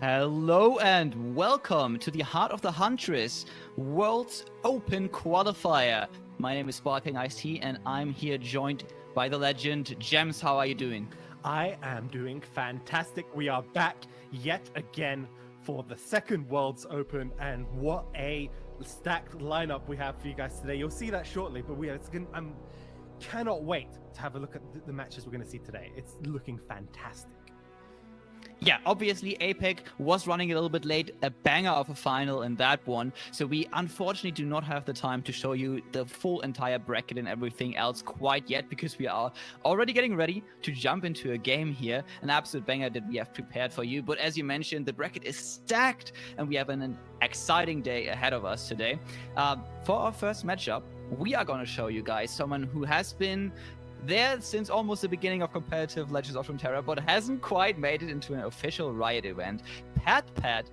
Hello and welcome to the Heart of the Huntress World's Open Qualifier. My name is Sparkling Ice Tea and I'm here joined by the legend. Gems, how are you doing? I am doing fantastic. We are back yet again for the second World's Open, and what a stacked lineup we have for you guys today. You'll see that shortly, but I cannot wait to have a look at the matches we're going to see today. It's looking fantastic. Yeah, obviously APEC was running a little bit late, a banger of a final in that one. So we unfortunately do not have the time to show you the full entire bracket and everything else quite yet, because we are already getting ready to jump into a game here. An absolute banger that we have prepared for you. But as you mentioned, the bracket is stacked and we have an exciting day ahead of us today. For our first matchup, we are going to show you guys someone who has been there since almost the beginning of competitive Legends of Runeterra, but hasn't quite made it into an official Riot event. Pat,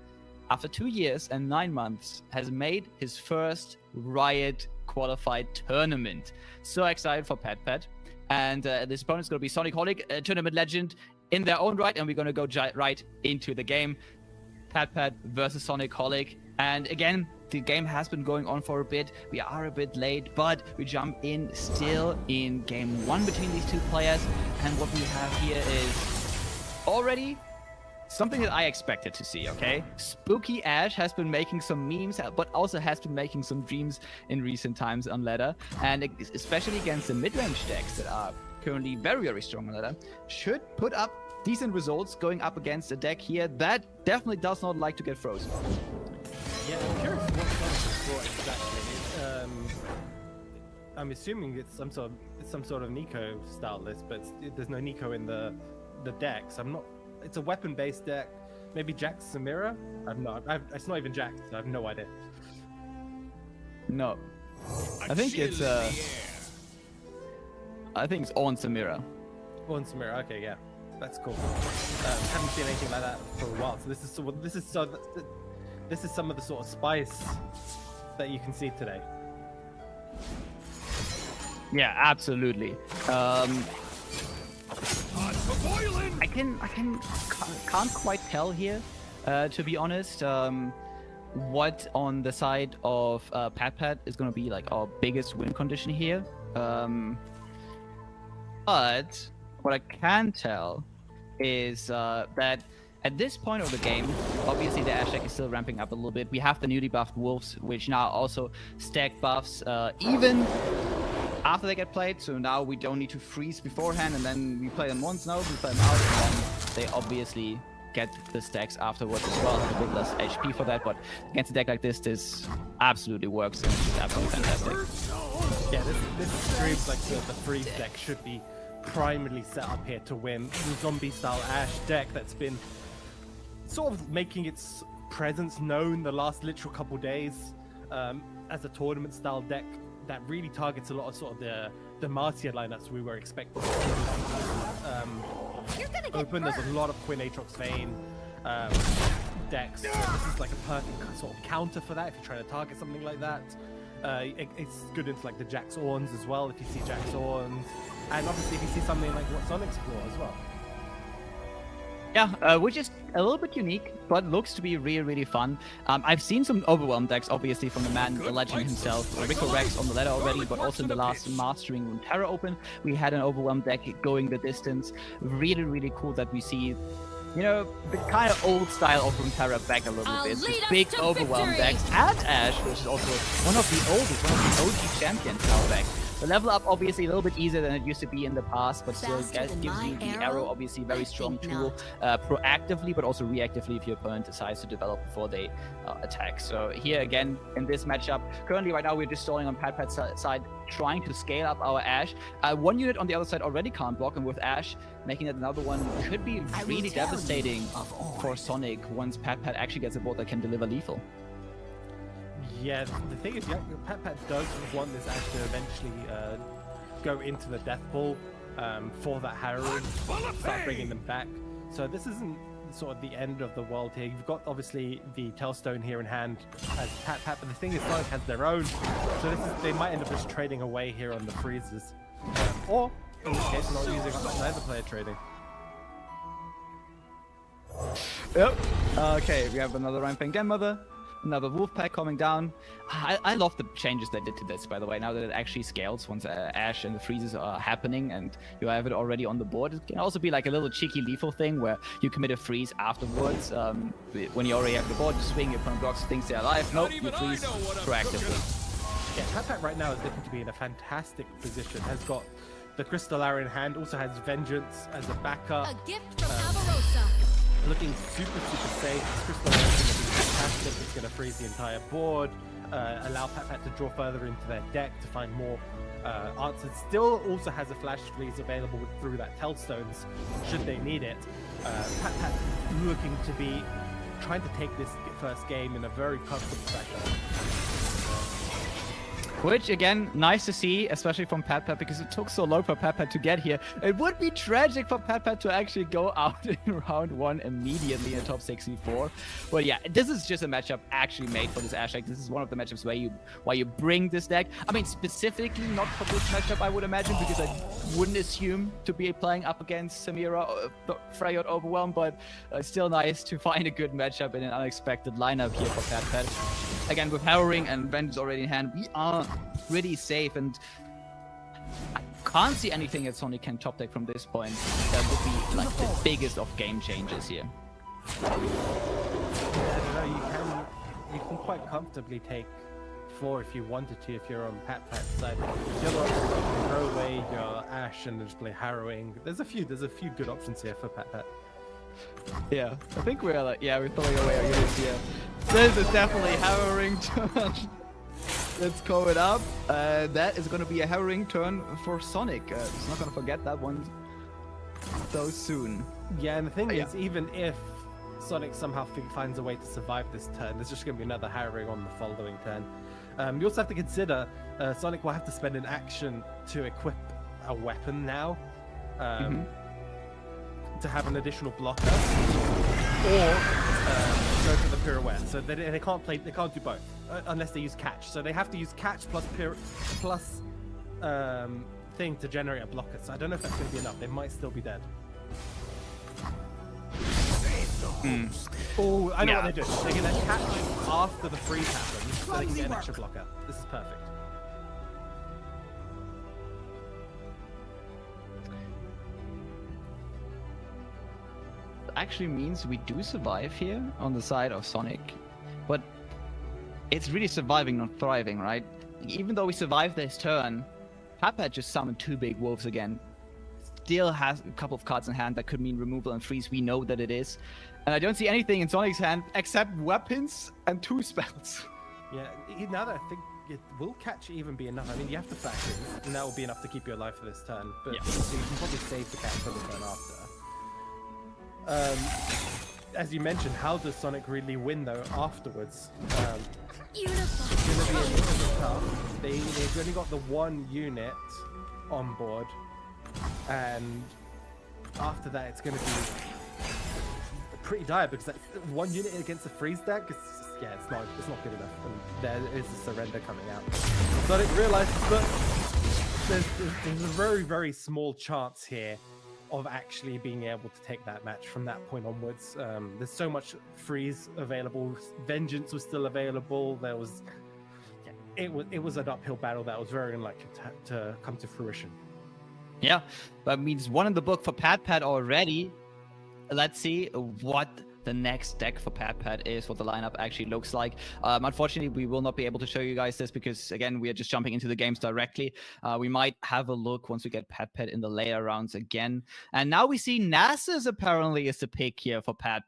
after 2 years and 9 months, has made his first Riot qualified tournament. So excited for Pat. And this opponent's going to be Sonic, a tournament legend in their own right, and we're going to go right into the game. Pat versus Sonic. And again, the game has been going on for a bit. We are a bit late, but we jump in still in game 1 between these two players. And what we have here is already something that I expected to see, okay? Spooky Ash has been making some memes, but also has been making some dreams in recent times on ladder. And especially against the mid-range decks that are currently very strong on ladder, should put up decent results going up against a deck here that definitely does not like to get frozen. Yeah, I'm curious what Sonic has brought exactly. I'm assuming it's some sort of Nico style list, but there's no Nico in the decks. It's a weapon-based deck. Maybe Jax Samira? It's not even Jax. So I have no idea. No, I think it's on Samira. On Samira. Okay, yeah, that's cool. Haven't seen anything like that for a while. So this is some of the sort of spice that you can see today. Yeah, absolutely. I can't quite tell here, to be honest, what on the side of Pat is going to be like our biggest win condition here. But what I can tell is that at this point of the game, obviously the Ash deck is still ramping up a little bit. We have the newly buffed Wolves, which now also stack buffs even after they get played. So now we don't need to freeze beforehand, and then we play them once now, we play them out, and then they obviously get the stacks afterwards as well. Have a bit less HP for that, but against a deck like this absolutely works, and it's absolutely fantastic. Yeah, this screams like the freeze deck should be primarily set up here to win. The zombie-style Ash deck that's been sort of making its presence known the last literal couple days as a tournament-style deck that really targets a lot of sort of the Martia lineups we were expecting. Open, there's a lot of Quinn Aatrox Vayne decks. This is like a perfect sort of counter for that if you're trying to target something like that. It's good into like the Jax Orns as well if you see Jax Orns, and obviously if you see something like what Sonic's brought as well. Yeah, which is a little bit unique, but looks to be really fun. I've seen some Overwhelm decks, obviously, from the legend himself, Rico Rex on the ladder already, but also in the last Mastering Runeterra Open, we had an Overwhelm deck going the distance. Really cool that we see, you know, the kind of old style of Runeterra back a little bit. These big Overwhelm decks, and Ash, which is also one of the OG champions now back. The level up obviously a little bit easier than it used to be in the past, but still gives you the arrow, obviously very strong tool, proactively but also reactively if your opponent decides to develop before they attack. So here again in this matchup, currently right now we're just stalling on Pat's side, trying to scale up our Ash. One unit on the other side already can't block, and with Ash making it another one could be really devastating for Sonic once Pat actually gets a board that can deliver lethal. Yeah, the thing is, Pat does want this Ash to eventually go into the death pool for that Harrowing, start bringing them back. So this isn't sort of the end of the world here. You've got obviously the Tailstone here in hand as Pat, but the thing is Sonic has their own. So they might end up just trading away here on the freezes. Or, in this case, not using neither player trading. Yep. Okay, we have another Ramping Grandmother, another wolf pack coming down. I love the changes they did to this, by the way, now that it actually scales once Ash and the freezes are happening and you have it already on the board. It can also be like a little cheeky lethal thing where you commit a freeze afterwards. When you already have the board, you swing, your opponent blocks, thinks they're alive. Nope, you freeze proactively. Yeah, Pat right now is looking to be in a fantastic position. Has got the Crystallara in hand, also has Vengeance as a backup. A gift from Avarosa. Looking super safe. This Crystallara is going to be fantastic. It's going to freeze the entire board, allow Pat to draw further into their deck to find more answers. Still also has a flash freeze available through that Tellstones should they need it. Pat looking to be trying to take this first game in a very comfortable fashion. Which, again, nice to see, especially from Pat because it took so long for Pat to get here. It would be tragic for Pat to actually go out in round 1 immediately in top 64. But yeah, this is just a matchup actually made for this Ash deck. This is one of the matchups where you bring this deck. I mean, specifically not for this matchup, I would imagine, because I wouldn't assume to be playing up against Samira or Freya or Overwhelm, but still nice to find a good matchup in an unexpected lineup here for Pat. Again, with Harrowing and Vengeance already in hand, we are pretty safe, and I can't see anything that Sonic can top deck from this point that would be like the biggest of game changes here. Yeah, I don't know, you can quite comfortably take 4 if you wanted to, if you're on Pat's side. The other options are throw away your Ash and just play Harrowing. There's a few good options here for Pat. Yeah, I think we're like, yeah, we're throwing away our units here. This is definitely Harrowing turn. Let's call it up. That is going to be a Harrowing turn for Sonic. He's not going to forget that one so soon. Yeah, and the thing is, even if Sonic somehow finds a way to survive this turn, there's just going to be another Harrowing on the following turn. You also have to consider Sonic will have to spend an action to equip a weapon now. To have an additional blocker, or go for the pirouette. So they can't do both unless they use catch. So they have to use catch plus thing to generate a blocker. So I don't know if that's going to be enough. They might still be dead. Oh, I know what they're doing. They're going to catch after the freeze happens, so they can get an extra blocker. This is perfect. Actually means we do survive here on the side of Sonic, but it's really surviving, not thriving, right? Even though we survived this turn, Pat just summoned 2 big wolves again. Still has a couple of cards in hand that could mean removal and freeze. We know that it is, and I don't see anything in Sonic's hand except weapons and 2 spells. Yeah, now that I think it will catch even be enough. I mean, you have to factor in, and that will be enough to keep you alive for this turn. But so you can probably save the catch for the turn after. As you mentioned, how does Sonic really win though afterwards? It's going to be a little bit tough. They've only got the 1 unit on board, and after that it's going to be pretty dire because that 1 unit against the freeze deck is it's not good enough, and there is a surrender coming out. Sonic realizes that there's a very, very small chance here of actually being able to take that match from that point onwards. There's so much freeze available. Vengeance was still available. There was, it was an uphill battle that was very unlikely to come to fruition. Yeah, that means 1 in the book for Pat already. Let's see what the next deck for Pat is, what the lineup actually looks like. Unfortunately, we will not be able to show you guys this because, again, we are just jumping into the games directly. We might have a look once we get Pat in the later rounds again. And now we see Nasus apparently is the pick here for Pat.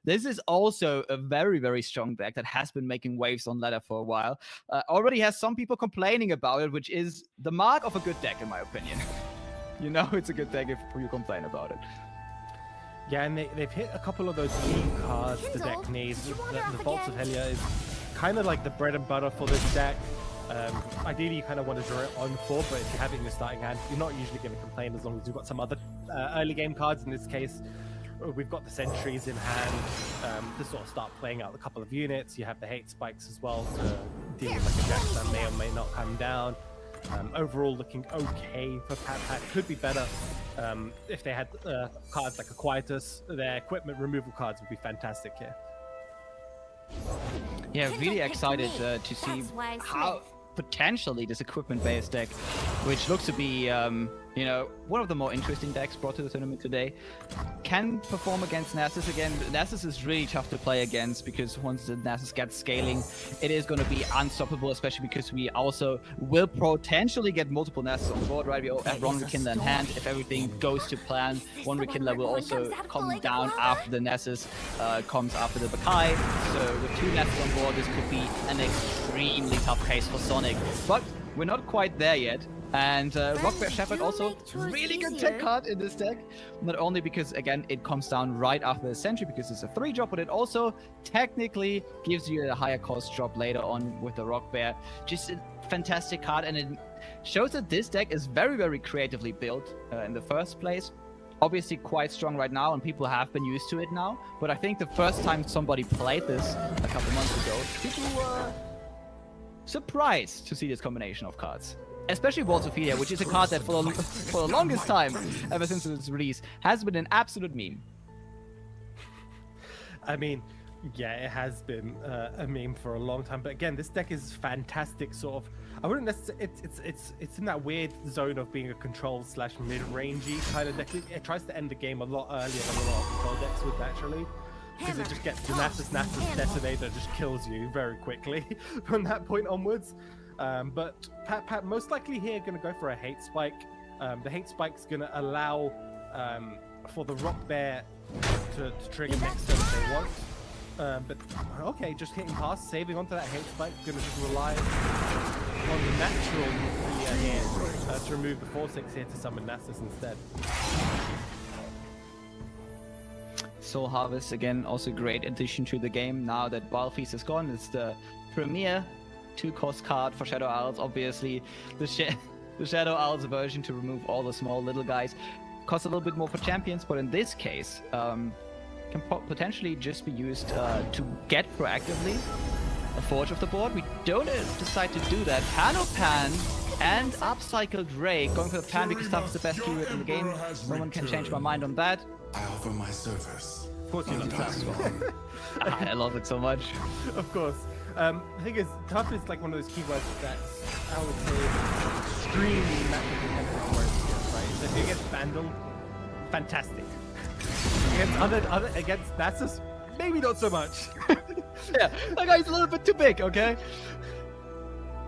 This is also a very, very strong deck that has been making waves on ladder for a while. Already has some people complaining about it, which is the mark of a good deck, in my opinion. You know it's a good deck if you complain about it. Yeah, and they've hit a couple of those key cards the deck needs. The Vaults of Helia is kind of like the bread and butter for this deck. Ideally, you kind of want to draw it on 4, but if you have it in your starting hand, you're not usually going to complain as long as you've got some other early game cards. In this case, we've got the Sentries in hand to sort of start playing out a couple of units. You have the Hate Spikes as well to deal with like a Jax that may or may not come down. Overall, looking okay for Pat. Could be better if they had cards like a Quietus. Their equipment removal cards would be fantastic here. Yeah, really excited to see how potentially this equipment-based deck, which looks to be, you know, one of the more interesting decks brought to the tournament today, can perform against Nasus again. Nasus is really tough to play against because once the Nasus gets scaling, it is going to be unstoppable, especially because we also will potentially get multiple Nasus on board, right? We have one Rekindler in hand. If everything goes to plan, one Rekindler will also come down after the Nasus comes after the Bakai. So with two Nasus on board, this could be an extremely tough case for Sonic. But we're not quite there yet. And Rockbear Shepherd also really good tech card in this deck. Not only because, again, it comes down right after the Sentry because it's a 3-drop, but it also technically gives you a higher cost drop later on with the Rockbear. Just a fantastic card, and it shows that this deck is very, very creatively built in the first place. Obviously quite strong right now, and people have been used to it now. But I think the first time somebody played this a couple months ago, people were surprised to see this combination of cards. Especially Walls of Ophelia, which is a card that for the longest time, ever since its release, has been an absolute meme. I mean, yeah, it has been a meme for a long time. But again, this deck is fantastic. Sort of, I wouldn't necessarily. It's in that weird zone of being a control / mid-rangey kind of deck. It tries to end the game a lot earlier than a lot of control decks would naturally, because it just gets the Nasus Detonator just kills you very quickly from that point onwards. But Pat most likely here going to go for a Hate Spike. The Hate Spike's going to allow for the Rock Bear to trigger next turn if they want. But okay, just hitting past, saving onto that Hate Spike. Going to just rely on the natural here to remove the 4/6 here to summon Nasus instead. Soul Harvest, again, also great addition to the game. Now that Wild Feast is gone, it's the premier 2-cost card for Shadow Owls. Obviously, the Shadow Owls version to remove all the small little guys costs a little bit more for champions, but in this case, can potentially just be used to get proactively a Forge of the board. We don't decide to do that. Pan and Upcycled Ray going for the Pan because that's the best keyword in the game. No one can change my mind on that. I offer my service. Of course you love I love it so much. Of course. The thing is, tough is like one of those keywords that I would say extremely matchup dependent on where it is, right? So if you get Vandal, fantastic. Against Nasus, maybe not so much. Yeah, that guy's a little bit too big, okay?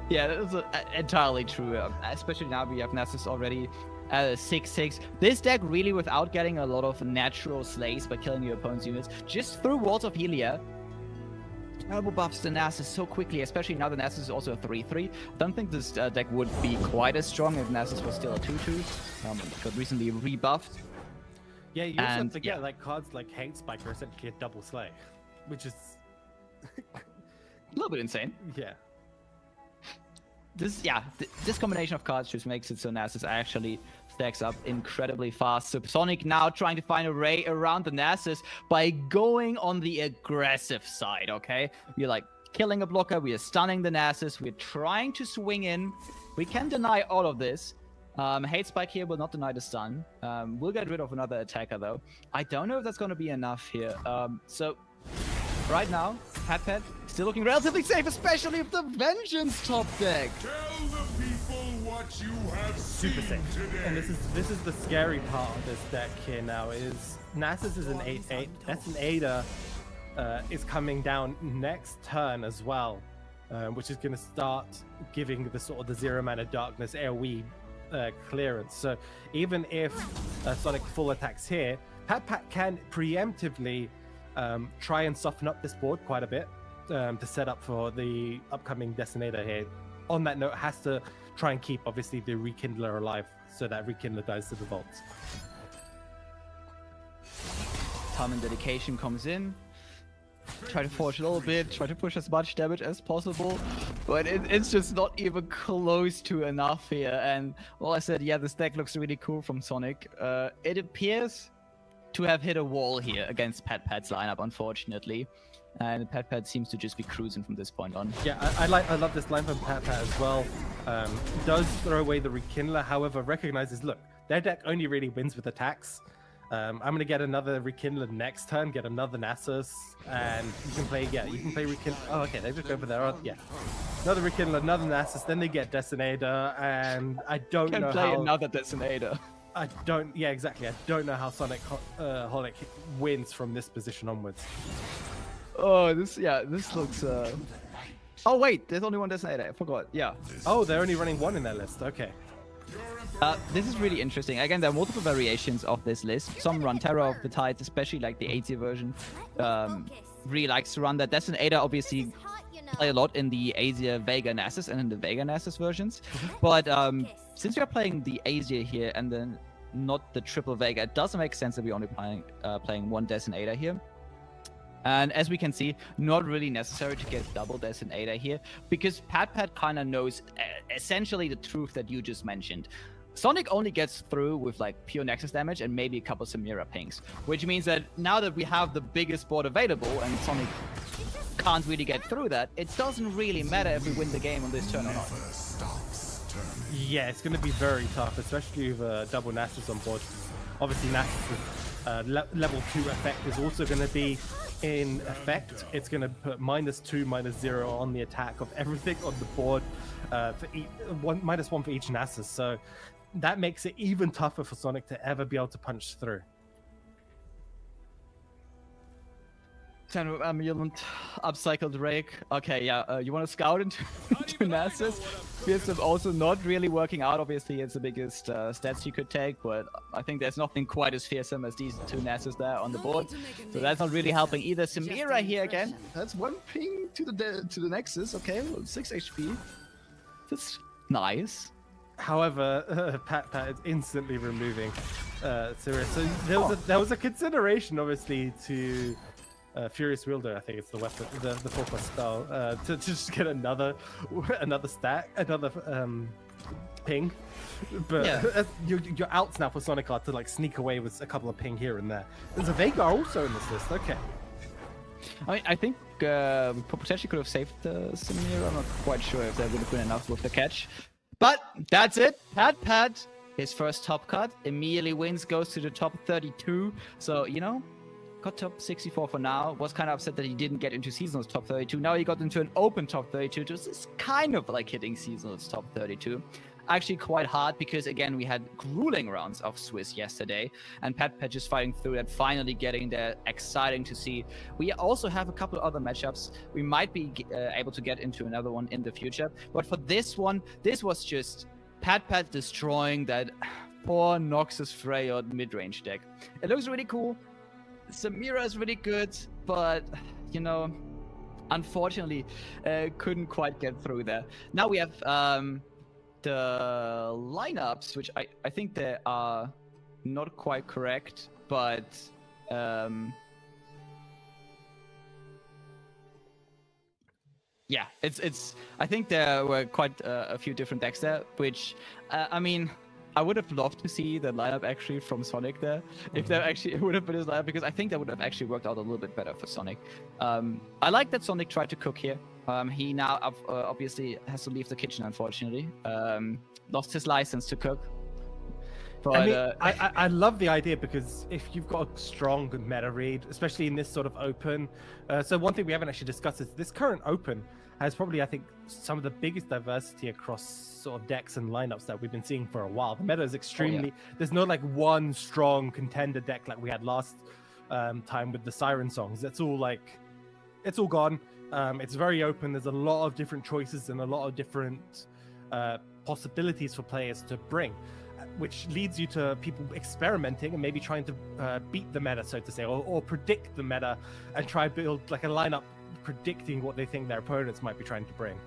Yeah, that's entirely true. Especially now we have Nasus already at 6/6. This deck really, without getting a lot of natural slays by killing your opponent's units, just through Walls of Helia, turbo buffs the Nasus so quickly, especially now the Nasus is also a 3/3. I don't think this deck would be quite as strong if Nasus was still a 2/2. Got recently rebuffed. Yeah, you also have to get like cards like Hate Spike are essentially a double slay, which is a little bit insane. Yeah. This combination of cards just makes it so Nasus actually stacks up incredibly fast. So Sonic now trying to find a way around the Nasus by going on the aggressive side, okay? We're like killing a blocker, we are stunning the Nasus, we're trying to swing in. We can deny all of this. Hate Spike here will not deny the stun. We'll get rid of another attacker though. I don't know if that's going to be enough here. So right now, Pat still looking relatively safe, especially with the Vengeance top deck. Tell the people what you have Super seen safe. today. And this is the scary part of this deck here now is Nasus is an 8/8. That's an Ada is coming down next turn as well, which is going to start giving the sort of the 0-mana darkness AoE clearance. So even if Sonic full attacks here, Pat can preemptively try and soften up this board quite a bit to set up for the upcoming Detonator here. On that note, has to try and keep obviously the Rekindler alive so that Rekindler dies to the vaults. Time and Dedication comes in. Try to forge a little bit, try to push as much damage as possible, but it's just not even close to enough here. And well, I said, yeah, this deck looks really cool from Sonic. It appears to have hit a wall here against Pat's lineup, unfortunately. and Pat seems to just be cruising from this point on. Yeah, I love this line from Pat as well. Does throw away the Rekindler, however, recognizes, look, their deck only really wins with attacks. I'm going to get another Rekindler next turn, get another Nasus, and you can play Rekindler. Oh, okay, they just go for their, yeah. Another Rekindler, another Nasus, then they get Detonator, and I don't know play how... another Detonator. Yeah, exactly. I don't know how Sonic Holic wins from this position onwards. Oh, this looks... Oh, wait, there's only one Detonator, I forgot, yeah. Oh, they're only running one in their list, okay. This is really interesting. Again, there are multiple variations of this list. Some run Terror of the Tides, especially like the 8-tier version. Really likes to run that. Detonator obviously play a lot in the Asia Vega Nasus and in the Vega Nasus versions. But since we are playing the Asia here and then not the triple Vega, it doesn't make sense that we're only playing one Detonator here. And as we can see, not really necessary to get double Detonator here, because Pat kind of knows essentially the truth that you just mentioned. Sonic only gets through with like pure Nexus damage and maybe a couple Samira pings, which means that now that we have the biggest board available and Sonic can't really get through that, it doesn't really matter if we win the game on this turn or not. Yeah, it's going to be very tough, especially with double Nasus on board. Obviously, Nasus' level 2 effect is also going to be in effect. It's going to put -2, -0 on the attack of everything on the board, -1 for each Nasus. So that makes it even tougher for Sonic to ever be able to punch through. Amulet, upcycled Rake. Okay, yeah, you want to scout into Nasus? Fearsome also not really working out. Obviously, it's the biggest stats you could take, but I think there's nothing quite as fearsome as these two Nasus there on the board. So that's not really helping either. Samira here again. That's one ping to the Nexus. Okay, well, 6 HP. That's nice. However, Pat is instantly removing Sirius. So there was a consideration, obviously, to Furious Wielder, I think it's the weapon, the 4+ spell, to just get another stack, another ping. But yeah. Your outs now for Sonic are to like sneak away with a couple of ping here and there. There's a Vega also in this list. Okay. I think we potentially could have saved the Samira. I'm not quite sure if that would have been enough with the catch. But that's it. Pat, his first top cut, immediately wins, goes to the top 32. So, you know, got top 64 for now. Was kind of upset that he didn't get into Seasonals top 32. Now he got into an open top 32. This is kind of like hitting Seasonals top 32. Actually quite hard because, again, we had grueling rounds of Swiss yesterday. And Pat just fighting through that, finally getting there. Exciting to see. We also have a couple other matchups. We might be able to get into another one in the future. But for this one, this was just Pat destroying that poor Noxus Freyod mid-range deck. It looks really cool. Samira is really good, but, you know, unfortunately, couldn't quite get through there. Now we have the lineups, which I think they are not quite correct, but yeah, it's I think there were quite a few different decks there, which I mean, I would have loved to see the lineup actually from Sonic there, if there actually would have been his lineup, because I think that would have actually worked out a little bit better for Sonic. I like that Sonic tried to cook here. He now obviously has to leave the kitchen, unfortunately. Lost his license to cook. But, I mean, I love the idea, because if you've got a strong meta read, especially in this sort of open. So one thing we haven't actually discussed is this current open has probably, I think, some of the biggest diversity across sort of decks and lineups that we've been seeing for a while. The meta is extremely... There's no like one strong contender deck like we had last time with the Siren songs. It's all like... It's all gone. It's very open. There's a lot of different choices and a lot of different possibilities for players to bring, which leads you to people experimenting and maybe trying to beat the meta, so to say, or predict the meta and try to build like a lineup predicting what they think their opponents might be trying to bring.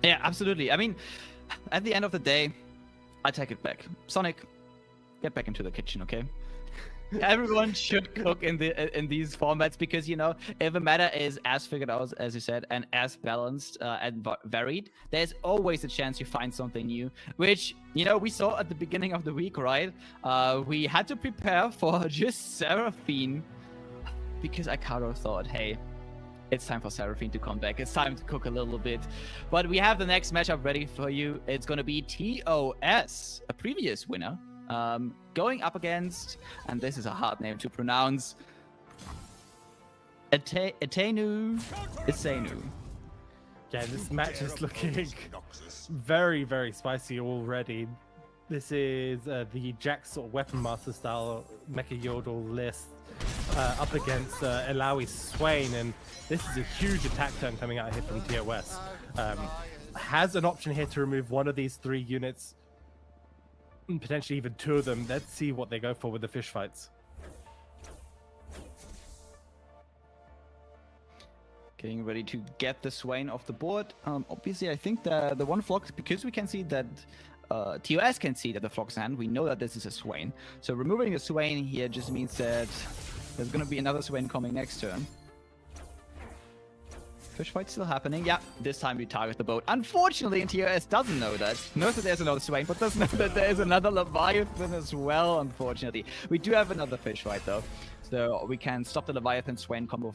Yeah, absolutely. I mean, at the end of the day, I take it back. Sonic, get back into the kitchen, okay? Everyone should cook in these formats, because, you know, if a meta is as figured out as you said and as balanced and varied, there's always a chance you find something new, which, you know, we saw at the beginning of the week, right? We had to prepare for just Seraphine because Icaro thought, hey, it's time for Seraphine to come back. It's time to cook a little bit. But we have the next matchup ready for you. It's going to be TOS, a previous winner, going up against, and this is a hard name to pronounce, Isenu. Yeah, this match is looking very, very spicy already. This is the Jax sort of Weapon Master style Mecha Yodel list up against Ilaoi Swain, and this is a huge attack turn coming out here from TOS. Has an option here to remove one of these 3 units, and potentially even 2 of them. Let's see what they go for with the fish fights. Getting ready to get the Swain off the board. Obviously, I think the one flock, because we can see that TOS can see that the flock's hand, we know that this is a Swain. So removing a Swain here just means that there's going to be another Swain coming next turn. Fish fight still happening. Yeah, this time we target the boat. Unfortunately, TOS doesn't know that. Knows that there's another Swain, but doesn't know that there's another Leviathan as well, unfortunately. We do have another fish fight, though. So we can stop the Leviathan Swain combo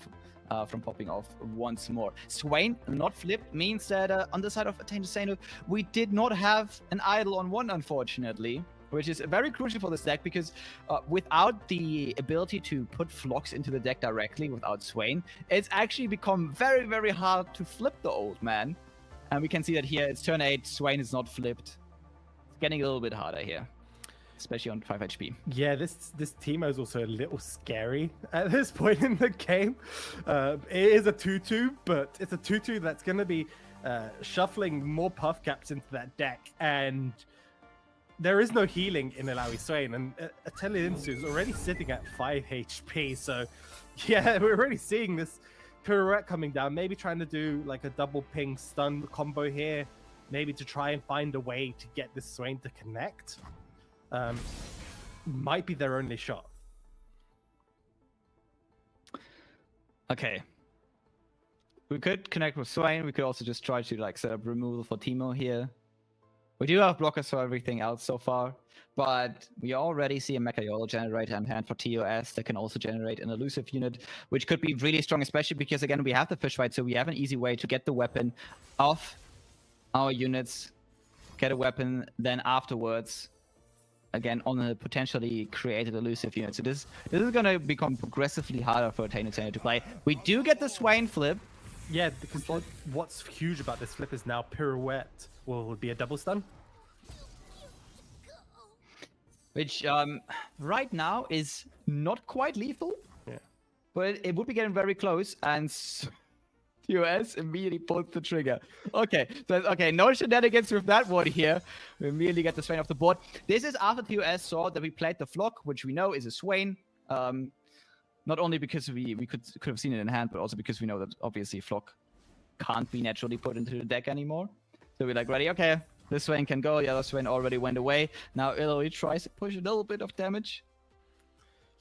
from popping off once more. Swain not flipped means that on the side of Isenu, we did not have an idol on 1, unfortunately, which is very crucial for this deck because without the ability to put flocks into the deck directly without Swain, it's actually become very, very hard to flip the old man. And we can see that here, it's turn 8, Swain is not flipped. It's getting a little bit harder here, especially on 5 HP. Yeah, this Teemo is also a little scary at this point in the game. It is a 2-2, but it's a 2-2 that's going to be shuffling more puff caps into that deck, and there is no healing in Ilaoi Swain, and Atelier is already sitting at 5 HP, so yeah, we're already seeing this pirouette coming down, maybe trying to do like a double ping stun combo here, maybe to try and find a way to get this Swain to connect. Might be their only shot. Okay. We could connect with Swain. We could also just try to like set up removal for Teemo here. We do have blockers for everything else so far, but we already see a Mecha Yodel generator in hand for TOS that can also generate an elusive unit, which could be really strong, especially because again we have the fish fight, so we have an easy way to get the weapon off our units, get a weapon, then afterwards again on a potentially created elusive unit. So this is going to become progressively harder for Tainutenu to play. We do get the Swain flip. Yeah, because what's huge about this flip is now pirouette will be a double stun, which right now is not quite lethal. Yeah, but it would be getting very close, and TOS immediately pulls the trigger. Okay, so okay, no shenanigans with that one here. We immediately get the Swain off the board. This is after TOS saw that we played the Flock, which we know is a Swain. Not only because we could have seen it in hand, but also because we know that obviously Flock can't be naturally put into the deck anymore. So we're like, ready, okay, this Swain can go. The other Swain already went away. Now Ilaoi tries to push a little bit of damage.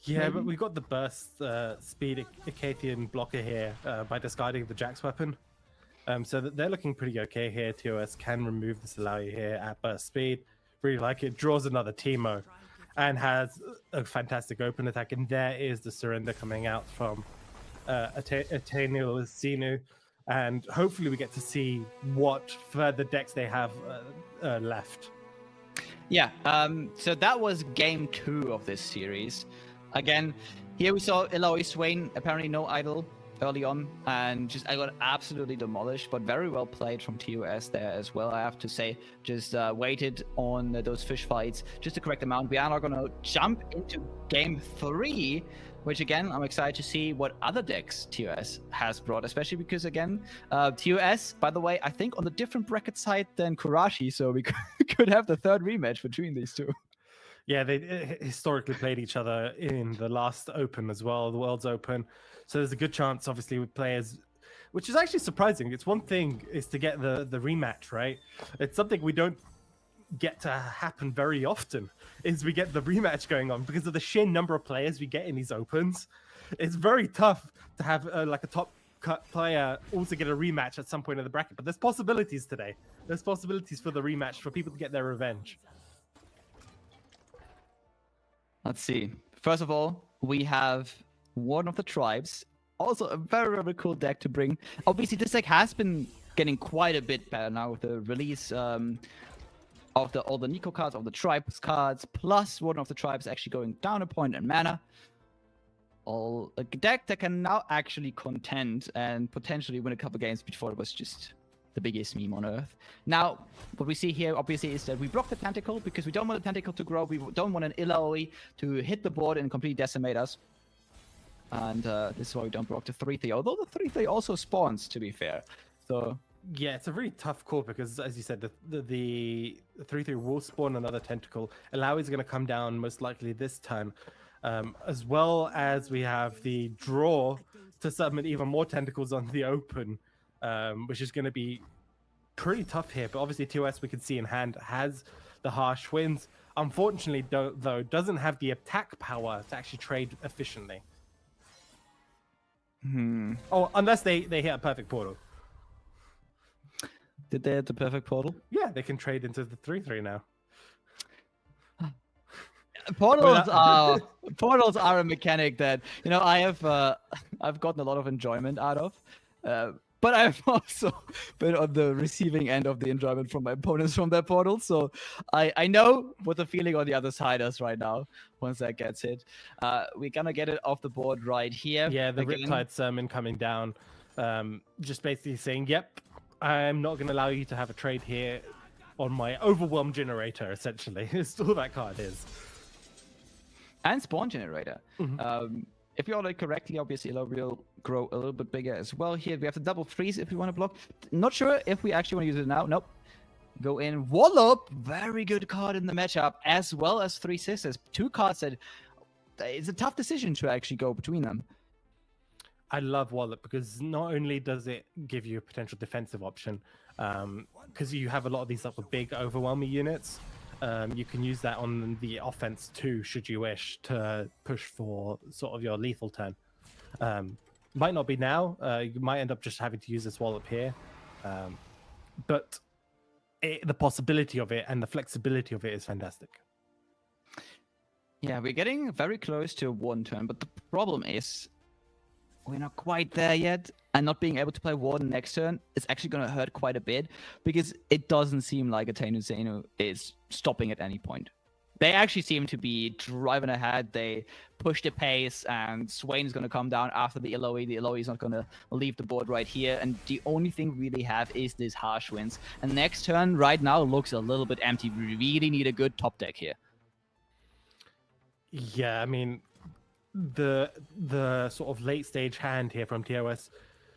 Yeah, Maybe. but we got the burst speed Acathian blocker here by discarding the Jax weapon. So they're looking pretty okay here. TOS can remove this Ilaoi here at burst speed. Really like it. Draws another Teemo and has a fantastic open attack. And there is the surrender coming out from Isenu. And hopefully we get to see what further decks they have left. Yeah, so that was game 2 of this series. Again, here we saw Ilaoi Swain, apparently no idol early on, and just I got absolutely demolished, but very well played from TOS there as well, I have to say. Just waited on those fish fights just to correct the mount. We are now going to jump into game 3, which again, I'm excited to see what other decks TOS has brought, especially because again, TOS, by the way, I think on the different bracket side than Kurashi, so we could have the 3rd rematch between these two. Yeah, they historically played each other in the last Open as well, the World's Open. So there's a good chance, obviously, with players, which is actually surprising. It's one thing is to get the rematch, right? It's something we don't get to happen very often, is we get the rematch going on because of the sheer number of players we get in these Opens. It's very tough to have like a top cut player also get a rematch at some point in the bracket, but there's possibilities today. There's possibilities for the rematch for people to get their revenge. Let's see. First of all, we have one of the tribes. Also a very, very cool deck to bring. Obviously, this deck has been getting quite a bit better now with the release of all the Nico cards, of the tribes cards, plus one of the tribes actually going down a point in mana. All a deck that can now actually contend and potentially win a couple games. Before it was just the biggest meme on earth. Now, what we see here obviously is that we block the tentacle because we don't want the tentacle to grow. We don't want an Illaoi to hit the board and completely decimate us. And this is why we don't block the 3/3. Although the 3/3 also spawns, to be fair. So yeah, it's a really tough call because, as you said, the 3/3 will spawn another tentacle. Illaoi is going to come down most likely this turn, as well as we have the draw to summon even more tentacles on the open, which is going to be pretty tough here. But obviously, TOS we can see in hand has the harsh winds. Unfortunately, though, doesn't have the attack power to actually trade efficiently. Oh, unless they hit a perfect portal. did they hit the perfect portal? Yeah, they can trade into the 3/3 now. Portals are a mechanic that I've gotten a lot of enjoyment out of, but I've also been on the receiving end of the enjoyment from my opponents from their portals. So I know what the feeling on the other side is right now. Once that gets hit, we're gonna get it off the board right here. Yeah, the Riptide Sermon coming down, just basically saying, "Yep, I'm not going to allow you to have a trade here on my Overwhelm Generator." Essentially, it's all that card is. And Spawn Generator. If you order it correctly, obviously Illaoi will grow a little bit bigger as well. Here we have the double freeze if we want to block. Not sure if we actually want to use it now. Nope. Go in. Wallop, very good card in the matchup, as well as Three Sisters. Two cards that it's a tough decision to actually go between them. I love Wallop because not only does it give you a potential defensive option, because you have a lot of these big overwhelming units, you can use that on the offense too, should you wish to push for sort of your lethal turn. Might not be now. You might end up just having to use this Wallop here, but the possibility of it and the flexibility of it is fantastic. Yeah, we're getting very close to one turn, but the problem is we're not quite there yet, and not being able to play Warden next turn is actually going to hurt quite a bit, because it doesn't seem like Atennu Zeno is stopping at any point. They actually seem to be driving ahead. They push the pace, and Swain is going to come down after the Illaoi. The Illaoi is not going to leave the board right here, and the only thing we really have is this Harsh Winds. And next turn right now looks a little bit empty. We really need a good top deck here. Yeah, I mean, the sort of late stage hand here from TOS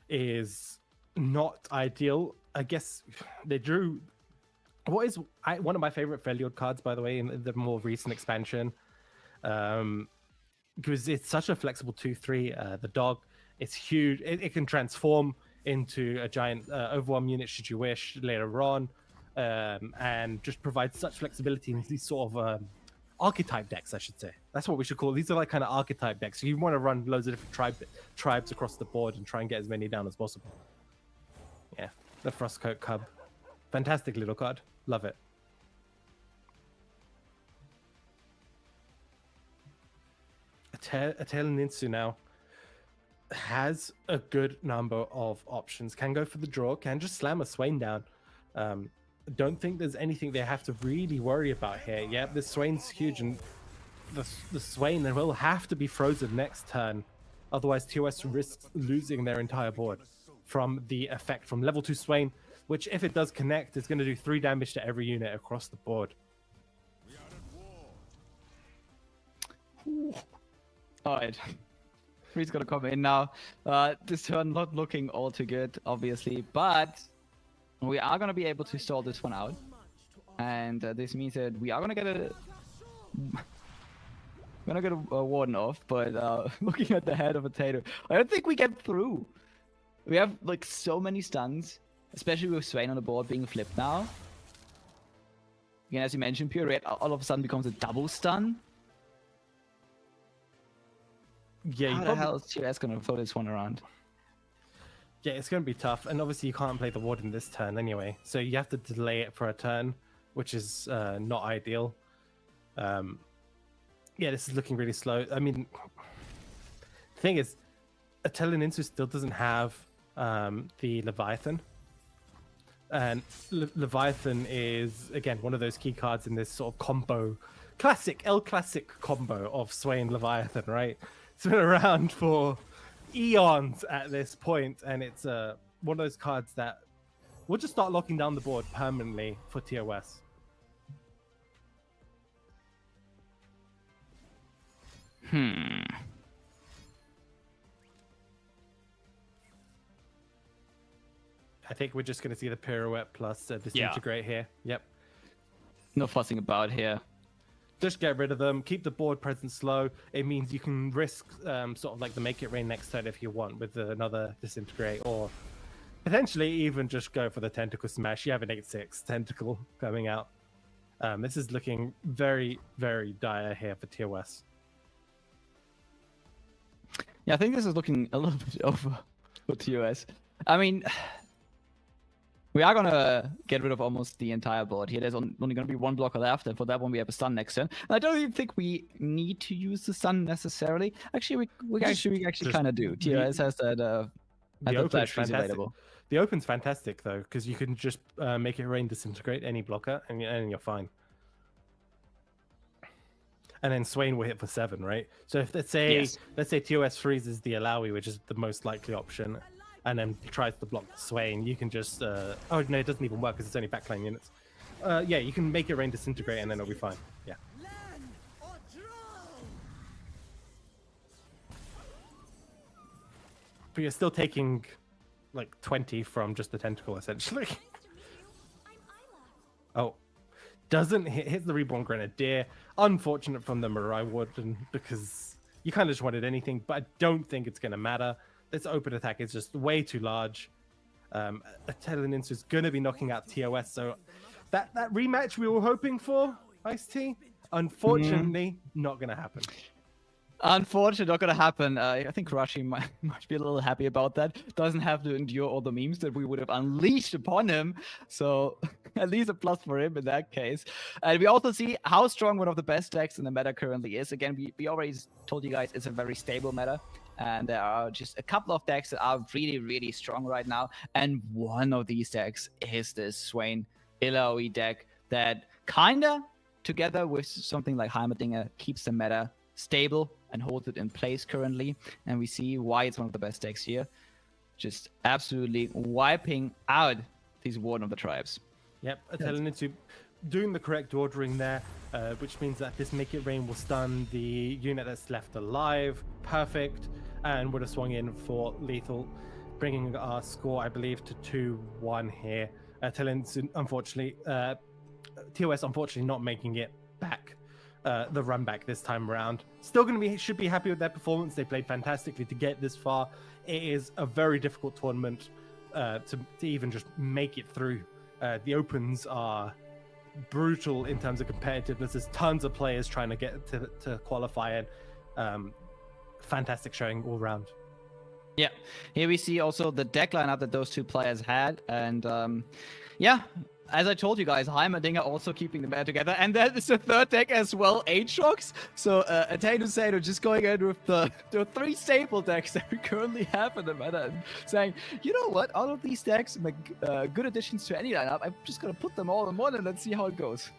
is not ideal. I guess they drew what is one of my favorite Freljord cards, by the way, in the more recent expansion, because it's such a flexible 2/3. The dog, it's huge. It can transform into a giant overwhelm unit should you wish later on, and just provides such flexibility in these sort of archetype decks, I should say. That's what we should call it. These are like kind of archetype decks. So you want to run loads of different tribes across the board and try and get as many down as possible. Yeah, the Frostcoat Cub. Fantastic little card. Love it. Atel Ninsu now has a good number of options. Can go for the draw, can just slam a Swain down. Don't think there's anything they have to really worry about here. Yeah, this Swain's huge, and the Swain then will have to be frozen next turn. Otherwise, TOS risks losing their entire board from the effect from level 2 Swain, which if it does connect, it's going to do 3 damage to every unit across the board. Alright. Free's gonna come in now. This turn not looking all too good, obviously, but we are gonna be able to stall this one out. And this means that we are gonna get a Warden off, but looking at the head of a Tater, I don't think we get through. We have like so many stuns, especially with Swain on the board being flipped now. Again, as you mentioned, Pure Red all of a sudden becomes a double stun. Yeah, How the hell is TOS gonna throw this one around? Yeah, it's going to be tough. And obviously you can't play the Warden this turn anyway. So you have to delay it for a turn, which is not ideal. Yeah, this is looking really slow. I mean, thing is, Insu still doesn't have the Leviathan. And Leviathan is, again, one of those key cards in this sort of combo, classic combo of Swain Leviathan, right? It's been around for eons at this point, and it's one of those cards that will just start locking down the board permanently for TOS. I think we're just going to see the pirouette plus disintegrate here. Yep. No fussing about here. Just get rid of them. Keep the board presence low. It means you can risk sort of like the make it rain next turn if you want with another disintegrate, or potentially even just go for the tentacle smash. You have an 8/6 tentacle coming out. This is looking very, very dire here for TOS. Yeah, I think this is looking a little bit over for TOS. I mean, we are going to get rid of almost the entire board here. There's only going to be one blocker left, and for that one we have a stun next turn. And I don't even think we need to use the stun necessarily. Actually, we actually kind of do. TOS has that the flash freeze available. The open's fantastic though, because you can just make it rain disintegrate any blocker, and you're fine. And then Swain will hit for 7, right? So if let's say TOS freezes the Alawi, which is the most likely option, and then tries to block Swain, you can just oh no, it doesn't even work because it's only backline units. Yeah, you can make it rain disintegrate and then it'll be fine. Yeah. But you're still taking like 20 from just the tentacle essentially. Oh, doesn't hit the Reborn Grenadier. Unfortunate from the Mirai Warden because you kind of just wanted anything, but I don't think it's going to matter. This open attack is just way too large. Insu is going to be knocking out TOS, so that rematch we were hoping for, Ice-T, unfortunately, not going to happen. Unfortunately, not going to happen. I think Karashi might be a little happy about that. Doesn't have to endure all the memes that we would have unleashed upon him. So at least a plus for him in that case. And we also see how strong one of the best decks in the meta currently is. Again, we already told you guys it's a very stable meta. And there are just a couple of decks that are really, really strong right now. And one of these decks is this Swain Ilaoi deck that kind of, together with something like Heimerdinger, keeps the meta stable and holds it in place currently. And we see why it's one of the best decks here. Just absolutely wiping out these Warden of the Tribes. Yep, Insu doing the correct ordering there, which means that this Make It Rain will stun the unit that's left alive. Perfect. And would have swung in for lethal, bringing our score, I believe, to 2-1 here. Insu, unfortunately, TOS unfortunately not making it back. The run back this time around. Still should be happy with their performance. They played fantastically to get this far. It is a very difficult tournament to even just make it through. The opens are brutal in terms of competitiveness. There's tons of players trying to get to qualify, and fantastic showing all round. Yeah, here we see also the deck lineup that those two players had, and yeah. As I told you guys, Heimerdinger also keeping the meta together, and that is the third deck as well, Aatrox. So Attain Hussein just going in with the 3 staple decks that we currently have in the meta, and saying, you know what, all of these decks make good additions to any lineup. I'm just gonna put them all in one and let's see how it goes.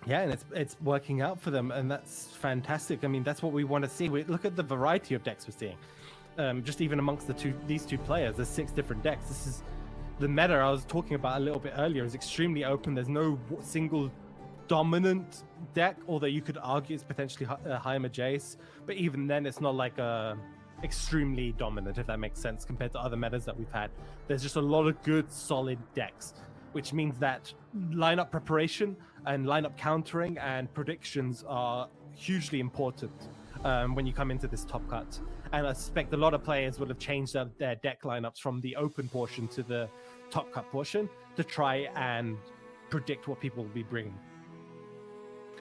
Yeah, and it's working out for them, and that's fantastic. I mean, that's what we want to see. Look at the variety of decks we're seeing. Just even amongst these two players, there's 6 different decks. This is the meta I was talking about a little bit earlier is extremely open. There's no single dominant deck, although you could argue it's potentially Heimer Jace, but even then it's not like extremely dominant, if that makes sense, compared to other metas that we've had. There's just a lot of good, solid decks, which means that lineup preparation and lineup countering and predictions are hugely important when you come into this top cut. And I suspect a lot of players would have changed their deck lineups from the open portion to the top cut portion to try and predict what people will be bringing.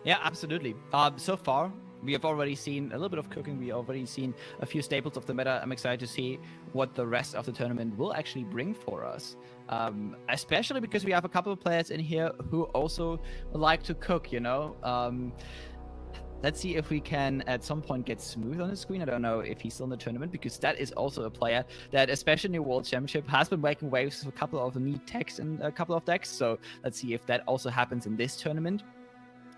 Yeah, absolutely. So far, we have already seen a little bit of cooking. We already seen a few staples of the meta. I'm excited to see what the rest of the tournament will actually bring for us. Especially because we have a couple of players in here who also like to cook, you know. Let's see if we can at some point get Smooth on the screen. I don't know if he's still in the tournament, because that is also a player that, especially in the World Championship, has been making waves with a couple of neat techs and a couple of decks. So let's see if that also happens in this tournament.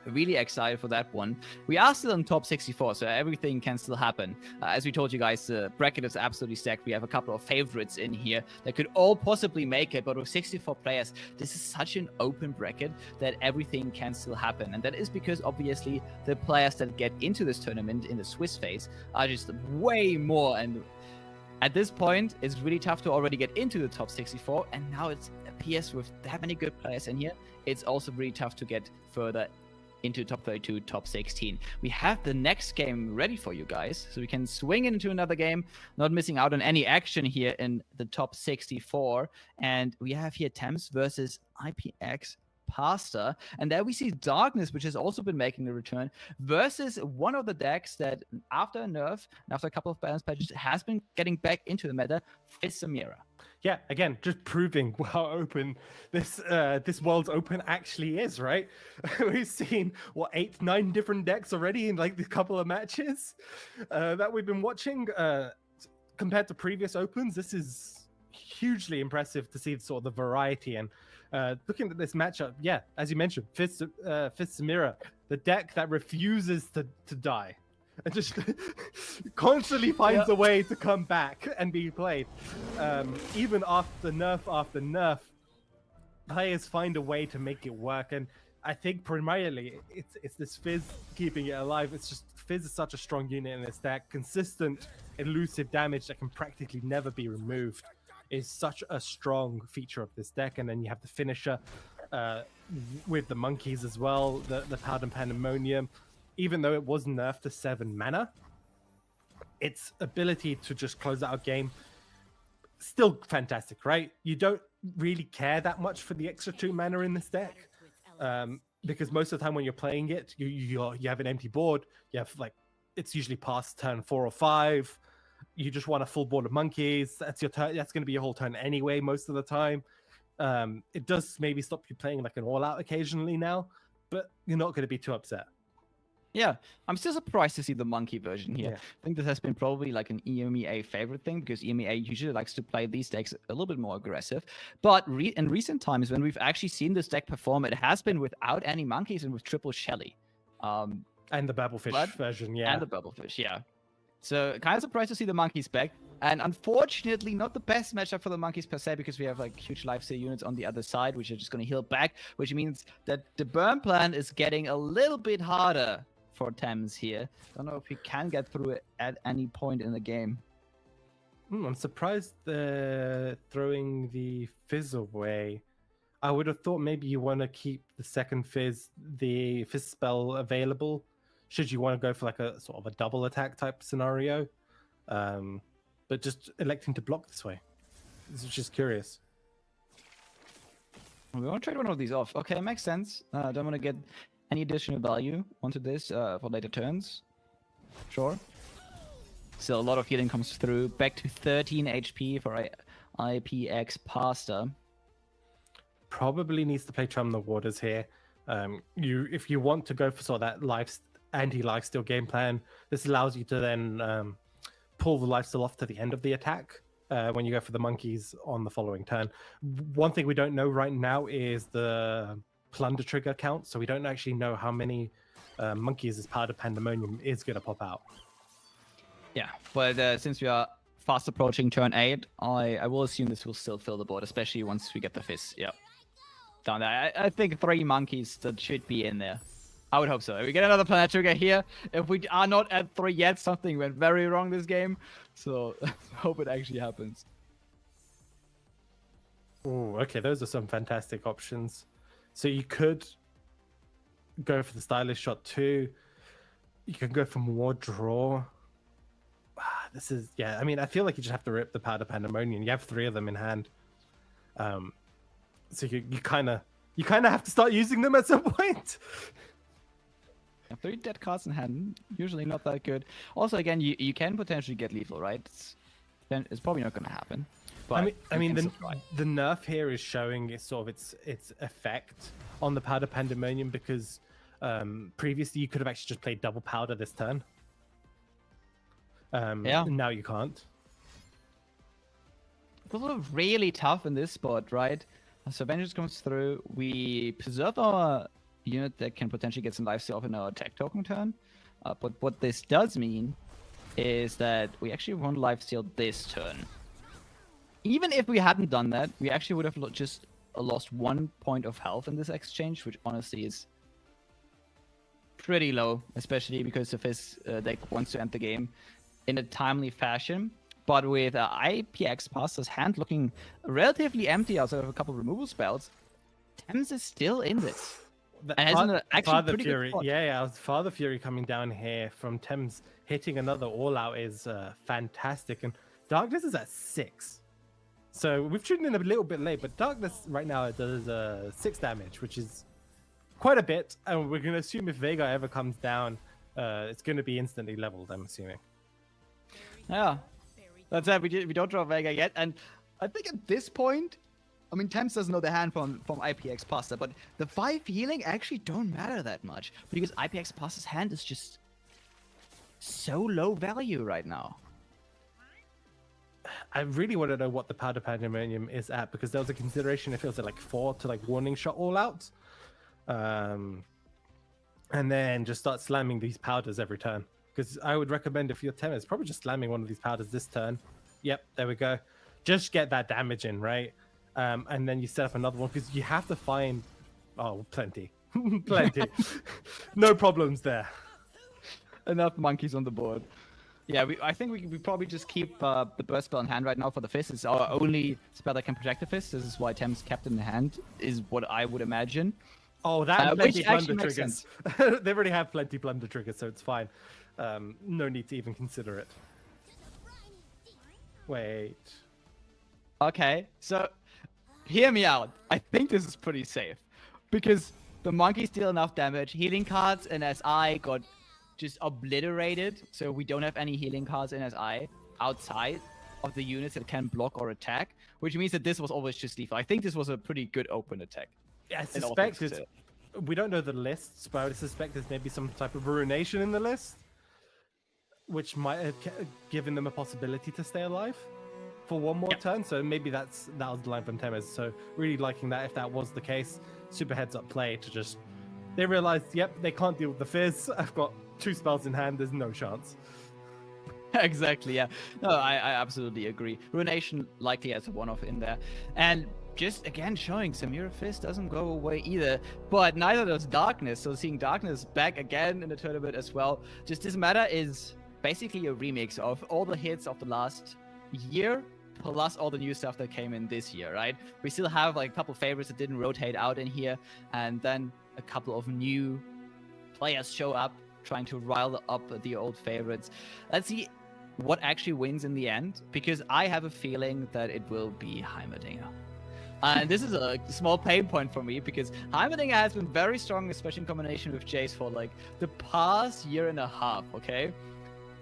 Really excited for that one. We are still in top 64, so everything can still happen. As we told you guys, the bracket is absolutely stacked. We have a couple of favorites in here that could all possibly make it, but with 64 players, this is such an open bracket that everything can still happen. And that is because, obviously, the players that get into this tournament in the Swiss phase are just way more. And at this point, it's really tough to already get into the top 64, and now it appears with that many good players in here, it's also really tough to get further into top 32, top 16. We have the next game ready for you guys, so we can swing into another game, not missing out on any action here in the top 64. And we have here Thames versus IPX Pasta. And there we see Darkness, which has also been making a return, versus one of the decks that, after a nerf and after a couple of balance patches, has been getting back into the meta, Samira. Yeah, again, just proving how open this World's Open actually is, right? We've seen, what, 8, 9 different decks already in like a couple of matches that we've been watching. Compared to previous Opens, this is hugely impressive to see sort of the variety. And looking at this matchup, yeah, as you mentioned, Fifth Samira, the deck that refuses to die. And just constantly finds a way to come back and be played. Even after nerf, players find a way to make it work. And I think primarily it's this Fizz keeping it alive. It's just Fizz is such a strong unit in this deck. Consistent, elusive damage that can practically never be removed is such a strong feature of this deck. And then you have the finisher with the monkeys as well, the Powder Pandemonium. Even though it was nerfed to 7 mana, its ability to just close out a game, still fantastic, right? You don't really care that much for the extra 2 mana in this deck, because most of the time when you're playing it, you have an empty board. You have, like, it's usually past turn 4 or 5. You just want a full board of monkeys. That's your turn. That's going to be your whole turn anyway, most of the time. It does maybe stop you playing like an all-out occasionally now, but you're not going to be too upset. Yeah, I'm still surprised to see the monkey version here. Yeah. I think this has been probably like an EMEA favorite thing, because EMEA usually likes to play these decks a little bit more aggressive. But in recent times, when we've actually seen this deck perform, it has been without any monkeys and with triple Shelly. And the Babblefish version, yeah. And the Babblefish, yeah. So kind of surprised to see the monkeys back. And unfortunately, not the best matchup for the monkeys per se, because we have like huge lifesteal units on the other side, which are just going to heal back, which means that the burn plan is getting a little bit harder for Thames here. Don't know if he can get through it at any point in the game. I'm surprised they're throwing the Fizz away. I would have thought maybe you want to keep the second the Fizz spell available, should you want to go for like a sort of a double attack type scenario. But just electing to block this way. This is just curious. We want to trade one of these off. Okay, makes sense. Don't want to get any additional value onto this for later turns. Sure. Still, a lot of healing comes through. Back to 13 HP for IPX Pasta. Probably needs to play Chum the Waters here. If you want to go for sort of that anti-lifesteal game plan, this allows you to then pull the lifesteal off to the end of the attack when you go for the monkeys on the following turn. One thing we don't know right now is the plunder trigger count, so we don't actually know how many monkeys this Powder Pandemonium is going to pop out. Yeah, but since we are fast approaching turn 8, I will assume this will still fill the board, especially once we get the Fizz. Yeah, down there. I think 3 monkeys that should be in there. I would hope so. If we get another planet trigger here, if we are not at 3 yet, something went very wrong this game. So hope it actually happens. Oh, okay, those are some fantastic options. So you could go for the stylish shot too. You can go for more draw. This is, yeah, I mean, I feel like you just have to rip the Powder Pandemonium. You have 3 of them in hand. So you kind of have to start using them at some point. 3 dead cards in hand, usually not that good. Also, again, you can potentially get lethal, right? It's probably not going to happen. But I mean, the nerf here is showing its effect on the Powder Pandemonium, because Previously, you could have actually just played double powder this turn. Yeah. Now you can't. It was really tough in this spot, right? So Vengeance comes through. We preserve our unit that can potentially get some lifesteal off in our attack token turn. But what this does mean is that we actually won't lifesteal this turn. Even if we hadn't done that, we actually would have just lost 1 point of health in this exchange, which honestly is pretty low, especially because the Fizz deck wants to end the game in a timely fashion. But with IPX Pastor's hand looking relatively empty outside of a couple of removal spells, Thames is still in this. And has an actually Father pretty Fury, good spot. yeah, Father Fury coming down here from Thames hitting another all out is fantastic. And Darkness is at 6. So we've tuned in a little bit late, but Darkness right now does 6 damage, which is quite a bit. And we're going to assume if Vega ever comes down, it's going to be instantly leveled, I'm assuming. Yeah, that's it. We don't draw Vega yet. And I think at this point, I mean, Thames doesn't know the hand from IPX Pasta, but the 5 healing actually don't matter that much because IPX Pasta's hand is just so low value right now. I really want to know what the Powder Pandemonium is at because there was a consideration if it was at like 4 to like Warning Shot all out. And then just start slamming these powders every turn. Because I would recommend if you're Thames, probably just slamming one of these powders this turn. Yep, there we go. Just get that damage in, right? And then you set up another one because you have to find... Oh, plenty. Plenty. No problems there. Enough monkeys on the board. Yeah, I think we probably just keep the burst spell in hand right now for the Fist. It's our only spell that can protect the Fist. This is why Thames kept it in hand, is what I would imagine. Oh, that and plenty which plunder actually triggers. They already have plenty plunder triggers, so it's fine. No need to even consider it. Wait. Okay, so hear me out. I think this is pretty safe because the monkeys deal enough damage. Healing cards in SI got just obliterated, so we don't have any healing cards in SI outside of the units that can block or attack, which means that this was always just lethal. I think this was a pretty good open attack. Yeah, I suspect we don't know the lists, but I would suspect there's maybe some type of ruination in the list, which might have given them a possibility to stay alive for one more turn. So maybe that was the line from Thames. So really liking that. If that was the case, super heads up play to just they realized, yep, they can't deal with the Fizz. I've got 2 spells in hand. There's no chance. Exactly. Yeah. No, I absolutely agree. Ruination likely has a one-off in there, and just again showing Samira Fist doesn't go away either, but neither does Darkness. So seeing Darkness back again in the tournament as well. Just this meta is basically a remix of all the hits of the last year plus all the new stuff that came in this year, right? We still have like a couple favorites that didn't rotate out in here, and then a couple of new players show up trying to rile up the old favorites. Let's see what actually wins in the end, because I have a feeling that it will be Heimerdinger. And this is a small pain point for me because Heimerdinger has been very strong, especially in combination with Jace for like the past year and a half, okay?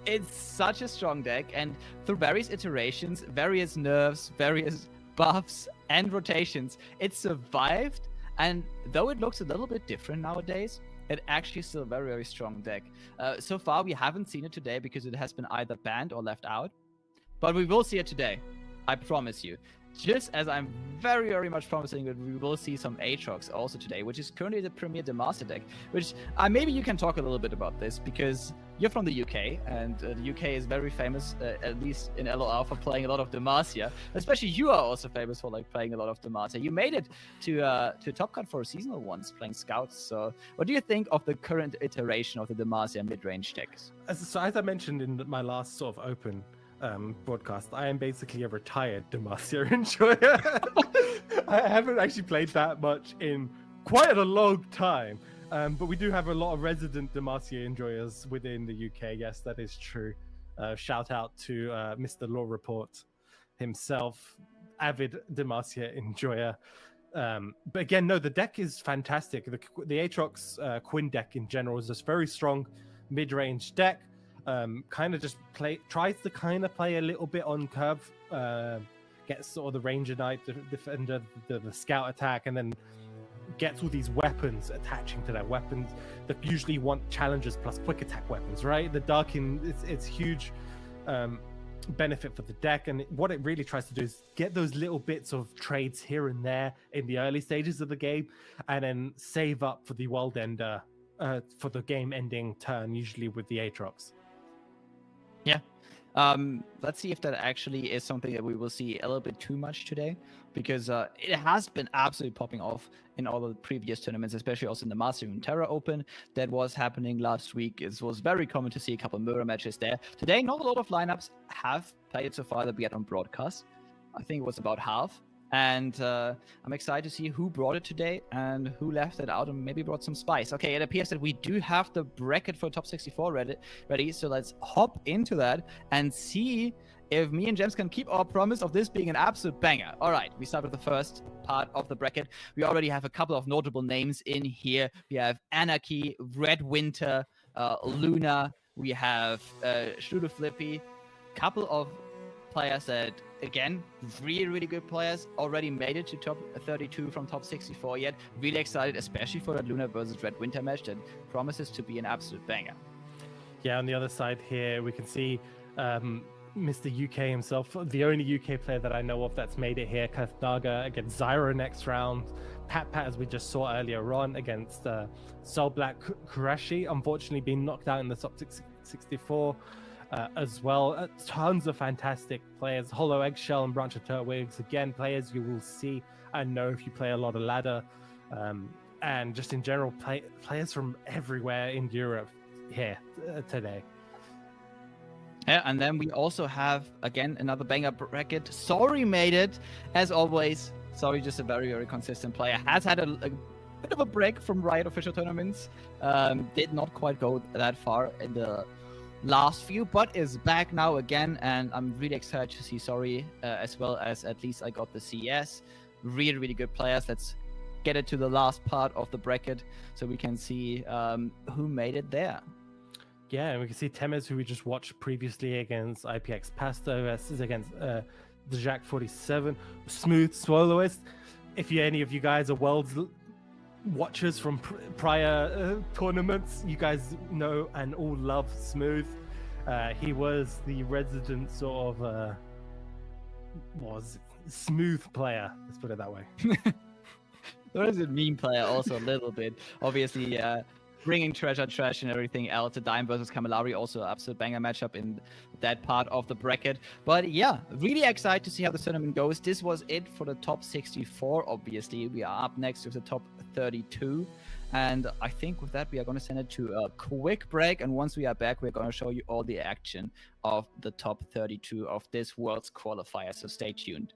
It's such a strong deck, and through various iterations, various nerfs, various buffs, and rotations, it survived. And though it looks a little bit different nowadays, it actually is still a very, very strong deck. So far, we haven't seen it today because it has been either banned or left out. But we will see it today. I promise you. Just as I'm very, very much promising that we will see some Aatrox also today, which is currently the premier Demacia deck, which maybe you can talk a little bit about this because you're from the UK, and the UK is very famous, at least in LOR, for playing a lot of Demacia. Especially you are also famous for like playing a lot of Demacia. You made it to Top Cut for a seasonal once, playing Scouts. So what do you think of the current iteration of the Demacia mid-range decks? So as I mentioned in my last sort of open broadcast, I am basically a retired Demacia enjoyer. I haven't actually played that much in quite a long time, but we do have a lot of resident Demacia enjoyers within the UK. Yes, that is true. Shout out to Mr. Law Report himself, avid Demacia enjoyer. But again, no, the deck is fantastic. The Aatrox Quinn deck in general is just very strong mid-range deck. Kind of just tries to kind of play a little bit on curve, gets sort of the Ranger Knight, the Defender, the Scout attack, and then gets all these weapons attaching to their weapons that usually want challengers plus quick attack weapons, right? The Darkin, it's huge benefit for the deck, and what it really tries to do is get those little bits of trades here and there in the early stages of the game, and then save up for the world ender, for the game-ending turn, usually with the Aatrox. Yeah. Let's see if that actually is something that we will see a little bit too much today, because it has been absolutely popping off in all the previous tournaments, especially also in the Master Runeterra Open that was happening last week. It was very common to see a couple of mirror matches there. Today, not a lot of lineups have played so far that we had on broadcast. I think it was about half. And I'm excited to see who brought it today and who left it out and maybe brought some spice. Okay, it appears that we do have the bracket for top 64 ready. So let's hop into that and see if me and James can keep our promise of this being an absolute banger. All right, we start with the first part of the bracket. We already have a couple of notable names in here. We have Anarchy, Red Winter, Luna. We have Schlude Flippy. Couple of players that, again, really good players, already made it to top 32 from top 64 yet. Really excited, especially for that Luna versus Red Winter match that promises to be an absolute banger. Yeah, on the other side here, we can see Mr. UK himself, the only UK player that I know of that's made it here, Naga against Zyra next round. Pat, as we just saw earlier on, against Soul Black Kurashi, unfortunately being knocked out in the top 64 as well. Tons of fantastic players. Hollow Eggshell and Branch of Turtwigs, again, players you will see and know if you play a lot of ladder. And just in general, players from everywhere in Europe here today. Yeah, and then we also have, again, another banger bracket. Sorry made it, as always. Sorry, just a very consistent player. Has had a bit of a break from Riot official tournaments. Did not quite go that far in the last few, but is back now again. And I'm really excited to see Sorry, as well as at least I got the CS. Really good players. Let's get it to the last part of the bracket so we can see who made it there. Yeah, and we can see Temez, who we just watched previously against IPX Pasto, versus against the Jack 47. Smooth Swallowist. If any of you guys are Worlds watchers from prior tournaments, you guys know and all love Smooth. He was the resident sort of smooth player. Let's put it that way. There is a meme player also a little bit. Obviously, bringing treasure trash and everything else. The Dime versus Camillari, also absolute banger matchup in that part of the bracket. But yeah, really excited to see how the tournament goes. This was it for the top 64, obviously. We are up next with the top 32. And I think with that, we are going to send it to a quick break. And once we are back, we're going to show you all the action of the top 32 of this World's Qualifier. So stay tuned.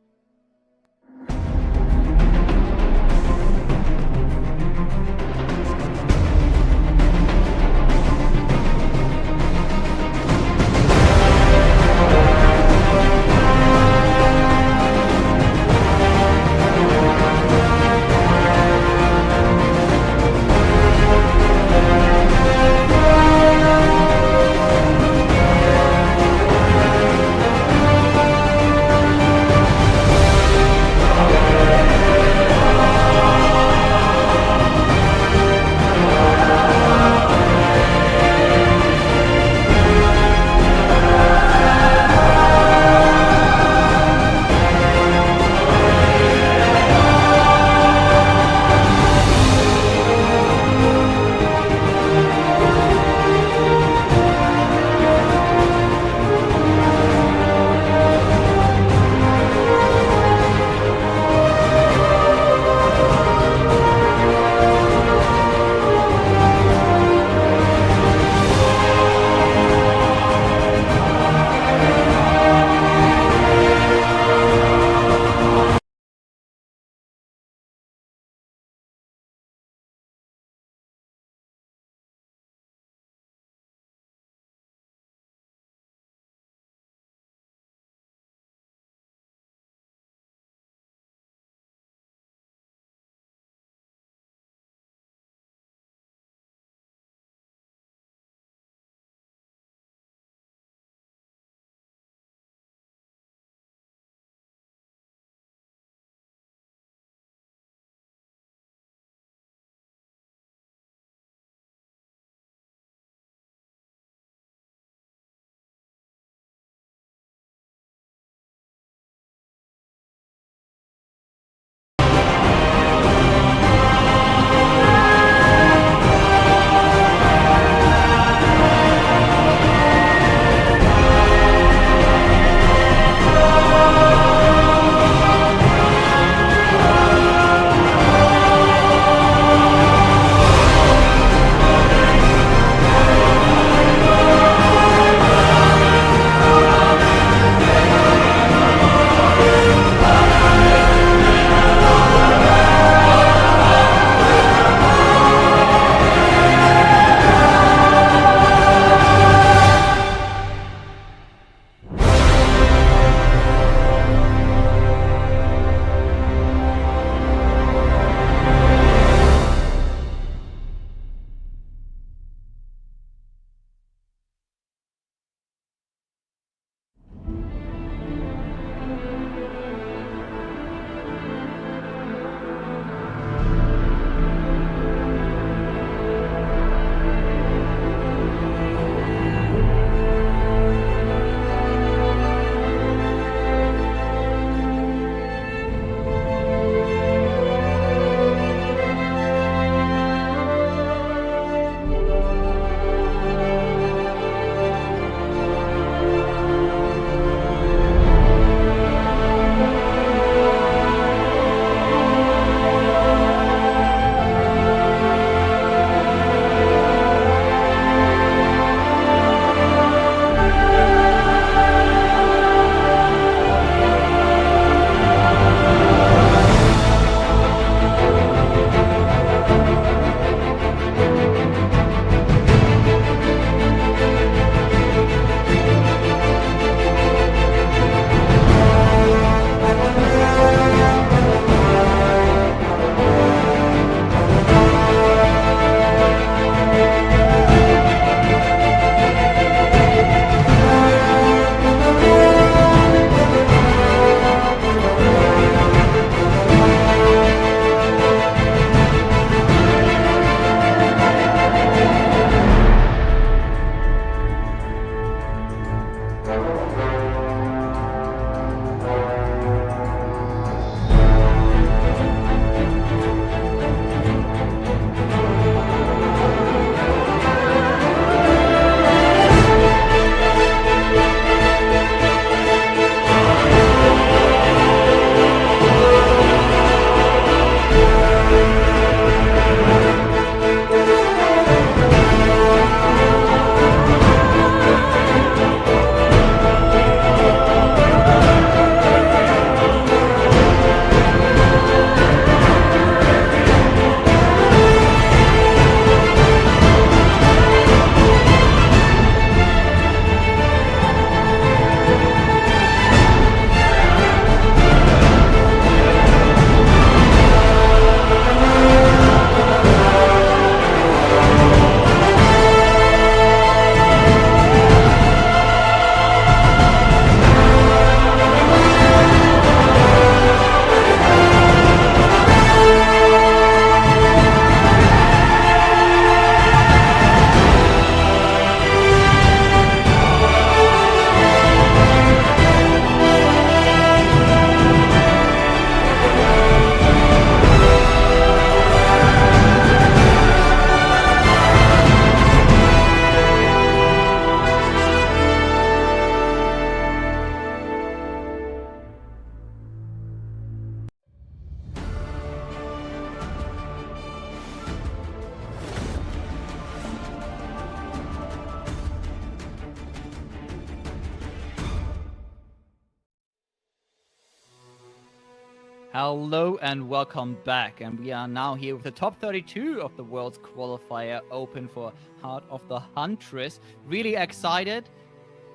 Hello and welcome back, and we are now here with the top 32 of the World's Qualifier Open for Heart of the Huntress. Really excited.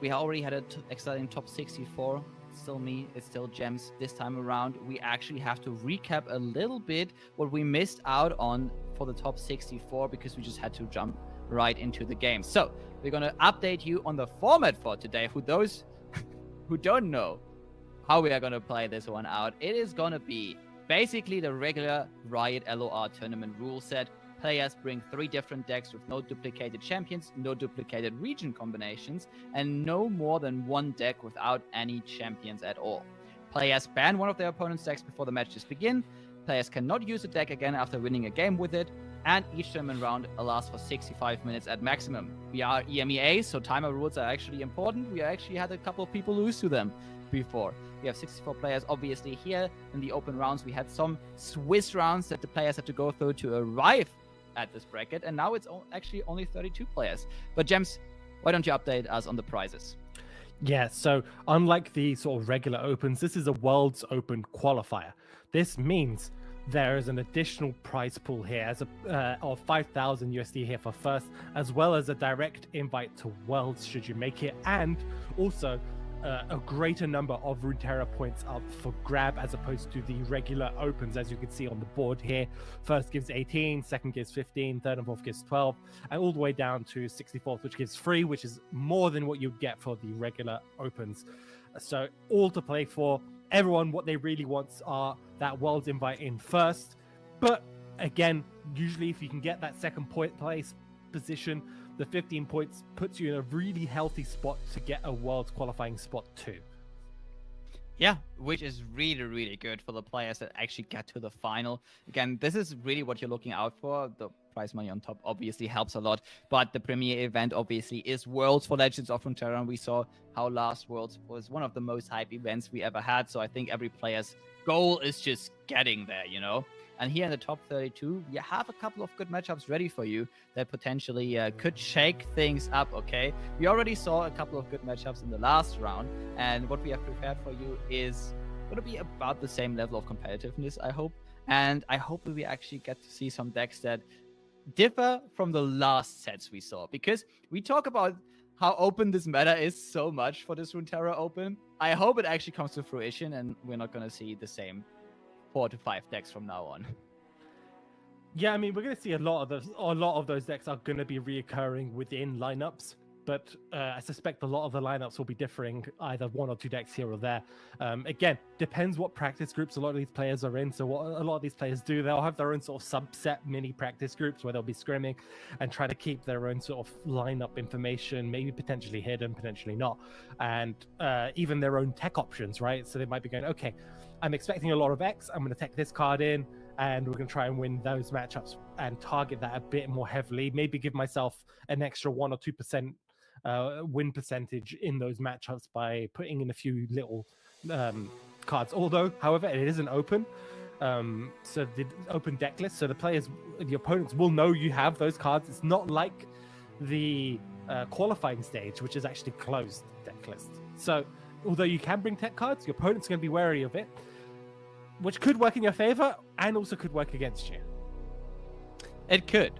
We already had an exciting top 64. Still me, it's still Gems. This time around, we actually have to recap a little bit what we missed out on for the top 64 because we just had to jump right into the game. So we're going to update you on the format for today. For those who don't know how we are going to play this one out, it is going to be basically the regular Riot LOR tournament rule set. Players bring 3 different decks with no duplicated champions, no duplicated region combinations, and no more than 1 deck without any champions at all. Players ban one of their opponent's decks before the matches begin. Players cannot use the deck again after winning a game with it, and each tournament round lasts for 65 minutes at maximum. We are EMEA, so timer rules are actually important. We actually had a couple of people lose to them before. We have 64 players obviously here. In the open rounds, we had some Swiss rounds that the players had to go through to arrive at this bracket, and now it's actually only 32 players. But Gems, why don't you update us on the prizes? Yeah, so unlike the sort of regular opens, this is a World's Open qualifier. This means there is an additional prize pool here as of 5,000 USD here for first, as well as a direct invite to Worlds should you make it, and also a greater number of Runeterra points up for grab as opposed to the regular opens, as you can see on the board here. First gives 18, second gives 15, third and fourth gives 12, and all the way down to 64th, which gives 3, which is more than what you'd get for the regular opens. So all to play for. Everyone, what they really want are that Worlds invite in first. But again, usually if you can get that second place position, the 15 points puts you in a really healthy spot to get a Worlds qualifying spot too. Yeah, which is really, really good for the players that actually get to the final. Again, this is really what you're looking out for. The prize money on top obviously helps a lot, but the premier event obviously is Worlds for Legends of Runeterra, and we saw how last Worlds was one of the most hype events we ever had, so I think every player's goal is just getting there, you know? And here in the top 32, you have a couple of good matchups ready for you that potentially could shake things up, okay? We already saw a couple of good matchups in the last round, and what we have prepared for you is going to be about the same level of competitiveness, I hope. And I hope we actually get to see some decks that differ from the last sets we saw, because we talk about how open this meta is so much for this Runeterra Open. I hope it actually comes to fruition and we're not going to see the same 4 to 5 decks from now on. Yeah, I mean, we're going to see a lot of those decks are going to be reoccurring within lineups, but I suspect a lot of the lineups will be differing, either 1 or 2 decks here or there. Again, depends what practice groups a lot of these players are in. So what a lot of these players do, they'll have their own sort of subset mini practice groups where they'll be scrimming and try to keep their own sort of lineup information, maybe potentially hidden, potentially not, and even their own tech options, right? So they might be going, okay, I'm expecting a lot of X, I'm going to take this card in, and we're going to try and win those matchups and target that a bit more heavily. Maybe give myself an extra 1 or 2% win percentage in those matchups by putting in a few little cards. Although, however, it isn't open. So the open deck list, so the opponents will know you have those cards. It's not like the qualifying stage, which is actually closed deck list. So although you can bring tech cards, your opponent's going to be wary of it, which could work in your favor and also could work against you. It could.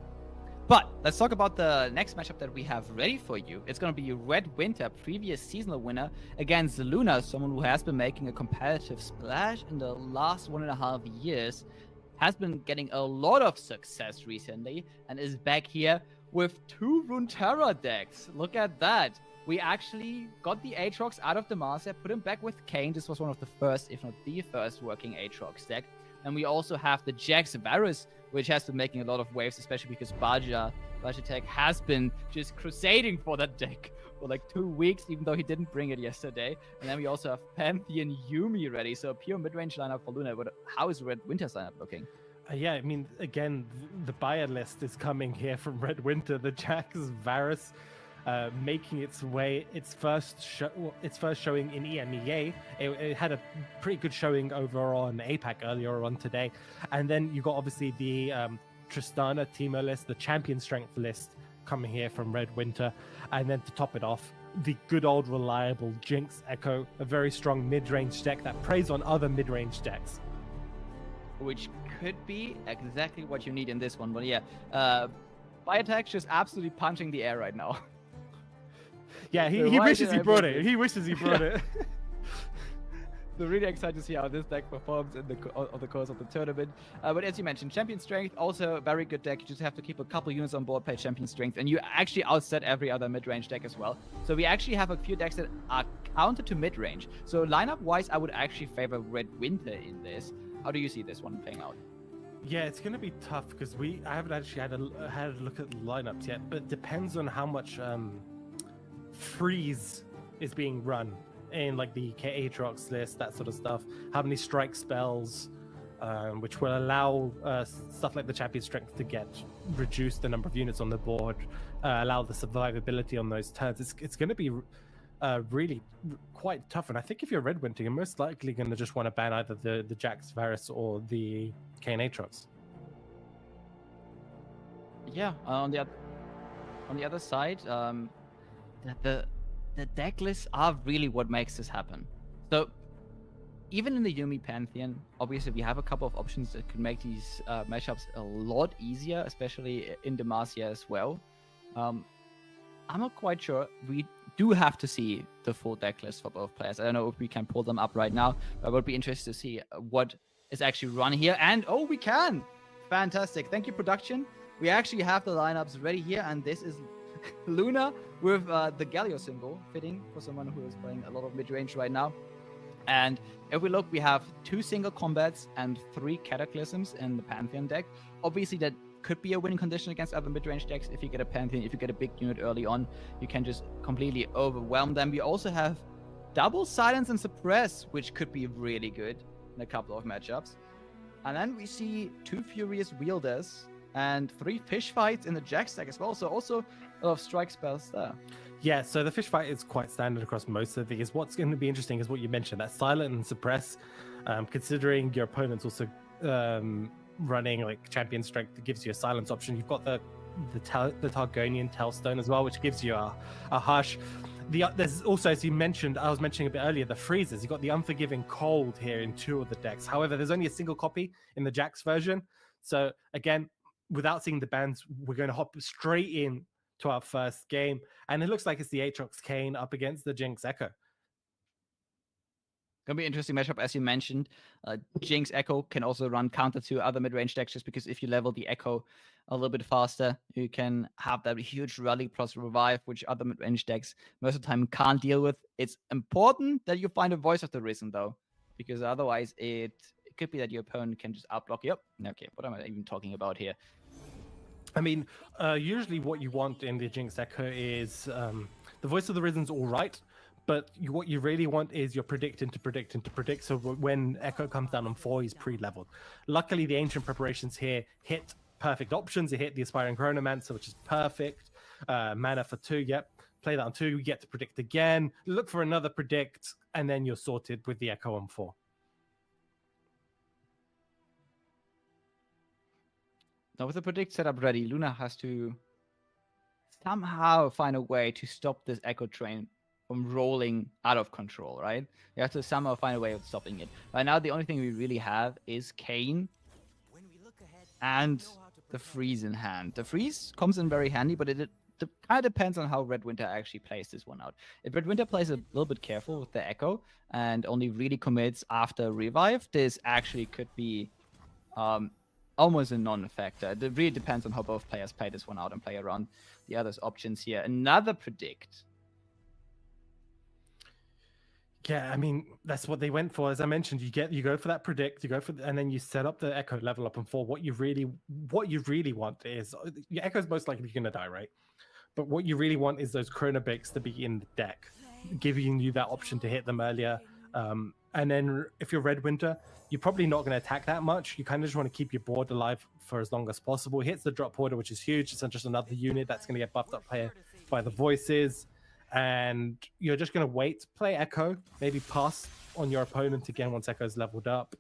But let's talk about the next matchup that we have ready for you. It's going to be Red Winter, previous seasonal winner, against Luna, someone who has been making a competitive splash in the last 1.5 years, has been getting a lot of success recently, and is back here with 2 Runeterra decks. Look at that. We actually got the Aatrox out of the master, put him back with Kayn. This was one of the first, if not the first, working Aatrox deck. And we also have the Jax Varus, which has been making a lot of waves, especially because Bajatek has been just crusading for that deck for like 2 weeks, even though he didn't bring it yesterday. And then we also have Pantheon Yuumi ready, so a pure mid-range lineup for Luna. But how is Red Winter's lineup looking? Yeah, I mean, again, the buyer list is coming here from Red Winter. The Jax Varus making its way, its first showing in EMEA. It had a pretty good showing over on APAC earlier on today. And then you got obviously the Tristana Teemo list, the champion strength list coming here from Red Winter. And then to top it off, the good old reliable Jinx Echo, a very strong mid-range deck that preys on other mid-range decks. which could be exactly what you need in this one. But yeah, Biotech just absolutely punching the air right now. Yeah, he So why wishes did he I brought bring it. this? He wishes he brought it. So really excited to see how this deck performs in the course of the tournament. But as you mentioned, Champion Strength, also a very good deck. You just have to keep a couple units on board, play Champion Strength, and you actually outset every other mid-range deck as well. So we actually have a few decks that are counter to mid-range. So lineup-wise, I would actually favor Red Winter in this. How do you see this one playing out? Yeah, it's going to be tough because I haven't actually had a look at the lineups yet, but it depends on how much freeze is being run in like the Aatrox list, that sort of stuff. How many strike spells, which will allow stuff like the Champion Strength to get reduced the number of units on the board, allow the survivability on those turns. It's going to be really quite tough. And I think if you're Red Winter, you're most likely going to just want to ban either the Jax Varus or the Aatrox. Yeah, on the other side, the deck lists are really what makes this happen. So even in the Yuumi Pantheon, obviously we have a couple of options that could make these matchups a lot easier, especially in Demacia as well. I'm not quite sure. We do have to see the full deck list for both players. I don't know if we can pull them up right now, but I would be interested to see what is actually run here. And oh, we can! Fantastic. Thank you, production. We actually have the lineups ready here, and this is Luna with the Galio symbol, fitting for someone who is playing a lot of mid-range right now. And if we look, we have 2 single combats and 3 cataclysms in the Pantheon deck. Obviously, that could be a winning condition against other mid-range decks. If you get a Pantheon, if you get a big unit early on, you can just completely overwhelm them. We also have double Silence and Suppress, which could be really good in a couple of matchups. And then we see 2 Furious Wielders and 3 Fish Fights in the Jax deck as well. So also a lot of strike spells there. Yeah, so the Fish Fight is quite standard across most of these. What's going to be interesting is what you mentioned, that Silent and Suppress, considering your opponent's also running like Champion Strength that gives you a silence option. You've got the Targonian Telstone as well, which gives you a hush. There's also, as you mentioned, I was mentioning a bit earlier, the freezes. You've got the Unforgiving Cold here in 2 of the decks. However, there's only a single copy in the Jax version. So again, without seeing the bans, we're going to hop straight in to our first game, and it looks like it's the Aatrox Kayn up against the Jinx Echo. Gonna be an interesting matchup, as you mentioned. Jinx Echo can also run counter to other mid-range decks, just because if you level the Echo a little bit faster, you can have that huge rally plus revive, which other mid-range decks most of the time can't deal with. It's important that you find a Voice of the Risen, though, because otherwise it could be that your opponent can just outblock you. Okay, what am I even talking about here? I mean, usually what you want in the Jinx Echo is the Voice of the Risen's all right, but what you really want is your predict into predict into predict. So when Echo comes down on 4, he's pre-leveled. Luckily, the Ancient Preparations here hit perfect options. It hit the Aspiring Chronomancer, which is perfect. Mana for 2, yep. Play that on 2, you get to predict again. Look for another predict, and then you're sorted with the Echo on 4. Now, with the predict setup ready, Luna has to somehow find a way to stop this Echo train from rolling out of control, right? You have to somehow find a way of stopping it. Right now, the only thing we really have is Kayn and the freeze in hand. The freeze comes in very handy, but it kind of depends on how Red Winter actually plays this one out. If Red Winter plays a little bit careful with the Echo and only really commits after revive, this actually could be almost a non-factor. It really depends on how both players play this one out and play around the other's options here. Another predict. Yeah, I mean, that's what they went for. As I mentioned, you go for that predict, and then you set up the Echo level up and 4. What you really want is your Echo's most likely going to die, right? But what you really want is those Chronobix to be in the deck, giving you that option to hit them earlier. And then if you're Red Winter, you're probably not going to attack that much. You kind of just want to keep your board alive for as long as possible. Hits the drop order, which is huge. It's just another unit that's going to get buffed up by the voices. And you're just going to wait, play Echo, maybe pass on your opponent again once Echo's leveled up.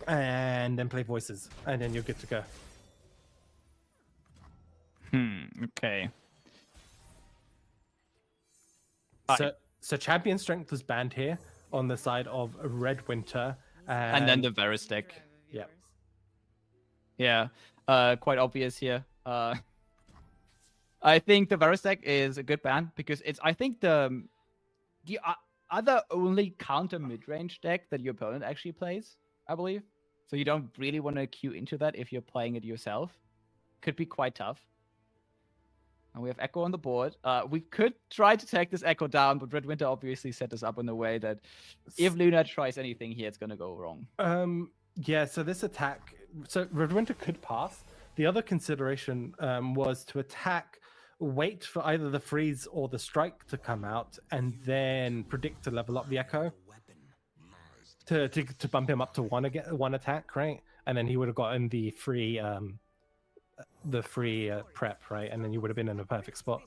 And then play voices. And then you're good to go. Okay. So Champion Strength was banned here on the side of Red Winter. And then the Varus deck. Yeah, quite obvious here. I think the Varus deck is a good ban because it's, I think, the other only counter mid-range deck that your opponent actually plays, I believe. So you don't really want to queue into that if you're playing it yourself. Could be quite tough. And we have Echo on the board. We could try to take this Echo down, but Red Winter obviously set us up in a way that if Luna tries anything here, it's going to go wrong. Yeah, so this attack, so Red Winter could pass. The other consideration was to attack, wait for either the freeze or the strike to come out, and then predict to level up the Echo to bump him up to one attack, right? And then he would have gotten the free prep, right? And then you would have been in a perfect spot.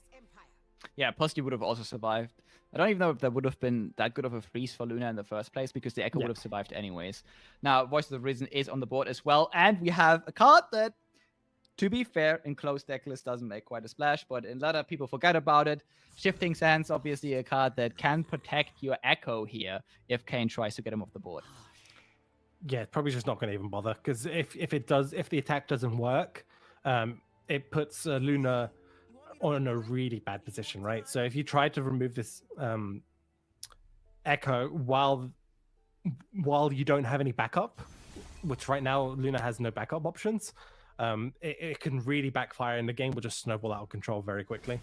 Yeah, plus you would have also survived. I don't even know if there would have been that good of a freeze for Luna in the first place because the Echo would have survived anyways. Now, Voice of the Risen is on the board as well, and we have a card that, to be fair, in closed deck list doesn't make quite a splash, but in a lot of people forget about it. Shifting Sands, obviously a card that can protect your Echo here if Kane tries to get him off the board. Yeah, probably just not going to even bother, because if the attack doesn't work, it puts Luna on a really bad position, right? So if you try to remove this Echo while you don't have any backup, which right now Luna has no backup options, it can really backfire, and the game will just snowball out of control very quickly.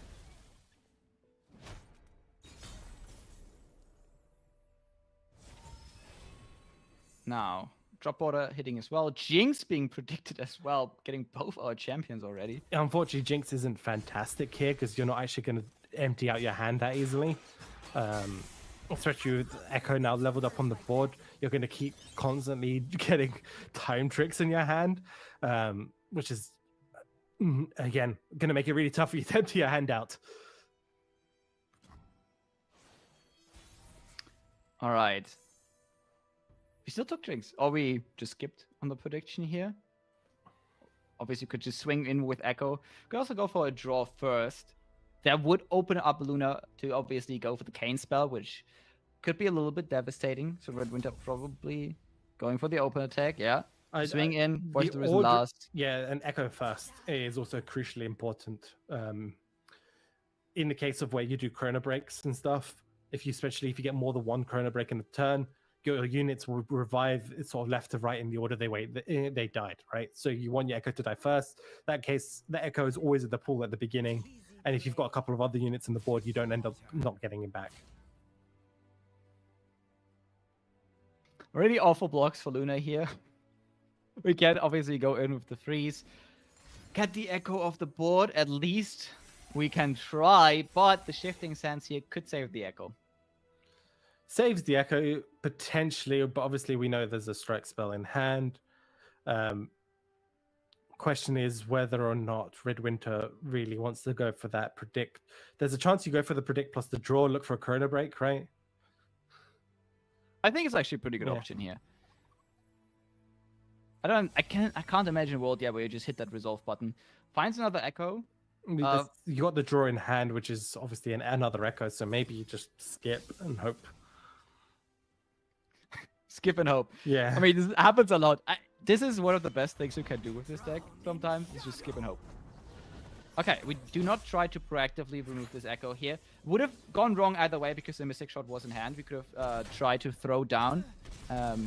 Now, drop order hitting as well. Jinx being predicted as well, getting both our champions already. Unfortunately, Jinx isn't fantastic here because you're not actually going to empty out your hand that easily. Especially with Echo now leveled up on the board, you're going to keep constantly getting time tricks in your hand, which is, again, going to make it really tough for you to empty your hand out. All right. We still took Jinx, or we just skipped on the prediction here. Obviously, you could just swing in with Echo. You could also go for a draw first. That would open up Luna to obviously go for the Kane spell, which could be a little bit devastating. So Red Winter probably going for the open attack, yeah. Swing in, Voice the Risen last. Yeah, and Echo first is also crucially important. In the case of where you do chrono breaks and stuff, especially if you get more than one chrono break in a turn, your units will revive sort of left to right in the order they died, right? So you want your Echo to die first. In that case, the Echo is always at the pool at the beginning, and if you've got a couple of other units on the board, you don't end up not getting him back. Really awful blocks for Luna here. We can obviously go in with the freeze. Get the Echo off the board, at least we can try, but the Shifting Sands here could save the Echo. Saves the Echo, potentially, but obviously we know there's a strike spell in hand. Question is whether or not Red Winter really wants to go for that predict. There's a chance you go for the predict plus the draw, look for a chrono break, right? I think it's actually a pretty good option here. I can't imagine a world where you just hit that resolve button. Finds another Echo. You got the draw in hand, which is obviously another Echo, so maybe you just skip and hope. Skip and hope. Yeah. I mean, this happens a lot. This is one of the best things you can do with this deck sometimes, is just skip and hope. Okay, we do not try to proactively remove this Echo here. Would have gone wrong either way because the Mystic Shot was in hand. We could have tried to throw down a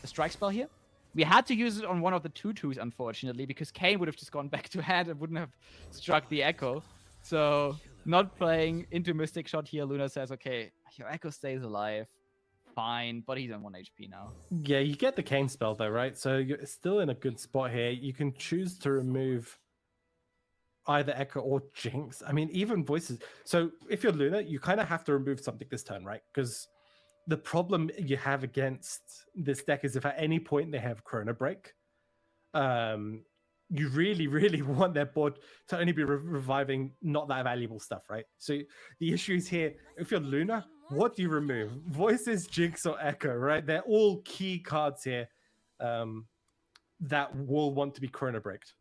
strike spell here. We had to use it on one of the 2/2s, unfortunately, because Kane would have just gone back to hand and wouldn't have struck the Echo. So, not playing into Mystic Shot here, Luna says, okay, your Echo stays alive. Fine, but he's on 1 HP now. Yeah, you get the Kane spell though, right? So you're still in a good spot here. You can choose to remove either Echo or Jinx. I mean, even Voices. So if you're Luna, you kind of have to remove something this turn, right? Because the problem you have against this deck is if at any point they have Chrono Break, you really, really want their board to only be reviving not that valuable stuff, right? So the issue is here, if you're Luna, what do you remove? Voices, Jinx, or Echo, right? They're all key cards here that will want to be Chrono Breaked.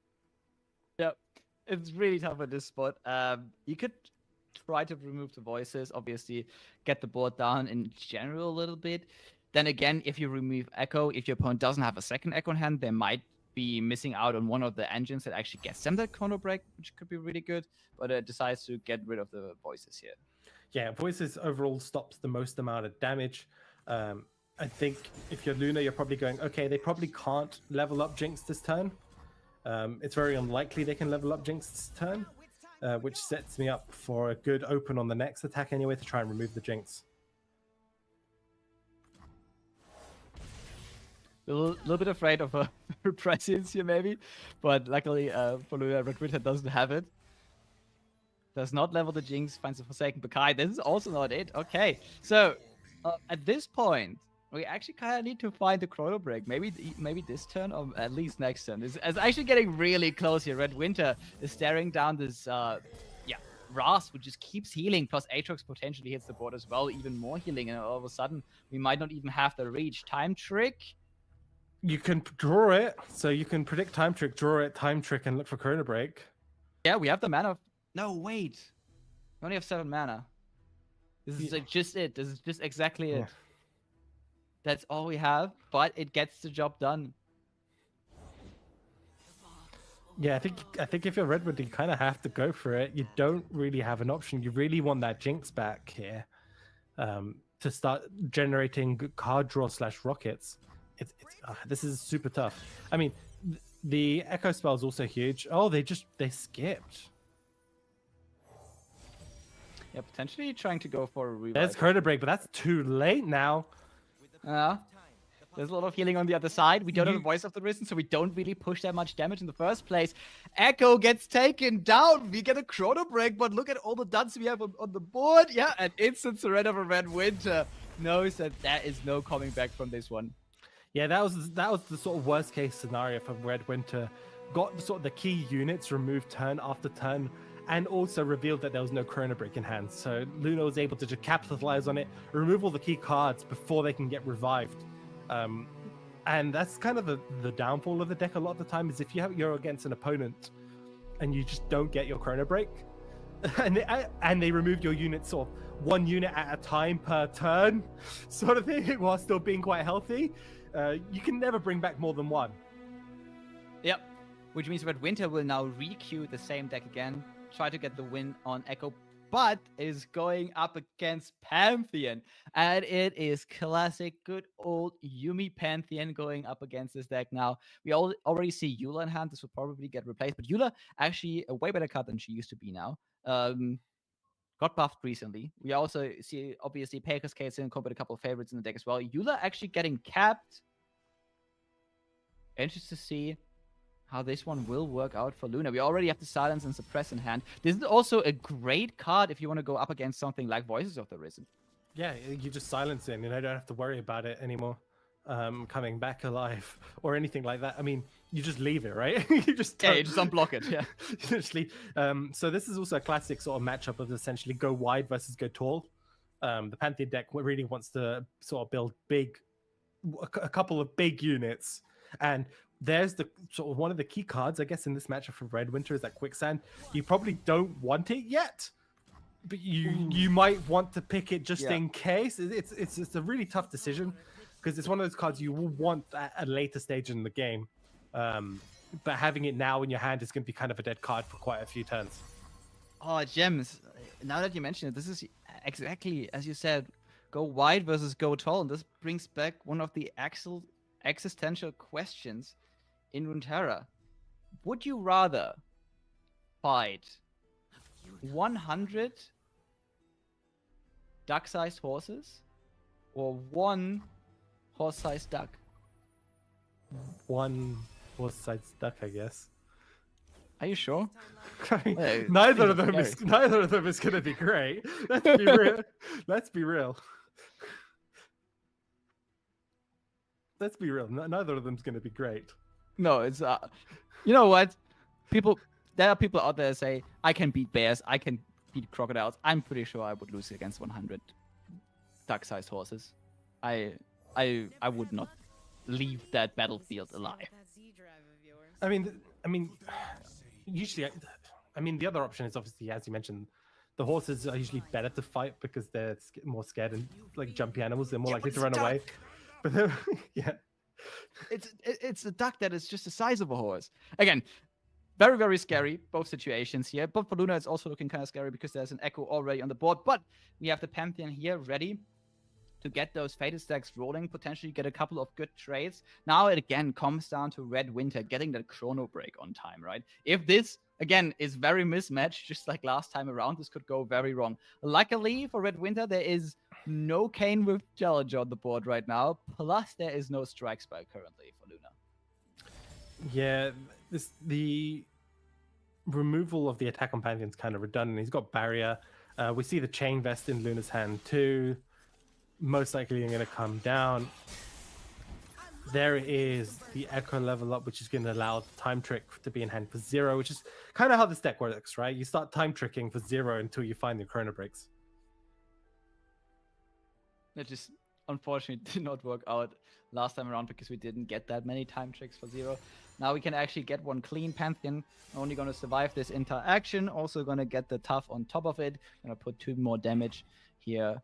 Yep. It's really tough at this spot. You could try to remove the Voices, obviously get the board down in general a little bit. Then again, if you remove Echo, if your opponent doesn't have a second Echo in hand, they might be missing out on one of the engines that actually gets them that chrono break, which could be really good, but it decides to get rid of the voices here. Yeah, voices overall stops the most amount of damage. I think if you're Luna, you're probably going, okay, they probably can't level up Jinx this turn. It's very unlikely they can level up Jinx this turn, which sets me up for a good open on the next attack anyway to try and remove the Jinx. A little bit afraid of her presence here, maybe, but luckily for Luna, Red Winter doesn't have it. Does not level the Jinx, finds the Forsaken Bakai. This is also not it. Okay, so at this point, we actually kind of need to find the chrono break. Maybe this turn, or at least next turn. It's actually getting really close here. Red Winter is staring down this, Ras, which just keeps healing. Plus Aatrox potentially hits the board as well, even more healing. And all of a sudden, we might not even have the reach. Time Trick. You can draw it, so you can predict Time Trick, draw it, Time Trick, and look for chrono break. Yeah, we have the mana. No, wait. We only have 7 mana. This is like just it. This is just exactly it. Yeah. That's all we have, but it gets the job done. Yeah, I think if you're Redwood, you kind of have to go for it. You don't really have an option. You really want that Jinx back here to start generating good card draw / rockets. This is super tough. I mean, the Echo spell is also huge. Oh, they skipped. Yeah, potentially trying to go for a revive. There's chrono break, but that's too late now. There's a lot of healing on the other side. We don't have the Voice of the Risen, so we don't really push that much damage in the first place. Echo gets taken down. We get a chrono break, but look at all the duds we have on the board. Yeah, an instant surrender from Red Winter. Knows that there is no coming back from this one. Yeah, that was the sort of worst case scenario for Red Winter. Got the key units removed turn after turn, and also revealed that there was no chrono break in hand. So Luna was able to just capitalize on it, remove all the key cards before they can get revived. And that's kind of the downfall of the deck a lot of the time, is if you're against an opponent and you just don't get your chrono break, and they removed your unit sort of 1 unit at a time per turn sort of thing, while still being quite healthy, you can never bring back more than 1. Yep. Which means Red Winter will now re-queue the same deck again, try to get the win on Echo, but is going up against Pantheon. And it is classic, good old Yuumi Pantheon going up against this deck now. We already see Eula in hand. This will probably get replaced, but Eula actually a way better card than she used to be now. Got buffed recently. We also see, obviously, Pekka's Case in combo with a couple of favorites in the deck as well. Eula actually getting capped. Interested to see how this one will work out for Luna. We already have the Silence and Suppress in hand. This is also a great card if you want to go up against something like Voices of the Risen. Yeah, you just silence it, and you don't have to worry about it anymore coming back alive or anything like that. I mean, you just leave it, right? you just unblock it. Yeah, you just leave. So this is also a classic sort of matchup of essentially go wide versus go tall. The Pantheon deck really wants to sort of build a couple of big units, and there's the sort of one of the key cards, I guess, in this matchup for Red Winter is that Quicksand. You probably don't want it yet, but you might want to pick it just in case. It's a really tough decision because it's one of those cards you will want at a later stage in the game. But having it now in your hand is going to be kind of a dead card for quite a few turns. Oh, Gems. Now that you mention it, this is exactly, as you said, go wide versus go tall. And this brings back one of the existential questions in Runeterra. Would you rather fight 100 duck-sized horses or 1 horse-sized duck? 1 horse-sized duck, I guess. Are you sure? Neither of them is going to be great. Let's be real. Let's be real. Let's be real. Neither of them's going to be great. No, it's you know what? There are people out there that say I can beat bears, I can beat crocodiles. I'm pretty sure I would lose against 100 duck-sized horses. I would not leave that battlefield alive. I mean, usually, the other option is obviously, as you mentioned, the horses are usually better to fight because they're more scared and like jumpy animals. They're more likely to run away. But then, It's a duck that is just the size of a horse. Again, very, very scary, both situations here. But for Luna, it's also looking kind of scary because there's an Echo already on the board. But we have the Pantheon here ready to get those Fated stacks rolling, potentially get a couple of good trades. Now it again comes down to Red Winter getting that chrono break on time, right? If this, again, is very mismatched, just like last time around, this could go very wrong. Luckily for Red Winter, there is no Kane with Challenger on the board right now, plus there is no Strike Spike currently for Luna. Yeah, the removal of the attack on Pantheon is kind of redundant. He's got Barrier. We see the Chain Vest in Luna's hand too. Most likely going to come down. There is the Echo level up, which is going to allow Time Trick to be in hand for 0, which is kind of how this deck works, right? You start Time Tricking for 0 until you find the Chrono Breaks. It just unfortunately did not work out last time around because we didn't get that many Time Tricks for 0. Now we can actually get one clean. Pantheon only going to survive this interaction. Also going to get the Tough on top of it. Going to put 2 more damage here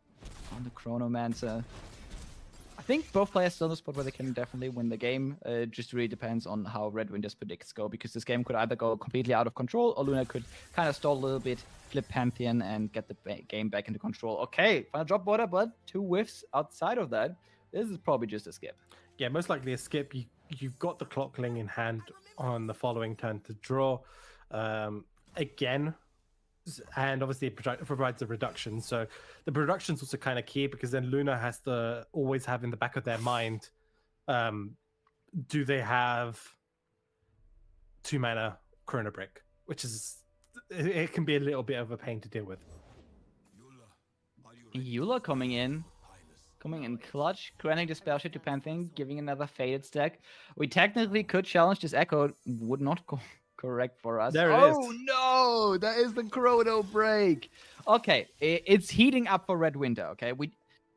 on the Chronomancer. I think both players still in the spot where they can definitely win the game. It just really depends on how Red Winter's predicts go, because this game could either go completely out of control or Luna could kind of stall a little bit, flip Pantheon, and get the game back into control. Okay, final drop border, but 2 whiffs outside of that. This is probably just a skip. Yeah, most likely a skip. You've got the Clockling in hand on the following turn to draw. Again, and obviously it provides a reduction. So the reduction's also kind of key, because then Luna has to always have in the back of their mind, do they have 2 mana Chrono Break, which is, it can be a little bit of a pain to deal with. Eula coming in clutch, granting the spell shit to Pantheon, giving another Fated stack. We technically could challenge this Echo, would not go correct for us. There it is. Oh no, that is the Chrono Break. Okay, it's heating up for Red Winter, okay? We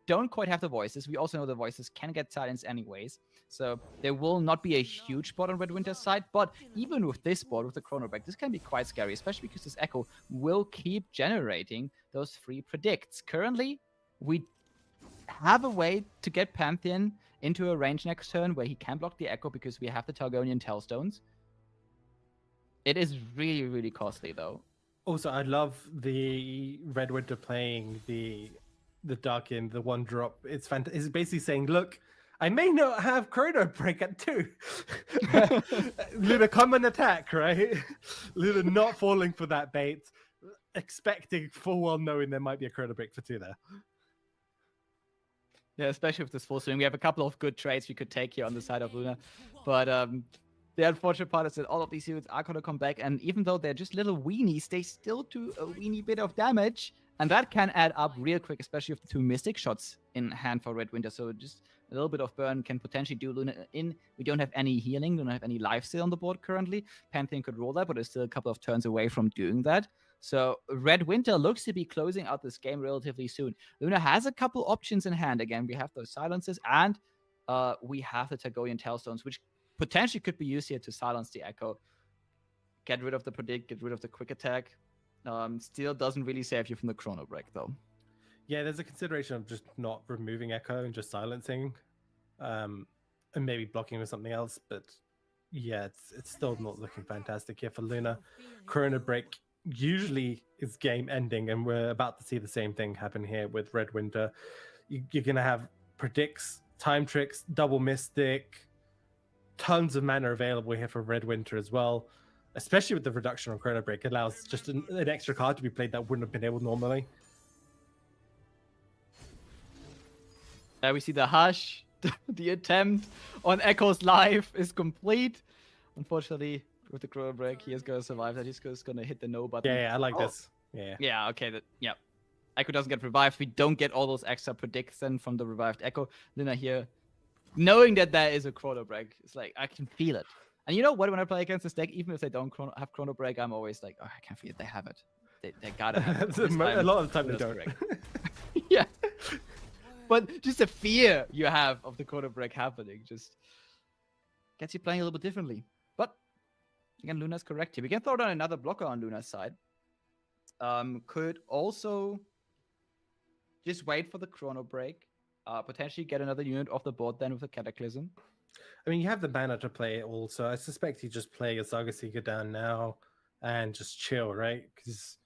don't quite have the voices. We also know the voices can get silenced anyways. So there will not be a huge spot on Red Winter's side, but even with this board, with the Chrono Break, this can be quite scary, especially because this Echo will keep generating those 3 predicts. Currently, we have a way to get Pantheon into a range next turn where he can block the Echo because we have the Targonian Tellstones. It is really, really costly, though. Also, I love the Red Winter playing the Dark in the 1-drop. It's fantastic. It's basically saying, look, I may not have Chrono Break at 2. Luna, come and attack, right? Luna not falling for that bait, expecting full well knowing there might be a Chrono Break for 2 there. Yeah, especially with this full swing. We have a couple of good trades we could take here on the side of Luna. But the unfortunate part is that all of these units are going to come back, and even though they're just little weenies, they still do a weenie bit of damage, and that can add up real quick, especially with the 2 Mystic shots in hand for Red Winter. So just a little bit of burn can potentially do Luna in. We don't have any healing, we don't have any lifesteal on the board currently. Pantheon could roll that, but it's still a couple of turns away from doing that. So Red Winter looks to be closing out this game relatively soon. Luna has a couple options in hand. Again, we have those silences, and we have the Targonian Tellstones, which potentially could be used here to silence the Echo. Get rid of the predict, get rid of the quick attack. Still doesn't really save you from the Chrono Break, though. Yeah, there's a consideration of just not removing Echo and just silencing, and maybe blocking with something else. But yeah, it's still not looking fantastic here for Luna. Chrono Break usually is game ending, and we're about to see the same thing happen here with Red Winter. You're going to have predicts, time tricks, double mystic, tons of mana available here for Red Winter as well, especially with the reduction on Chrono Break. It allows just an extra card to be played that wouldn't have been able normally. We see the Hush. The attempt on Echo's life is complete. Unfortunately, with the Chrono Break, he is going to survive that. He's just going to hit the no button. Yeah, I like this. Yeah. Yeah, okay. Yeah. Echo doesn't get revived. We don't get all those extra predicts then from the revived Echo. Luna here, knowing that there is a Chrono Break, it's like, I can feel it. And you know what? When I play against this deck, even if they don't have Chrono Break, I'm always like, oh, I can feel it. They have it. They gotta have it. A lot of the time they don't. Yeah. But just the fear you have of the Chrono Break happening just gets you playing a little bit differently. But again, Luna's correct here. We can throw down another blocker on Luna's side. Could also just wait for the Chrono Break. Potentially get another unit off the board then with a Cataclysm. I mean, you have the banner to play it all, so I suspect you just play your Saga Seeker down now and just chill, right? Because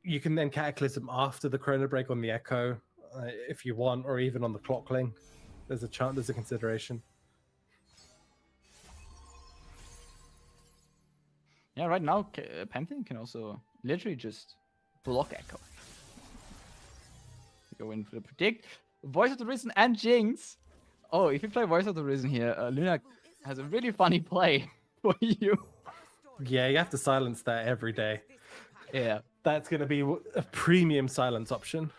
you can then Cataclysm after the Chrono Break on the Echo if you want, or even on the Clockling. There's a chance, there's a consideration. Yeah, right now Pantheon can also literally just block Echo. Go in for the predict. Voice of the Risen and Jinx. Oh, if you play Voice of the Risen here, Luna has a really funny play for you. Yeah, you have to silence that every day. Yeah. That's going to be a premium silence option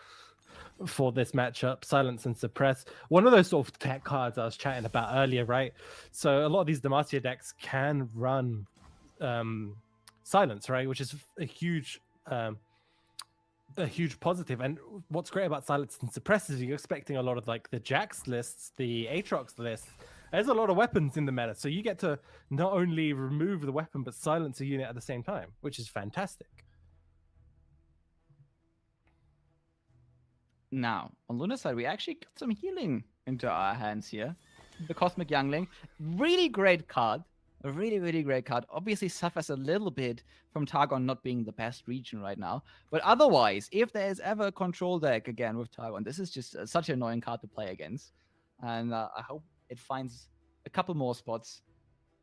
for this matchup. Silence and suppress. One of those sort of tech cards I was chatting about earlier, right? So a lot of these Demacia decks can run silence, right? Which is a huge positive. And what's great about silence and suppress is you're expecting a lot of like the Jax lists, the Aatrox lists. There's a lot of weapons in the meta, so you get to not only remove the weapon but silence a unit at the same time, which is fantastic. Now, on Luna's side, we actually got some healing into our hands here. The Cosmic Youngling, really great card. A really, really great card. Obviously suffers a little bit from Targon not being the best region right now. But otherwise, if there is ever a control deck again with Targon, this is just such an annoying card to play against. And I hope it finds a couple more spots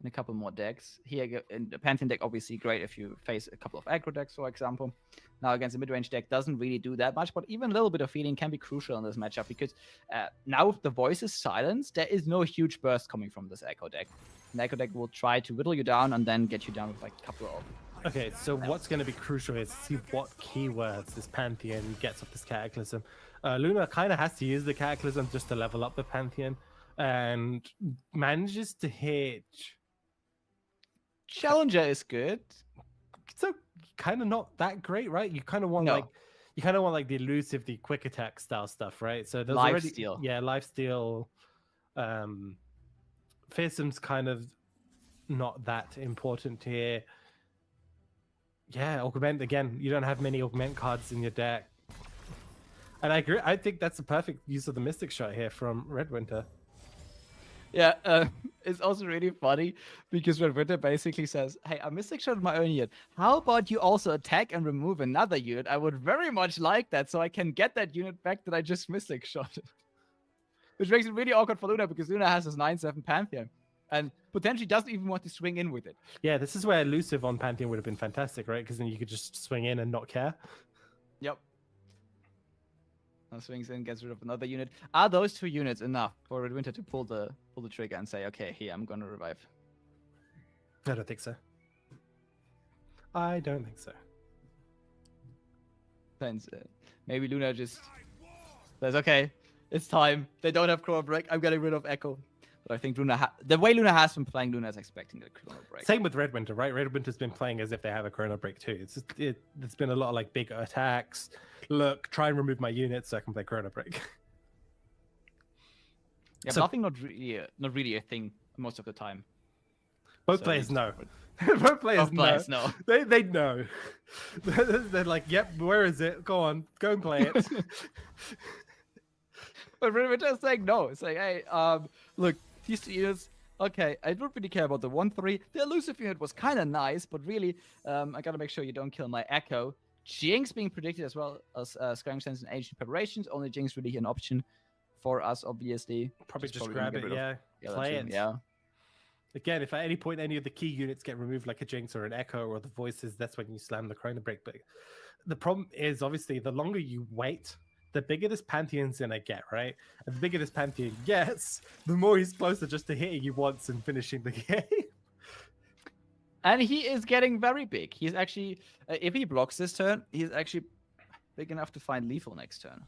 in a couple more decks. Here in the Pantheon deck, obviously great if you face a couple of aggro decks, for example. Now against the mid-range deck, doesn't really do that much, but even a little bit of healing can be crucial in this matchup because now with the voices silenced, there is no huge burst coming from this Echo deck. The Echo deck will try to whittle you down and then get you down with like a couple of... Okay, so what's going to be crucial is to see what keywords this Pantheon gets off this Cataclysm. Luna kind of has to use the Cataclysm just to level up the Pantheon and manages to hit... Challenger is good. So kind of not that great, right? You kind of want No. like the elusive, the quick attack style stuff, right? So there's Lifesteal. Lifesteal. Fearsome's kind of not that important here. Yeah, augment again. You don't have many augment cards in your deck, and I agree. I think that's a perfect use of the Mystic Shot here from Redwinter. Yeah, it's also really funny because Runeterra basically says, hey, I Mystic Shot my own unit. How about you also attack and remove another unit? I would very much like that so I can get that unit back that I just Mystic Shotted. Which makes it really awkward for Luna because Luna has this 9/7 Pantheon and potentially doesn't even want to swing in with it. Yeah, this is where elusive on Pantheon would have been fantastic, right? Because then you could just swing in and not care. Yep. Now swings in, gets rid of another unit. Are those two units enough for Redwinter to pull the trigger and say, okay, here, I'm gonna revive? I don't think so. I don't think so. Then maybe Luna just says, okay, it's time. They don't have Chrono Break. I'm getting rid of Echo. But I think the way Luna has been playing, Luna is expecting the Chrono Break. Same with Redwinter, right? Redwinter's been playing as if they have a Chrono Break too. It's been a lot of like big attacks. Look, try and remove my units so I can play Chrono Break. Yeah, So- but nothing not really a thing most of the time. Both So players you- know. Both players Both players know. They know. They're like, yep, where is it? Go on, go and play it. But Redwinter is saying no. It's like, hey, look, these two units, okay, I don't really care about the 1/3. The elusive unit was kind of nice, but really, I gotta make sure you don't kill my Echo. Jinx being predicted as well as Skyrim Sense and Ancient Preparations. Only Jinx really an option for us, obviously. Probably just gonna grab get it, rid of yeah. the other Play two, it. Yeah. Again, if at any point any of the key units get removed, like a Jinx or an Echo or the Voices, that's when you slam the Chrono Break. But the problem is, obviously, the longer you wait, the bigger this Pantheon's gonna get, right? And the bigger this Pantheon gets, the more he's closer just to hitting you once and finishing the game. And he is getting very big. He's actually, if he blocks this turn, he's actually big enough to find lethal next turn.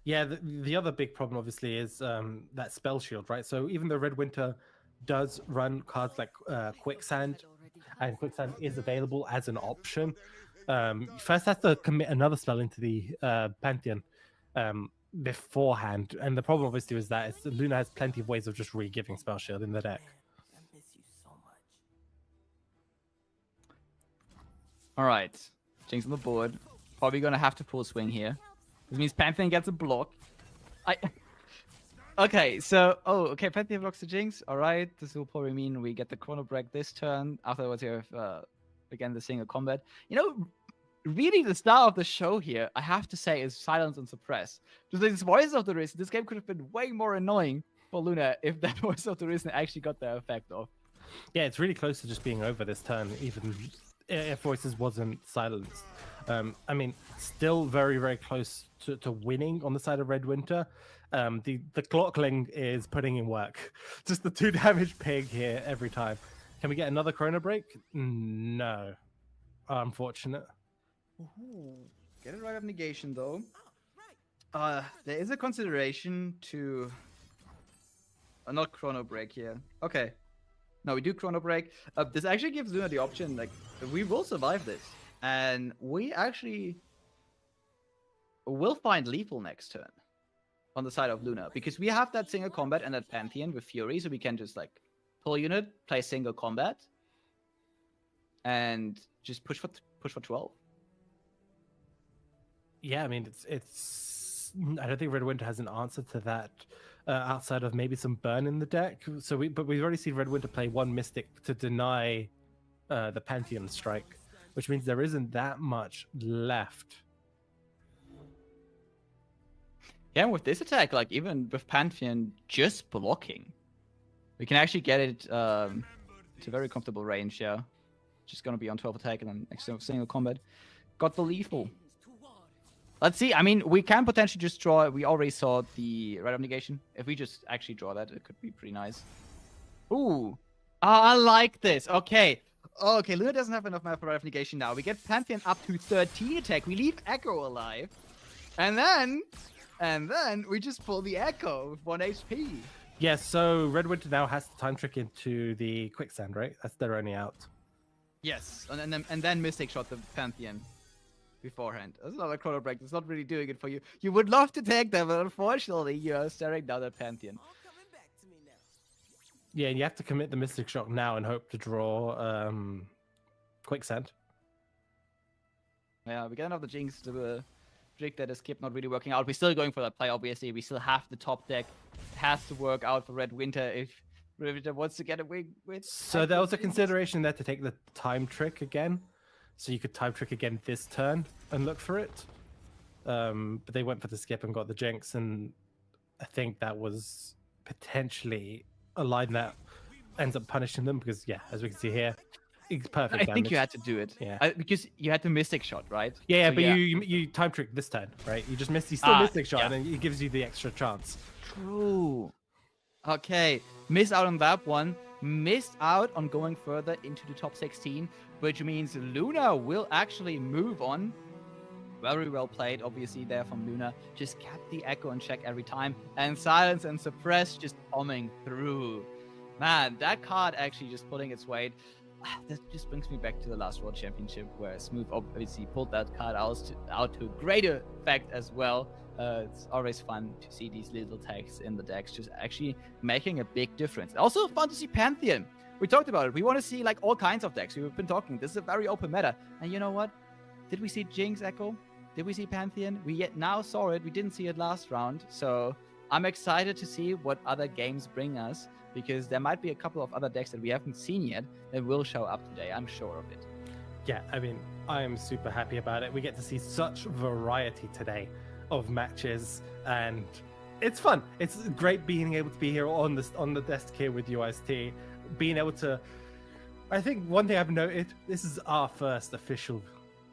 Yeah, the other big problem, obviously, is that Spell Shield, right? So even though Redwinter does run cards like Quicksand, and Quicksand is available as an option, first has to commit another spell into the Pantheon beforehand. And the problem, obviously, is that Luna has plenty of ways of just re-giving Spell Shield in the deck. All right, Jinx on the board. Probably gonna have to pull swing here. This means Pantheon gets a block. Okay, so okay, Pantheon blocks the Jinx. All right, this will probably mean we get the Chrono Break this turn. Afterwards, you have again the single combat. You know, really the star of the show here, I have to say, is Silence and Suppress. Just this Voice of the Risen, this game could have been way more annoying for Luna if that Voice of the Risen actually got the effect off. Yeah, it's really close to just being over this turn, even if Voices wasn't silenced. I mean, still very, very close to winning on the side of Red Winter. The Clockling is putting in work. Just the 2 damage pig here every time. Can we get another Chrono Break? No. Unfortunate. Ooh, get it right of negation though. There is a consideration to not Chrono Break here. Okay. No, we do Chrono Break. This actually gives Luna the option, like, we will survive this. And we actually will find lethal next turn on the side of Luna. Because we have that single combat and that Pantheon with Fury, so we can just, like, pull unit, play single combat, and just push for 12. Yeah, I mean, it's. I don't think Red Winter has an answer to that outside of maybe some burn in the deck. But we've already seen Red Winter play 1 Mystic to deny the Pantheon strike, which means there isn't that much left. Yeah, and with this attack, like even with Pantheon just blocking, we can actually get it to very comfortable range. Yeah, just gonna be on 12 attack and then next single combat. Got the lethal. Let's see. I mean, we can potentially just draw. We already saw the Red of Negation. If we just actually draw that, it could be pretty nice. Ooh. I like this. Okay. Okay, Luna doesn't have enough mana for Red of Negation now. We get Pantheon up to 13 attack. We leave Echo alive. And then we just pull the Echo with 1 HP. Yeah, so Red Winter now has to time trick into the Quicksand, right? That's their only out. Yes. And then Mystic Shot the Pantheon beforehand. That's not a Chrono Break. It's not really doing it for you. You would love to take them, but unfortunately, you are staring down at Pantheon. Yeah, and you have to commit the Mystic Shock now and hope to draw Quicksand. Yeah, we get another Jinx to predict that escape not really working out. We're still going for that play, obviously. We still have the top deck. It has to work out for Red Winter if Red Winter wants to get away with. So there was a consideration there to take the time trick again. So you could time trick again this turn and look for it. But they went for the skip and got the Jinx, and I think that was potentially a line that ends up punishing them because, yeah, as we can see here, it's perfect damage. I think you had to do it. Yeah. Because you had the Mystic Shot, right? Yeah, So, but you time trick this turn, right? You just missed. You still Mystic Shot, and it gives you the extra chance. True. Okay, missed out on that one. Missed out on going further into the top 16, which means Luna will actually move on. Very well played, obviously, there from Luna. Just kept the Echo in check every time. And Silence and Suppress just bombing through. Man, that card actually just pulling its weight. That just brings me back to the last World Championship, where Smooth obviously pulled that card out to greater effect as well. It's always fun to see these little tags in the decks just actually making a big difference. Also fun to see Pantheon. We talked about it. We want to see like all kinds of decks. We've been talking. This is a very open meta. And you know what? Did we see Jinx Echo? Did we see Pantheon? We yet now saw it. We didn't see it last round. So I'm excited to see what other games bring us, because there might be a couple of other decks that we haven't seen yet that will show up today. I'm sure of it. Yeah, I mean, I am super happy about it. We get to see such variety today of matches, and it's fun. It's great being able to be here on the desk here with UST, being able to. I think one thing I've noted, this is our first official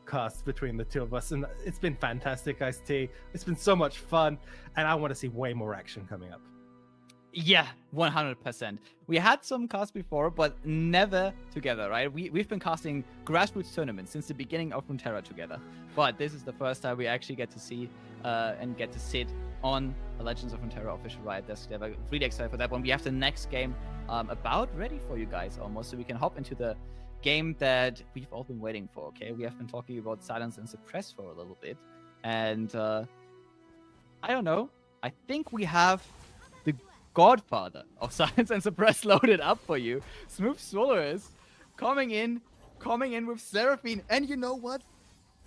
cast between the two of us, and it's been fantastic, IST. It's been so much fun, and I want to see way more action coming up. Yeah, 100%. We had some casts before, but never together, right? We've been casting grassroots tournaments since the beginning of Runeterra together. But this is the first time we actually get to see and get to sit on the Legends of Runeterra official Riot desk together. Really excited for that one. We have the next game about ready for you guys almost, so we can hop into the game that we've all been waiting for, okay? We have been talking about Silence and Suppress for a little bit. And I don't know. I think we have the godfather of Silence and Suppress loaded up for you. Smooth Swallows coming in with Seraphine. And you know what?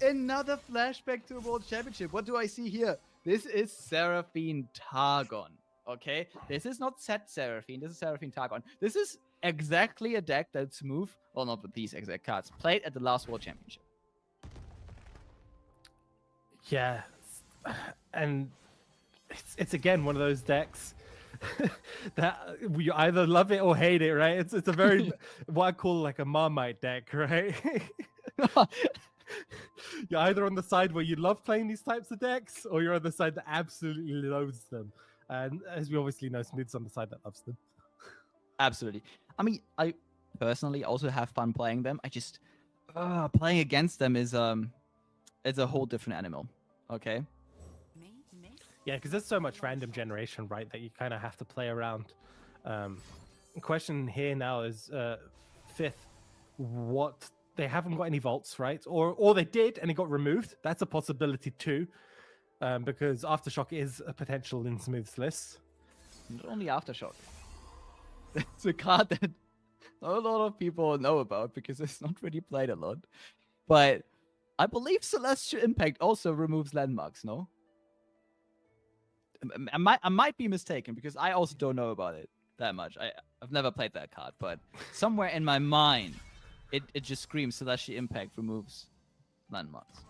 Another flashback to the World Championship. What do I see here? This is Seraphine Targon. Okay, this is not set Seraphine. This is Seraphine Targon. This is exactly a deck that Smooth, well, not with these exact cards, played at the last World Championship. Yeah, and it's again one of those decks that you either love it or hate it, right? It's a very what I call like a Marmite deck, right? You're either on the side where you love playing these types of decks, or you're on the side that absolutely loathes them. And as we obviously know, Smooth's on the side that loves them. Absolutely. I mean, I personally also have fun playing them. I just playing against them is it's a whole different animal. Okay. Yeah, because there's so much random generation, right, that you kind of have to play around. The question here now is, fifth, what they haven't got any vaults, right? Or they did and it got removed. That's a possibility too, because Aftershock is a potential in Smooth's list. Not only Aftershock. It's a card that not a lot of people know about because it's not really played a lot. But I believe Celestial Impact also removes landmarks, no? I might be mistaken because I also don't know about it that much. I've never played that card, but somewhere in my mind, it just screams Celestial Impact removes landmarks.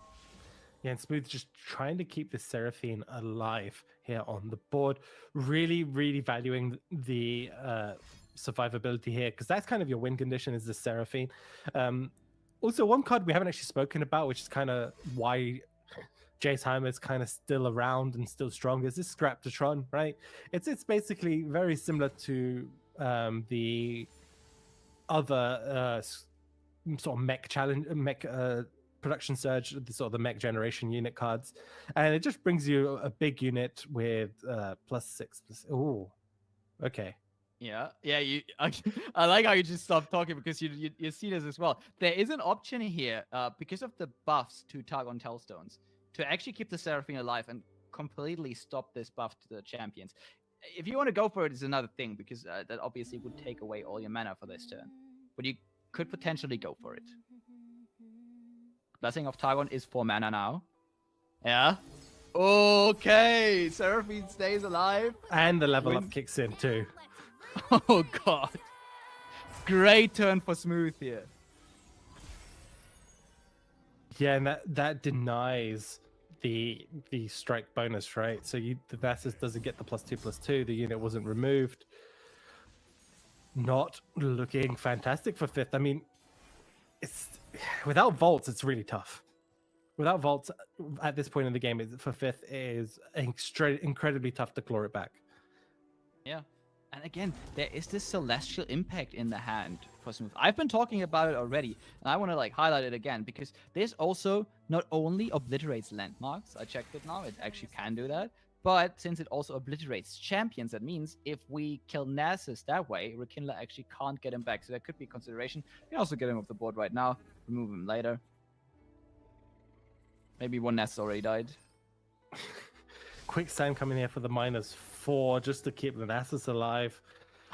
Yeah, and Smooth just trying to keep the Seraphine alive here on the board. Really, really valuing the survivability here, because that's kind of your win condition is the Seraphine. Also, one card we haven't actually spoken about, which is kind of why Jace Heimer is kind of still around and still strong, is this Scraptatron, right? It's basically very similar to the other sort of mech production surge, the sort of the mech generation unit cards, and it just brings you a big unit with +6. Oh, okay. Yeah. I like how you just stopped talking because you see this as well. There is an option here because of the buffs to Targon Tellstones to actually keep the Seraphine alive and completely stop this buff to the champions. If you want to go for it, is another thing because that obviously would take away all your mana for this turn. But you could potentially go for it. Blessing of Targon is 4 mana now. Yeah. Okay. Seraphine stays alive. And the level up kicks in too. Oh god. Great turn for Smooth here. Yeah, and that denies the strike bonus, right? So the Nasus doesn't get the +2/+2. The unit wasn't removed. Not looking fantastic for fifth. I mean, it's without vaults, it's really tough. Without vaults at this point in the game, for fifth is incredibly tough to claw it back. Yeah. And again, there is this Celestial Impact in the hand for Smooth. I've been talking about it already, and I want to highlight it again because this also not only obliterates landmarks. I checked it now; it actually can do that. But since it also obliterates champions, that means if we kill Nasus that way, Rekindler actually can't get him back. So that could be a consideration. We can also get him off the board right now, remove him later. Maybe one Nasus already died. Quicksand coming here for the -4 just to keep the Nasus alive.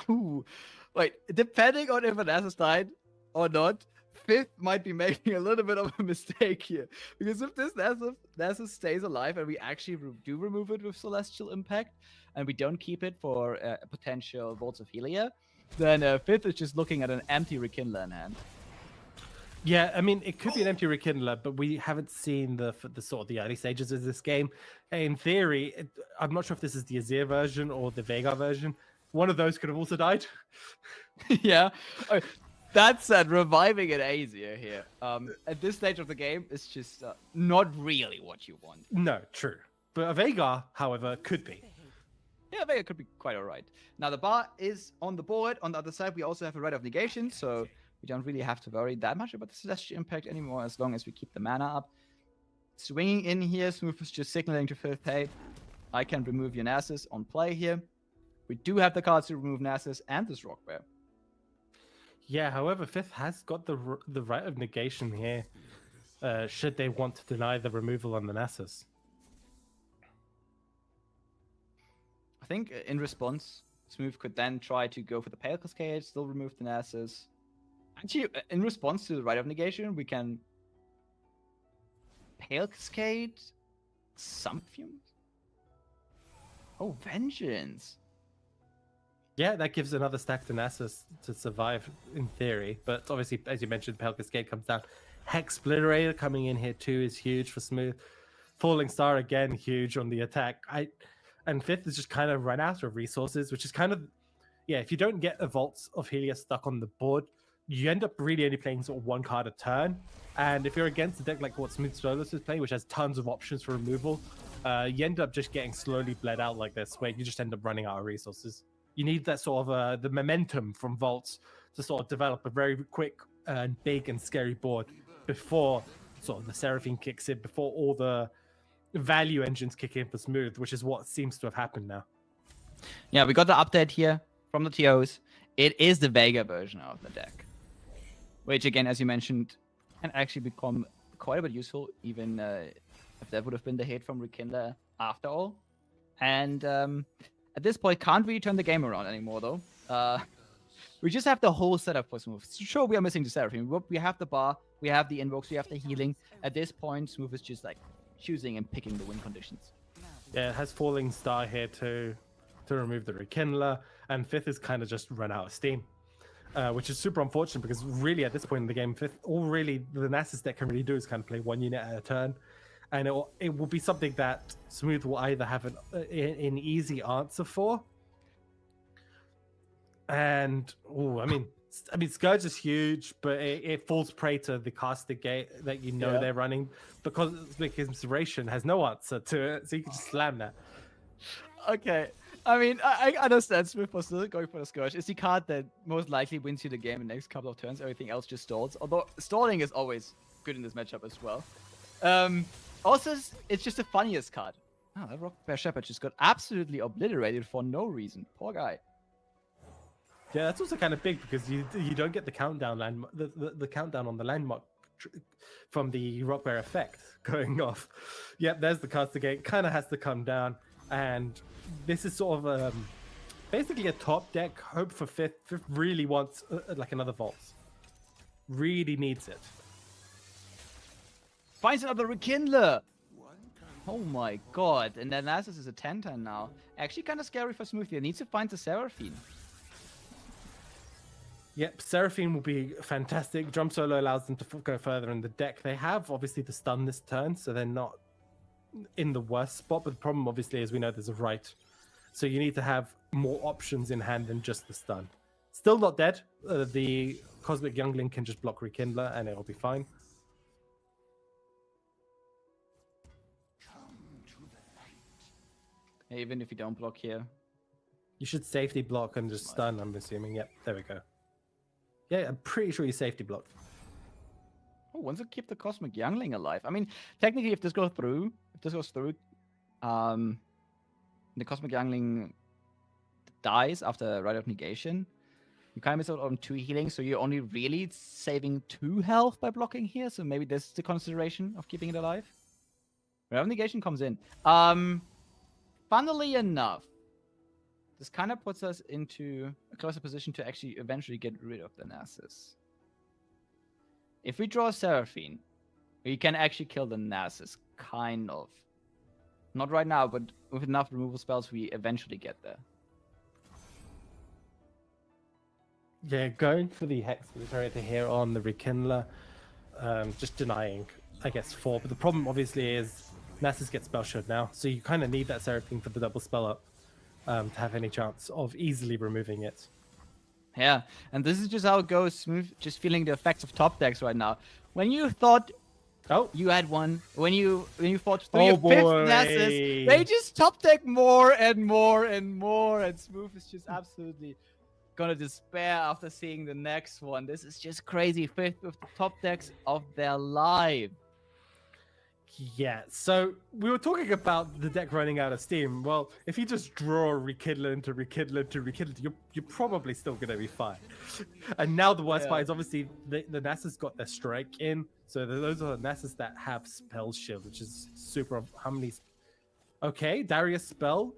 Ooh. Wait, depending on if an Nasus died or not, fifth might be making a little bit of a mistake here. Because if this Nasus stays alive and we actually do remove it with Celestial Impact, and we don't keep it for potential Volts of Helia, then fifth is just looking at an empty Rekindler in hand. Yeah, I mean, it could be an empty Rekindler, but we haven't seen the sort of the early stages of this game. In theory, I'm not sure if this is the Azir version or the Veigar version. One of those could have also died. Yeah. That said, reviving an Azir here at this stage of the game is just not really what you want. No, true. But a Veigar, however, could be. Yeah, Veigar could be quite all right. Now, the bar is on the board. On the other side, we also have a Rite of Negation, so we don't really have to worry that much about the Celestial Impact anymore as long as we keep the mana up. Swinging in here, Smooth is just signaling to fifth, hey, I can remove your Nasus on play here. We do have the cards to remove Nasus and this Rock Bear. Yeah, however, fifth has got the Rite of Negation here, should they want to deny the removal on the Nasus. I think in response, Smooth could then try to go for the Pale Cascade, still remove the Nasus. Actually, in response to the Rite of Negation, we can Pale Cascade, Sumpfume. Oh, Vengeance. Yeah, that gives another stack to Nasus to survive in theory. But obviously, as you mentioned, Pale Cascade comes down. Hex Splitterator coming in here too is huge for Smooth. Falling Star again, huge on the attack. And fifth is just kind of run out of resources, which is kind of, yeah, if you don't get the Vaults of Helios stuck on the board, you end up really only playing sort of one card a turn. And if you're against a deck like what Smooth Stolas is playing, which has tons of options for removal, you end up just getting slowly bled out like this, where you just end up running out of resources. You need that sort of the momentum from Vaults to sort of develop a very quick and big and scary board before sort of the Seraphine kicks in, before all the value engines kick in for Smooth, which is what seems to have happened now. Yeah, we got the update here from the TOs. It is the Vega version of the deck, which again, as you mentioned, can actually become quite a bit useful, even if that would have been the hit from Rekindler after all. And at this point, can't really turn the game around anymore, though. We just have the whole setup for Smooth. Sure, we are missing the Seraphine. We have the bar, we have the invokes, we have the healing. At this point, Smooth is just like choosing and picking the win conditions. Yeah, it has Falling Star here to remove the Rekindler, and fifth is kind of just run out of steam, which is super unfortunate because really at this point in the game, fifth, all really the Nasus deck can really do is kind of play one unit at a turn, and it will be something that Smooth will either have an easy answer for, and I mean Scourge is huge, but it falls prey to the caster gate that they're running because Inspiration has no answer to it, so you can just slam that. Okay. I mean, I understand Smith was still going for the Scourge. It's the card that most likely wins you the game in the next couple of turns. Everything else just stalls. Although stalling is always good in this matchup as well. Also, it's just the funniest card. Oh, that Rock Bear Shepherd just got absolutely obliterated for no reason. Poor guy. Yeah, that's also kind of big because you don't get the countdown the countdown on the landmark from the Rock Bear effect going off. Yep, there's the caster gate. Kind of has to come down. And this is sort of basically a top deck. Hope for fifth. Fifth really wants like another Vaults. Really needs it. Finds another Rekindler. Oh my god. And then Nasus is a 10-10 now. Actually kind of scary for Smooth here. Needs to find the Seraphine. Yep, Seraphine will be fantastic. Drum Solo allows them to go further in the deck. They have obviously the stun this turn, so they're not in the worst spot, but the problem obviously is we know there's a right, so you need to have more options in hand than just the stun. Still not dead. The Cosmic Youngling can just block Rekindler and it'll be fine. Even if you don't block here. You should safety block and just stun, I'm assuming. Yep, there we go. Yeah, I'm pretty sure you safety block. Oh, wants to keep the Cosmic Youngling alive. I mean, technically, if this goes through, the Cosmic Youngling dies after Rite of Negation. You kind of miss out on 2 healing, so you're only really saving 2 health by blocking here. So maybe this is the consideration of keeping it alive. Rite of Negation comes in. Funnily enough, this kind of puts us into a closer position to actually eventually get rid of the Nasus. If we draw a Seraphine, we can actually kill the Nasus, kind of. Not right now, but with enough removal spells, we eventually get there. Yeah, going for the Hex Splitterator here on the Rekindler, just denying, I guess, 4. But the problem obviously is Nasus gets Spell Shield now, so you kind of need that Seraphine for the double spell up to have any chance of easily removing it. Yeah, and this is just how it goes. Smooth, just feeling the effects of top decks right now. When you thought you had one, when you fought 3 or 5th Nasus, they just top deck more and more and more, and Smooth is just absolutely gonna despair after seeing the next one. This is just crazy. 5th with the top decks of their life. Yeah, so we were talking about the deck running out of steam. Well, if you just draw Rekindler into Rekindler to Rekindler, you're probably still going to be fine. And now the worst part is obviously the Nasus got their strike in. So those are the Nasus that have Spell Shield, which is super. How many? Okay, Darius Spell.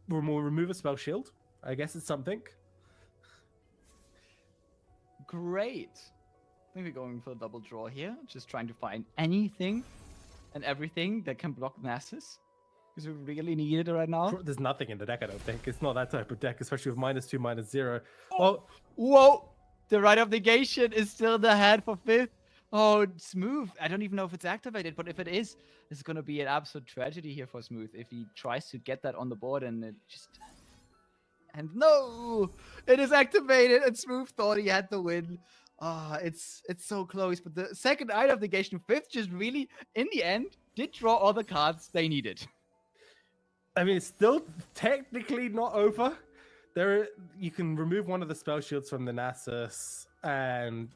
Remove a Spell Shield. I guess it's something. Great. I think we're going for a double draw here. Just trying to find anything and everything that can block Nasus. Because we really need it right now. There's nothing in the deck, I don't think. It's not that type of deck, especially with -2, -0. Oh, Whoa! The Rite of Negation is still in the hand for 5th. Oh, Smooth. I don't even know if it's activated, but if it is, it's going to be an absolute tragedy here for Smooth if he tries to get that on the board and it just... And no! It is activated and Smooth thought he had the win. Ah, it's so close. But the second Rite of Negation, 5th, just really, in the end, did draw all the cards they needed. I mean, it's still technically not over. You can remove one of the spell shields from the Nasus and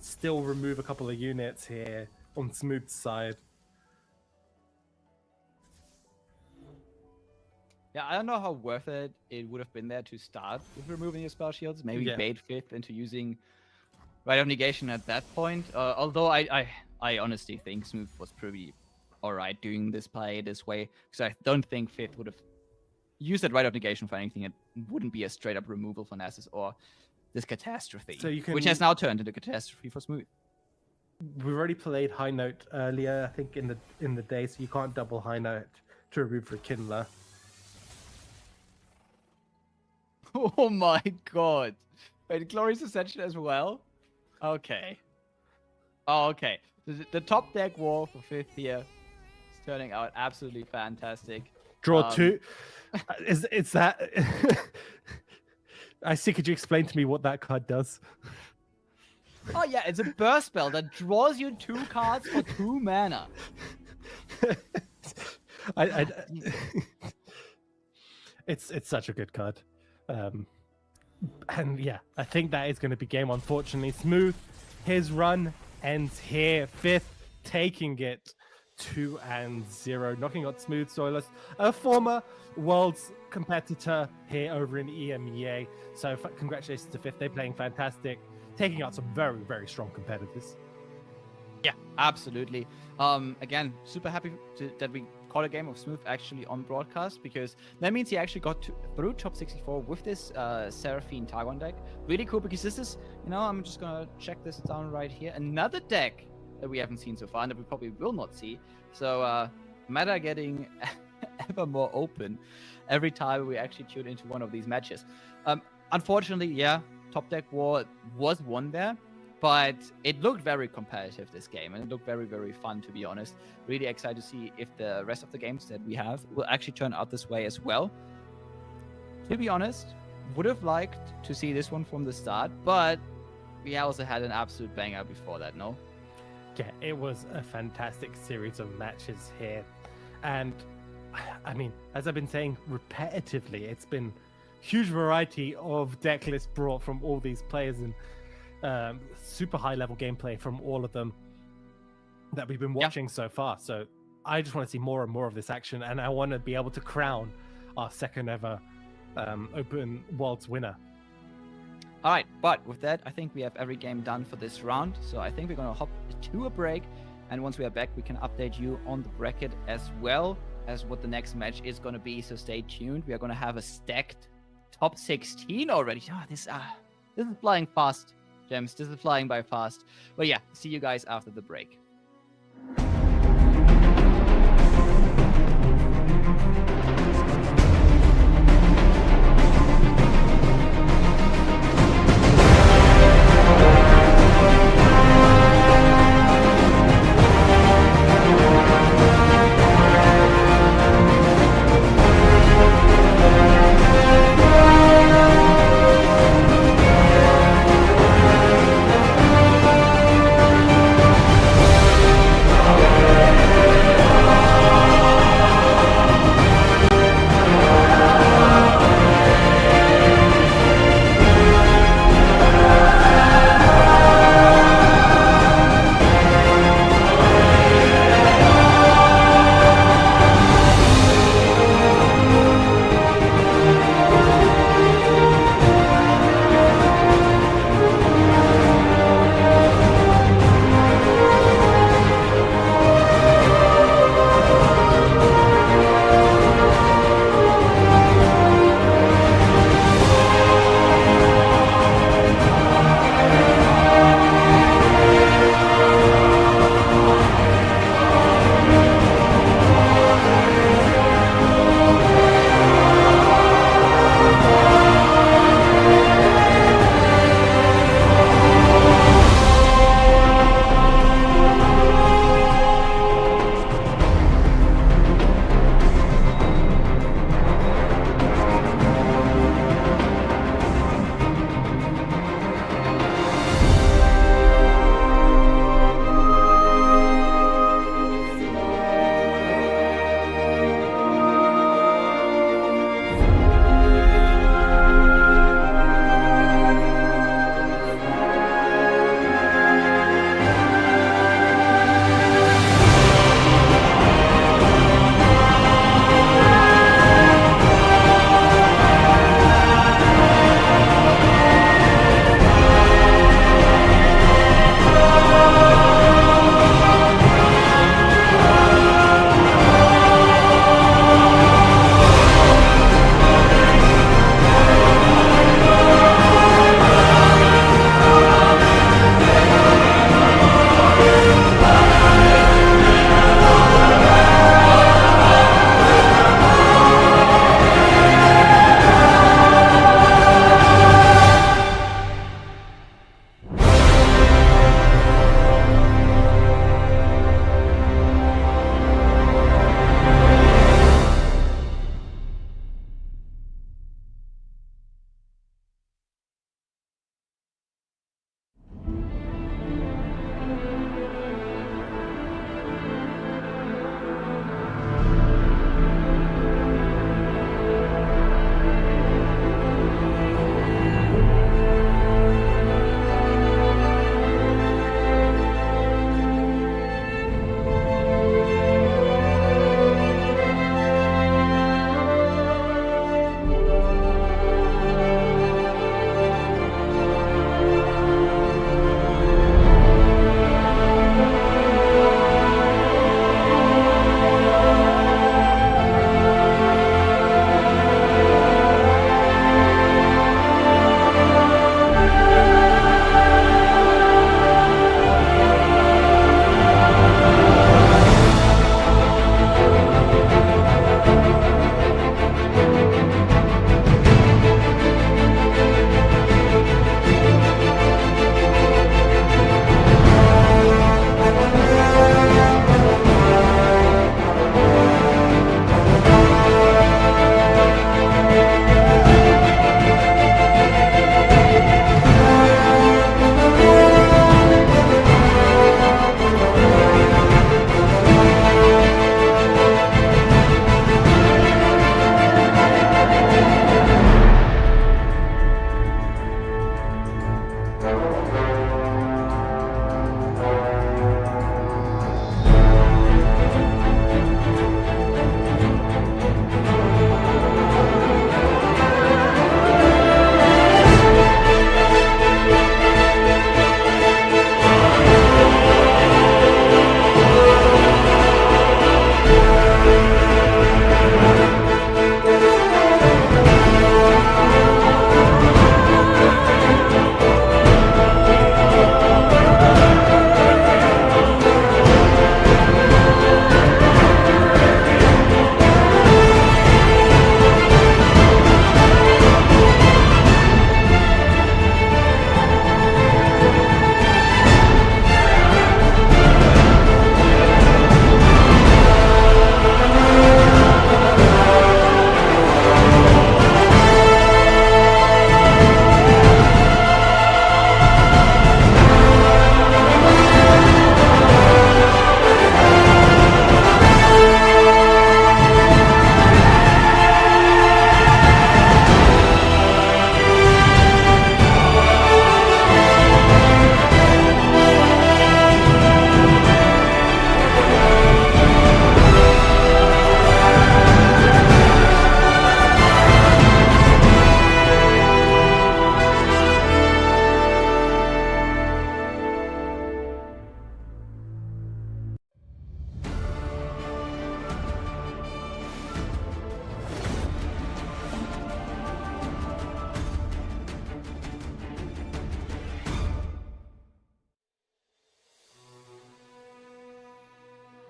still remove a couple of units here on Smooth's side. Yeah, I don't know how worth it would have been there to start with removing your spell shields. Maybe bait 5th into using Rite of Negation at that point. Although I honestly think Smooth was pretty alright doing this play this way, because I don't think 5th would have used that Rite of Negation for anything. It wouldn't be a straight up removal for Nasus or this Catastrophe, So you can, which has now turned into Catastrophe for Smooth. We've already played High Note earlier, I think, in the day, so you can't double High Note to remove the Kindler. Oh my god. Wait, Glorious Ascension as well? Okay. Oh, okay. The top deck war for 5th here is turning out absolutely fantastic. Draw 2. Is that... I see, could you explain to me what that card does? Oh yeah, it's a burst spell that draws you 2 cards for 2 mana. It's such a good card. And yeah, I think that is going to be game, unfortunately. Smooth, his run ends here. 5th, taking it 2-0, knocking out Smooth Soilers, a former Worlds competitor here over in EMEA. So congratulations to 5th. They're playing fantastic, taking out some very, very strong competitors. Yeah, absolutely. Again, super happy that we caught a game of Smooth actually on broadcast, because that means he actually got through top 64 with this Seraphine Targon deck. Really cool, because this is, I'm just gonna check this down right here. Another deck that we haven't seen so far and that we probably will not see. So meta getting ever more open every time we actually tune into one of these matches. Unfortunately, yeah, top deck war was won there. But it looked very competitive, this game, and it looked very, very fun, to be honest. Really excited to see if the rest of the games that we have will actually turn out this way as well. To be honest, would have liked to see this one from the start, but we also had an absolute banger before that, no? Yeah, it was a fantastic series of matches here. And, I mean, as I've been saying repetitively, it's been huge variety of deck lists brought from all these players, and super high level gameplay from all of them that we've been watching so far. So I just want to see more and more of this action, and I want to be able to crown our second ever Open Worlds winner. All right, but with that, I think we have every game done for this round. So I think we're going to hop to a break, and once we are back, we can update you on the bracket as well as what the next match is going to be. So stay tuned. We are going to have a stacked top 16 already. Oh, this is flying fast. Gems, this is flying by fast. But yeah, see you guys after the break.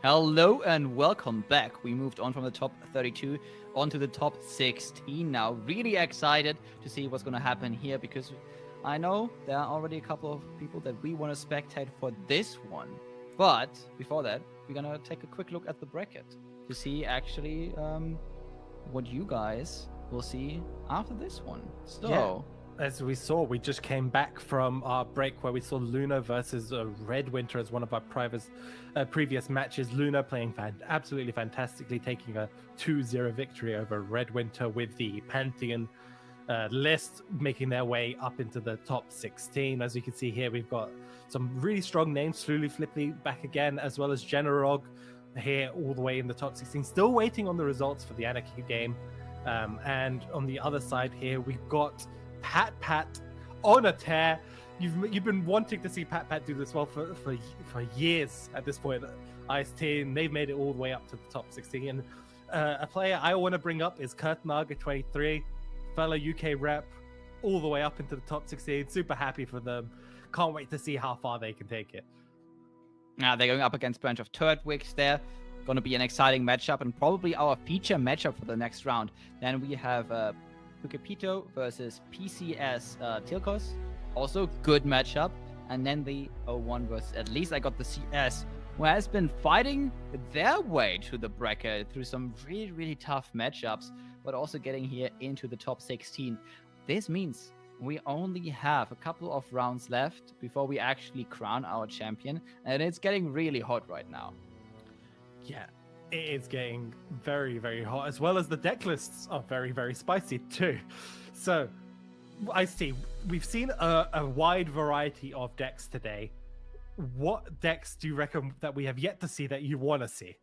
Hello and welcome back. We moved on from the top 32 onto the top 16 now. Really excited to see what's going to happen here because I know there are already a couple of people that we want to spectate for this one. But before that, we're going to take a quick look at the bracket to see actually what you guys will see after this one. So... As we saw, we just came back from our break where we saw Luna versus Red Winter as one of our previous matches. Luna playing absolutely fantastically, taking a 2-0 victory over Red Winter with the Pantheon list, making their way up into the top 16. As you can see here, we've got some really strong names. Slowly Flippy back again, as well as Generog here all the way in the top 16. Still waiting on the results for the Anarchy game. And on the other side here, we've got Pat on a tear. You've been wanting to see Pat do this well for years at this point. Ice-T, and they've made it all the way up to the top 16. And a player I want to bring up is Kurtnaga 23, fellow UK rep, all the way up into the top 16. Super happy for them. Can't wait to see how far they can take it. They're going up against a bunch of Turtwigs there. Going to be an exciting matchup and probably our feature matchup for the next round. Then we have Pukepito versus PCS Tilkos. Also good matchup. And then the 01 versus, at least I got the CS, who has been fighting their way to the bracket through some really, really tough matchups, but also getting here into the top 16. This means we only have a couple of rounds left before we actually crown our champion. And it's getting really hot right now. Yeah. It is getting very, very hot, as well as the deck lists are very, very spicy too. So, I see. We've seen a wide variety of decks today. What decks do you reckon that we have yet to see that you want to see?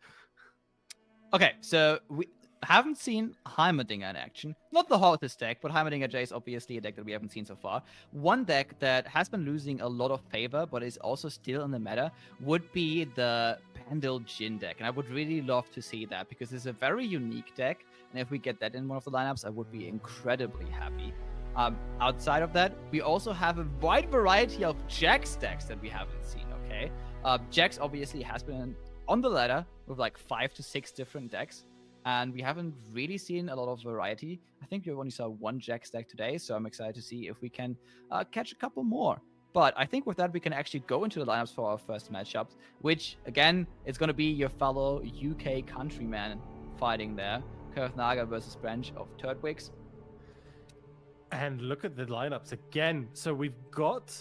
Okay, so we haven't seen Heimerdinger in action. Not the hottest deck, but Heimerdinger J is obviously a deck that we haven't seen so far. One deck that has been losing a lot of favor, but is also still in the meta, would be the Pendle Jin deck. And I would really love to see that because it's a very unique deck. And if we get that in one of the lineups, I would be incredibly happy. Outside of that, we also have a wide variety of Jax decks that we haven't seen, okay? Jax obviously has been on the ladder with like 5 to 6 different decks. And we haven't really seen a lot of variety. I think we only saw one Jax deck today, so I'm excited to see if we can catch a couple more. But I think with that, we can actually go into the lineups for our first matchup, which, again, is going to be your fellow UK countryman fighting there. Kurtnaga versus Branch of Turtwigs. And look at the lineups again. So we've got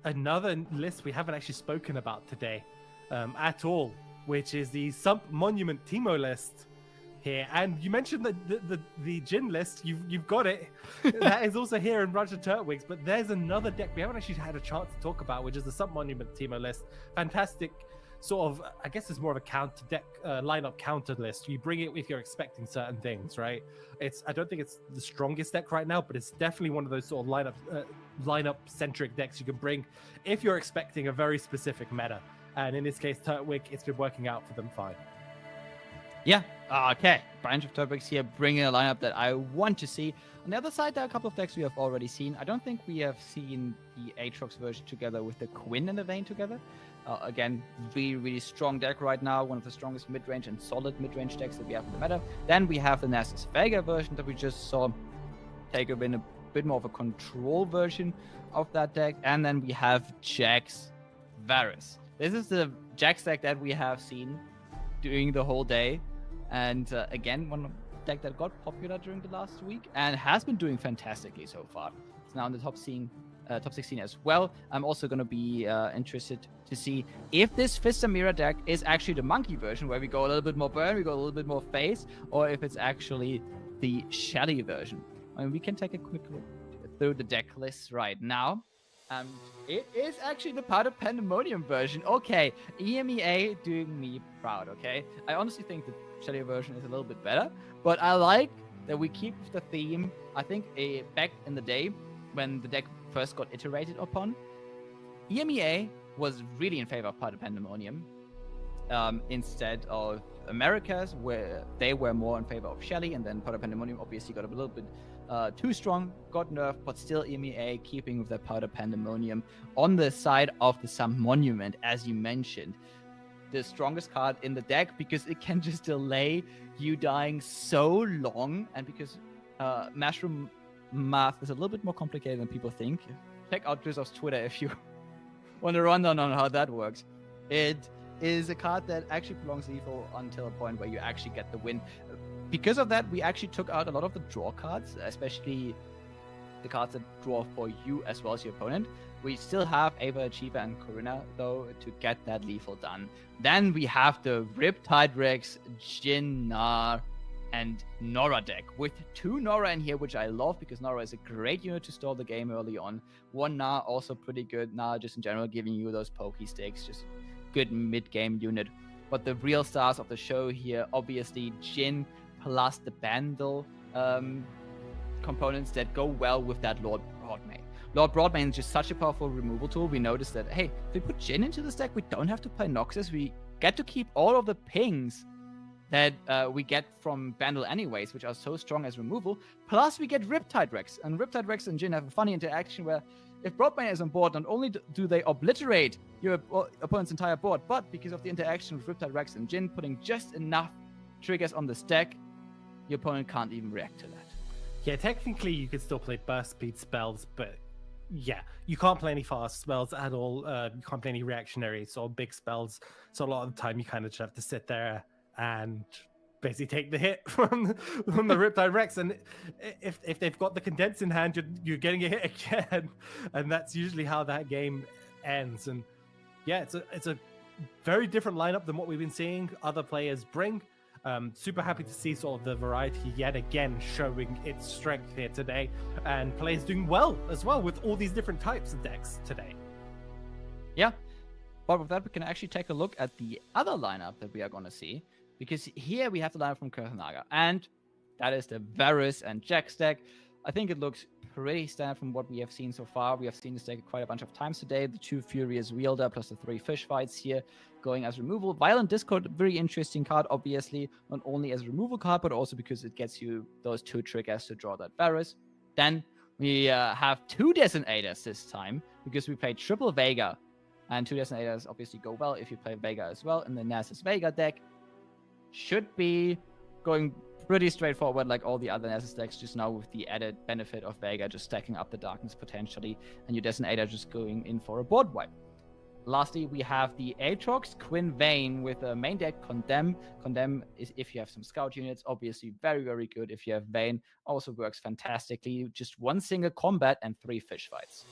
another list we haven't actually spoken about today at all, which is the Sump Monument Teemo list here. And you mentioned the Jin list. You've got it. That is also here in Branch of Turtwigs. But there's another deck we haven't actually had a chance to talk about, which is the Sump Monument Teemo list. Fantastic. Sort of, I guess it's more of a counter deck lineup counter list. You bring it if you're expecting certain things, right? I don't think it's the strongest deck right now, but it's definitely one of those sort of lineup centric decks you can bring if you're expecting a very specific meta. And in this case, Turtwig, it's been working out for them fine. Yeah, okay. Branch of Turtwigs here bringing a lineup that I want to see. On the other side, there are a couple of decks we have already seen. I don't think we have seen the Aatrox version together with the Quinn and the Vayne together. Again, really, really strong deck right now. One of the strongest mid-range and solid mid-range decks that we have in the meta. Then we have the Nasus Vega version that we just saw take a bit more of a control version of that deck. And then we have Jax Varus. This is the Jax deck that we have seen during the whole day. And again, one deck that got popular during the last week and has been doing fantastically so far. It's now in the top 16 as well. I'm also going to be interested to see if this Fistamira deck is actually the monkey version, where we go a little bit more burn, we go a little bit more face, or if it's actually the Shelly version. I mean, we can take a quick look through the deck list right now. It is actually the Powder Pandemonium version. Okay, EMEA doing me proud, okay? I honestly think the Shelly version is a little bit better, but I like that we keep the theme. I think back in the day, when the deck first got iterated upon, EMEA was really in favor of Powder Pandemonium instead of Americas, where they were more in favor of Shelly, and then Powder Pandemonium obviously got a little bit too strong, got nerfed, but still EMEA keeping with their Powder Pandemonium on the side of the Sump Monument, as you mentioned. the strongest card in the deck because it can just delay you dying so long, and because Mushroom math is a little bit more complicated than people think. Check out Drizzov's Twitter if you want to run down on how that works. It is a card that actually prolongs lethal until a point where you actually get the win. Because of that, we actually took out a lot of the draw cards, especially the cards that draw for you as well as your opponent. We still have Ava, Achiever, and Corina, though, to get that lethal done. Then we have the Riptide Rex, Jin, Gnar, and Nora deck, with 2 Nora in here, which I love because Nora is a great unit to stall the game early on. 1 Gnar also pretty good. Gnar just in general giving you those pokey stakes, just good mid-game unit. But the real stars of the show here, obviously Jin plus the Bandle components that go well with that Lord Broadmane. Lord Broadmane is just such a powerful removal tool. We noticed that, hey, if we put Jin into this deck, we don't have to play Noxus. We get to keep all of the pings that we get from Bandle anyways, which are so strong as removal. Plus, we get Riptide Rex. And Riptide Rex and Jin have a funny interaction where if Broadmane is on board, not only do they obliterate your opponent's entire board, but because of the interaction with Riptide Rex and Jin, putting just enough triggers on this deck, your opponent can't even react to that. Yeah, technically you could still play burst speed spells, but yeah, you can't play any fast spells at all. You can't play any reactionaries or big spells. So a lot of the time you kind of just have to sit there and basically take the hit from the Riptide Rex. And if they've got the condense in hand, you're getting a hit again. And that's usually how that game ends. And yeah, it's a very different lineup than what we've been seeing other players bring. Super happy to see sort of the variety yet again showing its strength here today, and players doing well as well with all these different types of decks today. Yeah, but with that, we can actually take a look at the other lineup that we are going to see, because here we have the lineup from Kurthanaga, and that is the Varus and Jax deck. I think it looks pretty standard from what we have seen so far. We have seen this deck quite a bunch of times today. The 2 Furious Wielder plus the 3 Fish Fights here going as removal. Violent Discord, very interesting card, obviously, not only as a removal card, but also because it gets you those 2 triggers to draw that Varus. Then we have 2 Detonators this time, because we played triple Vega, and 2 Detonators obviously go well if you play Vega as well in the Nasus Vega deck. Should be going pretty straightforward like all the other Nasus decks, just now with the added benefit of Vega just stacking up the darkness potentially, and your Detonator just going in for a board wipe. Lastly, we have the Aatrox Quinn Vayne with a main deck Condemn. Condemn is if you have some scout units, obviously very, very good. If you have Vayne, also works fantastically. Just 1 single combat and 3 fish fights.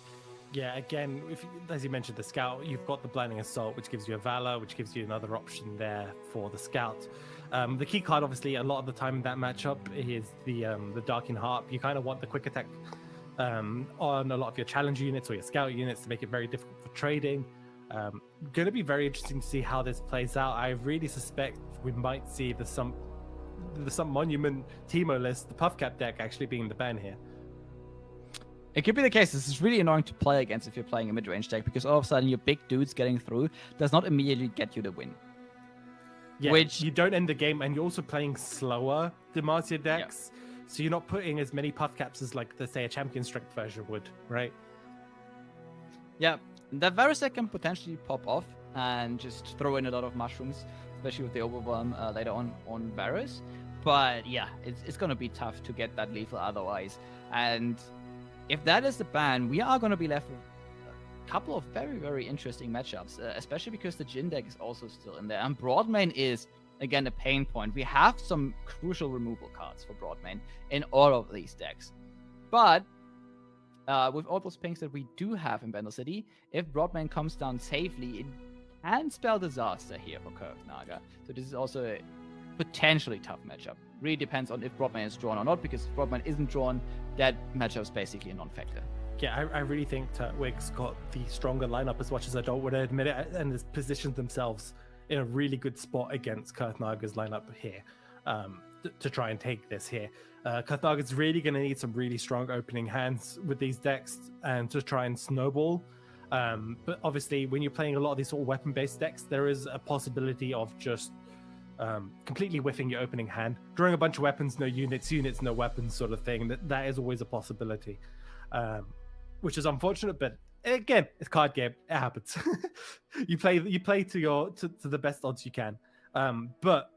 Yeah, again, as you mentioned, the scout, you've got the Blinding Assault, which gives you a Valor, which gives you another option there for the scout. The key card, obviously, a lot of the time in that matchup is the Darkin Harp. You kind of want the quick attack on a lot of your challenge units or your scout units to make it very difficult for trading. Going to be very interesting to see how this plays out. I really suspect we might see the Some Monument Teemo list, the Puffcap deck, actually being the ban here. It could be the case. This is really annoying to play against if you're playing a mid-range deck, because all of a sudden your big dudes getting through does not immediately get you the win. Yeah, which you don't end the game, and you're also playing slower Demacia decks, so you're not putting as many Puffcaps as, like, say, a Champion Strength version would, right? Yeah, that Varus deck can potentially pop off and just throw in a lot of mushrooms, especially with the Overwhelm later on Varus. But yeah, it's going to be tough to get that lethal otherwise. And if that is the ban, we are going to be left with a couple of very, very interesting matchups, especially because the Jin deck is also still in there. And Broadmane is, again, a pain point. We have some crucial removal cards for Broadmane in all of these decks. But with all those pings that we do have in Bandle City, if Broadmane comes down safely, it can spell disaster here for Kurthanaga. So this is also a potentially tough matchup. Really depends on if Broadmane is drawn or not, because if Broadmane isn't drawn, that matchup is basically a non-factor. Yeah, I really think Turtwig's got the stronger lineup, as much as I don't want to admit it, and has positioned themselves in a really good spot against Kurthanaga's lineup here to try and take this here. Kurthanaga's really going to need some really strong opening hands with these decks and to try and snowball. But obviously, when you're playing a lot of these sort of weapon-based decks, there is a possibility of just completely whiffing your opening hand, drawing a bunch of weapons, no units, no weapons sort of thing. That is always a possibility, which is unfortunate, but again, it's card game. It happens. you play to the best odds you can. But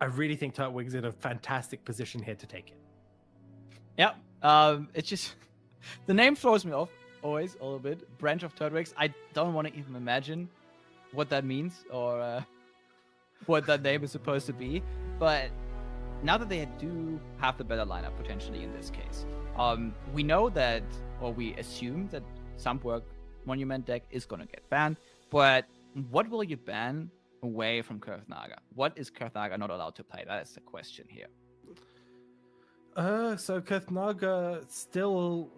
I really think Turtwig's in a fantastic position here to take it. Yeah. It's just the name throws me off always a little bit. Branch of Turtwigs. I don't want to even imagine what that means or what that name is supposed to be. But now that they do have the better lineup potentially in this case, we know that, or we assume that some work Monument deck is going to get banned. But what will you ban away from Kurthnaga? What is Kurthnaga not allowed to play? That is the question here. So Kurthnaga still,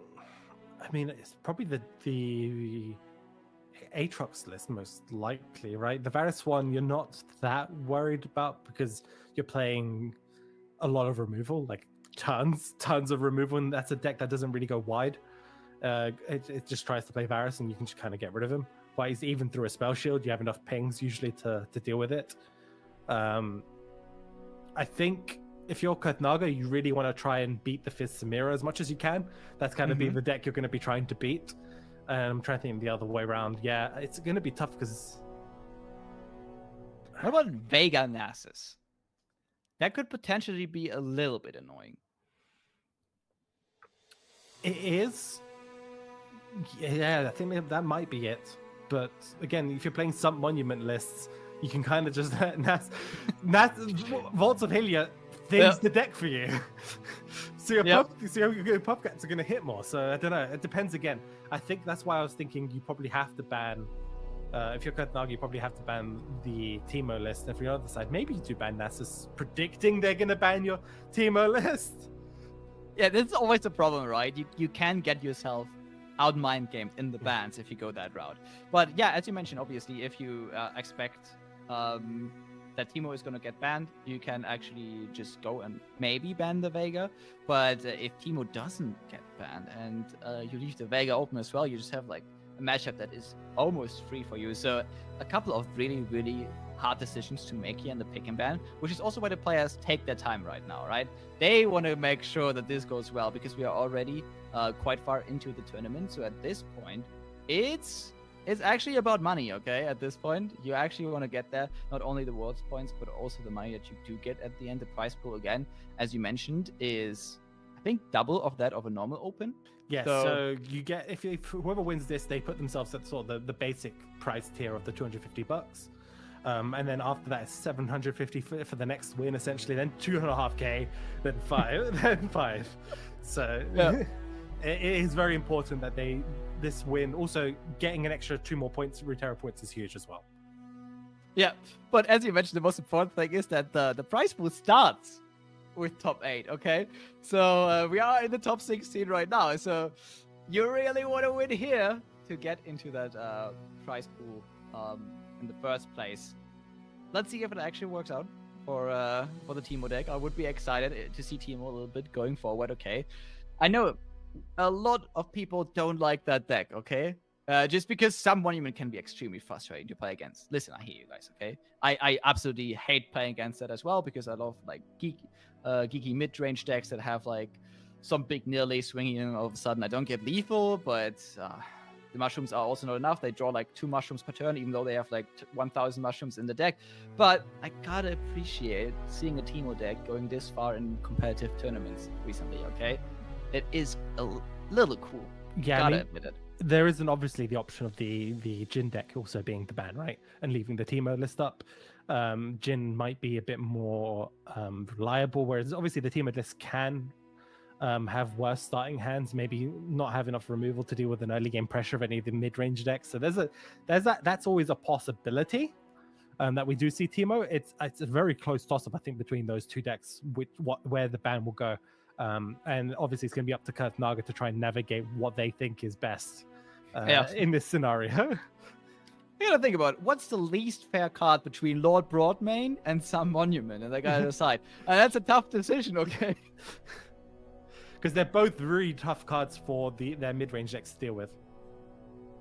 I mean, it's probably the Aatrox list most likely, right? The Varus one you're not that worried about because you're playing a lot of removal, like tons of removal, and that's a deck that doesn't really go wide. It just tries to play Varus, and you can just kind of get rid of him. But even through a spell shield, you have enough pings usually to deal with it. I think if you're Kurthnaga, you really want to try and beat the Fizz Samira as much as you can. That's going to be the deck you're going to be trying to beat. I'm trying to think the other way around. Yeah, it's going to be tough because... What about Vega Nasus? That could potentially be a little bit annoying. It is. Yeah, I think that might be it. But again, if you're playing some Monument lists, you can kind of just... Vaults of Hylia thins the deck for you. So your Puffcats are going to hit more. So I don't know. It depends again. I think that's why I was thinking you probably have to ban... if you're Kurthnaga, you probably have to ban the Teemo list. And if you're on the other side, maybe you do ban Nasus, predicting they're going to ban your Teemo list. Yeah, this is always the problem, right? You can get yourself out mind gamed in the bans if you go that route. But yeah, as you mentioned, obviously, if you expect that Teemo is going to get banned, you can actually just go and maybe ban the Vega. But if Teemo doesn't get banned and you leave the Vega open as well, you just have like a matchup that is almost free for you. So a couple of really, really hard decisions to make here in the pick and ban, which is also why the players take their time right now, right? They want to make sure that this goes well because we are already quite far into the tournament. So at this point, it's actually about money, okay? At this point, you actually want to get there, not only the world's points, but also the money that you do get at the end. The prize pool, again, as you mentioned, is I think double of that of a normal open. Yeah, so you get if whoever wins this, they put themselves at sort of the basic price tier of the $250. And then after that, it's 750 for the next win, essentially. Then 2.5K, then 5, then 5. So it is very important that this win. Also, getting an extra 2 more points, Runeterra points, is huge as well. Yeah, but as you mentioned, the most important thing is that the prize pool starts with top 8. Okay, so we are in the top 16 right now. So you really want to win here to get into that prize pool. In the first place. Let's see if it actually works out for the Teemo deck. I would be excited to see Teemo a little bit going forward. Okay, I know a lot of people don't like that deck. Okay, just because some Monument can be extremely frustrating to play against. Listen, I hear you guys. Okay, I absolutely hate playing against that as well because I love like geeky mid-range decks that have like some big nearly swinging and all of a sudden I don't get lethal, but the mushrooms are also not enough. They draw like 2 mushrooms per turn, even though they have like 1,000 mushrooms in the deck. But I gotta appreciate seeing a Teemo deck going this far in competitive tournaments recently, okay? It is a little cool. Yeah, gotta admit it. There isn't obviously the option of the Jhin deck also being the ban, right? And leaving the Teemo list up. Jhin might be a bit more reliable, whereas obviously the Teemo list can have worse starting hands, maybe not have enough removal to deal with an early game pressure of any of the mid-range decks. So that's always a possibility that we do see Teemo. It's a very close toss-up, I think, between those two decks, where the ban will go. And obviously it's going to be up to Kurthnaga to try and navigate what they think is best in this scenario. You gotta think about it. What's the least fair card between Lord Broadmane and some Monument, and they gotta decide. And that's a tough decision, okay? Because they're both really tough cards for their mid-range decks to deal with.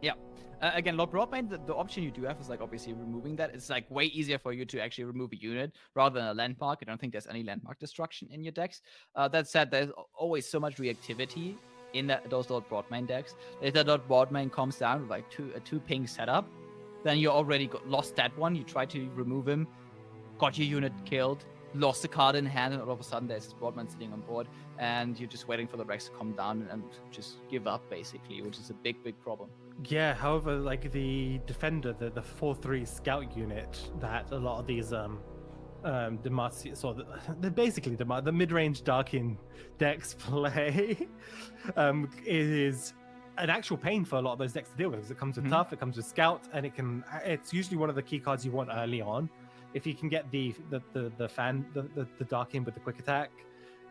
Yeah. Again, Lord Broadmane, the option you do have is like obviously removing that. It's like way easier for you to actually remove a unit rather than a landmark. I don't think there's any landmark destruction in your decks. That said, there's always so much reactivity in those Lord Broadmain decks. If the Lord Broadmain comes down with like a 2-ping setup, then you already lost that one. You try to remove him, got your unit killed, lost the card in hand, and all of a sudden there's this Broadman sitting on board, and you're just waiting for the Rex to come down and just give up, basically, which is a big problem. Yeah, however, like the Defender, the 4/3 scout unit that a lot of these the mid-range Darkin decks play is an actual pain for a lot of those decks to deal with, because it comes with Tough, it comes with Scout, and it's usually one of the key cards you want early on. If you can get the Darkin with the quick attack,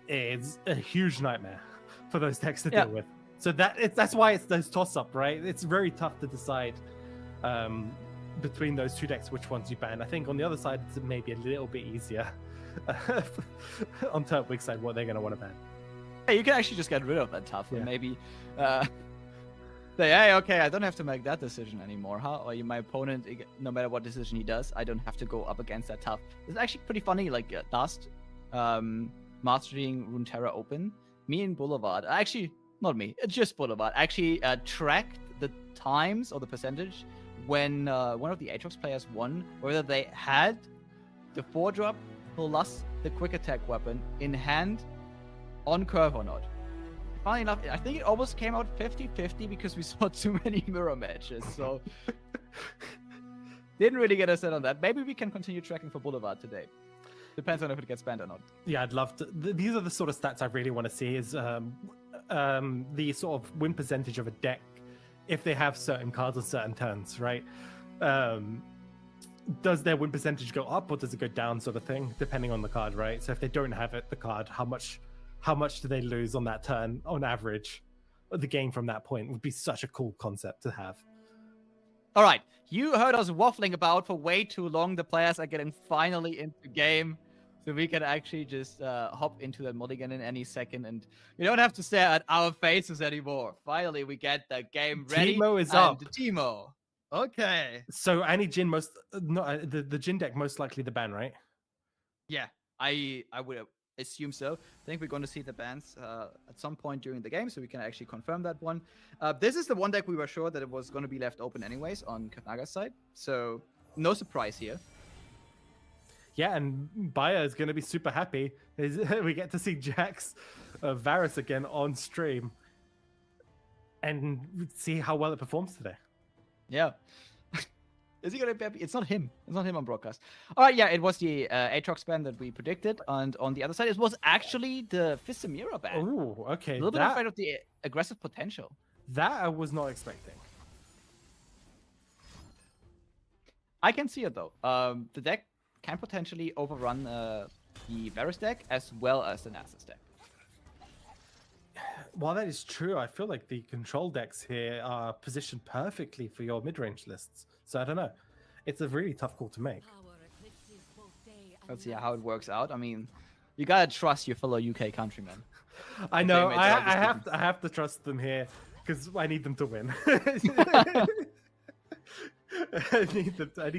it's a huge nightmare for those decks to deal with. So that's why it's those toss-up, right? It's very tough to decide between those two decks which ones you ban. I think on the other side it's maybe a little bit easier on Turtwig's side what they're going to want to ban. Yeah, you can actually just get rid of that Tough and maybe say, hey, okay, I don't have to make that decision anymore, huh? Or my opponent, no matter what decision he does, I don't have to go up against that Tough. It's actually pretty funny, like last Mastering Runeterra Open, me and Boulevard, actually, not me, it's just Boulevard, actually tracked the times or the percentage when one of the Aatrox players won, whether they had the 4-drop plus the quick attack weapon in hand on curve or not. Funny enough, I think it almost came out 50-50 because we saw too many mirror matches, so didn't really get a set on that. Maybe we can continue tracking for Boulevard today. Depends on if it gets banned or not. Yeah, I'd love to. These are the sort of stats I really want to see, is the sort of win percentage of a deck if they have certain cards on certain turns, right? Does their win percentage go up or does it go down, sort of thing, depending on the card, right? So if they don't have the card, how much do they lose on that turn on average? The gain from that point would be such a cool concept to have. All right, you heard us waffling about for way too long. The players are getting finally into game, so we can actually just hop into that mulligan in any second, and you don't have to stare at our faces anymore. Finally, we get the game ready. Teemo is up. Teemo. Okay. So any Jin the Jin deck most likely the ban, right? Yeah, I would assume so. I think we're going to see the bans at some point during the game, so we can actually confirm that one. This is the one deck we were sure that it was going to be left open anyways on Katnaga's side, so no surprise here. Yeah, and Bayer is going to be super happy. We get to see Jax Varus again on stream and see how well it performs today. Yeah. Is he going to be happy? It's not him. It's not him on broadcast. All right, yeah, it was the Aatrox ban that we predicted. And on the other side, it was actually the Fissamira ban. Oh, okay. A little bit afraid of the aggressive potential. That I was not expecting. I can see it, though. The deck can potentially overrun the Varus deck as well as the Nasus deck. While that is true, I feel like the control decks here are positioned perfectly for your mid-range lists. So I don't know. It's a really tough call to make. Let's see how it works out. I mean, you gotta trust your fellow UK countrymen. I know. I have to trust them here because I need them to win. I need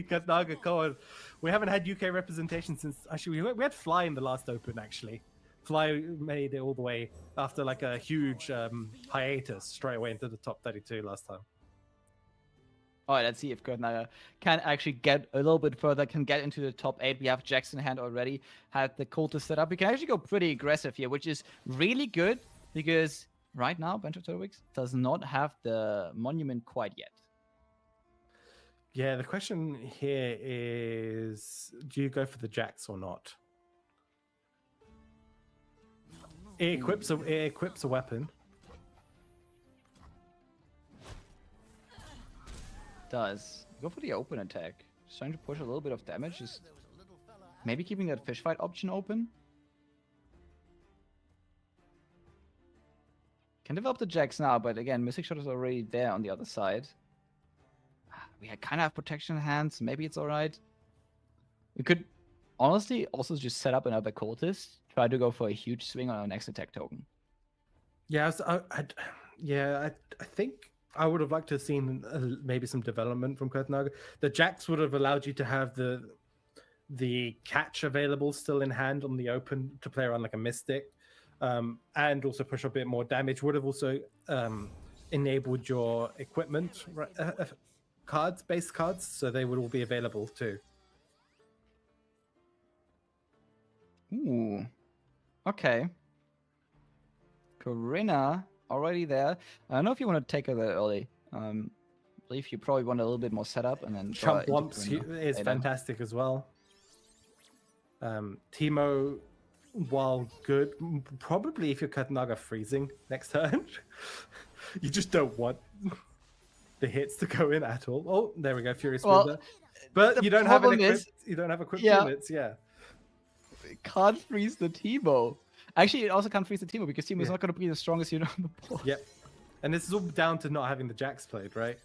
Katnaga. Come on. We haven't had UK representation since actually we had Fly in the last Open actually. Fly made it all the way after like a huge hiatus straight away into the top 32 last time. All right, let's see if Kurtnaga can actually get a little bit further, can get into the top 8. We have Jackson in hand already, had the cultist set up. We can actually go pretty aggressive here, which is really good because right now, Bento Turtwig does not have the monument quite yet. Yeah, the question here is, do you go for the Jax or not? It equips a weapon. Does go for the open attack, just trying to push a little bit of damage, just maybe keeping that fish fight option open. Can develop the Jax now, but again, Mystic Shot is already there on the other side. We kind of have protection in hands. Maybe it's all right. We could honestly also just set up another cultist, try to go for a huge swing on our next attack token. Yeah, I think I would have liked to have seen maybe some development from Kurtnaga. The Jax would have allowed you to have the catch available still in hand on the open to play around like a Mystic. and also push a bit more damage. Would have also enabled your equipment cards, base cards, so they would all be available too. Ooh. Okay. Corinna already there. I don't know if you want to take her there early. I believe you probably want a little bit more setup and then Chump into Wumps Corinna is later. fantastic as well. Teemo, while good, probably if you're Kurtnaga freezing next turn, you just don't want the hits to go in at all. Oh, there we go, Furious Wither. But you don't have an equipped, you don't have equipped units, yeah. It can't freeze the Teemo. Actually, it also can't freeze the Teemo because Teemo is not going to be the strongest unit on the board. Yep. And this is all down to not having the Jax played, right?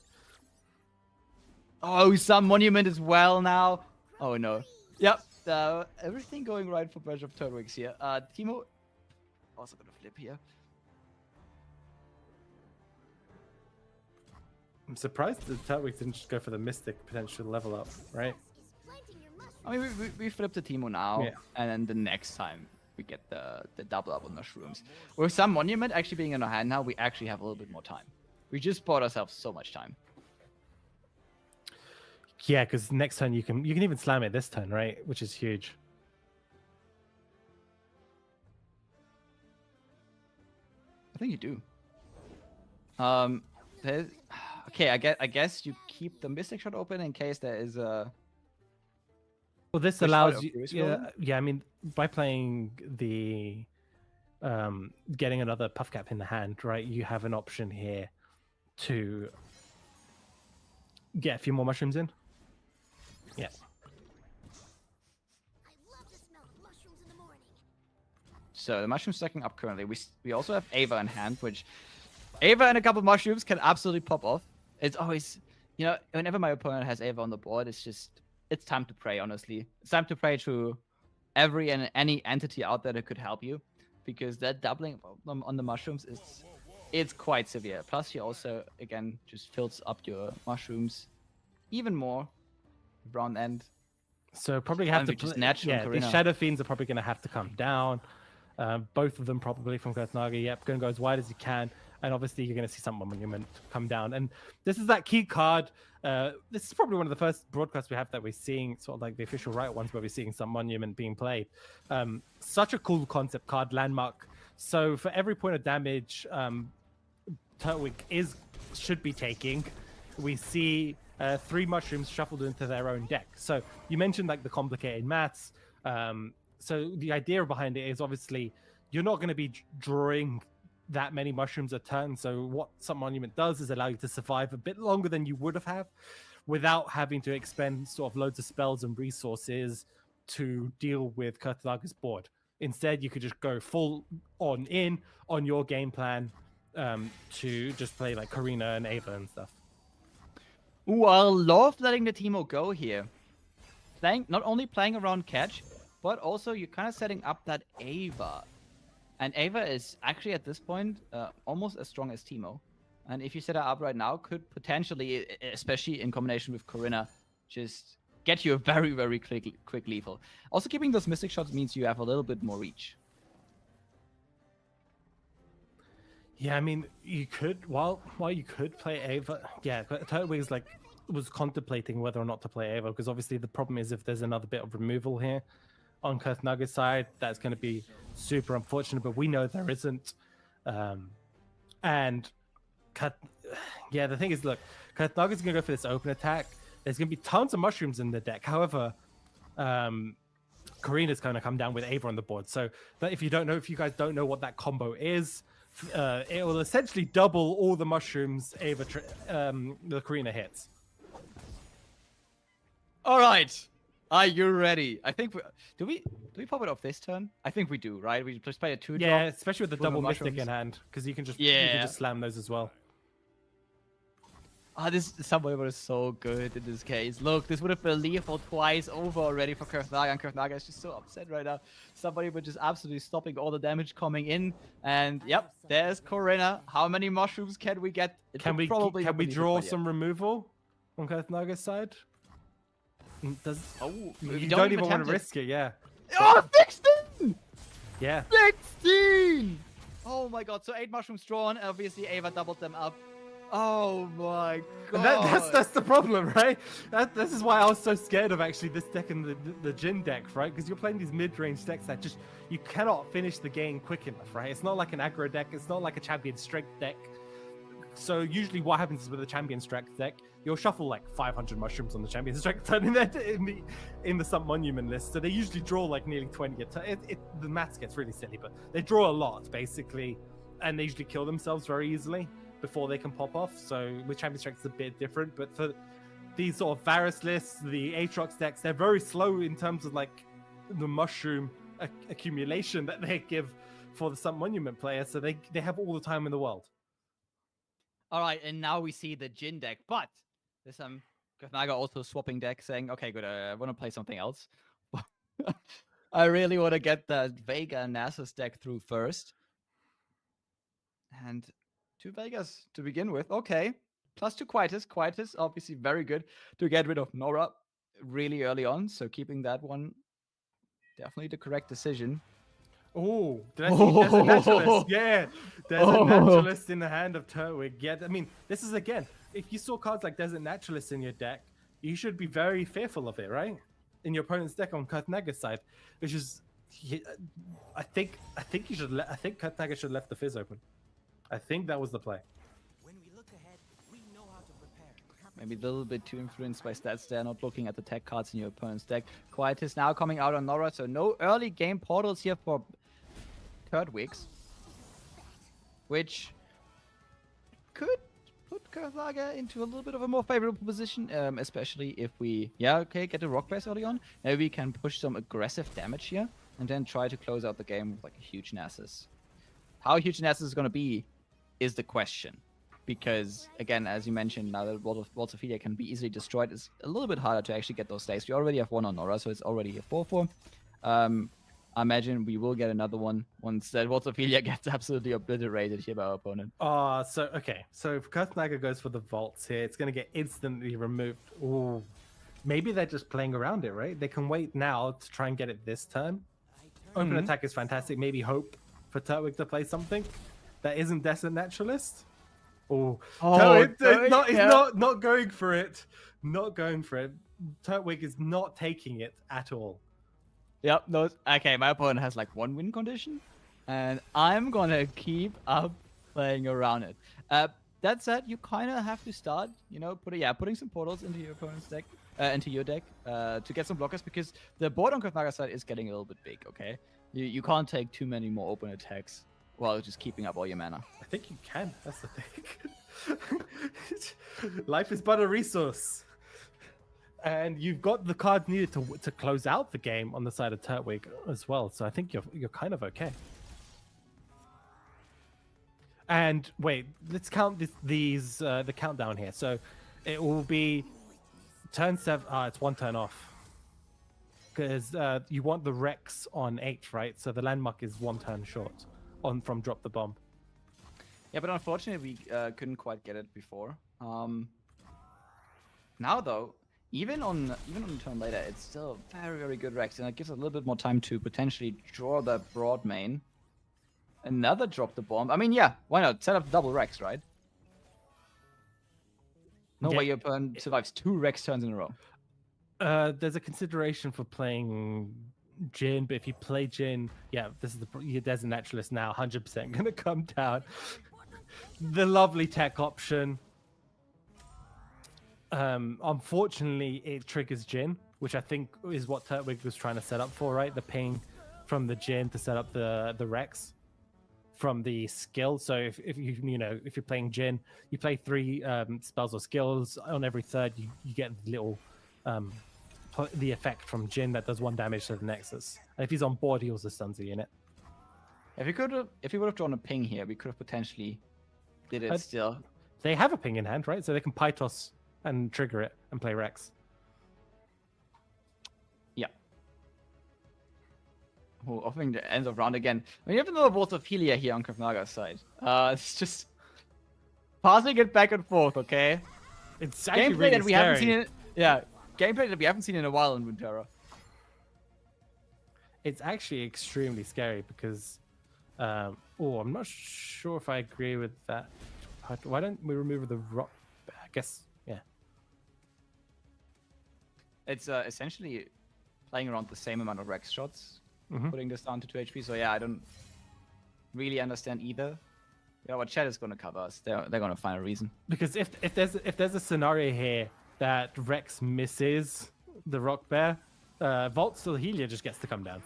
Oh, some monument as well now. Oh no. Yep. Everything going right for Breath of Turtwig here. Teemo also gonna flip here. I'm surprised that Turtwig didn't just go for the Mystic potential level up, right? I mean, we flip the Teemo now, Yeah. and then the next time we get the double up on mushrooms. With some monument actually being in our hand now, we actually have a little bit more time. We just bought ourselves so much time. Yeah, because next turn you can even slam it this turn, right? Which is huge. I think you do. Okay, I guess you keep the Mystic Shot open in case there is a. Well, this Which allows part you. of Furious Yeah, Wither? yeah. I mean, by playing the, getting another puff cap in the hand, right? You have an option here to get a few more mushrooms in. Yeah. So the mushroom stacking up currently. We also have Ava in hand, which Ava and a couple mushrooms can absolutely pop off. It's always, you know, whenever my opponent has Ava on the board, it's time to pray. Honestly, it's time to pray to every and any entity out there that could help you, because that doubling on the mushrooms it's quite severe. Plus, you also again just fills up your mushrooms even more. Brown end. So probably have to just natural. Yeah, these Shadow Fiends are probably going to have to come down. Both of them probably from Kurtnaga. Yep, going to go as wide as you can. And obviously you're going to see some monument come down. And this is that key card. This is probably one of the first broadcasts we have that we're seeing, sort of like the official right ones, where we're seeing some monument being played. Such a cool concept card, landmark. So for every point of damage Turtwig should be taking, we see 3 mushrooms shuffled into their own deck. So you mentioned like the complicated maths. So the idea behind it is obviously you're not going to be drawing that many mushrooms a turn. So what some monument does is allow you to survive a bit longer than you would have without having to expend sort of loads of spells and resources to deal with Kurtnaga's board. Instead, you could just go full on in on your game plan to just play like Karina and Ava and stuff. Ooh, I love letting the Teemo go here. Not only playing around catch, but also you're kind of setting up that Ava. And Ava is actually at this point almost as strong as Teemo. And if you set her up right now, could potentially, especially in combination with Corinna, just get you a very, very quick lethal. Also, keeping those Mystic Shots means you have a little bit more reach. Yeah, I mean, you could while you could play Ava. Yeah, but Turtwig was contemplating whether or not to play Ava, because obviously the problem is if there's another bit of removal here on Kurtnaga's side, that's going to be super unfortunate. But we know there isn't. And the thing is, look, Kurtnaga's going to go for this open attack. There's going to be tons of mushrooms in the deck. However, Karina's going to come down with Ava on the board. So if you guys don't know what that combo is, it will essentially double all the mushrooms the Karina hits. All right, are you ready? I think do we pop it off this turn? I think we do, right? We just play a 2-drop. Yeah, especially with the full of double Mystic mushrooms. in hand, because you can just slam those as well. This Subway is so good in this case. Look, this would have been lethal twice over already for Kurtnaga, and Kurtnaga is just so upset right now. Somebody was just absolutely stopping all the damage coming in. And yep, there's Corinna. How many mushrooms can we get? Can we draw some removal on Kurtnaga's side? You don't even want to risk it, yeah. Oh, 16! Yeah. 16! 16! Oh my god, so 8 mushrooms drawn. Obviously, Ava doubled them up. Oh my And god. that's the problem, right? This is why I was so scared of actually this deck and the Jin deck, right? Because you're playing these mid-range decks that just you cannot finish the game quick enough, right? It's not like an aggro deck. It's not like a champion strength deck. So usually what happens is with a champion strength deck, you'll shuffle like 500 mushrooms on the champion strength turn in the sub monument list. So they usually draw like nearly 20 a turn. The maths gets really silly, but they draw a lot basically, and they usually kill themselves very easily before they can pop off. So with champion strength it's a bit different, but for these sort of Varus lists, the Aatrox decks, they're very slow in terms of like the mushroom accumulation that they give for the sub monument player. So they have all the time in the world. All right, and now we see the Jin deck, but there's some Naga also swapping deck, saying, "Okay, good, I want to play something else. I really want to get the Vega Nasus deck through first." And 2 Vegas to begin with. Okay, +2 Quietus. Quietus, obviously very good to get rid of Nora really early on. So keeping that one, definitely the correct decision. Oh, did I see there's a naturalist? Yeah, there's a naturalist in the hand of Turtwig. Yeah, I mean, this is again, if you saw cards like Desert Naturalist in your deck, you should be very fearful of it, right? In your opponent's deck on Kurtnaga's side, which is, I think you should. I think Kurtnaga should have left the Fizz open. I think that was the play. When we look ahead, we know how to prepare. Maybe a little bit too influenced by stats there, not looking at the tech cards in your opponent's deck. Quietus now coming out on Nora, so no early game portals here for Turtwigs, which could put Kurtnaga into a little bit of a more favorable position, especially if we, get a Rock Press early on. Maybe we can push some aggressive damage here and then try to close out the game with like a huge Nasus. How huge Nasus is going to be is the question. Because, again, as you mentioned, now that Walls of Ophelia can be easily destroyed, it's a little bit harder to actually get those stays. We already have one on Nora, so it's already a 4-4. I imagine we will get another one once that Walls of Ophelia gets absolutely obliterated here by our opponent. So if Kurtnaga goes for the vaults here, it's going to get instantly removed. Ooh. Maybe they're just playing around it, right? They can wait now to try and get it this turn. Open attack is fantastic. Maybe hope for Turtwig to play something that isn't Desert Naturalist. Turtwig, not going for it. Not going for it. Turtwig is not taking it at all. Yep, no. Okay, my opponent has like 1 win condition, and I'm gonna keep up playing around it. That said, you kind of have to start, putting some portals into your opponent's deck, into your deck, to get some blockers, because the board on Kurtnaga's side is getting a little bit big. Okay, you can't take too many more open attacks while just keeping up all your mana. I think you can. That's the thing. Life is but a resource. And you've got the card needed to close out the game on the side of Turtwig as well. So I think you're kind of okay. And wait, let's count the countdown here. So it will be turn 7. It's 1 turn off. Because you want the Rex on 8, right? So the landmark is 1 turn short from drop the bomb. Yeah, but unfortunately we couldn't quite get it before. Now though, even on turn later, it's still very, very good Rex, and it gives a little bit more time to potentially draw the broad main. Another drop the bomb. I mean, yeah, why not? Set up double Rex, right? No way your opponent survives 2 Rex turns in a row. There's a consideration for playing Jin, but if you play Jin, this is there's a naturalist now, 100% gonna come down. The lovely tech option. Unfortunately, it triggers Jin, which I think is what Turtwig was trying to set up for, right? The ping from the Jin to set up the Rex from the skill. So if you're playing Jin, you play 3 spells or skills on every third. You get the little the effect from Jin that does 1 damage to the Nexus. And if he's on board, he also stuns the unit. If we would have drawn a ping here, we could have potentially did it still. They have a ping in hand, right? So they can Pytos and trigger it and play Rex. Yeah. Offering the end of round again. I mean, you have another Walls of Ophelia here on Kurtnaga's side. It's just passing it back and forth, okay? It's actually gameplay really that we scary. haven't seen. Gameplay that we haven't seen in a while in Runeterra. It's actually extremely scary because I'm not sure if I agree with that. Why don't we remove the rock? I guess, yeah. It's essentially playing around the same amount of Rex shots, putting this down to 2 HP. So yeah, I don't really understand either. Yeah, what Chat is going to cover us. They're going to find a reason. Because if there's a scenario here that Rex misses the rock bear, Vault still Helia just gets to come down.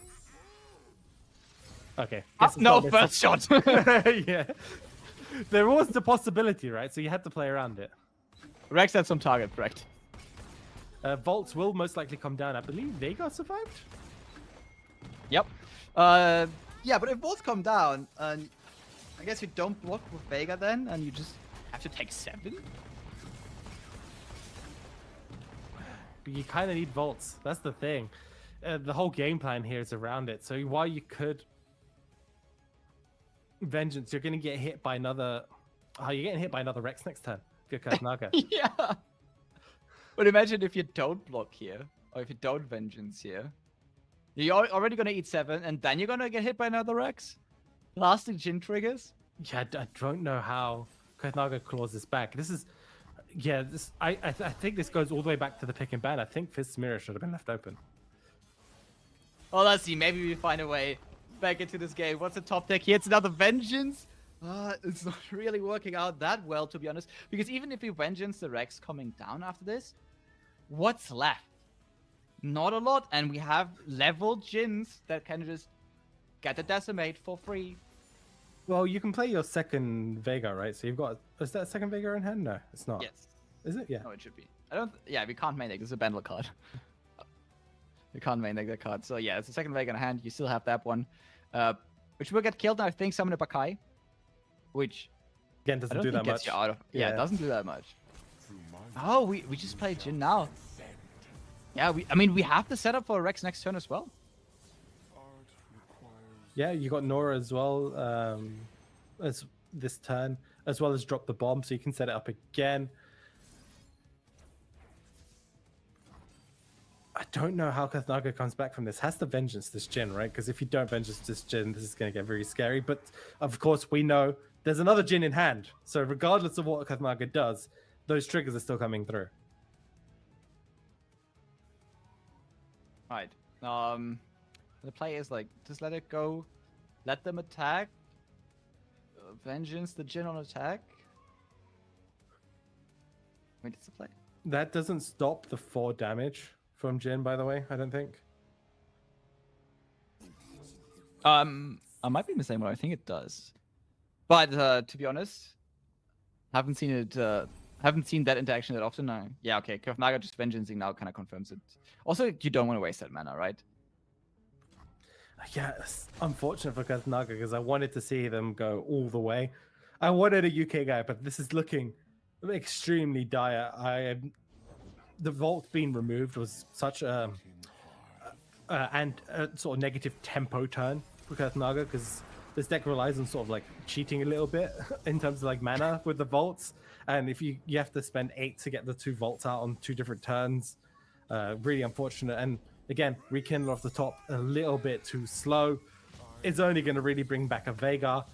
Okay. guess it's No, not first shot. yeah. There was the possibility, right? So you had to play around it. Rex had some target, correct? Vaults will most likely come down. I believe Vega survived. Yep. Yeah, but if both come down, and I guess you don't block with Vega then, and you just have to take 7? But you kind of need vaults. That's the thing. The whole game plan here is around it. So while you could Vengeance, you're going to get hit by another... Oh, you're getting hit by another Rex next turn. If you're Kurtnaga. Yeah. But imagine if you don't block here, or if you don't Vengeance here. You're already going to eat 7, and then you're going to get hit by another Rex? Lasting Jin triggers? Yeah, I don't know how Kurtnaga claws this back. This is... Yeah, I think this goes all the way back to the pick and ban. I think Fizz Mirror should have been left open. Well, let's see. Maybe we find a way back into this game. What's the top deck here? It's another Vengeance. It's not really working out that well, to be honest. Because even if we Vengeance the Rex coming down after this, what's left? Not a lot. And we have leveled Jins that can just get the Decimate for free. Well, you can play your second Vega, right? So you've got... Is that a second Vega in hand? No, it's not. Yes. Is it? Yeah. No, it should be. I don't... Yeah, we can't main deck. It's a Bendel card. We can't main deck that card. So yeah, it's a second Vega in hand. You still have that one. Which will get killed now, I think, summon a Bakai. Which... Again, I doesn't don't do think that gets much. you out of... Yeah, it doesn't do that much. Oh, we just played Jin now. Yeah, I mean, we have the setup for Rex next turn as well. Yeah, you got Nora as well as this turn, as well as drop the bomb, so you can set it up again. I don't know how Kurtnaga comes back from this. Has to Vengeance this Jin, right? Because if you don't Vengeance this Jin, this is going to get very scary. But of course, we know there's another Jin in hand. So regardless of what Kurtnaga does, those triggers are still coming through. Right. The play is like, just let it go. Let them attack. Vengeance the Jin on attack. Wait, it's the play. That doesn't stop the 4 damage from Jin, by the way, I don't think. I might be mistaken, but I think it does. But to be honest, haven't seen it. Haven't seen that interaction that often. Yeah, okay. Kurtnaga just Vengeancing now kind of confirms it. Also, you don't want to waste that mana, right? Yeah, it's unfortunate for Kurtnaga because I wanted to see them go all the way. I wanted a UK guy, but this is looking extremely dire. The vault being removed was such a sort of negative tempo turn for Kurtnaga because this deck relies on sort of like cheating a little bit in terms of like mana with the vaults, and if you have to spend 8 to get the 2 vaults out on 2 different turns, really unfortunate. And again, rekindle off the top a little bit too slow. It's only going to really bring back a Vega,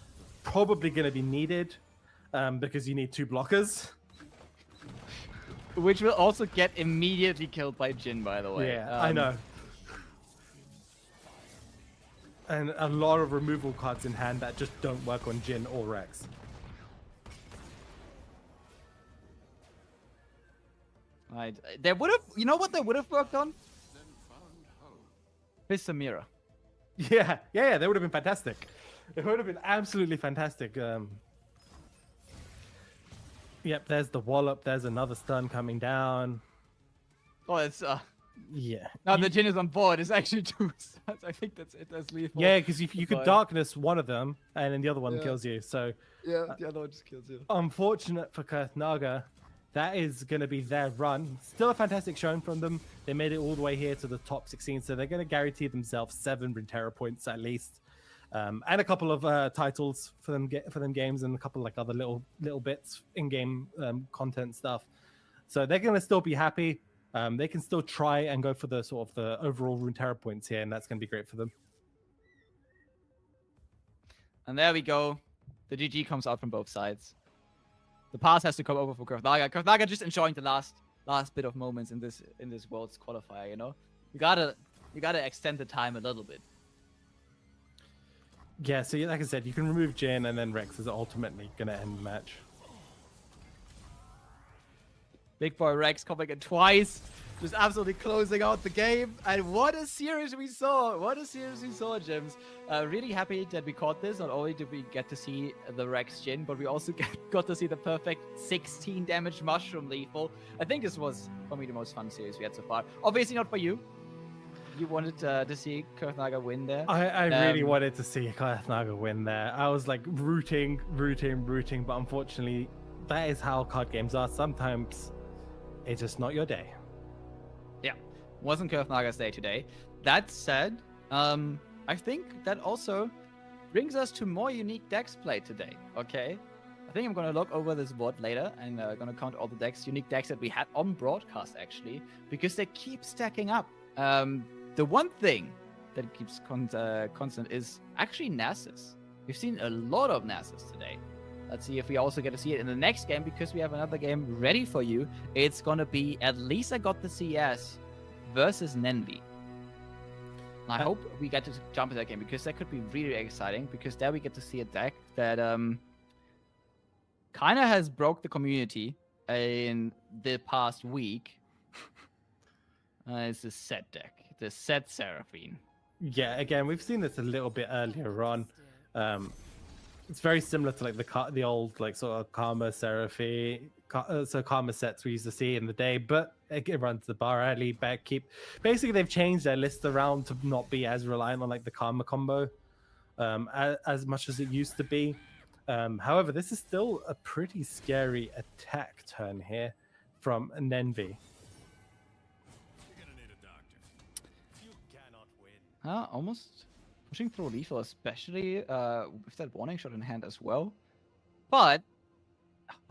probably going to be needed because you need 2 blockers. Which will also get immediately killed by Jin, by the way. Yeah, I know. And a lot of removal cards in hand that just don't work on Jin or Rex. Right. They would have... You know what they would have worked on? Fizz Mirror. Yeah, they would have been fantastic. It would have been absolutely fantastic. Yep, there's the wallop. There's another stun coming down. Oh, it's... Yeah. Now the Jin is on board. It's actually 2 stuns. I think that's it. That's lethal. Yeah, because you could darkness one of them, and then the other one kills you. So yeah, the other one just kills you. Unfortunate for Kurtnaga. That is going to be their run. Still a fantastic showing from them. They made it all the way here to the top 16, so they're going to guarantee themselves 7 Runeterra points at least, and a couple of titles for them games, and a couple like other little bits in-game content stuff. So they're going to still be happy. They can still try and go for the sort of the overall Runeterra points here, and that's going to be great for them. And there we go. The GG comes out from both sides. The pass has to come over for Kurthnaga. Kurthnaga just enjoying the last bit of moments in this world's qualifier, you know? You gotta extend the time a little bit. Yeah, so like I said, you can remove Jin and then Rex is ultimately gonna end the match. Big boy Rex coming in twice, just absolutely closing out the game. And what a series we saw! What a series we saw, Jims. Really happy that we caught this. Not only did we get to see the Rex Jin, but we also got to see the perfect 16 damage mushroom lethal. I think this was, for me, the most fun series we had so far. Obviously not for you. You wanted to see Kurthnaga win there. I really wanted to see Quarterfinal win there. I was like rooting, but unfortunately, that is how card games are. Sometimes it's just not your day. Yeah, wasn't Kurthnaga's day today. That said, I think that also brings us to more unique decks played today. Okay, I think I'm gonna look over this board later and gonna count all the unique decks that we had on broadcast actually, because they keep stacking up. The one thing that keeps constant is actually Nasus. We've seen a lot of Nasus today. Let's see if we also get to see it in the next game, because we have another game ready for you. It's gonna be At Least I Got the CS versus Nenvi. I hope we get to jump into that game, because that could be really exciting, because there we get to see a deck that kind of has broke the community in the past week. It's the set deck. The set Seraphine. Yeah, again, we've seen this a little bit earlier on. It's very similar to like the old like sort of Karma Seraphine, so Karma sets we used to see in the day, but it runs the bar early, back keep. Basically, they've changed their list around to not be as reliant on like the Karma combo as much as it used to be. However, this is still a pretty scary attack turn here from Nenvi. Almost pushing through lethal, especially with that warning shot in hand as well. But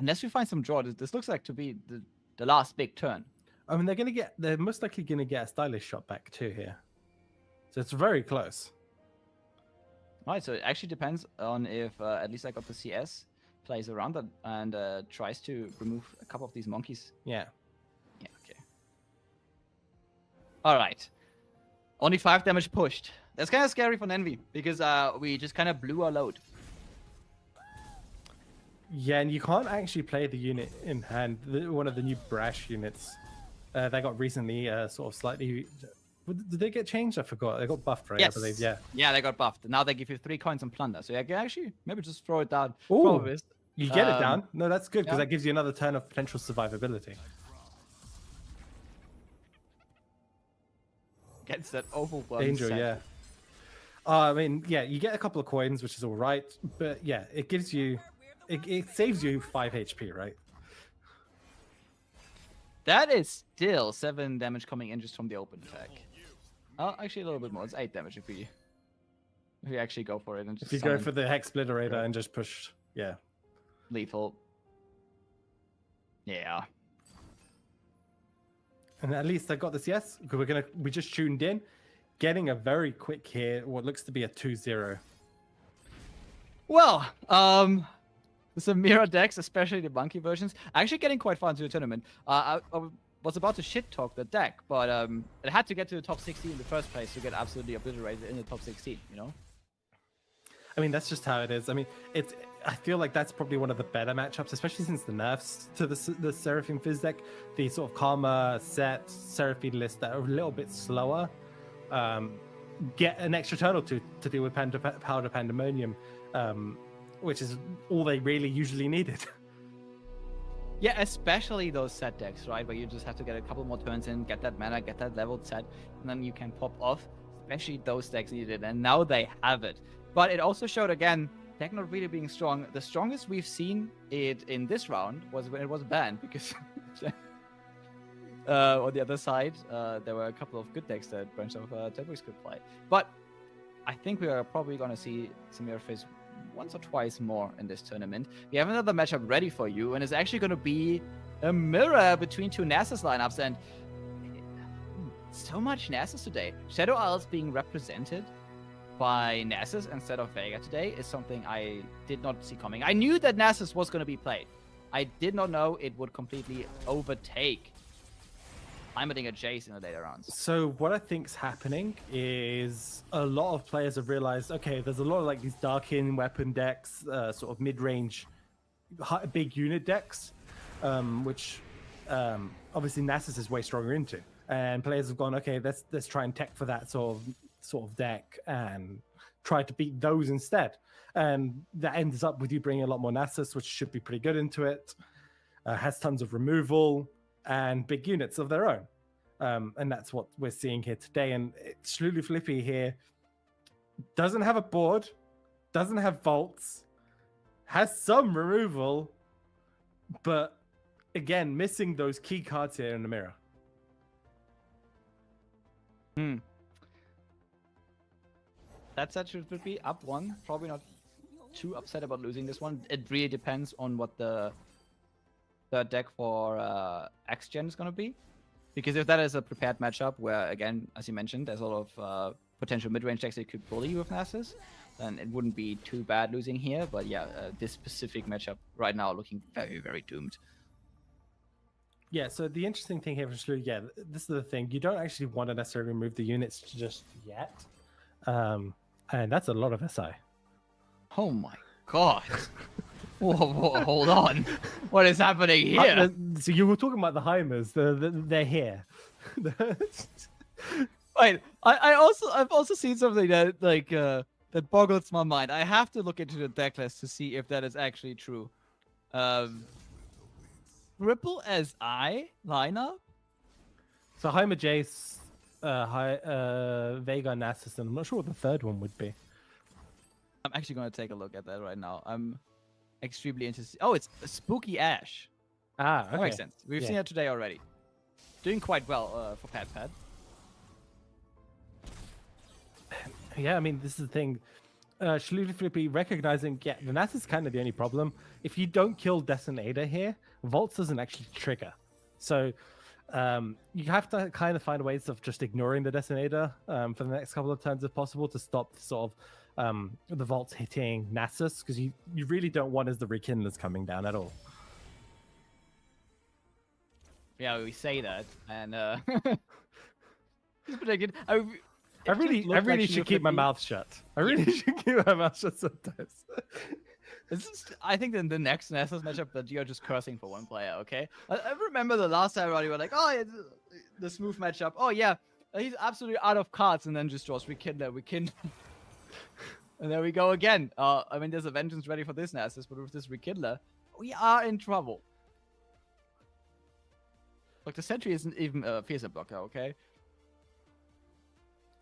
unless we find some draw, this looks like to be the last big turn. I mean, they're most likely gonna get a stylish shot back too here, so it's very close. All right, so it actually depends on if At Least I Got the CS plays around that and tries to remove a couple of these monkeys. Yeah. Yeah. Okay. All right. Only 5 damage pushed. That's kind of scary for Nenvi, because we just kind of blew our load. Yeah, and you can't actually play the unit in hand. One of the new Brash units, they got recently sort of slightly... Did they get changed? I forgot. They got buffed, right? Yes. I believe, yeah. Yeah, they got buffed. Now they give you 3 coins and plunder. So you can actually maybe just throw it down. Oh, you get it down? No, that's good, because yeah. that gives you another turn of potential survivability. Gets that overwhelmed Danger, set. yeah. I mean, yeah, you get a couple of coins, which is all right, but yeah, it gives you, it saves you 5 HP, right? That is still 7 damage coming in just from the open attack. Oh, actually a little bit more. It's 8 damage if we actually go for it and just If you go for the Hex Splitterator and just push, yeah. Lethal. Yeah. And At Least I Got this, yes. We just tuned in, getting a very quick here, what looks to be a 2-0. Well, the mirror decks, especially the monkey versions, actually getting quite far into the tournament. I was about to shit talk the deck, but it had to get to the top 16 in the first place to get absolutely obliterated in the top 16, you know? I mean, that's just how it is. I mean, I feel like that's probably one of the better matchups, especially since the nerfs to the Seraphine Fizz deck, the sort of Karma set Seraphine list that are a little bit slower, get an extra turn or two to deal with Powder Pandemonium, which is all they really usually needed. Yeah, especially those set decks, right? Where you just have to get a couple more turns in, get that mana, get that leveled set, and then you can pop off. Especially those decks needed, and now they have it. But it also showed, again, deck not really being strong. The strongest we've seen it in this round was when it was banned, because on the other side, there were a couple of good decks that Branch of Turbo's could play. But I think we are probably going to see Samir face once or twice more in this tournament. We have another matchup ready for you, and it's actually going to be a mirror between 2 Nasus lineups, and so much Nasus today. Shadow Isles being represented, by Nasus instead of Vega today is something I did not see coming. I knew that Nasus was going to be played. I did not know it would completely overtake Heimerdinger Jace in the later rounds. So what I think's happening is a lot of players have realized, okay, there's a lot of like these Darkin weapon decks, sort of mid-range, big unit decks, which obviously Nasus is way stronger into. And players have gone, okay, let's try and tech for that sort of deck and try to beat those instead. And that ends up with you bringing a lot more Nasus, which should be pretty good into it. Has tons of removal and big units of their own. And that's what we're seeing here today. And Schlulu Flippy here doesn't have a board, doesn't have vaults, has some removal, but again, missing those key cards here in the mirror. That said, should be up one. Probably not too upset about losing this one. It really depends on what the third deck for X-Gen is going to be. Because if that is a prepared matchup where, again, as you mentioned, there's a lot of potential mid-range decks that could bully with Nasus, then it wouldn't be too bad losing here. But yeah, this specific matchup right now looking very, very doomed. Yeah, so the interesting thing here for Schlulu, yeah, this is the thing. You don't actually want to necessarily remove the units just yet. And that's a lot of SI. Oh my god. Whoa, hold on. What is happening here? So you were talking about the Heimers. They're here. Wait, I've also seen something that that boggles my mind. I have to look into the deck list to see if that is actually true. Ripple as I lineup? So Heimer Jace, Vega, Nasus, and I'm not sure what the third one would be. I'm actually going to take a look at that right now. I'm extremely interested. Oh, it's Spooky Ash. Ah, okay. That makes sense. We've seen it today already. Doing quite well for Pad. Yeah, I mean, this is the thing. Schlulu Flippy recognizing, yeah, the Nasus is kind of the only problem. If you don't kill Detonator here, Vaults doesn't actually trigger. So you have to kind of find ways of just ignoring the Detonator for the next couple of turns if possible to stop sort of the Vaults hitting Nasus, because you really don't want as the Rekindlers coming down at all. Yeah, we say that, and but again, I really should keep my mouth shut. I really should keep my mouth shut sometimes. I think in the next Nasus matchup that you're just cursing for one player, okay? I remember the last time around you were like, oh, yeah, the smooth matchup. Oh, yeah, he's absolutely out of cards, and then just draws Rekindler. And there we go again. I mean, there's a Vengeance ready for this Nasus, but with this Rekindler, we are in trouble. Look, the Sentry isn't even a Fiercer blocker, okay?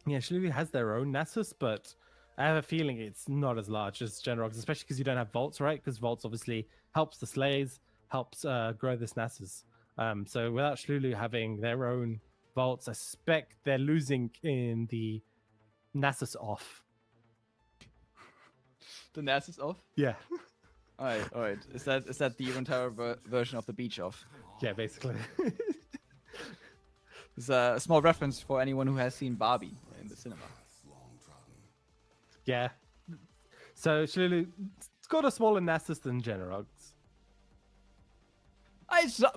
Yeah, Schlulu has their own Nasus, but I have a feeling it's not as large as Genrox, especially because you don't have Vaults, right? Because Vaults obviously helps the Slays, helps grow this Nasus. So without Schlulu having their own Vaults, I suspect they're losing in the Nasus off. The Nasus off? Yeah. All right. Is that the Runeterra version of the beach off? Yeah, basically. It's a small reference for anyone who has seen Barbie in the cinema. Yeah. So Schlulu, it's got a smaller Nasus than Genrox.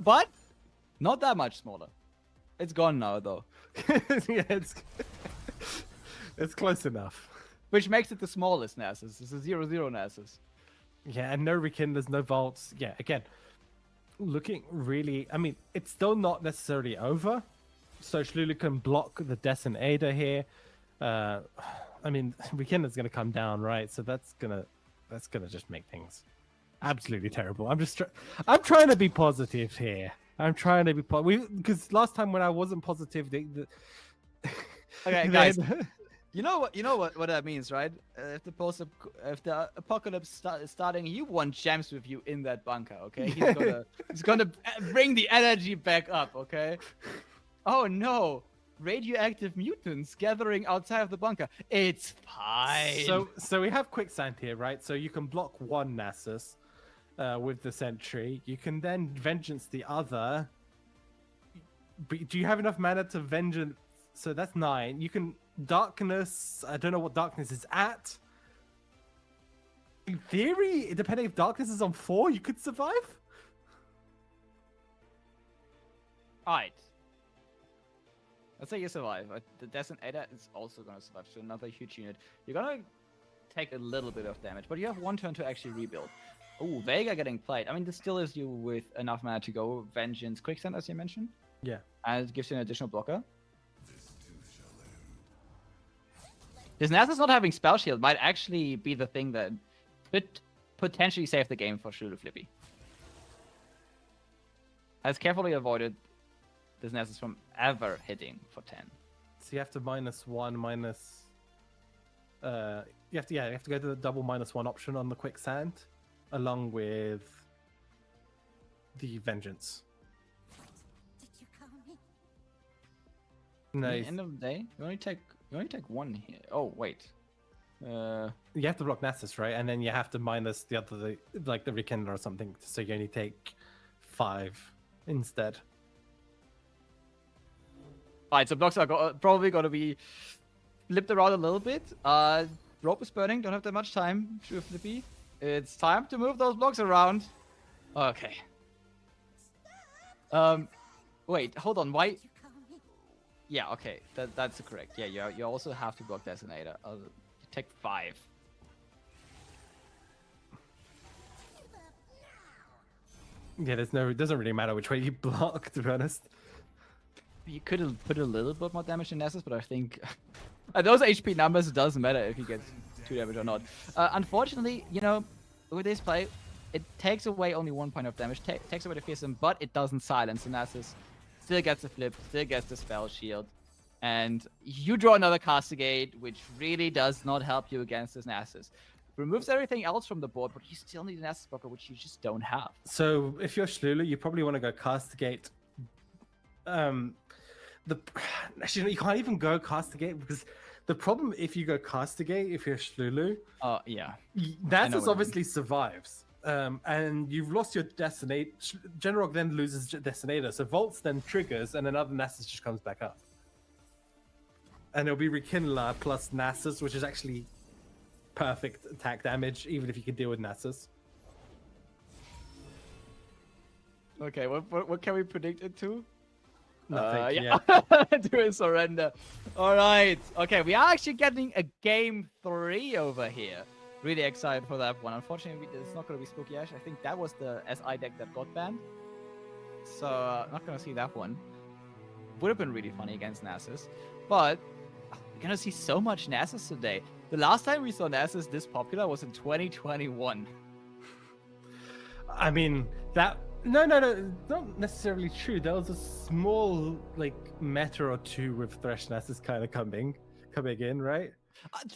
But not that much smaller. It's gone now, though. Yeah, it's close enough. Which makes it the smallest Nasus. It's a 0-0 Nasus. Yeah, and no Rekindlers, no Vaults. Yeah, again, looking really... I mean, it's still not necessarily over. So Schlulu can block the Detonator here. I mean, Rekindler's going to come down, right? So that's gonna just make things absolutely terrible. I'm trying to be positive here. I'm trying to be positive. Because last time when I wasn't positive... Okay, guys. You know what that means, right? If the apocalypse is starting, you want Gems with you in that bunker, okay? He's gonna bring the energy back up, okay? Oh no, radioactive mutants gathering outside of the bunker. It's fine. So we have Quicksand here, right? So you can block one Nasus with the Sentry. You can then Vengeance the other. Do you have enough mana to Vengeance? So that's 9. You can Darkness, I don't know what Darkness is at. In theory, depending if Darkness is on 4, you could survive. Alright. Let's say you survive. The Designator is also gonna survive, so another huge unit. You're gonna take a little bit of damage, but you have one turn to actually rebuild. Oh, Vega getting played. I mean, this still is you with enough mana to go. Vengeance, Quicksand, as you mentioned. Yeah. And it gives you an additional blocker. This Nasus not having Spell Shield might actually be the thing that could potentially save the game for Shulu Flippy. Has carefully avoided this Nasus from ever hitting for 10. So you have to -1 minus. You have to go to the double -1 option on the Quicksand, along with the Vengeance. Did you call me? No, At the end of the day, you only take one here. Oh wait. you have to block Nasus, right? And then you have to minus the other, like the Rekindler or something, so you only take 5 instead. Alright, so blocks are probably going to be flipped around a little bit. Rope is burning, don't have that much time. Shulu Flippy. It's time to move those blocks around. Okay. Wait, hold on. Why? Did you call me? Yeah, okay, that's correct. Yeah, you also have to block Designator. You take 5. Yeah, it doesn't really matter which way you block, to be honest. You could have put a little bit more damage in Nasus, but I think at those HP numbers, it doesn't matter if he gets 2 damage or not. Unfortunately, you know, with this play, it takes away only 1 point of damage, takes away the fearsome, but it doesn't silence. And Nasus still gets the flip, still gets the spell shield. And you draw another Castigate, which really does not help you against this Nasus. Removes everything else from the board, but you still need an Nasus blocker, which you just don't have. So if you're Shlulu, you probably want to go Castigate. Actually, you can't even go Castigate because the problem if you go Castigate, if you're Shlulu, Yeah. Nasus obviously survives. And you've lost your Destinator. Genrock then loses Destinator, so Volts then triggers, and another Nasus just comes back up. And it'll be Rekindler plus Nasus, which is actually perfect attack damage, even if you can deal with Nasus. Okay, what can we predict it to? Nothing, yeah. Do a surrender. All right. Okay, we are actually getting a game 3 over here. Really excited for that one. Unfortunately, it's not going to be Spooky Ash. I think that was the SI deck that got banned. So, not going to see that one. Would have been really funny against Nasus. But, we're going to see so much Nasus today. The last time we saw Nasus this popular was in 2021. I mean, that... No, not necessarily true. There was a small, like, meta or 2 with Thresh Nasus kind of coming in, right?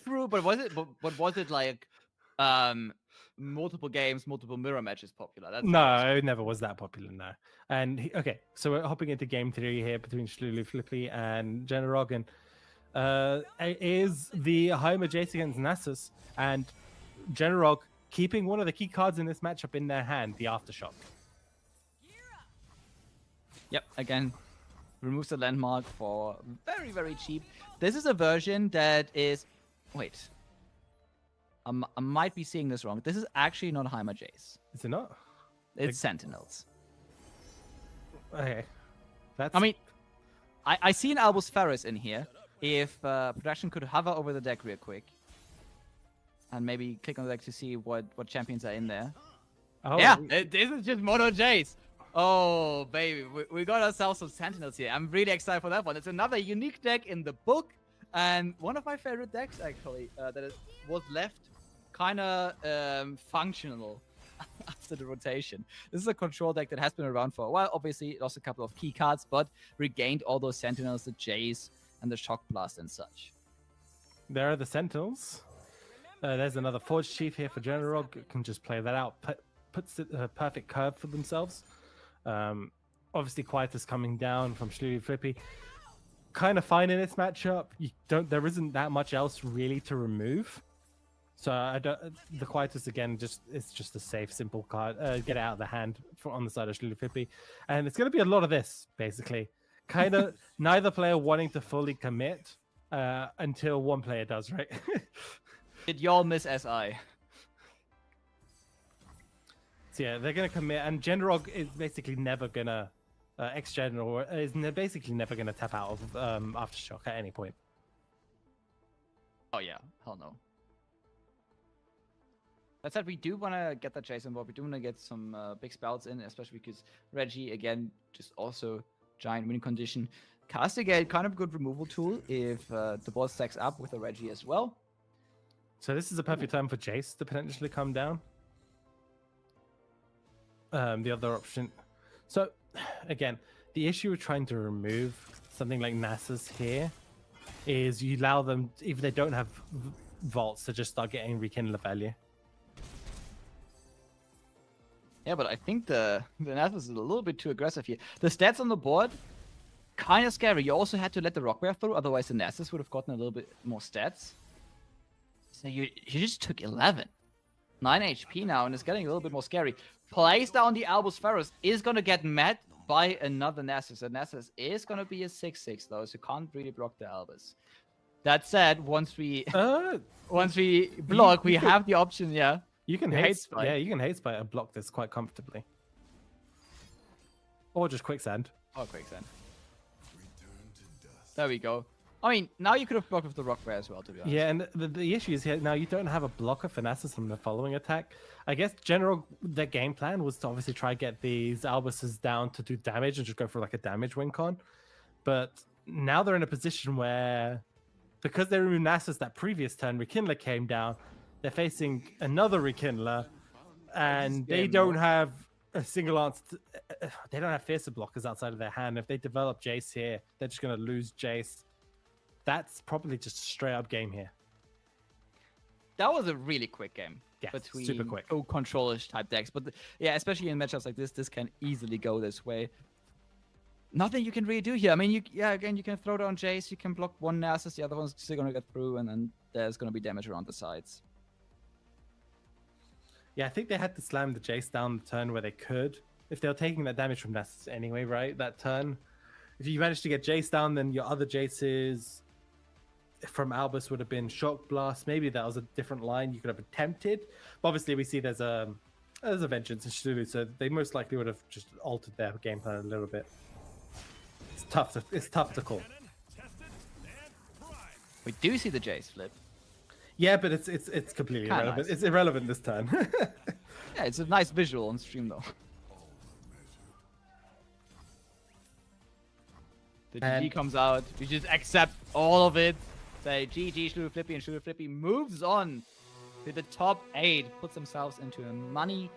True, but was it like multiple games, multiple mirror matches popular? That's No, it never was that popular, no. And okay, so we're hopping into game 3 here between Shulu Flippy and Generog, and it is the Homa Jace against Nasus, and Generog keeping one of the key cards in this matchup in their hand, the Aftershock. Yep, again, removes the landmark for very, very cheap. This is a version that is... Wait. I might be seeing this wrong. This is actually not Homa Jace. Is it not? It's Sentinels. Okay. That's... I mean, I see an Albus Ferris in here. If production could hover over the deck real quick. And maybe click on the deck to see what champions are in there. Oh, Yeah, this is just Mono Jace. Oh, baby, we got ourselves some Sentinels here. I'm really excited for that one. It's another unique deck in the book, and one of my favorite decks, actually, that was left kind of functional after the rotation. This is a control deck that has been around for a while. Obviously, it lost a couple of key cards, but regained all those Sentinels, the Jace, and the Shock Blast and such. There are the Sentinels. There's another Forge Chief here for Generog. Can just play that out. Puts a perfect curve for themselves. Obviously, Quietus coming down from Shulu Flippy. Kind of fine in this matchup. There isn't that much else really to remove. So the Quietus again it's just a safe, simple card. Get it out of the hand on the side of Shulu Flippy, and it's going to be a lot of this basically. Kind of neither player wanting to fully commit. until one player does, right? Did y'all miss SI? So yeah, they're gonna commit, and Genrog is basically never gonna General is basically never gonna tap out of Aftershock at any point. Oh yeah, hell no. That said, we do want to get that Jason involved. We do want to get some big spells in, especially because Reggie, again, just also giant win condition. Castigate, kind of good removal tool if the ball stacks up with a Reggie as well. So this is a perfect time for Jace to potentially come down. The other option. So, again, the issue with trying to remove something like Nasus here is you allow them, if they don't have vaults, to just start getting rekindler value. Yeah, but I think the Nasus is a little bit too aggressive here. The stats on the board, kind of scary. You also had to let the Rockbear through, otherwise the Nasus would have gotten a little bit more stats. So you just took 11. 9 HP now, and it's getting a little bit more scary. Plays down the Albus Ferrus, is going to get met by another Nasus. The Nasus is going to be a 6/6 though, so can't really block the Albus. That said, once we block, we have the option, yeah. You can hate spite. Yeah, you can hate spite and block this quite comfortably. Or just quicksand. Oh, quicksand. There we go. I mean, now you could have blocked with the rock bear as well, to be honest. Yeah, and the issue is here now you don't have a blocker for Nasus from the following attack. I guess their game plan was to obviously try get these Albuses down to do damage and just go for like a damage win con. But now they're in a position where, because they removed Nasus that previous turn, Rekindler came down. They're facing another Rekindler, and they don't have a single answer. They don't have fiercer blockers outside of their hand. If they develop Jace here, they're just going to lose Jace. That's probably just a straight up game here. That was a really quick game. Yeah, between super quick. Control-ish type decks. But yeah, especially in matchups like this can easily go this way. Nothing you can really do here. I mean, again, you can throw down Jace, you can block one Nasus, the other one's still going to get through, and then there's going to be damage around the sides. Yeah, I think they had to slam the Jace down the turn where they could. If they were taking that damage from Nasus anyway, right? That turn. If you managed to get Jace down, then your other Jaces from Albus would have been Shock Blast. Maybe that was a different line you could have attempted. But obviously, we see there's a Vengeance in Shulu, so they most likely would have just altered their game plan a little bit. It's tough to call. We do see the Jace flip. Yeah, but it's completely Kinda irrelevant. nice. It's irrelevant this turn. Yeah, it's a nice visual on stream though. The GG comes out. We just accept all of it. Say GG Shulu Flippy, and Shulu Flippy moves on to the top 8. Puts themselves into a money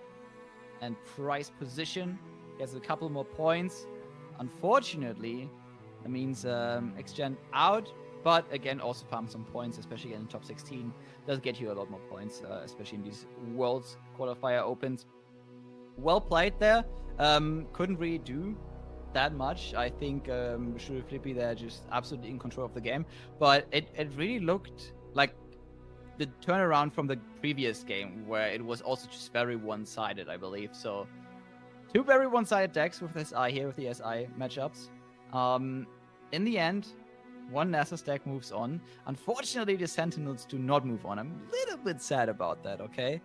and prize position. Gets a couple more points. Unfortunately, that means XGen out. But again, also farm some points, especially in the top 16. Does get you a lot more points, especially in these Worlds Qualifier Opens. Well played there. Couldn't really do that much. I think Shuru Flippy, they're just absolutely in control of the game. But it really looked like the turnaround from the previous game, where it was also just very one-sided, I believe. So, 2 very one-sided decks with SI here, with the SI matchups. In the end, one Nasus deck moves on. Unfortunately, the Sentinels do not move on. I'm a little bit sad about that, okay?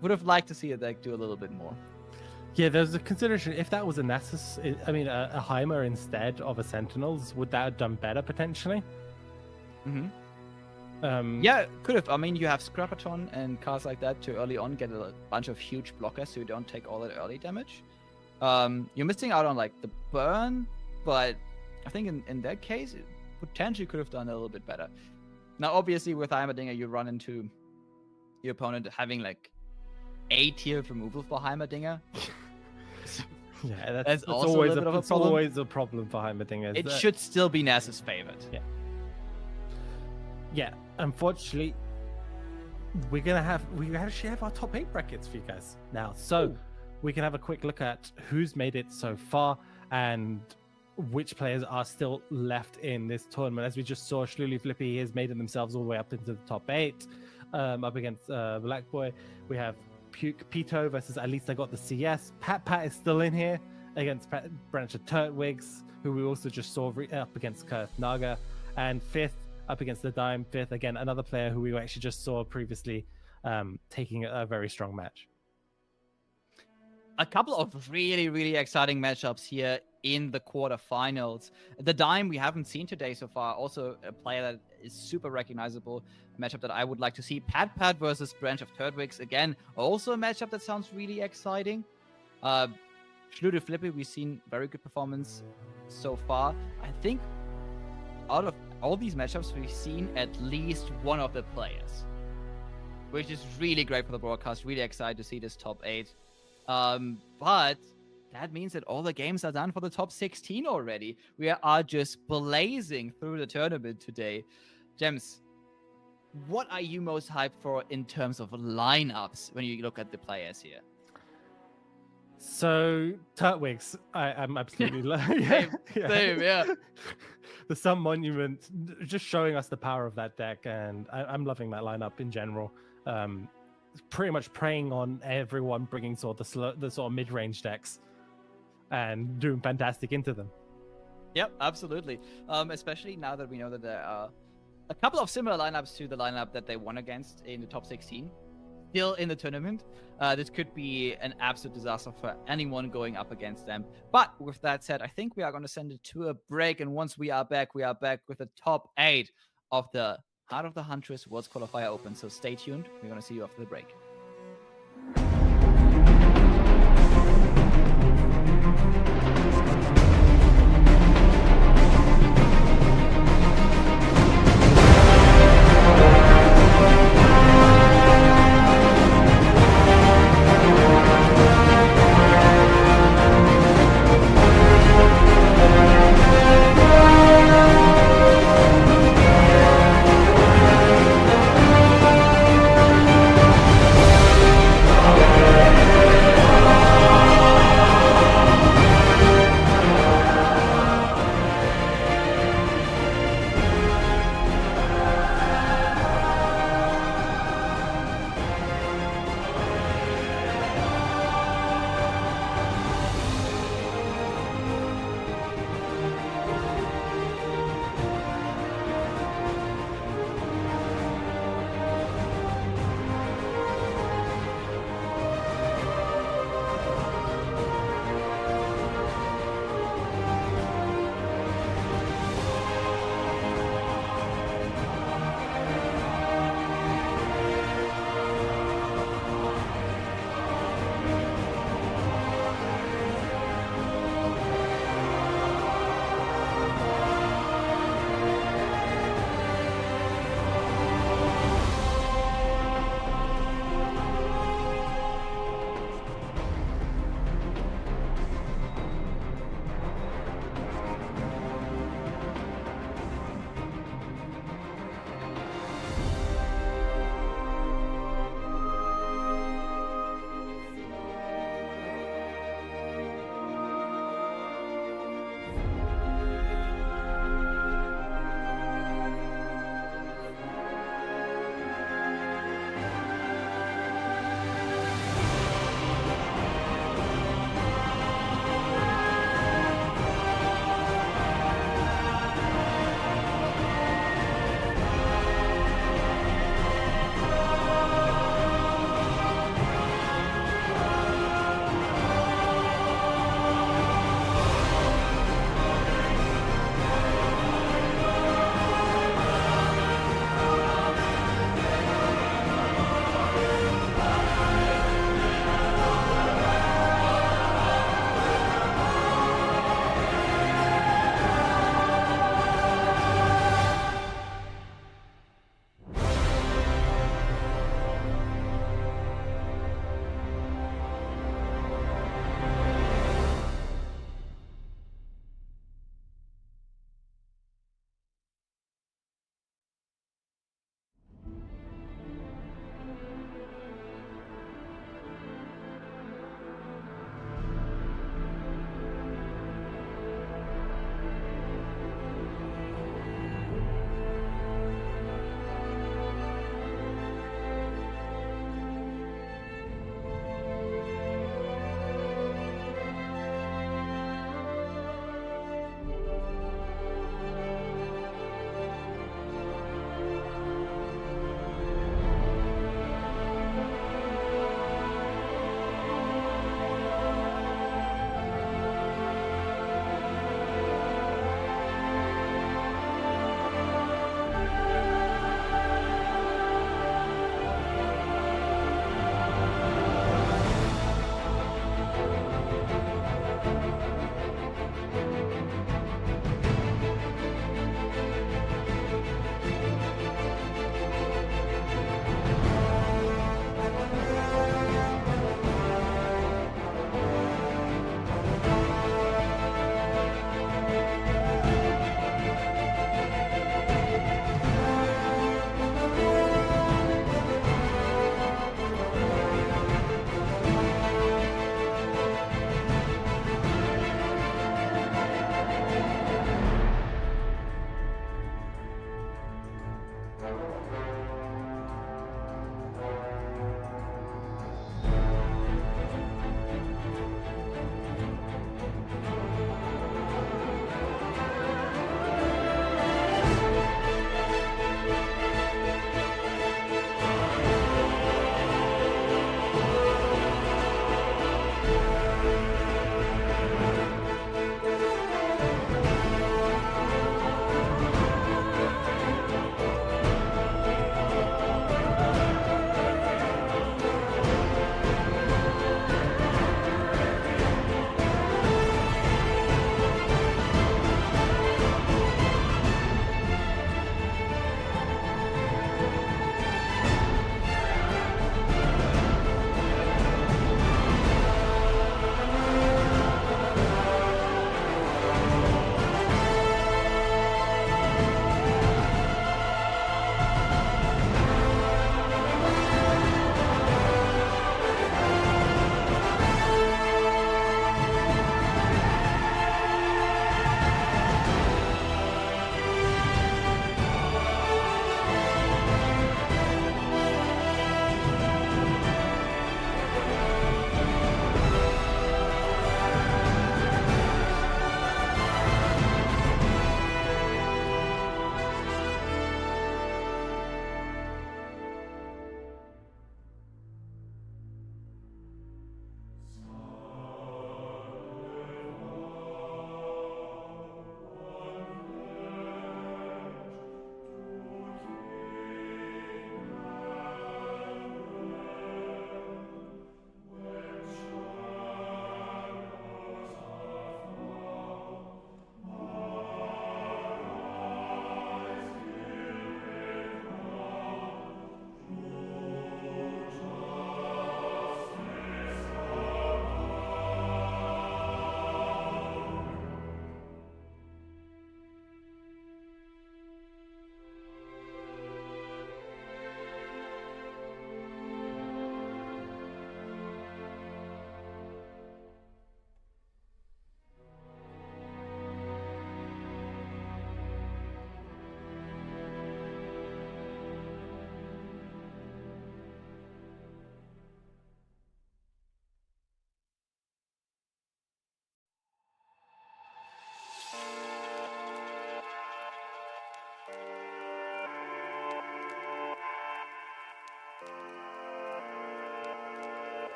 Would have liked to see a deck do a little bit more. Yeah, there's a consideration. If that was a Nasus, a Heimer instead of a Sentinels, would that have done better potentially? Mm-hmm. Yeah, could have. I mean, you have Scrapaton and cards like that to early on get a bunch of huge blockers so you don't take all that early damage. You're missing out on, like, the burn, but I think in that case, it potentially could have done a little bit better. Now, obviously, with Heimerdinger, you run into your opponent having, like, A tier of removal for Heimerdinger. Yeah, that's also always a little bit of a problem. always a problem for Heimerdinger. It should still be Nasus' favorite. Yeah. Yeah, unfortunately, we actually have our top 8 brackets for you guys now. So we can have a quick look at who's made it so far and which players are still left in this tournament. As we just saw, Shluli Flippy has made it themselves all the way up into the top 8, up against Black Boy. We have Pito versus At Least I Got the CS. Pat is still in here against Branch of Turtwigs, who we also just saw up against Kurth Naga. And 5th, up against the Dime 5th. Again, another player who we actually just saw previously taking a very strong match. A couple of really, really exciting matchups here in the quarterfinals. The Dime we haven't seen today so far. Also a player that is super recognizable. A matchup that I would like to see. Pat versus Branch of Turdwigs. Again, also a matchup that sounds really exciting. Schlude Flippy, we've seen very good performance so far. I think out of all these matchups, we've seen at least one of the players, which is really great for the broadcast. Really excited to see this top 8. But that means that all the games are done for the top 16 already. We are just blazing through the tournament today. Gems, what are you most hyped for in terms of lineups when you look at the players here? So, Turtwigs, I'm absolutely Same, yeah. The Sun Monument, just showing us the power of that deck, and I'm loving that lineup in general. Pretty much preying on everyone, bringing sort of the sort of mid-range decks and doing fantastic into them. Yep, absolutely. Especially now that we know that there are a couple of similar lineups to the lineup that they won against in the top 16 still in the tournament. This could be an absolute disaster for anyone going up against them. But with that said, I think we are going to send it to a break, and once we are back with the top 8 of the Heart of the Huntress Worlds Qualifier Open. So stay tuned. We're going to see you after the break.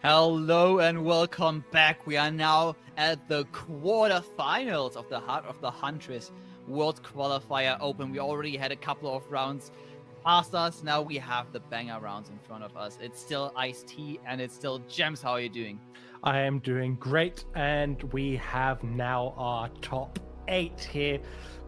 Hello and welcome back. We are now at the quarterfinals of the Heart of the Huntress World Qualifier Open. We already had a couple of rounds past us. Now we have the banger rounds in front of us. It's still Ice-T and it's still Gems. How are you doing? I am doing great, and we have now our top 8 here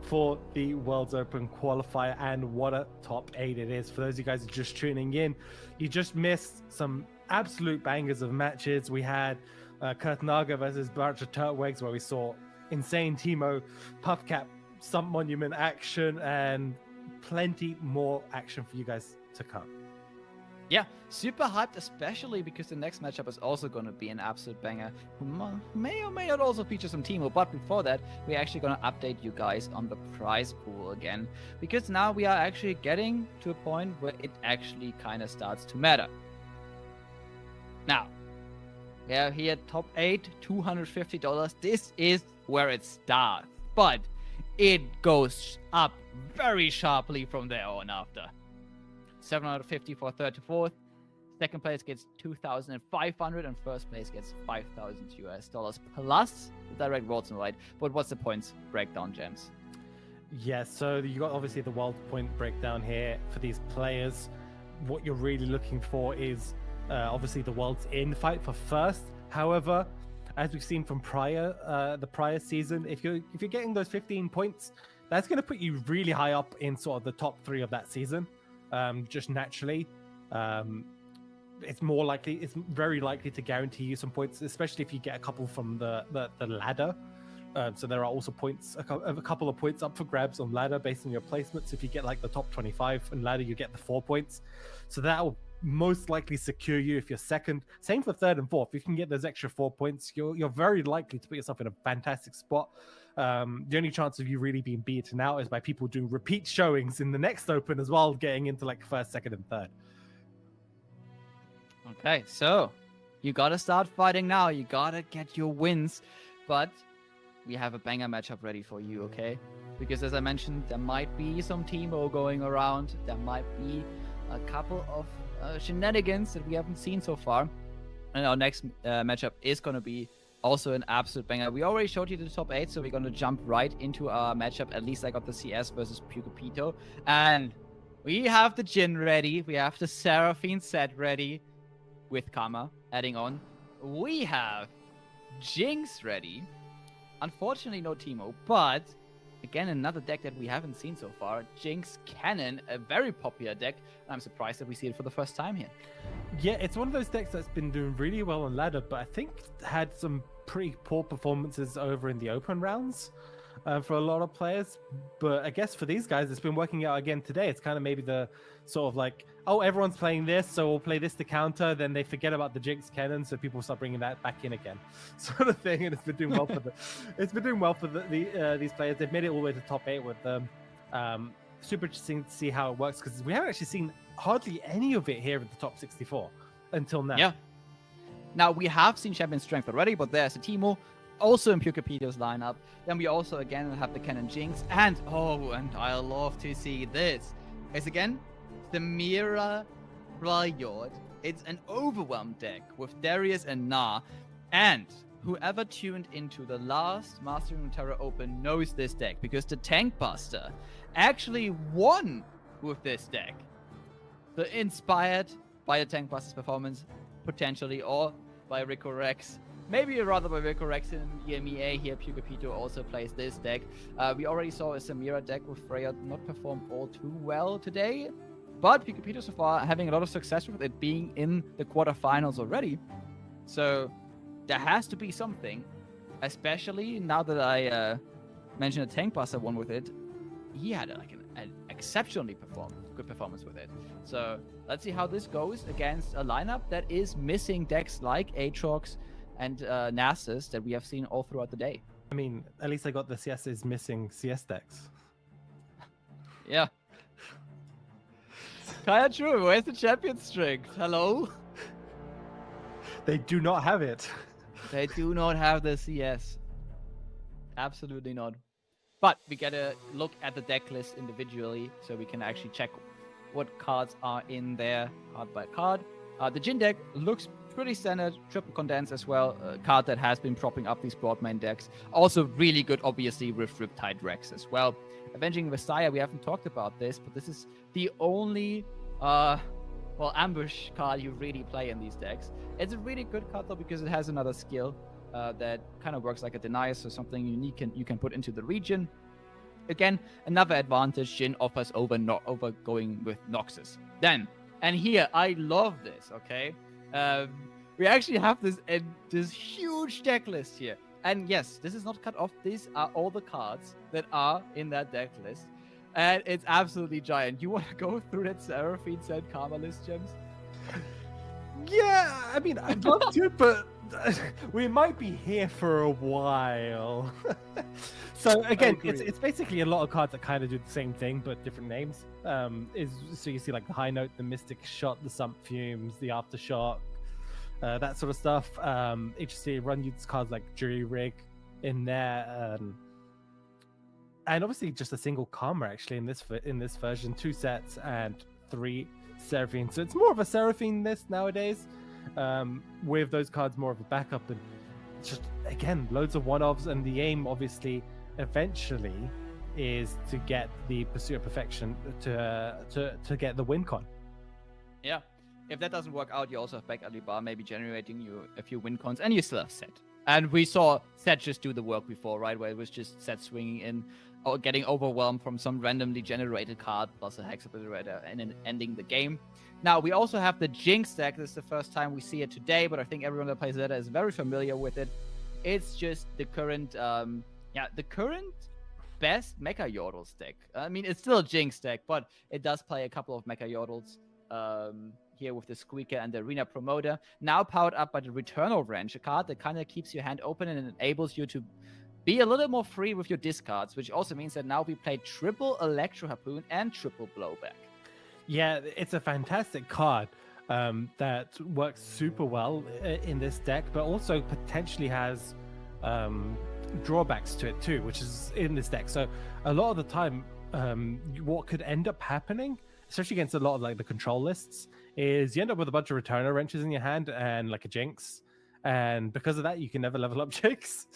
for the World's Open qualifier, and what a top 8 it is. For those of you guys who are just tuning in, you just missed some absolute bangers of matches. We had Kurtnaga versus Barcha Turtwigs, where we saw insane Teemo, Puffcap, Stump Monument action, and plenty more action for you guys to come. Yeah, super hyped, especially because the next matchup is also going to be an absolute banger. May or may not also feature some Teemo, but before that, we're actually going to update you guys on the prize pool again, because now we are actually getting to a point where it actually kind of starts to matter. Now, we are here top 8, $250. This is where it starts, but it goes up very sharply from there on after. 750 for third to fourth. Second place gets 2,500, and first place gets $5,000 plus the direct rewards and right. But what's the points breakdown, Gems? Yeah, so you got obviously the world point breakdown here for these players. What you're really looking for is obviously the world's in fight for first. However, as we've seen from the prior season, if you're getting those 15 points, that's going to put you really high up in sort of the top 3 of that season. Just naturally, it's very likely to guarantee you some points, especially if you get a couple from the ladder. So there are also points, a couple of points up for grabs on ladder based on your placements. If you get like the top 25 on ladder, you get the 4 points. So that will most likely secure you if you're second. Same for third and fourth. If you can get those extra 4 points, you're very likely to put yourself in a fantastic spot. The only chance of you really being beaten out is by people doing repeat showings in the next open as well, getting into like first, second, and third. Okay, so you gotta start fighting now. You gotta get your wins, but we have a banger matchup ready for you, okay? Because as I mentioned, there might be some Teemo going around. There might be a couple of shenanigans that we haven't seen so far. And our next matchup is gonna be also an absolute banger. We already showed you the top 8, so we're going to jump right into our matchup. At least I got the CS versus Pukapito. And we have the Jhin ready. We have the Seraphine set ready with Karma adding on. We have Jinx ready. Unfortunately, no Teemo, but again, another deck that we haven't seen so far. Jinx Cannon, a very popular deck. And I'm surprised that we see it for the first time here. Yeah, it's one of those decks that's been doing really well on ladder, but I think had some pretty poor performances over in the open rounds for a lot of players. But I guess for these guys, it's been working out again today. It's kind of maybe the sort of like, oh, everyone's playing this, so we'll play this to counter. Then they forget about the Jinx Cannon, so people start bringing that back in again, sort of thing. And it's been doing well for these players. They've made it all the way to top 8 with them. Super interesting to see how it works, because we haven't actually seen hardly any of it here at the top 64 until now. Yeah. Now, we have seen Champion Strength already, but there's a Teemo also in Pukapito's lineup. Then we also, again, have the Cannon Jinx. And I love to see this. It's, again, the Mira Riot. It's an Overwhelm deck with Darius and Na. And whoever tuned into the last Mastering Runeterra Open knows this deck, because the Tank Buster actually won with this deck. So inspired by the Tank Buster's performance, potentially, or by Rico Rex. Maybe rather by Rico Rex in EMEA here. Pukapito also plays this deck. We already saw a Samira deck with Freya not perform all too well today. But Pukapito so far having a lot of success with it being in the quarterfinals already. So there has to be something. Especially now that I mentioned a Tank Buster one with it. He had like an exceptionally good performance with it. So let's see how this goes against a lineup that is missing decks like Aatrox and Nasus that we have seen all throughout the day. I mean, at least I got the CS's missing CS decks. Yeah. Kinda true. Where's the champion strength? Hello? They do not have it. They do not have the CS. Absolutely not. But we gotta look at the deck list individually so we can actually check what cards are in there card by card. The Jhin deck looks pretty standard. Triple Condense as well, a card that has been propping up these broad main decks. Also really good, obviously, with Riptide Rex as well. Avenging Messiah, we haven't talked about this, but this is the only, ambush card you really play in these decks. It's a really good card, though, because it has another skill that kind of works like a denier, so something unique you can put into the region. Again, another advantage Jin offers over going with Noxus. Then, and here, I love this, okay? We actually have this huge deck list here. And yes, this is not cut off. These are all the cards that are in that deck list. And it's absolutely giant. You want to go through that Seraphine Sand Karma list, James? Yeah, I mean, I'd love to, but we might be here for a while. So again, it's basically a lot of cards that kind of do the same thing, but different names. So you see like the High Note, the Mystic Shot, the Sump Fumes, the Aftershock, that sort of stuff. HC run use cards like Jury Rig in there, and obviously just a single Karma actually in this version, 2 sets and 3 Seraphine. So it's more of a Seraphine list nowadays, with those cards more of a backup, and just again loads of one-offs. And the aim obviously eventually is to get the Pursuit of Perfection to get the win con. Yeah. If that doesn't work out, you also have back Alibar maybe generating you a few win cons, and you still have Set. And we saw Set just do the work before, right? Where it was just Set swinging in or getting overwhelmed from some randomly generated card plus a Hex Obliterator and then ending the game. Now, we also have the Jinx deck. This is the first time we see it today, but I think everyone that plays Zeta is very familiar with it. It's just the current, best Mecha Yordles deck. I mean, it's still a Jinx deck, but it does play a couple of Mecha Yordles. Here with the Squeaker and the Arena Promoter, now powered up by the Returnal Wrench, a card that kind of keeps your hand open and enables you to be a little more free with your discards, which also means that now we play triple Electro Harpoon and triple Blowback. Yeah, it's a fantastic card that works super well in this deck, but also potentially has drawbacks to it too, which is in this deck. So a lot of the time, what could end up happening, especially against a lot of like the control lists, is you end up with a bunch of Returner Wrenches in your hand and like a Jinx, and because of that, you can never level up Jinx.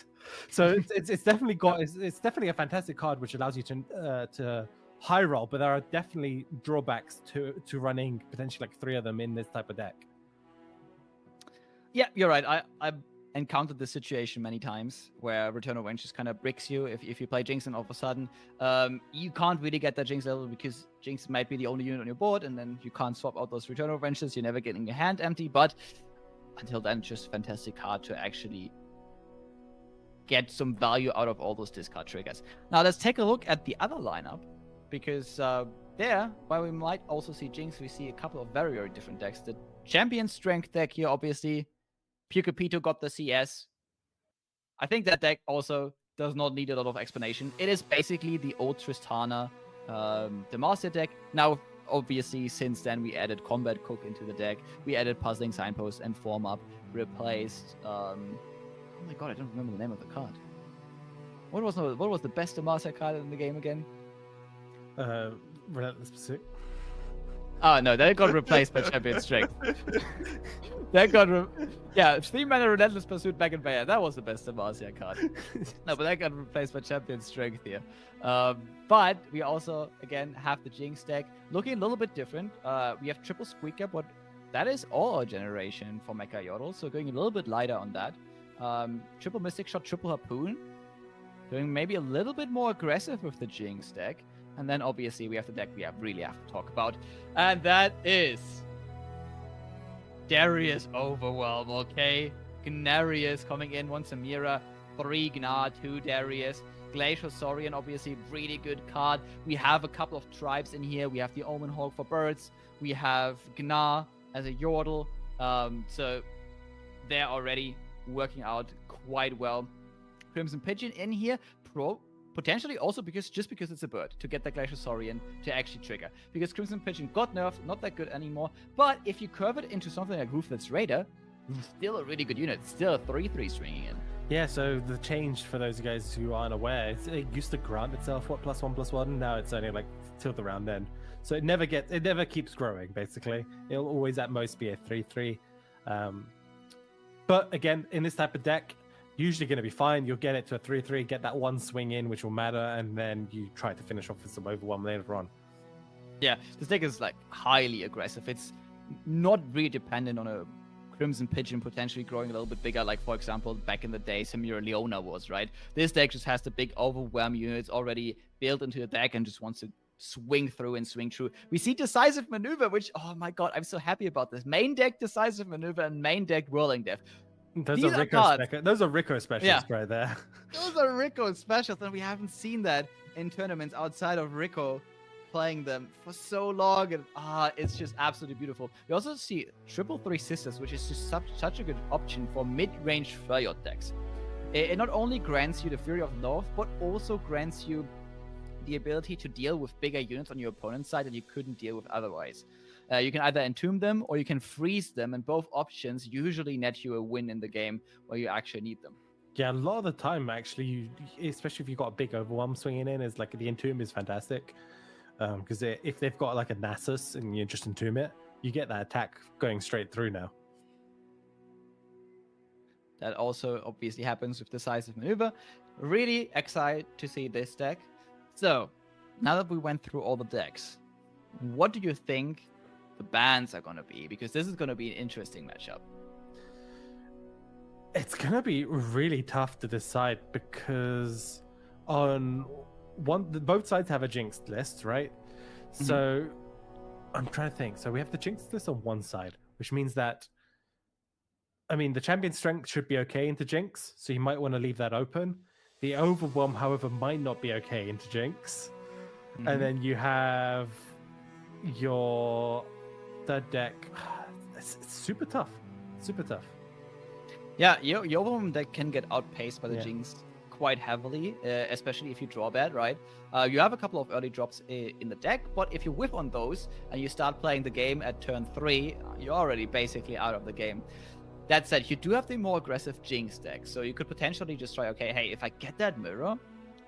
So it's definitely it's definitely a fantastic card which allows you to high roll, but there are definitely drawbacks to running potentially like 3 of them in this type of deck. Yeah, you're right. I encountered this situation many times where Returner Wrench just kind of bricks you if you play Jinx, and all of a sudden you can't really get that Jinx level because Jinx might be the only unit on your board, and then you can't swap out those Returner Wrenches. You're never getting your hand empty, but until then, just a fantastic card to actually get some value out of all those discard triggers. Now let's take a look at the other lineup, because there, while we might also see Jinx, we see a couple of very, very different decks. The Champion Strength deck here, obviously. Pukapito got the CS. I think that deck also does not need a lot of explanation. It is basically the old Tristana Demacia deck. Now, obviously, since then, we added Combat Cook into the deck. We added Puzzling Signpost and Form Up. Replaced... oh my god, I don't remember the name of the card. What was the best Demacia card in the game again? Relentless Pursuit. Oh no, that got replaced by Champion Strength. That got 3-mana Relentless Pursuit back in Bayer. That was the best Demacia card. No, but that got replaced by Champion Strength here. But we also again have the Jinx deck looking a little bit different. We have triple Squeaker, but that is all our generation for Mecha Yordle, so going a little bit lighter on that. Triple Mystic Shot, triple Harpoon. Doing maybe a little bit more aggressive with the Jinx deck. And then obviously we have the deck we really have to talk about. And that is Darius Overwhelm, okay? Gnarius coming in, 1 Samira, 3 Gnar, 2 Darius. Glacial Saurian, obviously really good card. We have a couple of tribes in here. We have the Omen Hawk for birds. We have Gnar as a Yordle. So they're already working out quite well. Crimson Pigeon in here, potentially also because it's a bird, to get the Glacial Saurian to actually trigger. Because Crimson Pigeon got nerfed, not that good anymore. But if you curve it into something like Ruthless Raider, still a really good unit. Still a 3/3 swinging in. Yeah, so the change for those guys who aren't aware, it used to grant itself what +1/+1. Now it's only like till the round end. So it never keeps growing. Basically, it'll always at most be a 3/3. But again, in this type of deck, usually going to be fine. You'll get it to a 3-3, get that one swing in, which will matter, and then you try to finish off with some overwhelm later on. Yeah, this deck is like highly aggressive. It's not really dependent on a Crimson Pigeon potentially growing a little bit bigger, like for example back in the day Samira Leona was, right? This deck just has the big overwhelm units already built into the deck and just wants to swing through and swing through. We see Decisive Maneuver, which, oh my god, I'm so happy about this. Main deck Decisive Maneuver and main deck Whirling Death. Those are Rico specials right there. Those are Rico specials, and we haven't seen that in tournaments outside of Rico playing them for so long, and it's just absolutely beautiful. We also see 333 Sisters, which is just such a good option for mid-range Freljord decks. It not only grants you the Fury of North, but also grants you the ability to deal with bigger units on your opponent's side that you couldn't deal with otherwise. You can either entomb them or you can freeze them, and both options usually net you a win in the game where you actually need them. Yeah, a lot of the time, actually, especially if you've got a big overwhelm swinging in, is like the entomb is fantastic. Because if they've got like a Nasus and you just entomb it, you get that attack going straight through now. That also obviously happens with Decisive Maneuver. Really excited to see this deck. So, now that we went through all the decks, what do you think the bans are going to be? Because this is going to be an interesting matchup. It's going to be really tough to decide because both sides have a Jinxed list, right? Mm-hmm. So I'm trying to think. So we have the Jinxed list on one side, which means that, I mean, the Champion Strength should be okay into Jinx, so you might want to leave that open. The Overwhelm, however, might not be okay into Jinx. Mm-hmm. And then you have your third deck. It's super tough. Super tough. Yeah, your Overwhelm deck can get outpaced by the Jinx quite heavily, especially if you draw bad, right? You have a couple of early drops in the deck, but if you whiff on those and you start playing the game at turn 3, you're already basically out of the game. That said, you do have the more aggressive Jinx deck, so you could potentially just try, okay, hey, if I get that mirror,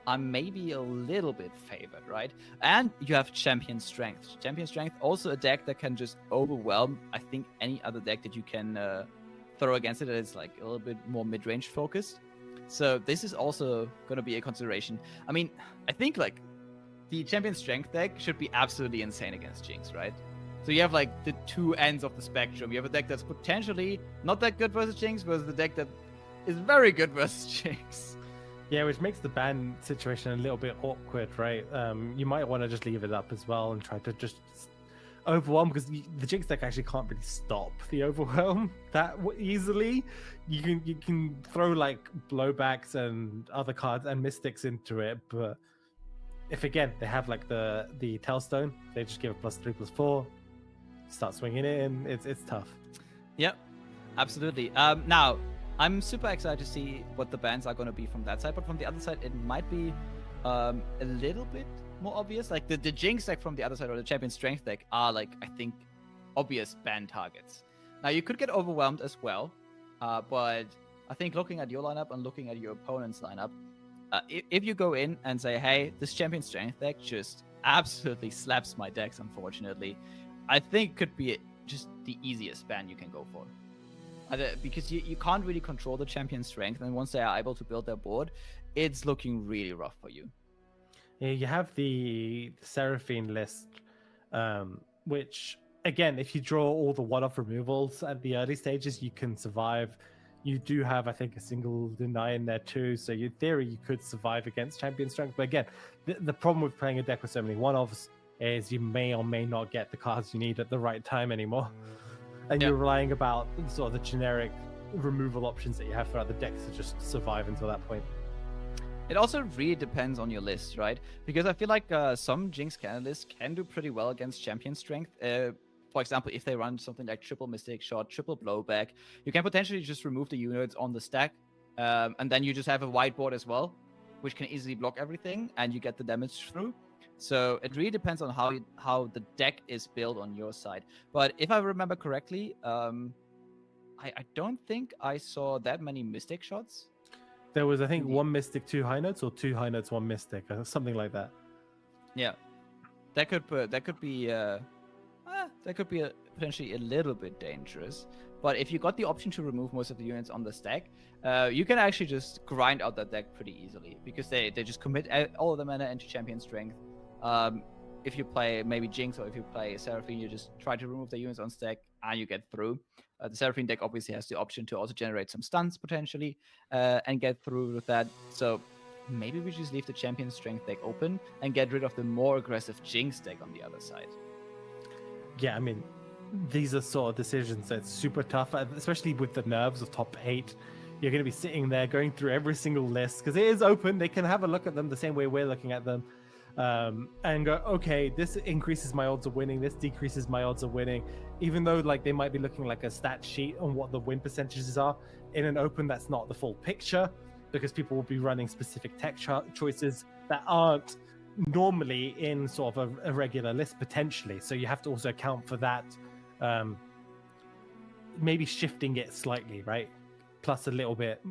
I'm maybe a little bit favored, right? And you have Champion Strength. Champion Strength, also a deck that can just overwhelm, I think, any other deck that you can throw against it that is like a little bit more mid-range focused. So this is also going to be a consideration. I mean, I think like the Champion Strength deck should be absolutely insane against Jinx, right? So you have like the two ends of the spectrum. You have a deck that's potentially not that good versus Jinx versus the deck that is very good versus Jinx. Yeah, which makes the ban situation a little bit awkward, right? You might want to just leave it up as well and try to just overwhelm, because the Jinx deck actually can't really stop the overwhelm that easily. You can throw like blowbacks and other cards and mystics into it, but if again they have like the Tailstone, they just give it +3/+4, start swinging in. It's tough. Yep, absolutely. Now I'm super excited to see what the bans are going to be from that side, but from the other side it might be a little bit more obvious. Like the Jinx deck from the other side or the Champion Strength deck are like, I think, obvious ban targets. Now you could get overwhelmed as well, but I think looking at your lineup and looking at your opponent's lineup, if you go in and say, hey, this Champion Strength deck just absolutely slaps my decks, unfortunately, I think could be just the easiest ban you can go for. Because you can't really control the Champion Strength, and once they are able to build their board, it's looking really rough for you. Yeah, you have the Seraphine list, which, again, if you draw all the one-off removals at the early stages, you can survive. You do have, I think, a single deny in there too, so in theory you could survive against Champion Strength. But again, the problem with playing a deck with so many one-offs is you may or may not get the cards you need at the right time anymore. And you're relying about sort of the generic removal options that you have throughout the deck to just survive until that point. It also really depends on your list, right? Because I feel like some Jinx cannon lists can do pretty well against Champion Strength. For example, if they run something like triple Mystic Shot, triple Blowback, you can potentially just remove the units on the stack, and then you just have a whiteboard as well, which can easily block everything, and you get the damage through. So it really depends on how the deck is built on your side. But if I remember correctly, I don't think I saw that many Mystic Shots. There was, I think, one Mystic, 2 high notes, or 2 high notes, 1 Mystic, or something like that. Yeah, that could be potentially a little bit dangerous. But if you got the option to remove most of the units on the stack, you can actually just grind out that deck pretty easily because they just commit all of the mana into champion strength. If you play maybe Jinx or if you play Seraphine, you just try to remove the units on stack and you get through. The Seraphine deck obviously has the option to also generate some stuns potentially and get through with that. So maybe we just leave the champion strength deck open and get rid of the more aggressive Jinx deck on the other side. Yeah, I mean, these are sort of decisions that's super tough, especially with the nerves of top 8. You're going to be sitting there going through every single list because it is open. They can have a look at them the same way we're looking at them and go, okay, this increases my odds of winning, this decreases my odds of winning, even though like they might be looking like a stat sheet on what the win percentages are. In an open, that's not the full picture because people will be running specific tech choices that aren't normally in sort of a regular list potentially. So you have to also account for that, maybe shifting it slightly, right? Plus a little bit,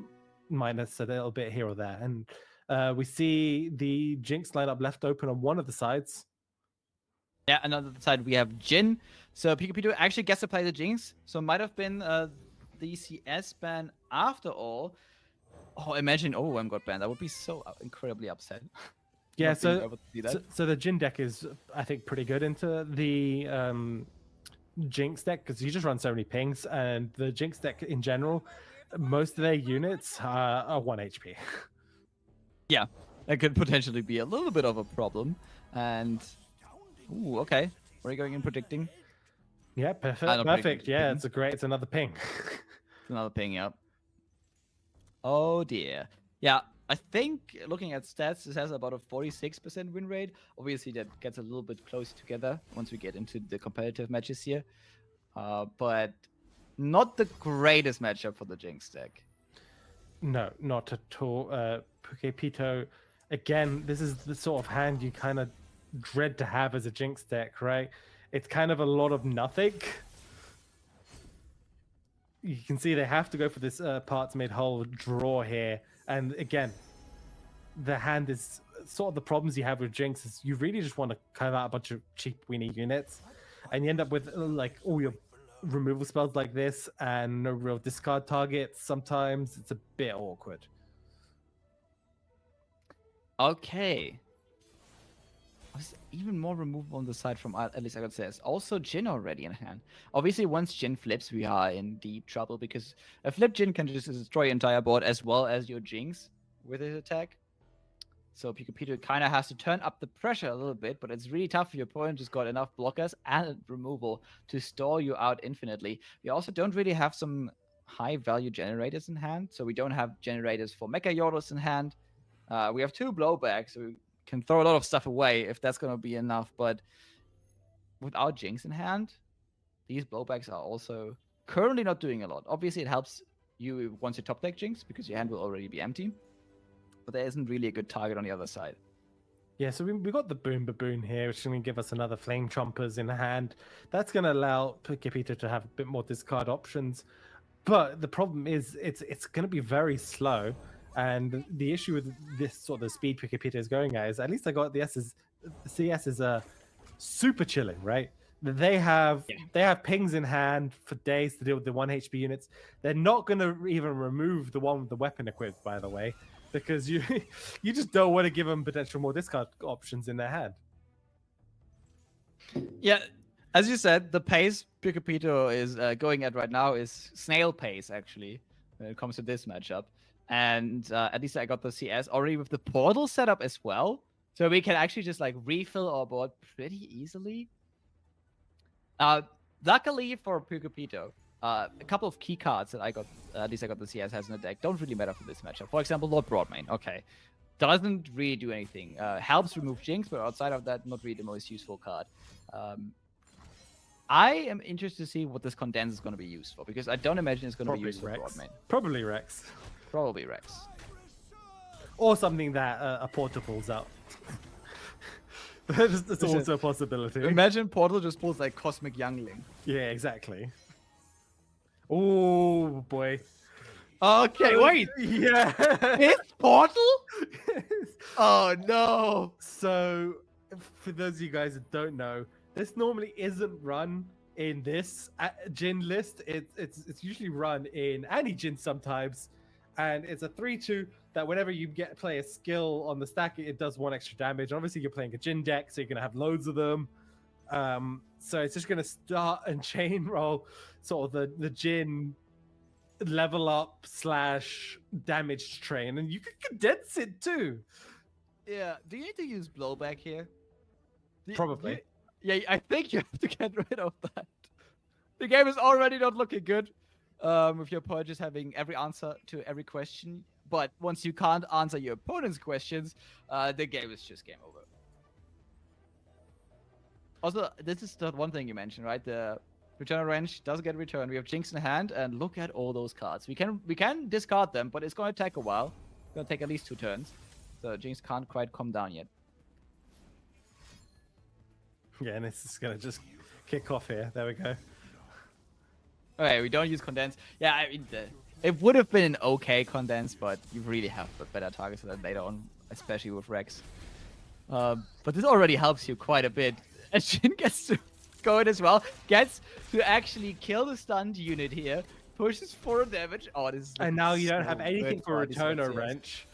minus a little bit here or there. And we see the Jinx lineup left open on one of the sides. Yeah, another side we have Jin. So Pikachu actually gets to play the Jinx. So it might have been the CS ban after all. Oh, imagine OM got banned. That would be so incredibly upset. Yeah, so the Jin deck is, I think, pretty good into the Jinx deck because you just run so many pings, and the Jinx deck in general, most of their units are 1 HP. Yeah, that could potentially be a little bit of a problem. And, ooh, okay. Where are you going in predicting? Yeah, perfect. Yeah, it's another ping. It's another ping, yep. Oh dear. Yeah, I think looking at stats, this has about a 46% win rate. Obviously, that gets a little bit close together once we get into the competitive matches here. But not the greatest matchup for the Jinx deck. No, not at all. Pukepito, again, this is the sort of hand you kind of dread to have as a Jinx deck, right? It's kind of a lot of nothing. You can see they have to go for this parts made whole draw here. And again, the hand is sort of the problems you have with Jinx is you really just want to carve out a bunch of cheap weenie units. And you end up with like all your removal spells like this and no real discard targets. Sometimes it's a bit awkward. Okay. Even more removal on the side from at least I could say. Also Jin already in hand. Obviously, once Jin flips, we are in deep trouble because a flip Jin can just destroy your entire board as well as your Jinx with his attack. So Pikachu kind of has to turn up the pressure a little bit, but it's really tough if your opponent just got enough blockers and removal to stall you out infinitely. We also don't really have some high value generators in hand, so we don't have generators for Mecha Yordles in hand. We have 2 blowbacks, so we can throw a lot of stuff away if that's going to be enough, but without Jinx in hand, these blowbacks are also currently not doing a lot. Obviously, it helps you once you top deck Jinx because your hand will already be empty, but there isn't really a good target on the other side. Yeah, so we got the Boom Baboon here, which is going to give us another Flame Chompers in hand. That's going to allow Pukepito to have a bit more discard options, but the problem is it's going to be very slow. And the issue with this sort of speed Pukepito is going at is at least I got the CS is super chilling, right? They have pings in hand for days to deal with the 1 HP units. They're not going to even remove the one with the weapon equipped, by the way, because you just don't want to give them potential more discard options in their hand. Yeah, as you said, the pace Pukepito is going at right now is snail pace, actually, when it comes to this matchup. And at least I got the CS already with the portal setup as well. So we can actually just like refill our board pretty easily. Luckily for Pukepito, a couple of key cards that I got, at least I got the CS has in the deck, don't really matter for this matchup. For example, Lord Broadmane. Okay. Doesn't really do anything. Helps remove Jinx, but outside of that, not really the most useful card. I am interested to see what this condense is going to be used for, because I don't imagine it's going to be used for Broadmane. Probably Rex. Probably Rex. Or something that a Portal pulls out. That's also a possibility. Imagine Portal just pulls like Cosmic Youngling. Yeah, exactly. Oh, boy. Okay, wait. Yeah. It's Portal? Oh, no. So, for those of you guys that don't know, this normally isn't run in this Jin list, it's usually run in anti-Jin sometimes, and it's a 3-2 that whenever you play a skill on the stack, it does 1 extra damage. Obviously, you're playing a Jin deck, so you're gonna have loads of them. So it's just gonna start and chain roll sort of the Jin level up / damage train, and you can condense it too. Yeah. Do you need to use blowback here? Probably. Yeah, I think you have to get rid of that. The game is already not looking good. With your opponent just having every answer to every question. But once you can't answer your opponent's questions, the game is just game over. Also, this is the one thing you mentioned, right? The return range does get returned. We have Jinx in hand, and look at all those cards. We can discard them, but it's going to take a while. It's going to take at least 2 turns. So Jinx can't quite come down yet. Yeah, and it's just gonna just kick off here. There we go. Okay, we don't use condense. Yeah, I mean, it would have been an okay condense, but you really have better targets for that later on, especially with Rex. But this already helps you quite a bit. And Jin gets to go in as well. Gets to actually kill the stunned unit here. Pushes 4 damage. Oh, this is And now you don't so have anything good for this Returner Rex. Wrench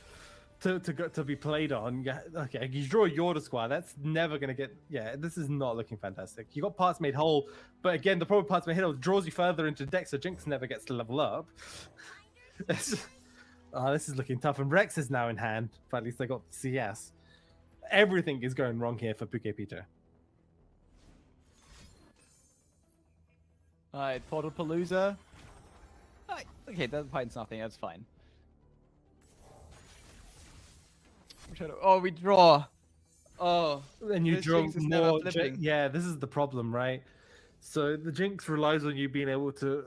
to be played on. Yeah, okay, you draw Yorda Squire. That's never gonna get. Yeah, this is not looking fantastic. You got Parts Made Whole, but again, the problem with Parts Made Whole draws you further into the deck, so Jinx never gets to level up. This is looking tough, and Rex is now in hand. But at least they got CS. Everything is going wrong here for Puke Peter. Alright, Portal Palooza. Okay, that finds nothing. That's fine. Oh, we draw. Oh, And you this draw Jinx is never more. flipping. Yeah, this is the problem, right? So the Jinx relies on you being able to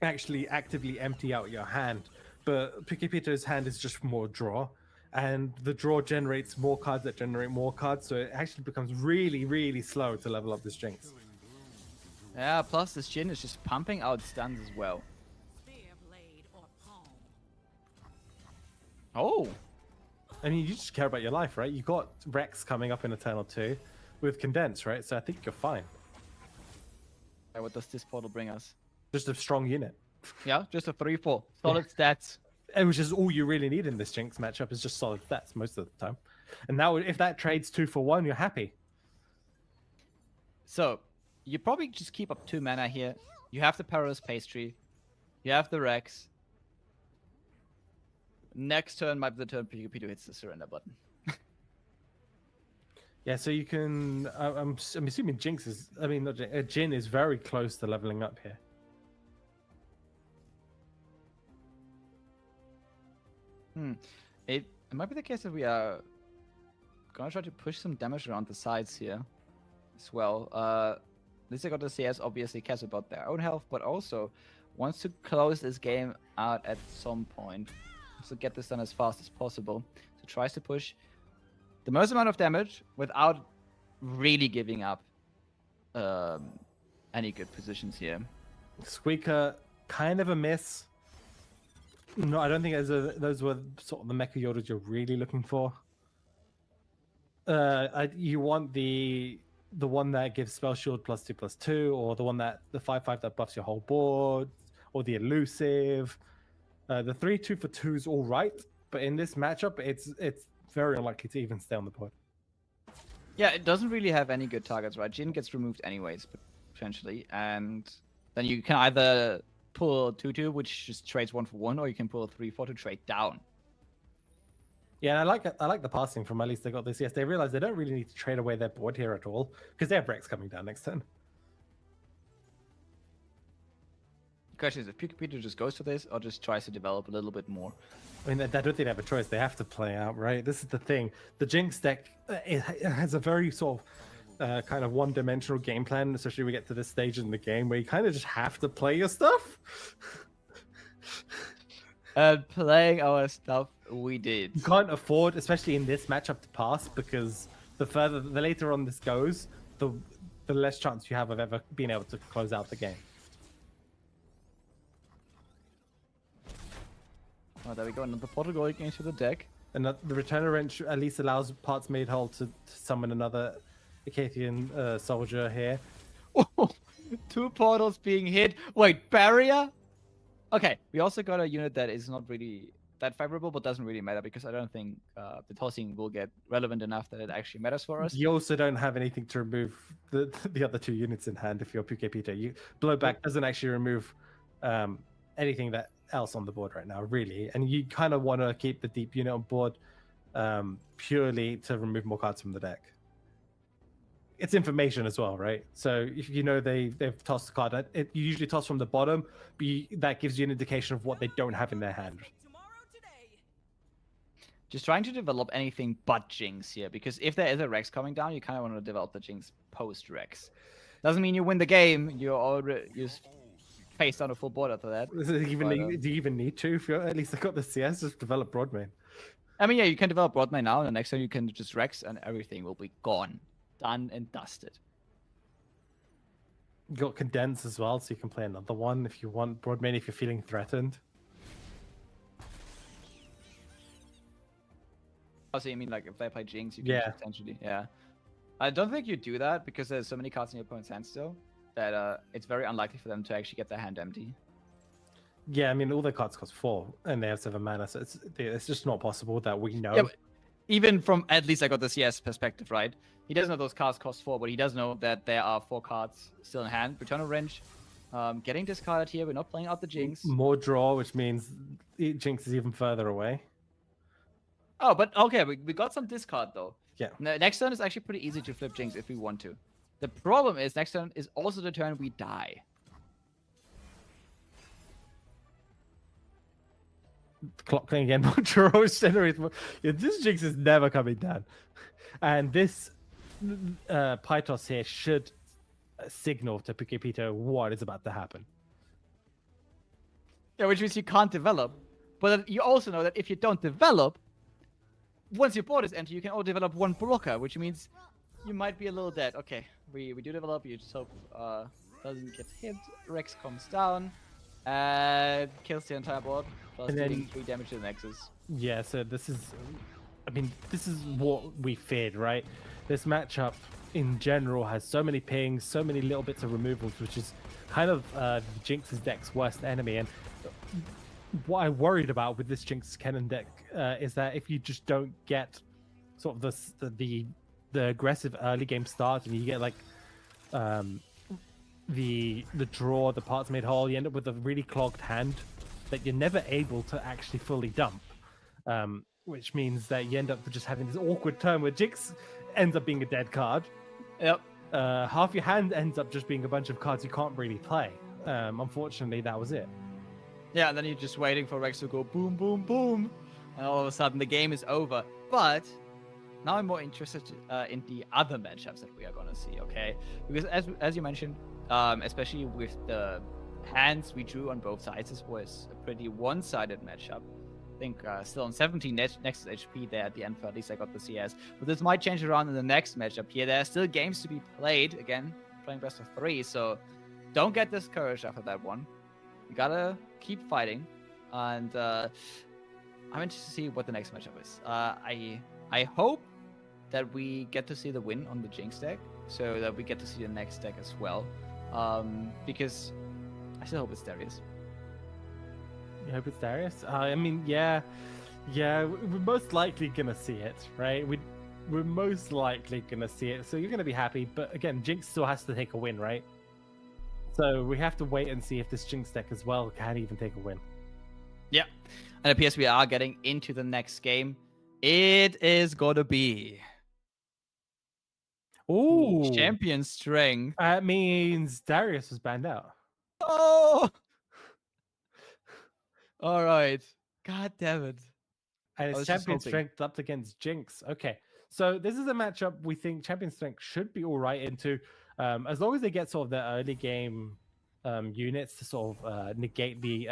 actually actively empty out your hand, but Puke Peter's hand is just more draw, and the draw generates more cards that generate more cards, so it actually becomes really, really slow to level up this Jinx. Yeah, plus this Jin is just pumping out stuns as well. Spear blade or palm. Oh. I mean, you just care about your life, right? You got Rex coming up in Eternal 2 with Condense, right? So I think you're fine. What does this portal bring us? Just a strong unit. Yeah, just a 3-4. Solid stats. And which is all you really need in this Jinx matchup is just solid stats most of the time. And now if that trades 2 for 1, you're happy. So, you probably just keep up 2 mana here. You have the Perilous Pastry. You have the Rex. Next turn might be the turn Pikachu hits the surrender button. Yeah, so you can. I'm assuming Jinx is. I mean, not Jinx, Jin is very close to leveling up here. It might be the case that we are gonna try to push some damage around the sides here as well. At least they got the CS obviously cares about their own health, but also wants to close this game out at some point. So get this done as fast as possible. So tries to push the most amount of damage without really giving up any good positions here. Squeaker, kind of a miss. No, I don't think those were sort of the mecha Yodas you're really looking for. You want the one that gives spell shield +2/+2, or the one that the 5/5 that buffs your whole board, or the elusive. The 3/2 for 2 is all right, but in this matchup, it's very unlikely to even stay on the board. Yeah, it doesn't really have any good targets, right? Jin gets removed anyways, potentially, and then you can either pull 2/2, which just trades 1 for 1, or you can pull 3/4 to trade down. Yeah, and I like the passing from at least they got this. Yes, they realize they don't really need to trade away their board here at all because they have Rex coming down next turn. The question is if Pikachu just goes for this or just tries to develop a little bit more. I mean, I don't think they have a choice. They have to play out, right? This is the thing. The Jinx deck it has a very sort of kind of one-dimensional game plan, especially when we get to this stage in the game where you kind of just have to play your stuff. Playing our stuff, we did. You can't afford, especially in this matchup, to pass because the later on this goes, the less chance you have of ever being able to close out the game. Oh, there we go. Another portal going into the deck. And the Returner Wrench at least allows Parts Made Whole to summon another Acathian soldier here. 2 portals being hit. Wait, barrier? Okay, we also got a unit that is not really that favorable, but doesn't really matter because I don't think the tossing will get relevant enough that it actually matters for us. You also don't have anything to remove the other 2 units in hand if you're PK Peter. Blowback doesn't actually remove anything that else on the board right now, really. And you kind of want to keep the deep unit on board purely to remove more cards from the deck. It's information as well, right? So if you know they've tossed a card, you usually toss from the bottom, but that gives you an indication of what they don't have in their hand. Just trying to develop anything but Jinx here, because if there is a Rex coming down, you kind of want to develop the Jinx post-Rex. Doesn't mean you win the game. You're face down a full board after that. Do you even need to? If you're at least got the CS, just develop Broadmain. I mean, yeah, you can develop Broadmain now, and the next time you can just Rex, and everything will be gone. Done and dusted. You got Condense as well, so you can play another one if you want Broadmain, if you're feeling threatened. Oh, so you mean like if they play Jinx, you can potentially, yeah. I don't think you do that because there's so many cards in your opponent's hand still that it's very unlikely for them to actually get their hand empty. Yeah, I mean, all their cards cost 4, and they have 7 mana, so it's just not possible that we know. Yeah, even from, at least I got the CS perspective, right? He doesn't know those cards cost 4, but he does know that there are 4 cards still in hand. Return of Wrench, getting discarded here. We're not playing out the Jinx. More draw, which means Jinx is even further away. Oh, but okay, we got some discard though. Yeah. Next turn is actually pretty easy to flip Jinx if we want to. The problem is next turn is also the turn we die. Clock playing again, more draws generates more. Yeah, this Jinx is never coming down. And this Pythos here should signal to Pikipito what is about to happen. Yeah, which means you can't develop. But you also know that if you don't develop, once your board is empty, you can only develop 1 blocker, which means you might be a little dead. Okay, we do develop. You just hope doesn't get hit. Rex comes down and kills the entire board, plus dealing 3 damage to the Nexus. Yeah, so this is, I mean, this is what we feared, right? This matchup in general has so many pings, so many little bits of removals, which is kind of Jinx's deck's worst enemy. And what I worried about with this Jinx Kennen deck is that if you just don't get sort of the aggressive early game start, and you get like the draw, the parts made whole, you end up with a really clogged hand that you're never able to actually fully dump, which means that you end up just having this awkward turn where Jinx ends up being a dead card. Yep. Half your hand ends up just being a bunch of cards you can't really play. Unfortunately, that was it. Yeah, and then you're just waiting for Rex to go boom, boom, boom, and all of a sudden the game is over. But now I'm more interested in the other matchups that we are gonna see, okay? Because as you mentioned, especially with the hands we drew on both sides, this was a pretty one-sided matchup. I think still on 17 next HP there at the end, for at least I got the CS. But this might change around in the next matchup here. There are still games to be played, again, playing best of 3, so don't get discouraged after that one. You gotta keep fighting, and I'm interested to see what the next matchup is. I hope that we get to see the win on the Jinx deck, so that we get to see the next deck as well, because I still hope it's Darius. You hope it's Darius? I mean, yeah, we're most likely gonna see it, right? We're most likely gonna see it, so you're gonna be happy. But again, Jinx still has to take a win, right? So we have to wait and see if this Jinx deck as well can even take a win. Yeah, and it appears we are getting into the next game. It is gonna be Ooh, Champion Strength. that means Darius was banned out. Oh! All right. God damn it. And I it's was just Champion hoping. Strength up against Jinx. Okay, so this is a matchup we think Champion Strength should be all right into, as long as they get sort of their early game units to sort of negate the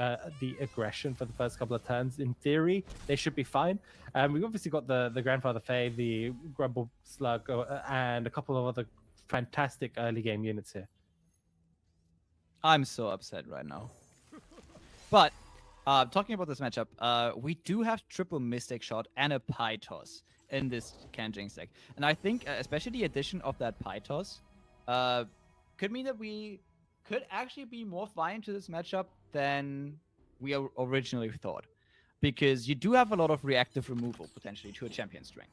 aggression for the first couple of turns. In theory, they should be fine. We've obviously got the Grandfather Fae, the Grumble Slug, and a couple of other fantastic early game units here. I'm so upset right now. But talking about this matchup, we do have triple Mystic Shot and a Pythos in this Jinx deck. And I think, especially the addition of that Pythos, could mean that we could actually be more fine to this matchup than we originally thought. Because you do have a lot of reactive removal, potentially, to a champion strength.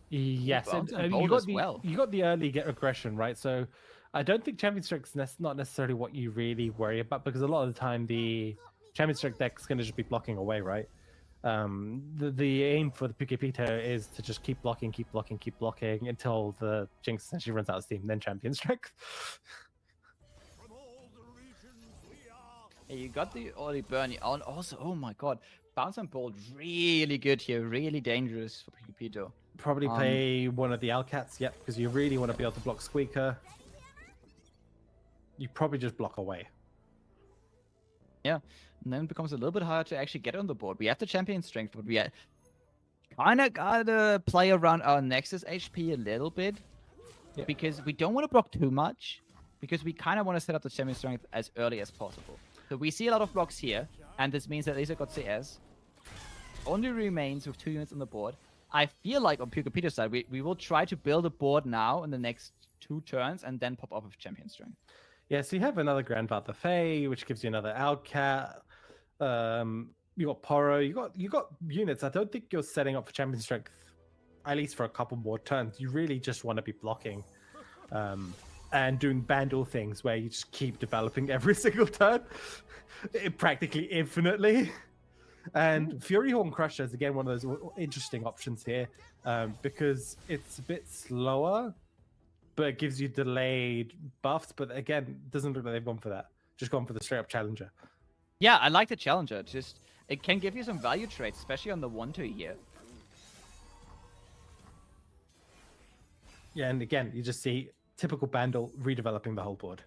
Yes, Bounce and and you bold got as the well. you got the early get aggression, right? So I don't think champion strength's not necessarily what you really worry about, because a lot of the time the champion strength deck's going to just be blocking away, right? The aim for the Pukepito is to just keep blocking until the Jinx essentially runs out of steam, then champion strength. Yeah, you got the early burn. And also, oh my god, bounce and bolt really good here, really dangerous for Pukepito. Probably play one of the Alcats, yep, because you really want to be able to block Squeaker. You probably just block away. Yeah, and then it becomes a little bit harder to actually get on the board. We have the champion strength, but we kind of gotta play around our Nexus HP a little bit, because we don't want to block too much, because we kind of want to set up the champion strength as early as possible. So we see a lot of blocks here, and this means that Lisa got CS. Only remains with 2 units on the board. I feel like on Pukepito's side, we will try to build a board now in the next 2 turns, and then pop off with champion strength. Yeah, so you have another Grandfather Fae, which gives you another Outcat. You got Poro. You got units. I don't think you're setting up for champion strength, at least for a couple more turns. You really just want to be blocking, and doing Bandle things where you just keep developing every single turn, practically infinitely. And Fury Horn Crusher is again one of those interesting options here, because it's a bit slower, but it gives you delayed buffs. But again, doesn't look like they've gone for that. Just gone for the straight up challenger. Yeah, I like the challenger. Just it can give you some value trades, especially on the 1-2 here. Yeah, and again, you just see typical Bandle redeveloping the whole board,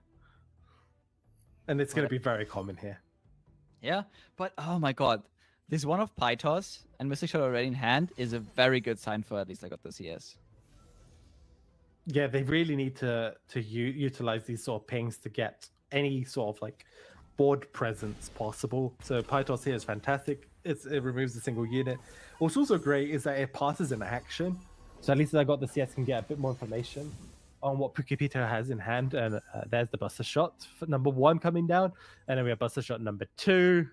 and it's going to be very common here. Yeah, but oh my god, this one of Pytos and Mystic Shot already in hand is a very good sign for at least I got the CS. Yeah, they really need to utilize these sort of pings to get any sort of like board presence possible. So Pytos here is fantastic. It removes a single unit. What's also great is that it passes in action. So at least I got the CS can get a bit more information on what Pukepito has in hand. And there's the Buster Shot for number 1 coming down. And then we have Buster Shot number 2.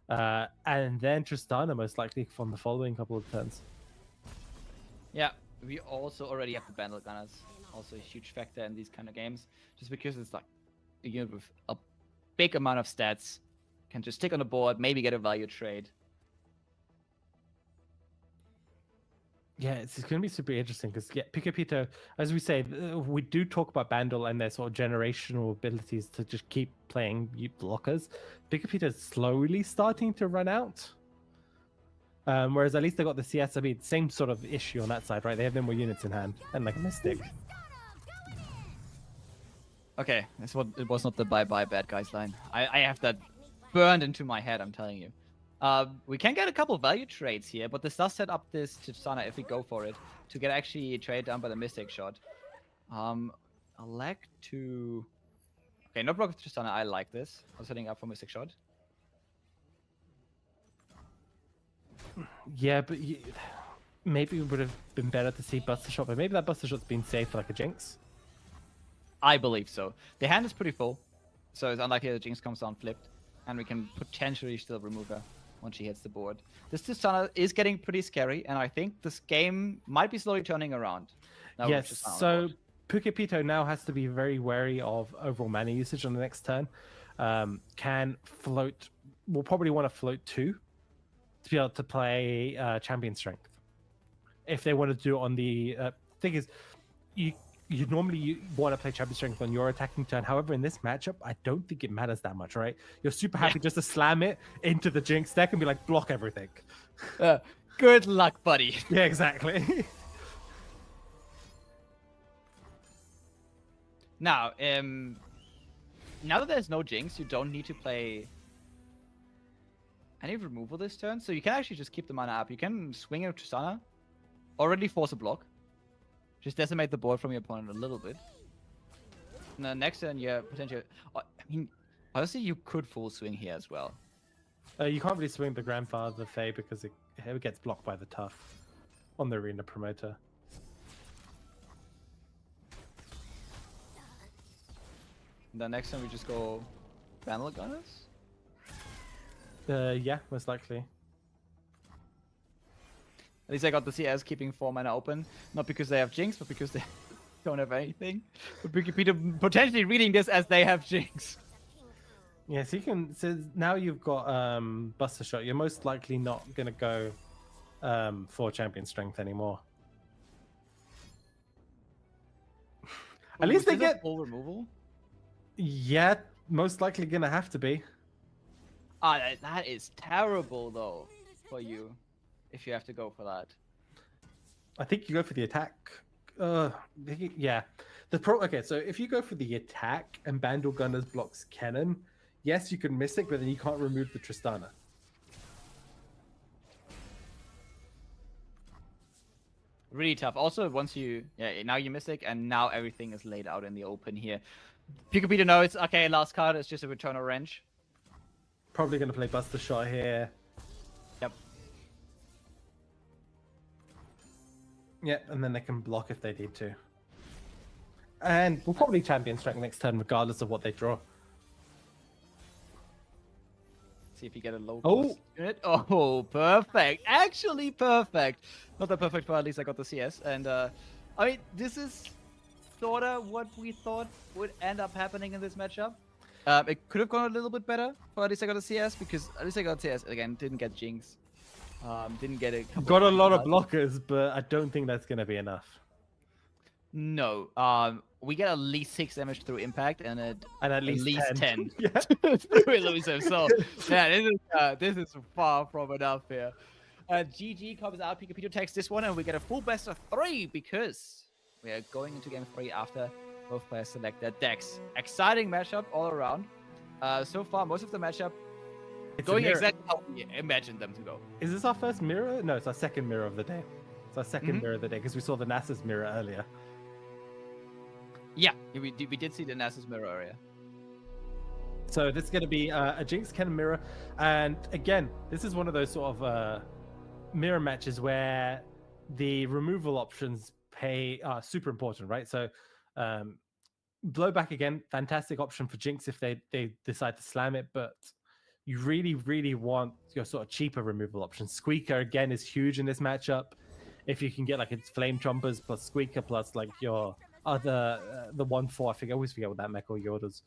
And then Tristana most likely from the following couple of turns. Yeah, we also already have the Bandle Gunners. Also a huge factor in these kind of games. Just because it's like a unit with a big amount of stats. Can just stick on the board, maybe get a value trade. Yeah, it's going to be super interesting because, yeah, Pukepito, as we say, we do talk about Bandle and their sort of generational abilities to just keep playing blockers. Pukepito is slowly starting to run out. Whereas at least they got the CS. I mean, same sort of issue on that side, right? They have no more units in hand and like a Mystic. Okay, it was not the bye-bye bad guys line. I have that burned into my head, I'm telling you. We can get a couple value trades here, but this does set up this Tristana if we go for it to get actually traded down by the Mystic Shot. I like to... Okay, no block with Tristana, I like this. I'm setting up for Mystic Shot. Yeah, but maybe it would have been better to see Buster Shot, but maybe that Buster Shot's been saved for like a Jinx. I believe so. The hand is pretty full, so it's unlikely the Jinx comes down flipped, and we can potentially still remove her once she hits the board. This Tristana is getting pretty scary, and I think this game might be slowly turning around. Yes, so Pukepito now has to be very wary of overall mana usage on the next turn. Can float, will probably want to float 2 to be able to play Champion Strength. If they want to do it on the... thing is, you normally want to play Champion Strength on your attacking turn. However, in this matchup, I don't think it matters that much, right? You're super happy just to slam it into the Jinx deck and be like, block everything. Good luck, buddy. Yeah, exactly. Now, now that there's no Jinx, you don't need to play any removal this turn, so you can actually just keep the mana up. You can swing it to Tristana, already force a block. Just decimate the board from your opponent a little bit. And then next turn, yeah, potentially... I mean, honestly, you could full swing here as well. You can't really swing the Grandfather Fae because it gets blocked by the Tough on the Arena Promoter. And then next time we just go Vandal Gunners? Yeah, most likely. At least I got the CS keeping 4 mana open. Not because they have Jinx, but because they don't have anything. But Peter potentially reading this as they have Jinx. Yeah, so you can. So now you've got Buster Shot. You're most likely not gonna go for Champion Strength anymore. At least they get full removal. Yeah, most likely gonna have to be. Ah, that is terrible though for you, if you have to go for that. I think you go for the attack. Yeah. Okay, so if you go for the attack and Bandle Gunners blocks Kennen, yes, you can Mystic, but then you can't remove the Tristana. Really tough. Also, once you, now you Mystic, and now everything is laid out in the open here. Peter knows, okay, last card is just a Return of Wrench. Probably going to play Buster Shot here. Yep. Yeah, and then they can block if they need to. And we'll probably Champion Strength next turn, regardless of what they draw. See if you get a low Oh. cost unit. Oh, perfect. Actually perfect. Not that perfect, but at least I got the CS. And, I mean, this is sort of what we thought would end up happening in this matchup. It could have gone a little bit better for at least I got a CS, because at least I got CS, again, didn't get Jinx. Didn't get a couple Got a lot of cards. blockers, but I don't think that's going to be enough. No. We get at least 6 damage through impact, and And at least 10 yeah. through elusive. So, yeah, this is far from enough here. GG comes out. Pikachu takes this one, and we get a full best of 3 because we are going into game 3 after both players select their decks. Exciting matchup all around. So far, most of the matchup It's a going mirror. exactly how we imagined them to go. Is this our first mirror? No, it's our second mirror of the day. It's our 2nd mirror of the day because we saw the NASA's mirror earlier. Yeah, we did see the Nasus mirror area. So this is going to be a Jinx Kennen mirror. And again, this is one of those sort of mirror matches where the removal options are super important, right? So blowback again, fantastic option for Jinx if they decide to slam it, but you really, really want your sort of cheaper removal options. Squeaker again is huge in this matchup. If you can get like its Flame Chompers plus Squeaker plus like your other the 1/4, I always forget what that mech or Yorda's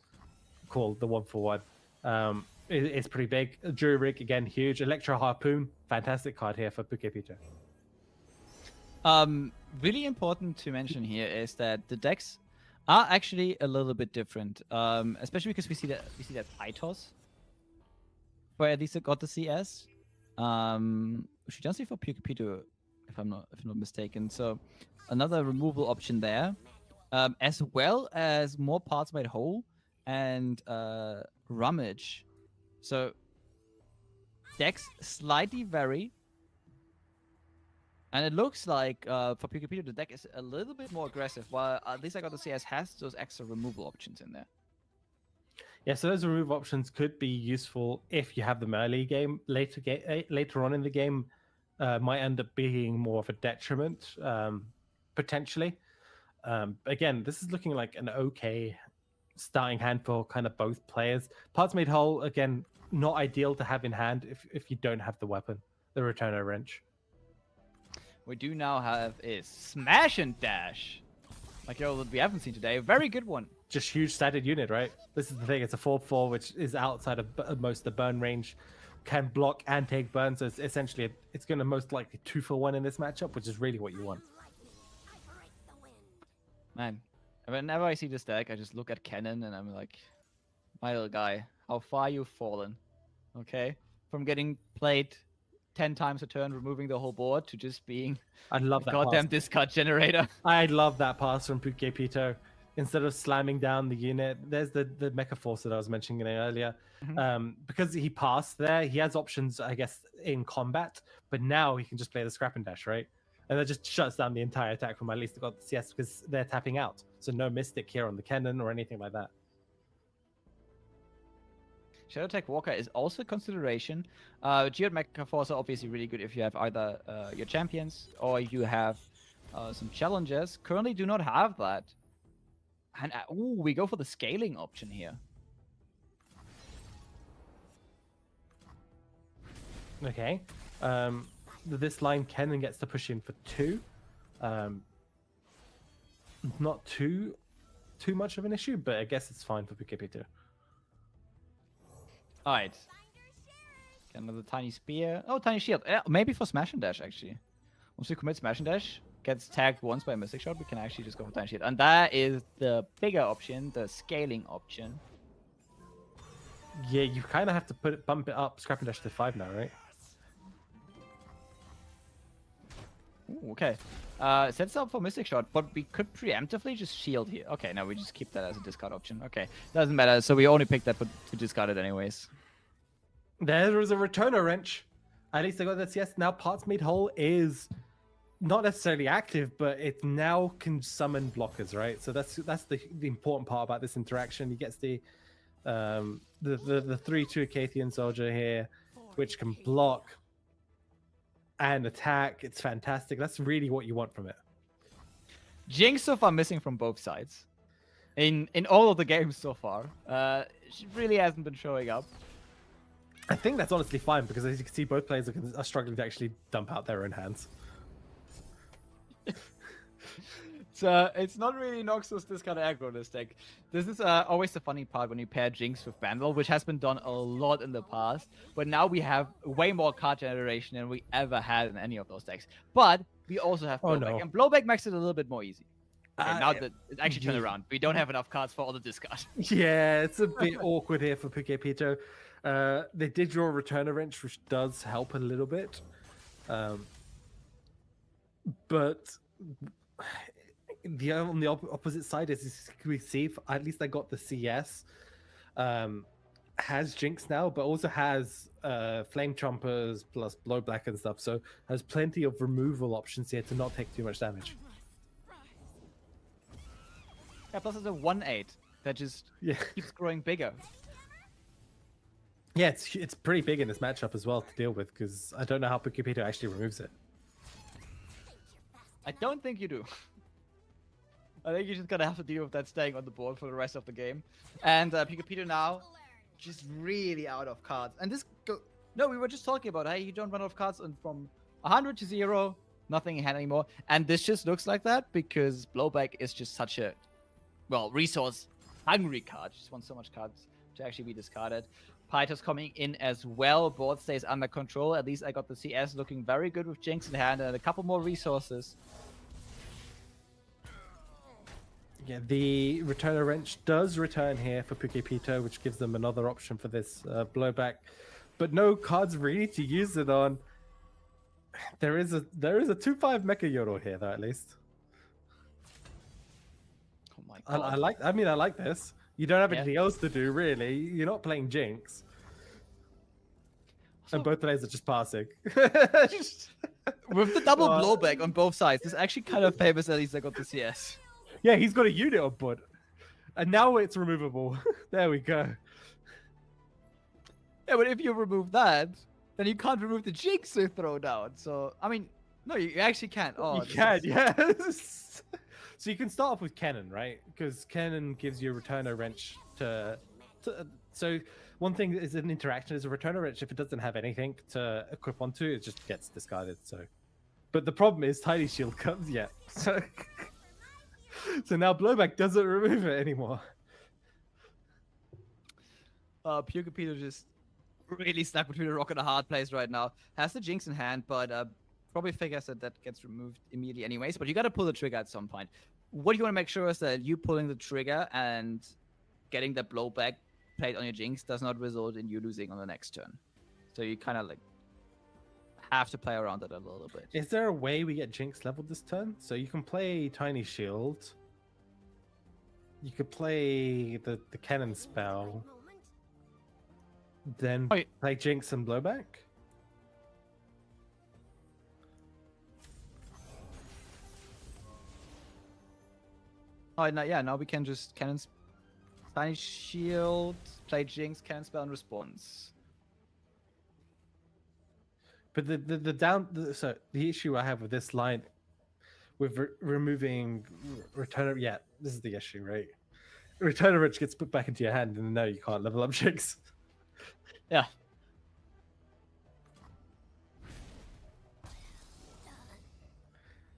called, the 1/1. It's pretty big. Jury Rig again, huge. Electro Harpoon, fantastic card here for Pukepito. Really important to mention here is that the decks are actually a little bit different, especially because we see that Itos, where at least it got the CS. Which we don't see for Pukepito, if I'm not mistaken. So another removal option there, as well as more parts made whole and rummage. So decks slightly vary. And it looks like for Pukepito, the deck is a little bit more aggressive, while at least I got the CS has those extra removal options in there. Yeah, so those remove options could be useful if you have them early game. Later on in the game, might end up being more of a detriment, potentially. Again, this is looking like an okay starting hand for kind of both players. Parts made whole, again, not ideal to have in hand if you don't have the weapon, the Returner Wrench. We do now have is Smash and Dash, like we haven't seen today. A very good one. Just huge statted unit, right? This is the thing. It's a 4/4, which is outside of most of the burn range. Can block and take burn, so it's essentially it's going to most likely 2-for-1 in this matchup, which is really what you want. Man, whenever I see this deck, I just look at Kennen and I'm like, my little guy, how far you've fallen. Okay, from getting played 10 times a turn, removing the whole board, to just being I love a that goddamn pass. discard generator. I love that pass from Pukepito. Instead of slamming down the unit, there's the Mecha Force that I was mentioning earlier. Because he passed there, he has options, I guess, in combat, but now he can just play the Scrap and Dash, right? And that just shuts down the entire attack from at least got the CS because they're tapping out. So no Mystic here on the Kennen or anything like that. Shadow Tech Walker is also a consideration. Geode Mecha Force are obviously really good if you have either your champions or you have some challengers. Currently do not have that. And ooh, we go for the scaling option here. Okay. This line Kennen gets to push in for 2. Not too much of an issue, but I guess it's fine for PKP2. All right. Get another tiny spear. Oh, tiny shield. Maybe for smash and dash, actually. Once we commit smash and dash, gets tagged once by a mystic shot, we can actually just go for tiny shield. And that is the bigger option, the scaling option. Yeah, you kind of have to bump it up, scrap and dash to 5 now, right? Ooh, okay. Sets up for mystic shot, but we could preemptively just shield here. Okay, now we just keep that as a discard option. Okay, doesn't matter. So we only picked that to discard it anyways. There was a returner wrench. At least I got that CS. Now Parts Made Whole is not necessarily active, but it now can summon blockers, right? So that's the important part about this interaction. He gets the 3/2 Acacian Soldier here, which can block and attack. It's fantastic. That's really what you want from it. Jinx so far missing from both sides. In all of the games so far. She really hasn't been showing up. I think that's honestly fine because as you can see, both players are struggling to actually dump out their own hands. So it's not really Noxus this kind of aggro this deck. This is always the funny part when you pair Jinx with Vandal, which has been done a lot in the past. But now we have way more card generation than we ever had in any of those decks. But we also have Blowback, no. and Blowback makes it a little bit more easy. Okay, now that it's actually turned yeah. around, we don't have enough cards for all the discard. Yeah, it's a bit awkward here for PKP2. They did draw a returner wrench, which does help a little bit. But on the opposite side is we see at least I got the CS. Has Jinx now, but also has Flame Chompers plus Blowback and stuff. So has plenty of removal options here to not take too much damage. Yeah, plus it's a 1/8 that just keeps growing bigger. Yeah, it's pretty big in this matchup as well to deal with because I don't know how PKP2 actually removes it. I don't think you do. I think you're just gonna have to deal with that staying on the board for the rest of the game. And Pikachu now, just really out of cards. And this no, we were just talking about how you don't run out of cards and from 100 to 0, nothing in hand anymore. And this just looks like that because Blowback is just such a resource hungry card. Just wants so much cards to actually be discarded. Pythos coming in as well. Board stays under control. At least I got the CS looking very good with Jinx in hand and a couple more resources. Yeah, the returner wrench does return here for PKP2, which gives them another option for this Blowback, but no cards really to use it on. There is a 2/5 Mecha Yodel here though, at least. Oh my god! I like this. You don't have anything else to do really. You're not playing Jinx, and both players are just passing. With the double Blowback on both sides, this actually kind of favors at least I got the CS. Yeah, he's got a unit on board. And now it's removable. There we go. Yeah, but if you remove that, then you can't remove the Jinx to throw down. So, I mean, no, you actually can't. Oh, you can, yes. So you can start off with Kennen, right? Because Kennen gives you a returner wrench so one thing is an interaction is a returner wrench. If it doesn't have anything to equip onto, it just gets discarded. So, but the problem is Tiny Shield comes yet. So now Blowback doesn't remove it anymore. Pukapito just really stuck between a rock and a hard place right now. Has the Jinx in hand, but probably figures that gets removed immediately anyways. But you got to pull the trigger at some point. What you want to make sure is that you pulling the trigger and getting the Blowback played on your Jinx does not result in you losing on the next turn. So you kind of like have to play around it a little bit. Is there a way we get Jinx leveled this turn? So you can play Tiny Shield. You could play the Cannon spell. Then play Jinx and Blowback? Oh, no, yeah, now we can just Tiny Shield, play Jinx, Cannon spell, and response. But the issue I have with removing returner, this is the issue, right? Return of Rich gets put back into your hand, and no, you can't level up Jinx. Yeah.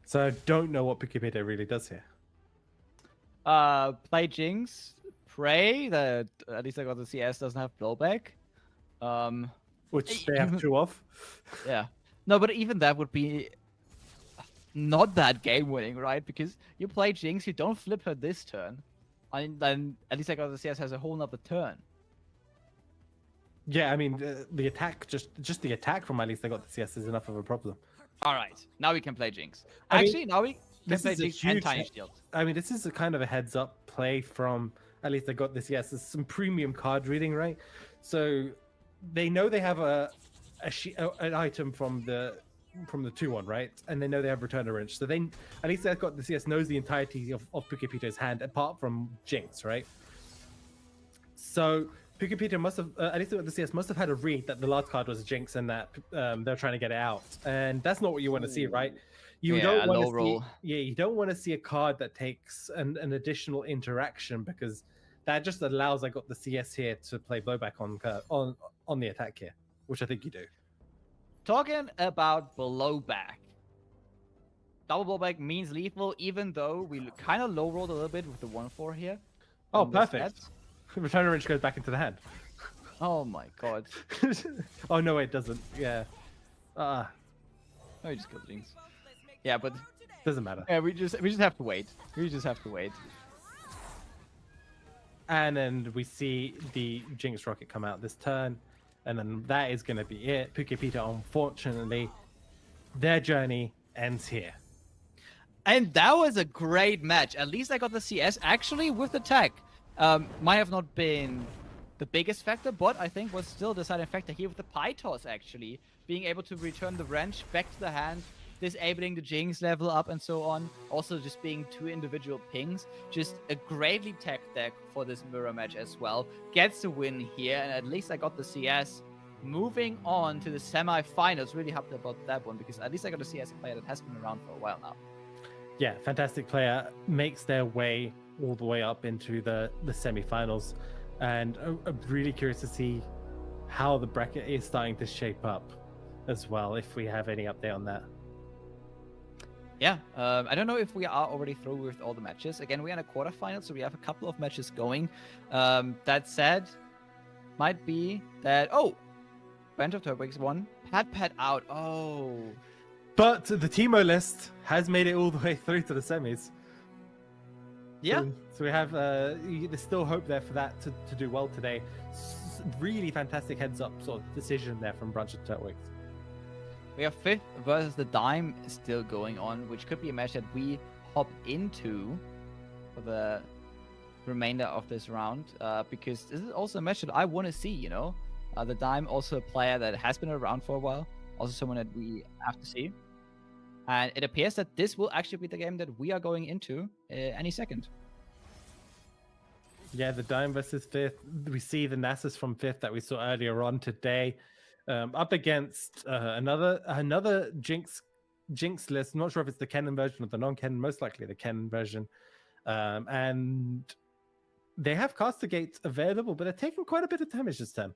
So I don't know what Pukipito really does here. Play Jinx. Pray that at least I got the CS doesn't have blowback. Which they have two of. Yeah. No, but even that would be not that game winning, right? Because you play Jinx, you don't flip her this turn. And then at least I got the CS has a whole nother turn. Yeah, I mean, the attack, just the attack from at least I got the CS is enough of a problem. All right. Now we can play Jinx. I mean, Actually, now we can play is a Jinx and huge Tiny Shield. I mean, this is a kind of a heads up play from at least I got this. Yes, there's some premium card reading, right? So they know they have an item from the 2-1, right? And they know they have Return of Wrench. So they at least I got the CS knows the entirety of Pukipito's hand apart from Jinx, right? So Pukipito must have at least the CS must have had a read that the last card was a Jinx and that they're trying to get it out, and that's not what you want to see, right? You don't want to see, you don't want to see a card that takes an additional interaction because that just allows I got the CS here to play blowback on the attack here, which I think you do. Talking about blowback. Double blowback means lethal, even though we kind of low rolled a little bit with the 1-4 here. Oh, perfect. Return of Wrench goes back into the hand. Oh my god. Oh no, it doesn't. Yeah. Oh, you just killed Jinx. Yeah, but doesn't matter. Yeah, we just have to wait. We just have to wait. And then we see the Jinx rocket come out this turn, and then that is going to be it. Pukipito, unfortunately, their journey ends here. And that was a great match. At least I got the CS actually with the tech. Might have not been the biggest factor, but I think was still a deciding factor here with the pie toss actually. Being able to return the wrench back to the hand, disabling the Jinx level up and so on. Also just being 2 individual pings. Just a greatly tech deck for this mirror match as well. Gets the win here, and at least I got the CS. Moving on to the semifinals. Really happy about that one because at least I got a CS player that has been around for a while now. Yeah, fantastic player. Makes their way all the way up into the semifinals, and I'm really curious to see how the bracket is starting to shape up as well, if we have any update on that. Yeah, I don't know if we are already through with all the matches. Again, we're in a quarterfinal, so we have a couple of matches going. That said, might be that... Oh! Bench of Turbox won. Pat out. Oh. But the Teemo list has made it all the way through to the semis. Yeah. So we have there's still hope there for that to do well today. Really fantastic heads up sort of decision there from Branch of Turtwigs. We have 5th versus the Dime still going on, which could be a match that we hop into for the remainder of this round, because this is also a match that I want to see, you know? The Dime, also a player that has been around for a while, also someone that we have to see. And it appears that this will actually be the game that we are going into any second. Yeah, the Dime versus 5th. We see the Nasus from 5th that we saw earlier on today. Up against another Jinx list. Not sure if it's the Kennen version or the non-Kennen. Most likely the Kennen version. And they have Castigate available, but they're taking quite a bit of damage this time.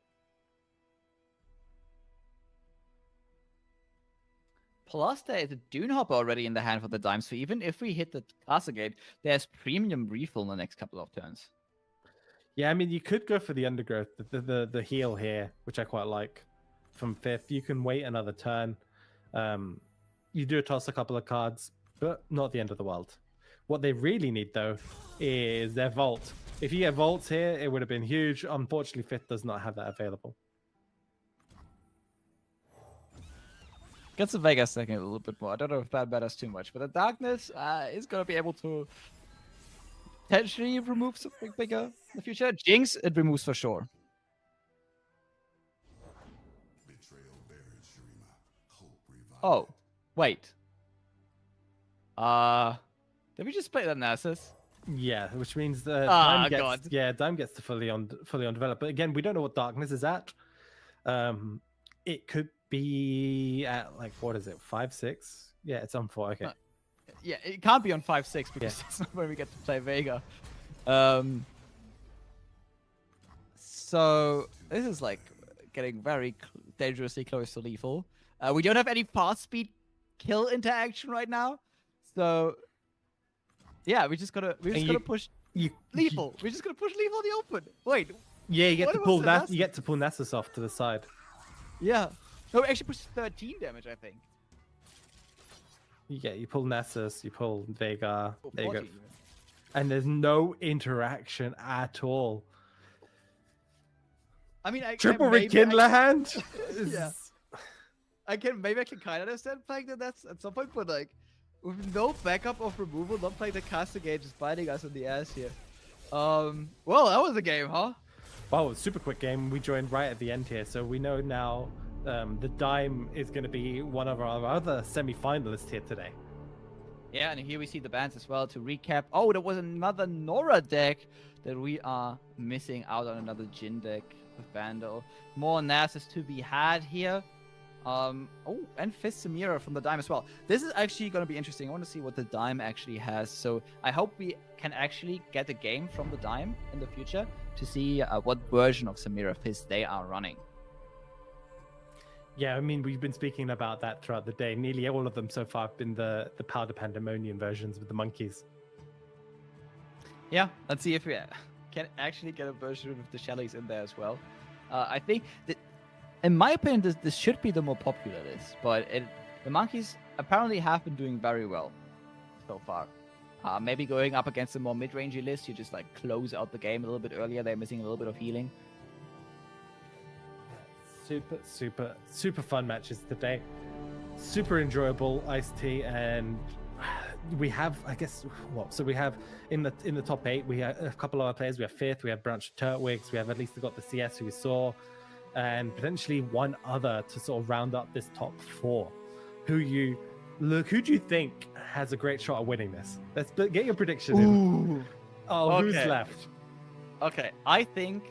Plus, there is a Dune Hopper already in the hand for the Dime, so even if we hit the Castigate, there's premium refill in the next couple of turns. Yeah, I mean, you could go for the Undergrowth, the heal here, which I quite like. From 5th, you can wait another turn. You do toss a couple of cards, but not the end of the world. What they really need, though, is their Vault. If you get Vaults here, it would have been huge. Unfortunately, 5th does not have that available. Gets the Vegas second a little bit more. I don't know if that matters too much, but the Darkness is going to be able to potentially remove something bigger in the future. Jinx, it removes for sure. Oh, wait. Did we just play the Nasus? Yeah, which means God. Dime gets to fully undeveloped. But again, we don't know what Darkness is at. It could be at like, what is it, 5-6? Yeah, it's on 4. Okay. Yeah, it can't be on 5-6 because that's not where we get to play Vega. So this is like getting very dangerously close to lethal. We don't have any fast speed kill interaction right now, so yeah, we're just gonna push lethal. We're just gonna push lethal in the open. Wait, Yeah, you get what to was pull the that. last You get to pull Nessus off to the side. yeah. No, we actually pushed 13 damage, I think. You pull Nessus, you pull Vega. Or There you go. 14 even. And there's no interaction at all. I mean, Triple maybe Rekindler hand. Yeah. Maybe I can kind of understand playing that that's at some point, but like with no backup of removal, not playing the caster gauge is biting us in the ass here. Well, that was a game, huh? Wow, super quick game. We joined right at the end here, so we know now the Dime is going to be one of our other semi-finalists here today. Yeah, and here we see the bans as well. To recap, oh, there was another Nora deck that we are missing out on, another Jin deck with Vandal. More Nasus to be had here. Oh, and Fist Samira from the Dime as well. This is actually going to be interesting. I want to see what the Dime actually has. So I hope we can actually get a game from the Dime in the future to see what version of Samira Fist they are running. Yeah, I mean, we've been speaking about that throughout the day. Nearly all of them so far have been the Powder Pandemonium versions with the monkeys. Yeah, let's see if we can actually get a version with the Shellys in there as well. I think that, in my opinion, this should be the more popular list, but the monkeys apparently have been doing very well so far. Maybe going up against a more mid-rangey list, you just like close out the game a little bit earlier. They're missing a little bit of healing. Super fun matches today. Super enjoyable iced tea, and we have, I guess, what? So we have in the top 8, we have a couple of our players. We have Fifth, we have Branch of Turtwigs, we have at least got the CS who we saw, and potentially one other to sort of round up this top 4. Who do you think has a great shot at winning this? Let's get your prediction in. Oh, Okay. who's left? Okay, I think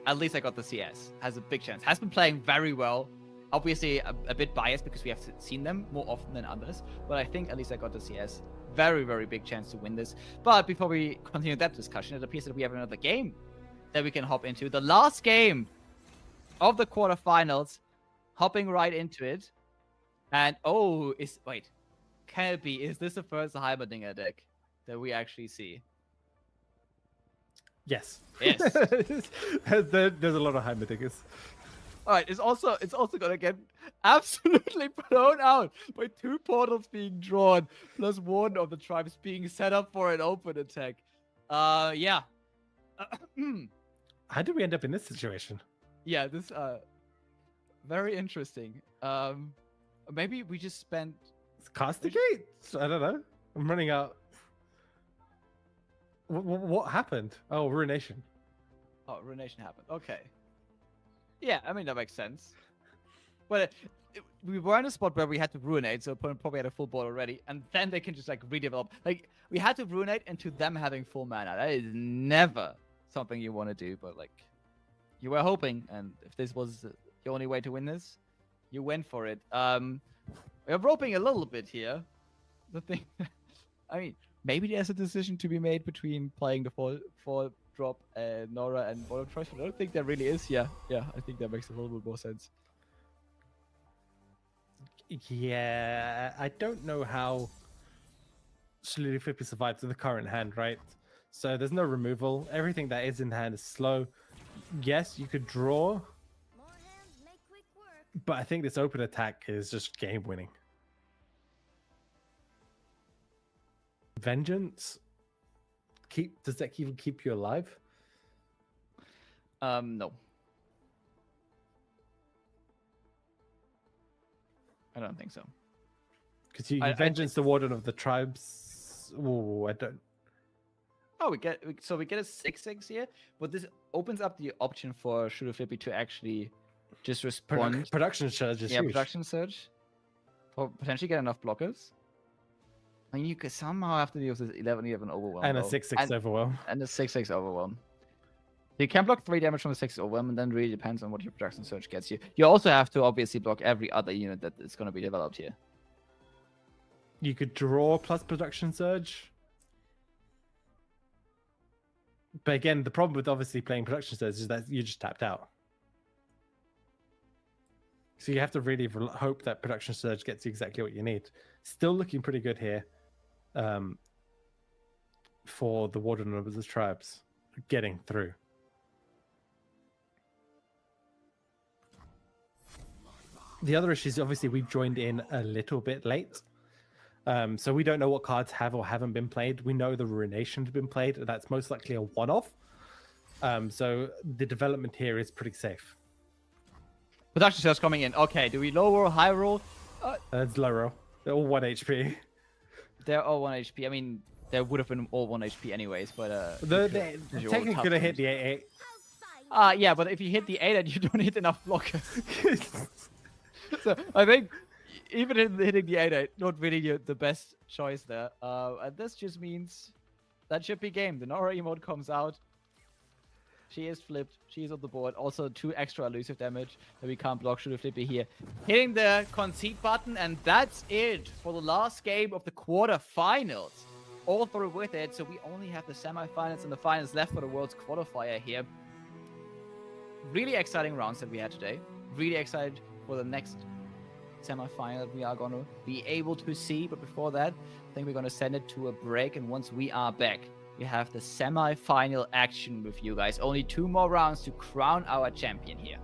at least I got the CS. Has a big chance. Has been playing very well. Obviously, a bit biased because we have seen them more often than others. But I think at least I got the CS. Very, very big chance to win this. But before we continue that discussion, it appears that we have another game that we can hop into. The last game of the quarterfinals. Hopping right into it. And, can it be? Is this the first Heimerdinger deck that we actually see? Yes. Yes. There's a lot of Heimerdingers. All right, it's also gonna get absolutely blown out by 2 portals being drawn, plus 1 of the tribes being set up for an open attack. Yeah. How did we end up in this situation? Yeah, this very interesting. Maybe we just spent. Castigate? I don't know. I'm running out. What happened? Oh, Ruination. Oh, Ruination happened. Okay. Yeah, I mean that makes sense. But we were in a spot where we had to ruinate, so opponent probably had a full board already, and then they can just like redevelop. Like we had to ruinate into them having full mana. That is never something you want to do, but like you were hoping, and if this was the only way to win this, you went for it. We're roping a little bit here. The thing, I mean, maybe there's a decision to be made between playing the four drop Nora and Bottom Choice, but I don't think there really is. Yeah, I think that makes a little bit more sense. Yeah, I don't know how Shillelagh Flippy survived to the current hand, right? So there's no removal. Everything that is in hand is slow. Yes, you could draw, More hands make quick work. but I think this open attack is just game winning. Vengeance? Does that even keep you alive? No. I don't think so. Because you I Vengeance the Warden of the Tribes. Oh, I don't. Oh, we get a 6/6 here, but this opens up the option for Shillelagh Flippy to actually just respond. Production surge is huge. Production surge. For potentially get enough blockers. I mean, you could somehow have to deal with this 11/11 overwhelm. And a though. 6/6 overwhelm. And a 6/6 overwhelm. You can block 3 damage from the 6 overwhelm, and then really depends on what your production surge gets you. You also have to obviously block every other unit that is going to be developed here. You could draw plus production surge. But again, the problem with obviously playing production surge is that you just tapped out. So you have to really hope that production surge gets you exactly what you need. Still looking pretty good here for the Warden of the Tribes getting through. The other issue is obviously we've joined in a little bit late. So we don't know what cards have or haven't been played. We know the Ruination has been played. That's most likely a one-off. So the development here is pretty safe. Production cells coming in. Okay, do we low roll, high roll? It's low roll. They're all 1 HP. They're all 1 HP. I mean, they would have been all 1 HP anyways, but... They technically could have hit the 8-8. Yeah, but if you hit the 8 and you don't hit enough blockers. So I think even in hitting the 8-8, not really the best choice there. And this just means that should be game. The Nora emote comes out. She is flipped. She is on the board. Also 2 extra elusive damage that we can't block. Should have flipped it here. Hitting the concede button, and that's it for the last game of the quarterfinals. All through with it, so we only have the semifinals and the finals left for the world's qualifier here. Really exciting rounds that we had today. Really excited for the next semifinal that we are going to be able to see. But before that, I think we're going to send it to a break. And once we are back, we have the semi-final action with you guys. Only 2 more rounds to crown our champion here.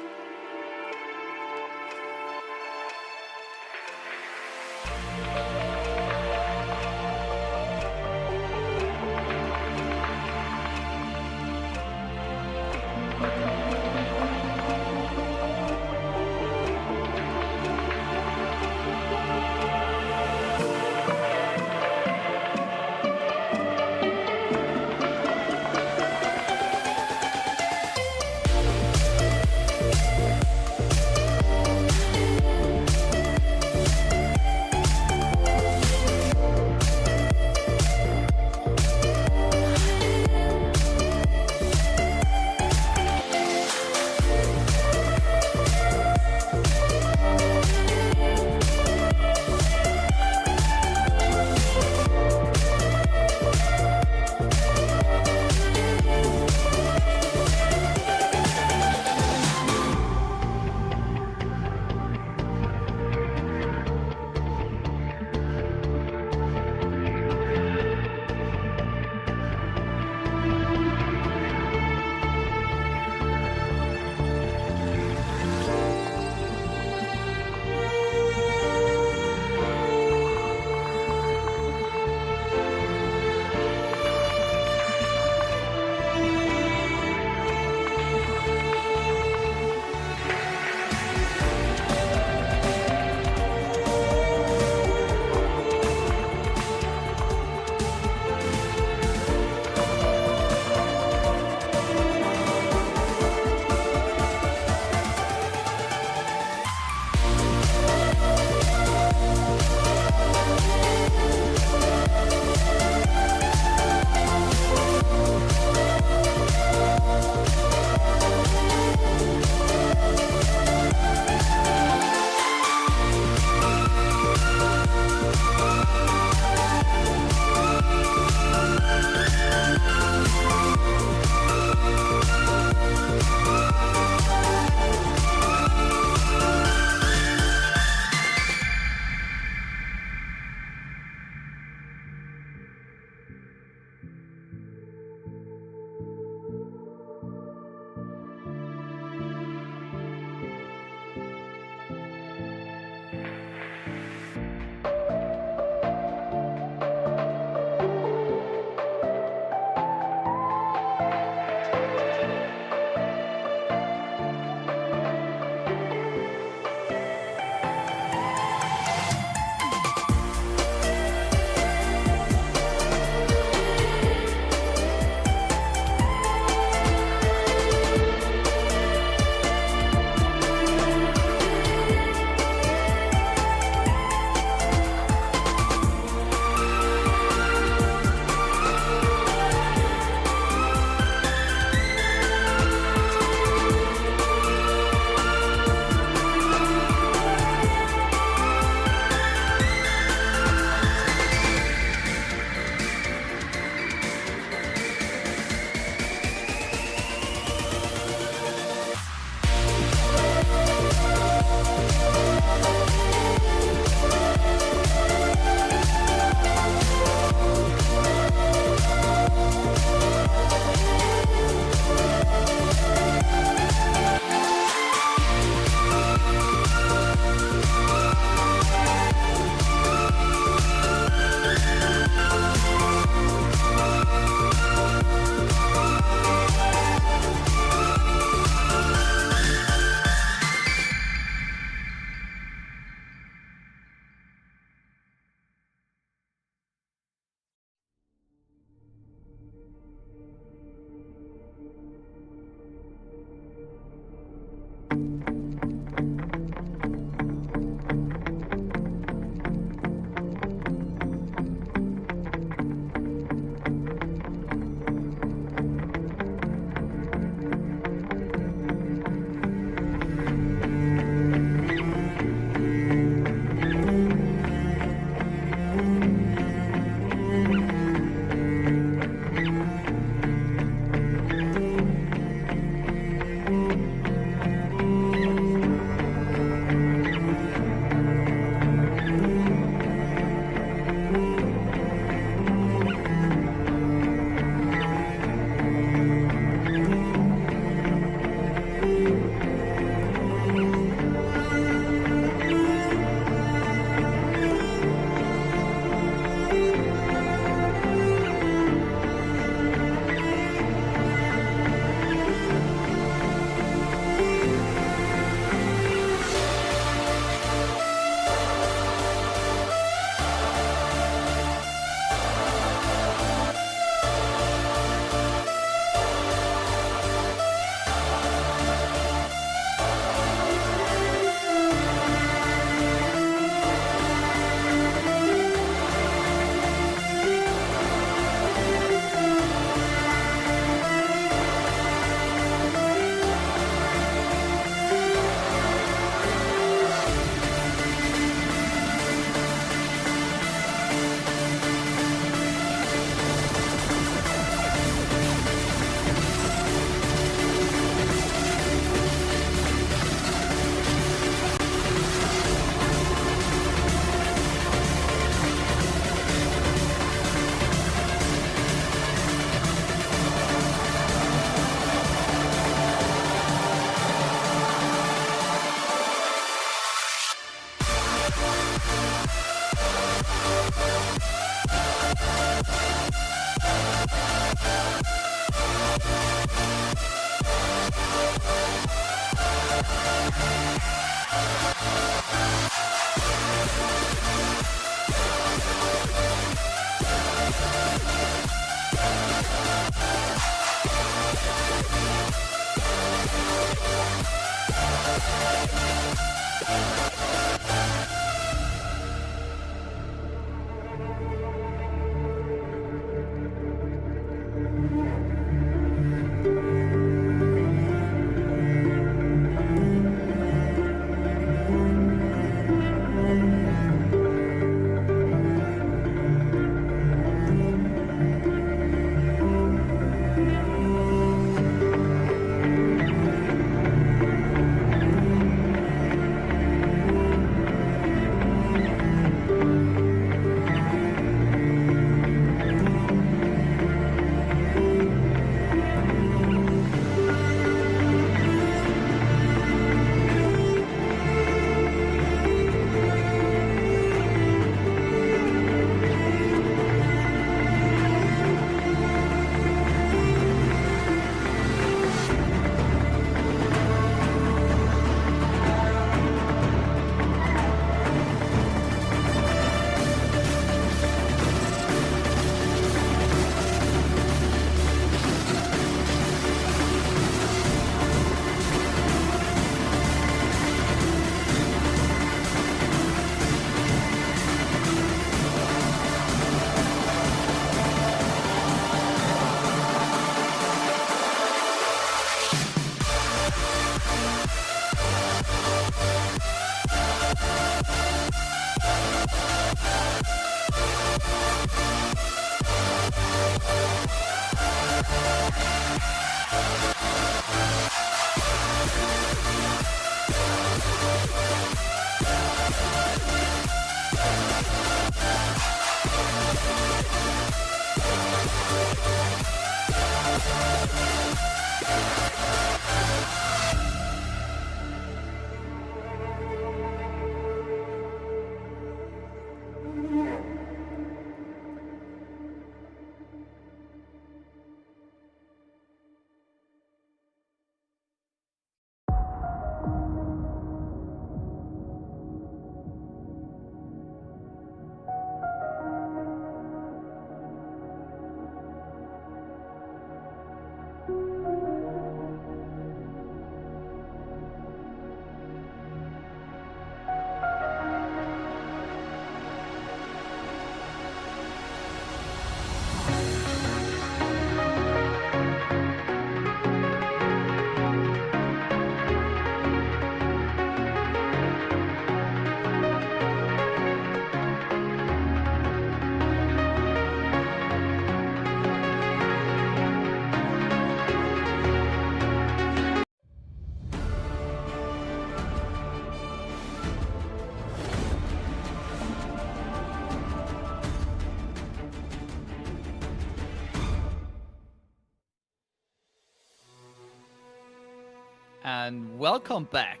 and welcome back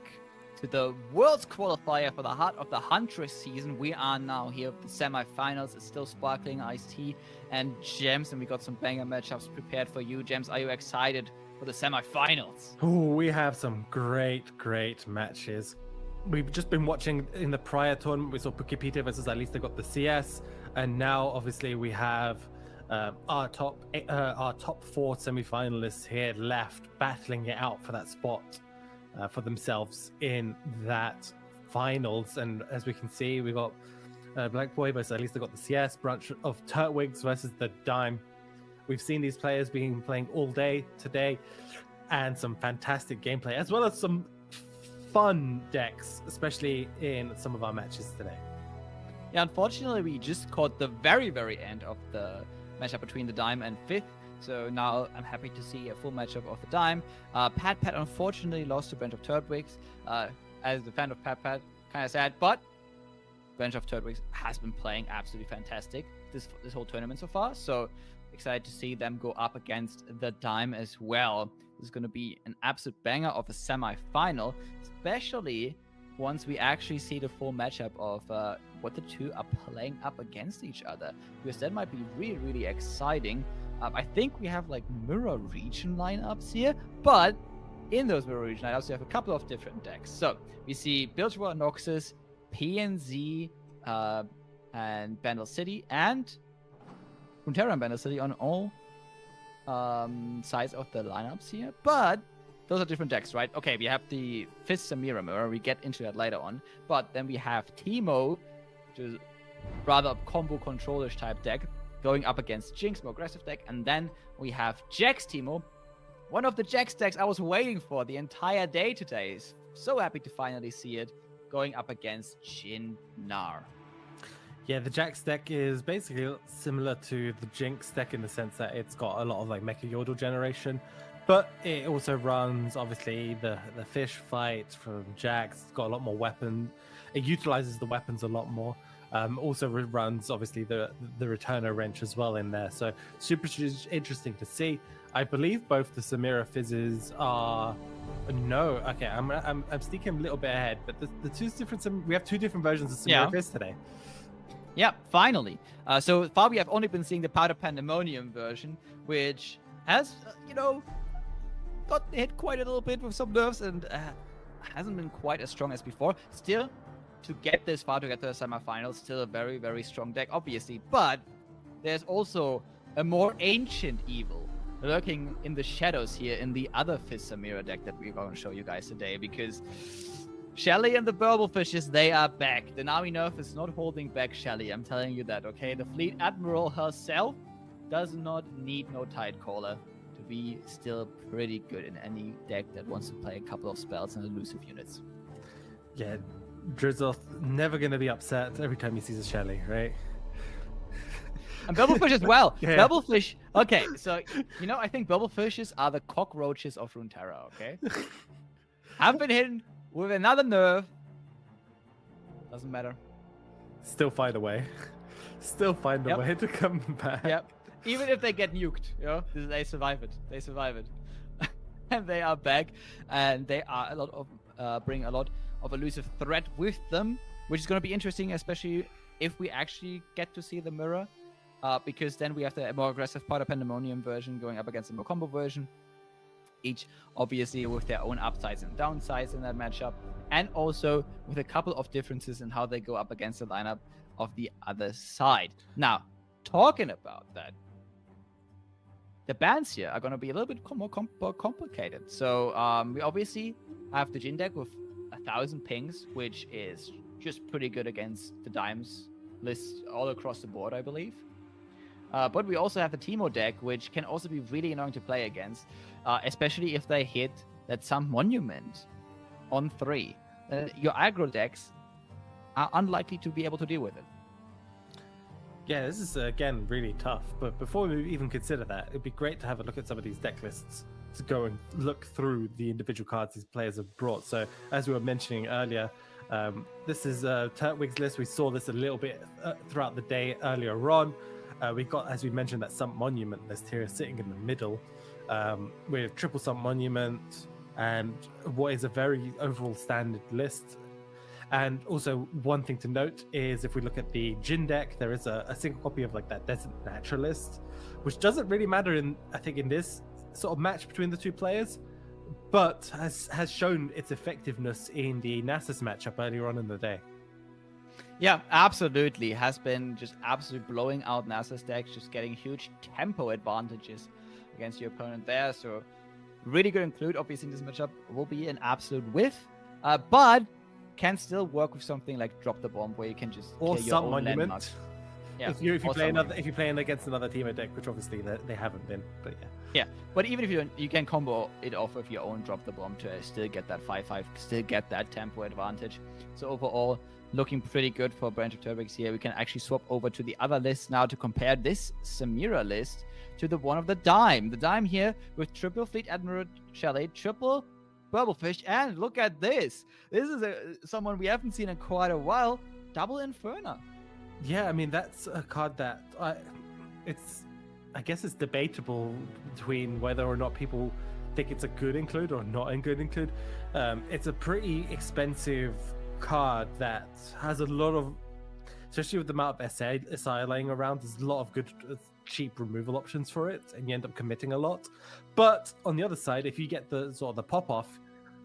to the World's Qualifier for the Heart of the Huntress season. We are now here at the semifinals. It's still sparkling iced tea and gems, and we got some banger matchups prepared for you. Gems, are you excited for the semifinals? Oh, we have some great matches. We've just been watching in the prior tournament. We saw Pukipita versus at least they got the CS, and now obviously we have our top 4 semifinalists here left battling it out for that spot for themselves in that finals. And as we can see, we got Black Boy versus at least they got the CS, branch of Turtwigs versus the Dime. We've seen these players playing all day today, and some fantastic gameplay as well as some fun decks, especially in some of our matches today. Yeah, unfortunately, we just caught the very end of the matchup between the Dime and Fifth. So now I'm happy to see a full matchup of the Dime. Pat unfortunately lost to Bench of Turtwigs. As a fan of Pat, kind of sad, but Bench of Turtwigs has been playing absolutely fantastic this whole tournament so far. So excited to see them go up against the Dime as well. This is going to be an absolute banger of a semi-final, especially once we actually see the full matchup of what the two are playing up against each other, because that might be really exciting. I think we have like mirror region lineups here, but in those mirror region lineups we have a couple of different decks. So we see Bilgewater Noxus, PNZ, and Vandal City, and Runeterra and Vandal City on all sides of the lineups here, but those are different decks, right? Okay, we have the Fist Samira mirror, we get into that later on, but then we have Teemo, which is rather a combo control-ish type deck, going up against Jinx, more aggressive deck, and then we have Jax Teemo, one of the Jax decks I was waiting for the entire day today. So happy to finally see it, going up against Jhin Nar. Yeah, the Jax deck is basically similar to the Jinx deck in the sense that it's got a lot of like Mecha Yordle generation, but it also runs obviously the fish fight from Jax. It's got a lot more weapons. It utilizes the weapons a lot more. Also runs obviously the Returner wrench as well in there. So super interesting to see. I believe both the Samira fizzes are I'm sneaking a little bit ahead, but the two different we have two different versions of Samira Fizz today. Yeah, finally. So far we have only been seeing the Powder Pandemonium version, which has, got hit quite a little bit with some nerfs and hasn't been quite as strong as before. Still, to get this far, to get to the semifinals, still a very strong deck, obviously. But there's also a more ancient evil lurking in the shadows here in the other Fizz Samira deck that we're going to show you guys today, because Shelly and the Burblefishes, they are back. The Nami nerf is not holding back Shelly, I'm telling you that, okay? The Fleet Admiral herself does not need no Tidecaller to be still pretty good in any deck that wants to play a couple of spells and elusive units. Yeah, Drizzle never going to be upset every time he sees a Shelly, right? And Burblefish as well. Yeah. Burblefish. Okay, so, I think Burblefishes are the cockroaches of Runeterra, okay? Have been hidden with another nerf. Doesn't matter. Still find a way. Still find a way to come back. Yep. Even if they get nuked, they survive it. They survive it. And they are back, and they are bring a lot of elusive threat with them, which is going to be interesting, especially if we actually get to see the mirror, because then we have the more aggressive Powder Pandemonium version going up against the more combo version, each obviously with their own upsides and downsides in that matchup, and also with a couple of differences in how they go up against the lineup of the other side. Now, talking about that, the bans here are going to be a little bit more complicated. So we obviously have the Jhin deck with 1,000 pings, which is just pretty good against the Dimes list all across the board, I believe. But we also have the Teemo deck, which can also be really annoying to play against, especially if they hit that some monument on 3. Your aggro decks are unlikely to be able to deal with it. Yeah, this is, again, really tough. But before we even consider that, it'd be great to have a look at some of these deck lists to go and look through the individual cards these players have brought. So, as we were mentioning earlier, this is Turtwig's list. We saw this a little bit throughout the day earlier on. We got, as we mentioned, that Sump Monument list here sitting in the middle with Triple Sump Monument, and what is a very overall standard list. And also, one thing to note is if we look at the Jin deck, there is a single copy of like that Desert Naturalist, which doesn't really matter I think in this sort of match between the two players, but has shown its effectiveness in the Nasus matchup earlier on in the day. Yeah, absolutely. Has been just absolutely blowing out Nasus decks, just getting huge tempo advantages against your opponent there. So really good include. Obviously, in this matchup will be an absolute whiff, but can still work with something like Drop the Bomb, where you can just Or clear your some own monument. landmarks. Yeah, If you or play some if you're playing against another team deck, which obviously they haven't been, but yeah. Yeah, but even if you don't, you can combo it off with your own Drop the Bomb to still get that 5/5, still get that tempo advantage. So overall, looking pretty good for Branch of Turbix here. We can actually swap over to the other list now to compare this Samira list to the one of the Dime. The Dime here with triple Fleet Admiral Shelley, triple Burblefish, and look at this. This is someone we haven't seen in quite a while. Double Inferno. Yeah, I mean that's a card that I guess it's debatable between whether or not people think it's a good include or not a good include. It's a pretty expensive card that has a lot of, especially with the amount of SI laying around, there's a lot of good cheap removal options for it, and you end up committing a lot. But on the other side, if you get the sort of the pop off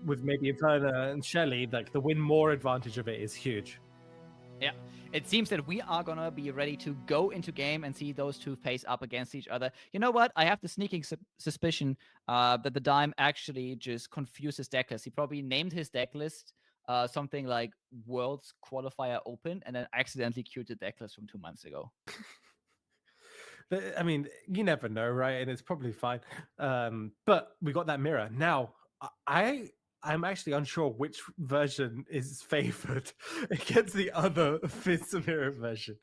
with maybe Inferno and Shelly, like the win more advantage of it is huge. Yeah, it seems that we are gonna be ready to go into game and see those two face up against each other. You know what? I have the sneaking suspicion that the Dime actually just confused his deck list. He probably named his deck list something like World's Qualifier Open and then accidentally queued the deck list from 2 months ago. I mean, you never know, right? And it's probably fine. But we got that mirror. Now, I'm actually unsure which version is favored against the other Fizz mirror version.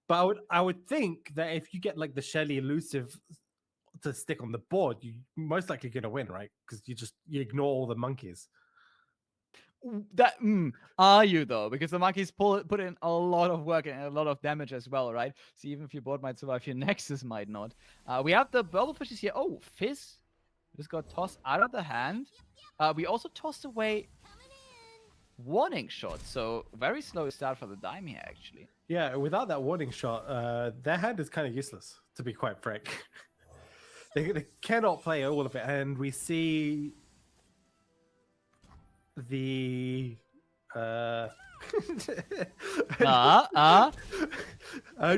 But I would think that if you get like the Shelly elusive to stick on the board, you're most likely going to win, right? Because you ignore all the monkeys. That are you though? Because the monkeys put in a lot of work and a lot of damage as well, right? So even if your board might survive, your Nexus might not. We have the Burblepfishes here. Oh, Fizz just got tossed out of the hand. We also tossed away warning shot, so very slow start for the Dime here, actually. Yeah, without that warning shot, their hand is kind of useless, to be quite frank. they cannot play all of it, and we see the I'm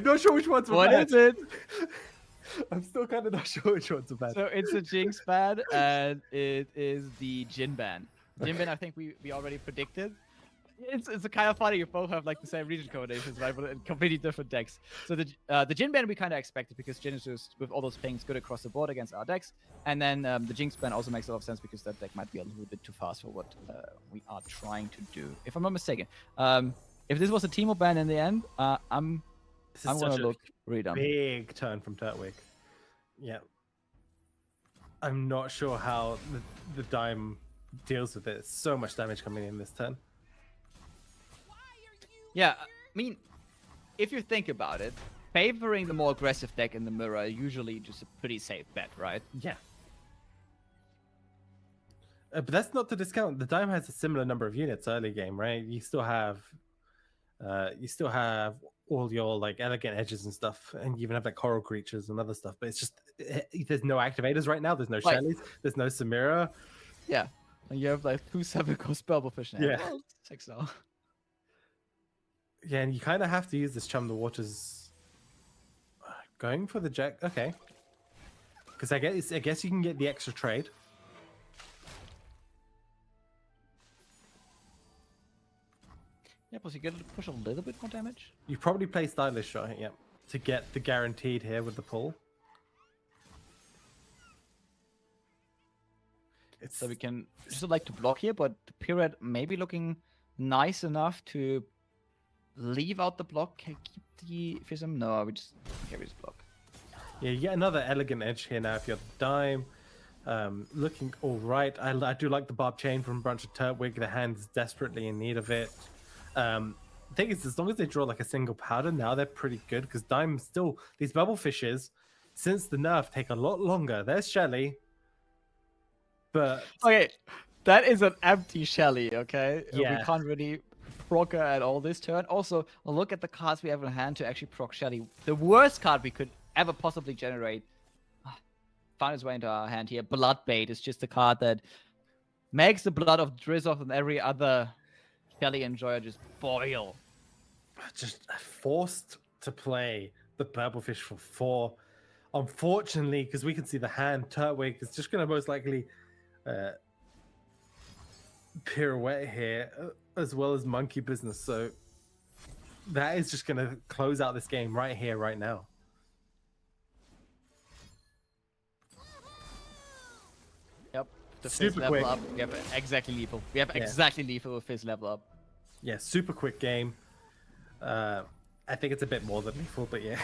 not sure which one's what bad. is it? I'm still kind of not sure which one's bad. So it's a Jinx ban, and it is the Jin ban. Jin ban, I think we already predicted. It's a kind of funny. You both have like the same region combinations, right? But in completely different decks. So the Jin ban we kind of expected because Jin is just with all those pings good across the board against our decks. And then the Jinx ban also makes a lot of sense because that deck might be a little bit too fast for what we are trying to do. If I'm not mistaken, if this was a Teemo ban in the end, I'm gonna look really dumb. Big turn from Turtwig. Yeah. I'm not sure how the Dime deals with it. So much damage coming in this turn. Yeah, I mean, if you think about it, favoring the more aggressive deck in the mirror usually just a pretty safe bet, right? Yeah. But that's not to discount. The Dime has a similar number of units early game, right? You still have all your like elegant edges and stuff, and you even have like coral creatures and other stuff. But it's just there's no activators right now. There's no Right. Shellys. There's no Samira. Yeah, and you have like 2 7-cost Burblefish now. Yeah. Well, 6 now. Yeah, and you kind of have to use this Chum the Waters. Going for the Jack, okay. Because I guess you can get the extra trade. Yeah, plus you get to push a little bit more damage. You probably play Stylish Shot, yeah, to get the guaranteed here with the pull. So we can just like to block here, but the Pirate may be looking nice enough to leave out the block. Can keep the Fism? No, we just block. Yeah, you get another elegant edge here now if you're the Dime. Looking all right. I do like the Barb Chain from Branch of Turtwig. The hand's desperately in need of it. The thing is, as long as they draw like a single powder, now they're pretty good because Dime still, these Bubble Fishes, since the nerf, take a lot longer. There's Shelly. But Okay, that is an empty Shelly, okay? Yeah. We can't really proc her at all this turn. Also, look at the cards we have in hand to actually proc Shelly. The worst card we could ever possibly generate found its way into our hand here. Bloodbait is just a card that makes the blood of Drizzoth and every other Shelly enjoyer just boil. just forced to play the Burblefish for 4. Unfortunately, because we can see the hand, Turtwig is just going to most likely pirouette here, as well as Monkey Business. So that is just going to close out this game right here, right now. Yep. The Super Fizz level quick. up. We have exactly lethal. We have Yeah. exactly lethal with Fizz level up. Yeah, super quick game. I think it's a bit more than lethal, but yeah.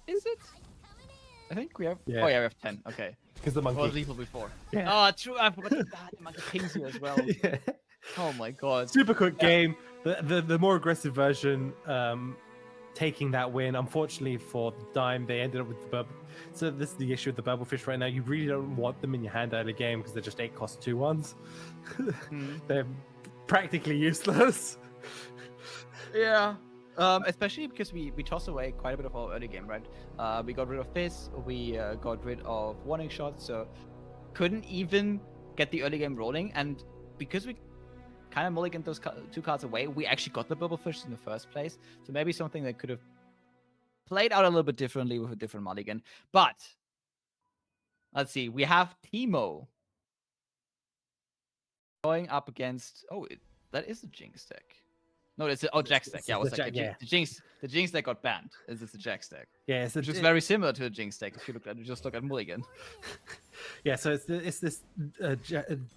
Is it? I think we have. Yeah. Oh yeah, we have 10. Okay. Because the Well, monkey. lethal before. Yeah. Oh, true. I forgot that the monkey pings you as well. Yeah. Oh my god. Super quick game. The more aggressive version taking that win. Unfortunately for Dime, they ended up with the bubble. So this is the issue with the Bubblefish right now. You really don't want them in your hand early game because they're just 8 cost 2/1s. They're practically useless. Yeah. Especially because we tossed away quite a bit of our early game, right? We got rid of this, we got rid of warning shots, so couldn't even get the early game rolling. And because we kind of mulliganed those 2 cards away, we actually got the Bubblefish in the first place. So maybe something that could have played out a little bit differently with a different mulligan. But let's see, we have Teemo going up against. Oh, that is a Jinx deck. No, it's a Jax deck. Yeah, I was the like, Jack- the Jinx deck got banned. It's a Jax deck. Yeah, it's Which is very similar to a Jinx deck if you just look at Mulligan. Yeah, so it's this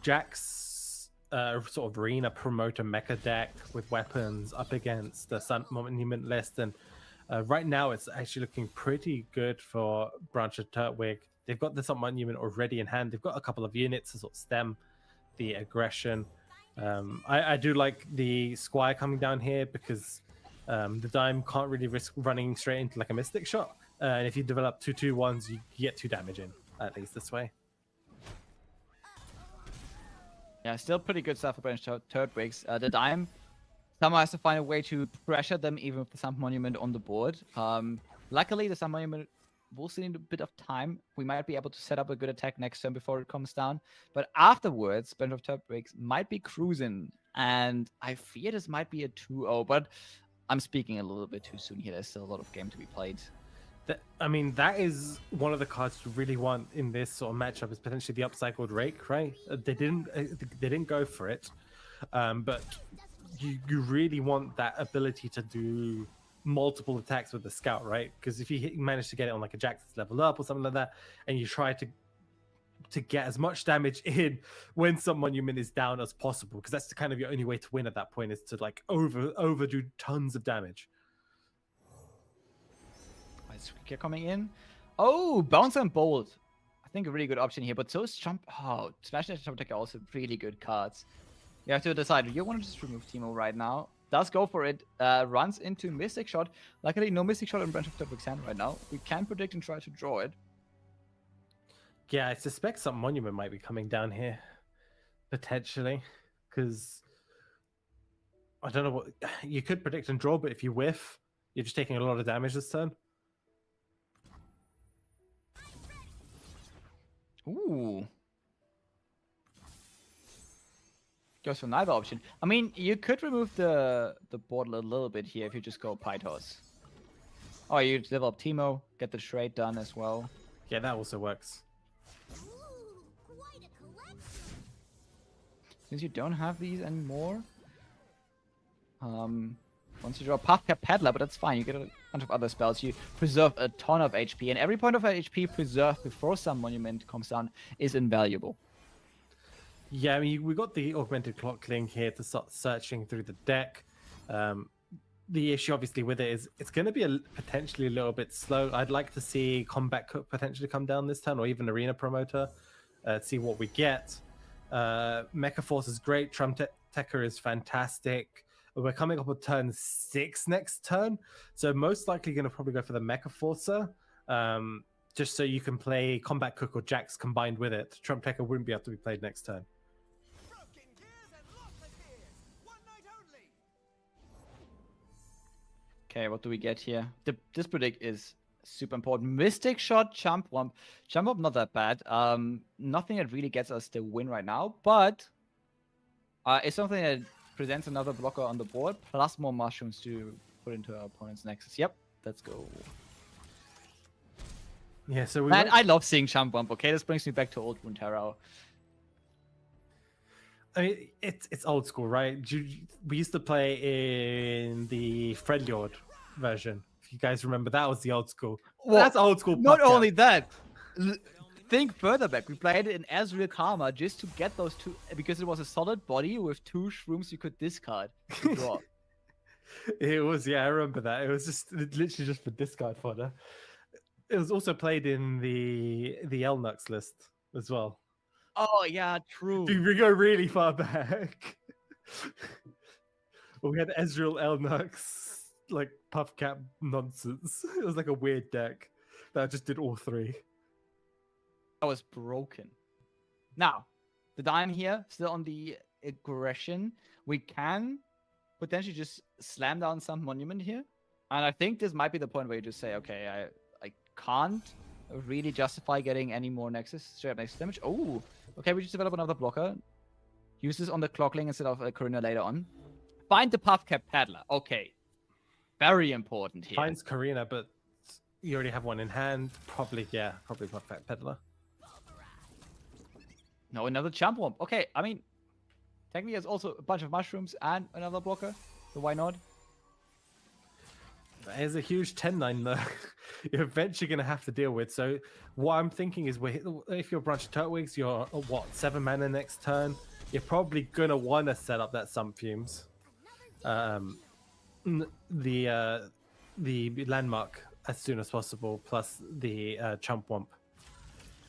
Jax sort of arena promoter mecha deck with weapons up against the Sun Monument list, and right now it's actually looking pretty good for Branch of Turtwig. They've got the Sun Monument already in hand. They've got a couple of units to sort of stem the aggression. I do like the Squire coming down here because the Dime can't really risk running straight into like a Mystic shot. And if you develop 2/2/1s, you get 2 damage in, at least this way. Yeah, still pretty good stuff for Branch Turtwigs. The Dime somehow has to find a way to pressure them even with the Sun Monument on the board. Luckily, the Sun Monument will still need a bit of time. We might be able to set up a good attack next turn before it comes down. But afterwards, Branch of Turtwigs might be cruising. And I fear this might be a 2-0, but I'm speaking a little bit too soon here. There's still a lot of game to be played. I mean, that is one of the cards you really want in this sort of matchup, is potentially the upcycled Rake, right? They didn't go for it, but you really want that ability to do multiple attacks with the Scout, right? Because if you manage to get it on like a Jax that's leveled up or something like that, and you try to get as much damage in when some monument is down as possible, because that's the kind of your only way to win at that point, is to like overdo tons of damage. Squeaker coming in. Oh, Bounce and Bolt. I think a really good option here. But those Smash Dash Jump Attack are also pretty good cards. You have to decide. Do you want to just remove Teemo right now? Does go for it. Runs into Mystic Shot. Luckily, no Mystic Shot in Branch of Turtwig's hand right now. We can predict and try to draw it. Yeah, I suspect some monument might be coming down here, potentially, because I don't know what you could predict and draw, but if you whiff, you're just taking a lot of damage this turn. Ooh. Goes for neither option. I mean, you could remove the board a little bit here if you just go Pythos. Or you develop Teemo, get the trade done as well. Yeah, that also works. Ooh, quite a collection. Since you don't have these anymore, once you draw Pathcap Peddler, but that's fine. You get a bunch of other spells. You preserve a ton of HP, and every point of HP preserved before some monument comes down is invaluable. Yeah, I mean, we got the augmented clock link here to start searching through the deck. The issue, obviously, with it is it's going to be potentially a little bit slow. I'd like to see Combat Cook potentially come down this turn, or even Arena Promoter, see what we get. Mecha Force is great. Trump Tecker is fantastic. We're coming up with turn 6 next turn, so most likely going to probably go for the Mecha Forcer just so you can play Combat Cook or Jax combined with it. Trump Decker wouldn't be able to be played next turn. Broken gears and lots of tears. One night only. Okay, what do we get here? This predict is super important. Mystic Shot, Jump Wump. Jump Wump, not that bad. Nothing that really gets us the win right now, but it's something that presents another blocker on the board, plus more mushrooms to put into our opponent's nexus. Yep, let's go. Yeah, so we Man, went- I love seeing Jump Wump. Okay, this brings me back to old Runeterra. I mean, it's old school, right? We used to play in the Freljord version. If you guys remember, that was the old school. Well, That's old school. Not podcast. only that, think further back. We played it in Ezreal Karma just to get those two, because it was a solid body with 2 shrooms you could discard to draw. It was, yeah, I remember that. It was just literally just for discard fodder. It was also played in the Elnux list as well. Oh yeah, true. We go really far back. We had Ezreal Elnux, like puff cap nonsense. It was like a weird deck that just did all 3. That was broken. Now, the Dime here, still on the aggression. We can potentially just slam down some monument here. And I think this might be the point where you just say, okay, I can't really justify getting any more Nexus, straight up Nexus damage. Oh, okay, we just develop another blocker. Use this on the Clockling instead of a Karina later on. Find the Puff Cap Paddler. Okay. Very important here. Finds Karina, but you already have one in hand. Probably Puff Cap Peddler. No, another Jump Wump. Okay, I mean, technically there's also a bunch of mushrooms and another blocker. So why not? That is a huge 10-9 though. You're eventually going to have to deal with. So what I'm thinking is, if you're Branch of Turtwigs, you're what, 7 mana next turn. You're probably going to want to set up that Sun Fumes. The landmark as soon as possible, plus the Chump Wump.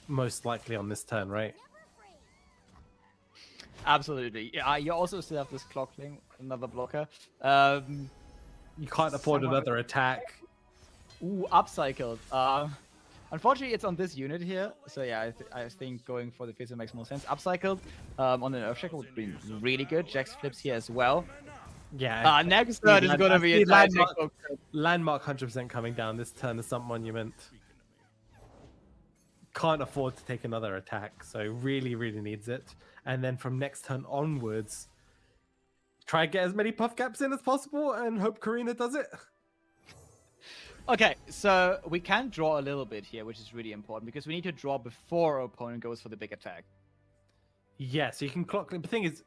Most likely on this turn, right? Absolutely. Yeah, you also still have this Clockling, another blocker. You can't afford another attack. Ooh, upcycled. Unfortunately, it's on this unit here. So yeah, I think going for the Fizzer makes more sense. Upcycled on an Earthshaker would be really good. Jax flips here as well. Yeah. Next turn is going to be a landmark 100% coming down this turn. The Sun Monument. Can't afford to take another attack, so really needs it. And then from next turn onwards, try and get as many puff caps in as possible and hope Karina does it. Okay, so we can draw a little bit here, which is really important because we need to draw before our opponent goes for the big attack. Yeah, so you can clockling. The thing is,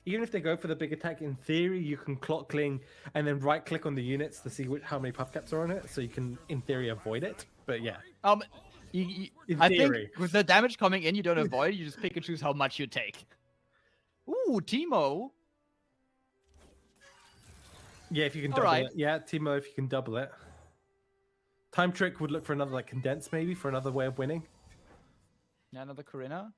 even if they go for the big attack, in theory, you can clockling and then right click on the units to see how many puff caps are on it, so you can, in theory, avoid it. But yeah. I think with the damage coming in, you don't avoid. You just pick and choose how much you take. Ooh, Teemo. Yeah, if you can double it. Yeah, Teemo, if you can double it. Time Trick would look for another condense, maybe, for another way of winning. Yeah, another Karina.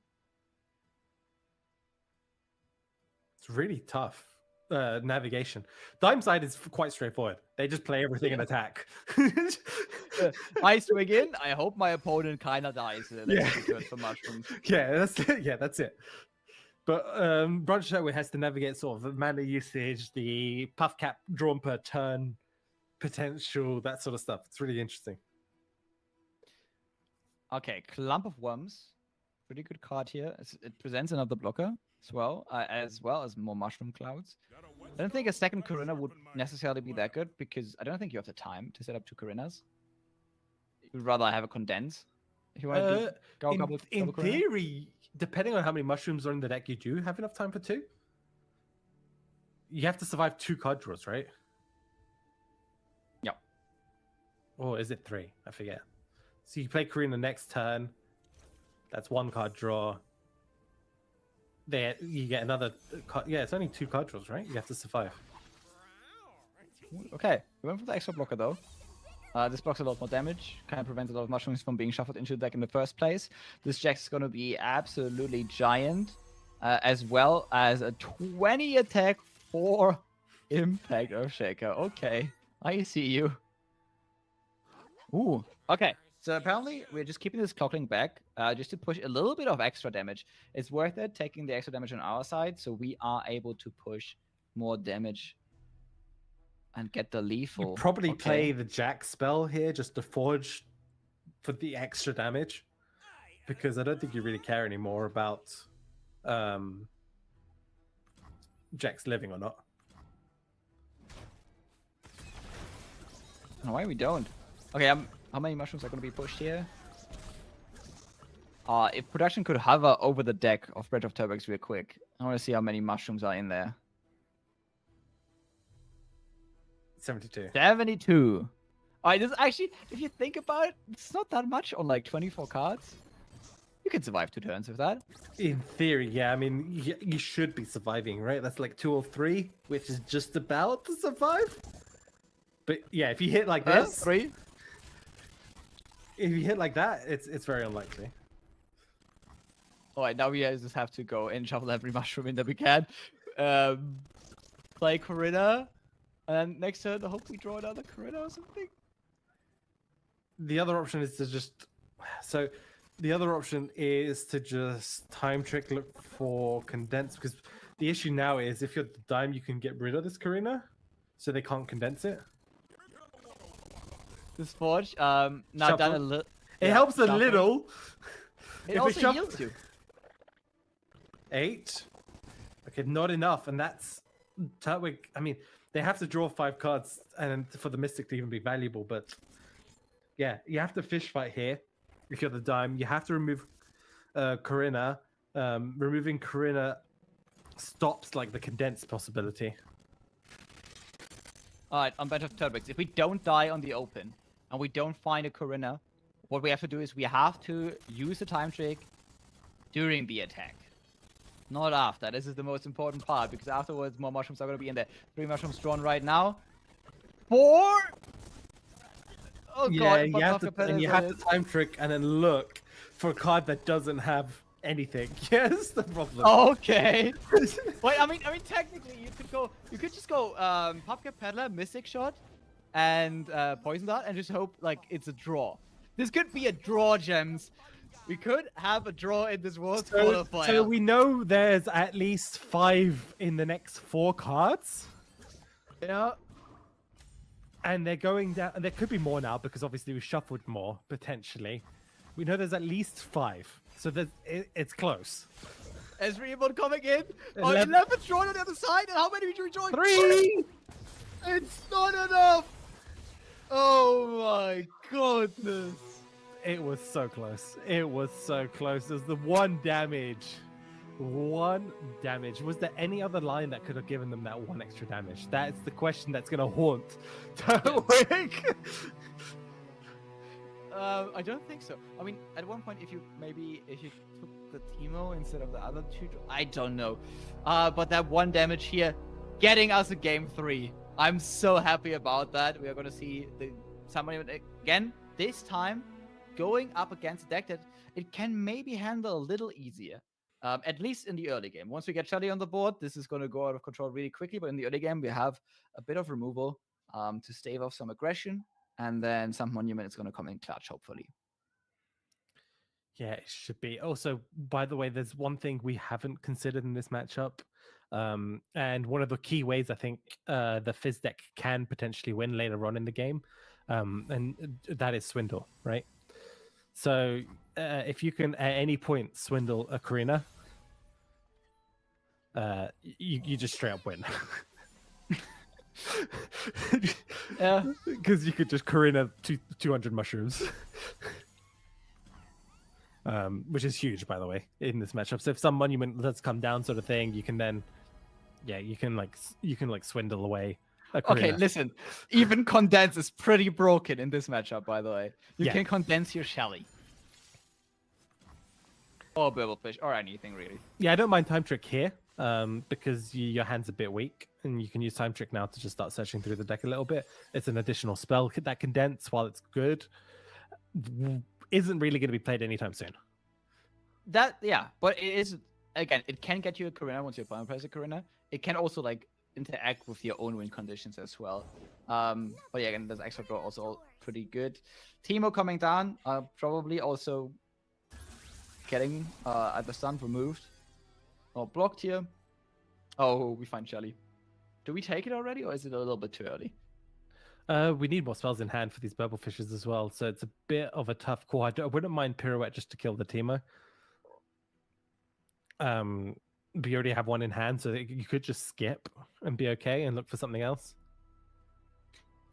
It's really tough. Navigation. Dime side is quite straightforward. They just play everything in attack. I swing in. I hope my opponent kind of dies. For mushrooms. Yeah, that's it. Yeah, that's it. But Branch Turtwig has to navigate sort of the mana usage, the puff cap drawn per turn, potential, that sort of stuff. It's really interesting. Okay, Clump of Worms. Pretty good card here. It presents another blocker as well as more mushroom clouds. I don't think a second Karina would necessarily be that good because I don't think you have the time to set up 2 Karinas. You'd rather have a condense if you want to go in theory, depending on how many mushrooms are in the deck, you do have enough time for 2. You have to survive 2 card draws, right? Yep. Or is it 3? I forget. So you play Karina next turn. That's 1 card draw. There, you get another card. Yeah, it's only 2 card draws, right? You have to survive. Okay, we went for the extra blocker though. This blocks a lot more damage, kind of prevents a lot of mushrooms from being shuffled into the deck in the first place. This Jax is going to be absolutely giant, as well as a 20 attack for Impact Earthshaker. Okay, I see you. Ooh, okay. So apparently we're just keeping this clockling back, just to push a little bit of extra damage. It's worth it taking the extra damage on our side, so we are able to push more damage and get the You lethal. probably Okay. play the Jack spell here just to forge for the extra damage, because I don't think you really care anymore about Jack's living or not. No, why we don't? Okay, how many mushrooms are going to be pushed here? If production could hover over the deck of Breath of Turbex real quick, I want to see how many mushrooms are in there. 72. 72. Alright, this actually, if you think about it, it's not that much on like 24 cards. You can survive 2 turns with that. In theory, yeah. I mean, you should be surviving, right? That's like 2 or 3, which is just about to survive. But yeah, if you hit like this, 3. if you hit like that, it's very unlikely. Alright, now we just have to go and shuffle every mushroom in that we can. Play Corinna. And next turn, I hope we draw another Corinna or something. The other option is to just time trick, look for condense, because the issue now is if you're the dime, you can get rid of this Corinna, so they can't condense it. This forge, now Shuffle. done a little. It helps a little. It If also shuff- heals you. 8. Okay, not enough, and that's Turtwig. I mean, they have to draw 5 cards and for the Mystic to even be valuable, but yeah, you have to fish fight here. If you're the dime, you have to remove Corinna. Removing Corinna stops like the condense possibility. Alright, on Breath of Turbex, if we don't die on the open and we don't find a Corinna, what we have to do is we have to use the time trick during the attack. Not after. This is the most important part, because afterwards more mushrooms are going to be in there. 3 mushrooms drawn right now. 4! Oh Yeah, god, you have to time trick and then look for a card that doesn't have anything. Yes, the problem. Okay. Wait, I mean, technically, you could just go, Popcap Peddler, Mystic Shot, and Poison Dart, and just hope like it's a draw. This could be a draw, Gems. We could have a draw in this World Qualifier. So we know there's at least 5 in the next 4 cards. Yeah. And they're going down, and there could be more now because obviously we shuffled more potentially. We know there's at least 5, so it's close. Ezreal coming in. 11. 11 drawn on the other side, and how many did we draw? 3. It's not enough. Oh my goodness. It was so close. It was so close. There's the 1 damage. 1 damage. Was there any other line that could have given them that 1 extra damage? That's the question that's going to haunt Turtwig. I don't think so. I mean, at one point, if you took the Teemo instead of the other 2, I don't know. But that 1 damage here, getting us a game 3. I'm so happy about that. We are going to see somebody again this time going up against a deck that it can maybe handle a little easier. At least in the early game. Once we get Shelly on the board, this is going to go out of control really quickly. But in the early game, we have a bit of removal to stave off some aggression. And then some monument is going to come in clutch, hopefully. Yeah, it should be. Also, by the way, there's one thing we haven't considered in this matchup. And one of the key ways I think the Fizz deck can potentially win later on in the game. And that is Swindle, right? So if you can at any point swindle a Corinna, you just straight up win. Yeah, because you could just Corinna 200 mushrooms, which is huge, by the way, in this matchup. So if some monument does come down, sort of thing, you can then, yeah, you can swindle away. Okay, listen. Even condense is pretty broken in this matchup, by the way. You can condense your Shelly. Or Burblefish, or anything really. Yeah, I don't mind Time Trick here, because your hand's a bit weak, and you can use Time Trick now to just start searching through the deck a little bit. It's an additional spell. That condense, while it's good, isn't really going to be played anytime soon. That, yeah, but it is, again, it can get you a Corinna once your opponent plays a Corinna. It can also, like, interact with your own win conditions as well. But yeah, again, this extra draw also pretty good. Teemo coming down, probably also getting either stunned, removed, or blocked here. Oh, we find Shelly. Do we take it already, or is it a little bit too early? We need more spells in hand for these purple fishes as well, so it's a bit of a tough call. I wouldn't mind Pirouette just to kill the Teemo. But you already have one in hand, so you could just skip and be okay and look for something else.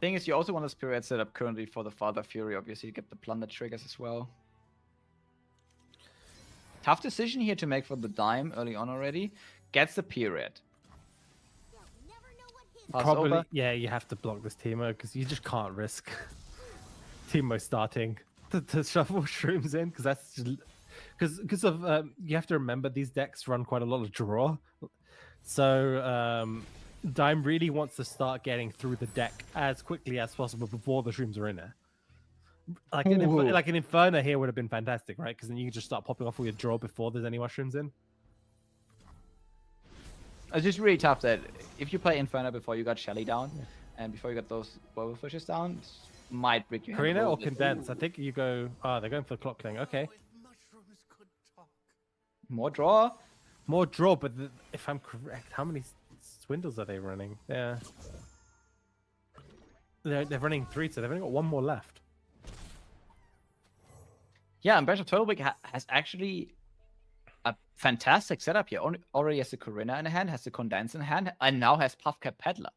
Thing is, you also want a Spirit set up currently for the Father Fury. Obviously, you get the Plunder triggers as well. Tough decision here to make for the Dime early on already. Gets the Period. They'll never know what hit Pass Probably, over. yeah, you have to block this Teemo because you just can't risk Teemo starting to shuffle shrooms in because that's just because of you have to remember these decks run quite a lot of draw, so Dime really wants to start getting through the deck as quickly as possible before the shrooms are in there. Like an Inferno here would have been fantastic, right? Because then you can just start popping off all your draw before there's any mushrooms in. It's just really tough that if you play Inferno before you got Shelly down, and before you got those Bubble Fishes down, might break your hand. Karina or Condense? I think you go. Oh, they're going for the Clock Cling. Okay. Mushrooms could talk. More draw. More draw, but if I'm correct, how many swindles are they running? Yeah. They're running 3, so they've only got 1 more left. Yeah, and Bash of Turtlebeak has actually a fantastic setup here. Already has the Corinna in hand, has the Condense in hand, and now has Puffcap Peddler.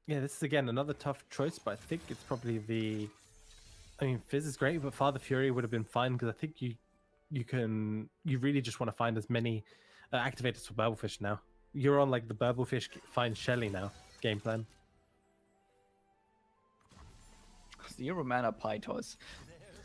Yeah, this is again another tough choice, but I think it's probably the. I mean, Fizz is great, but Father Fury would have been fine because I think you really just want to find as many activators for Burblefish now. You're on like the Burblefish find Shelly now game plan. 0 mana Pytos.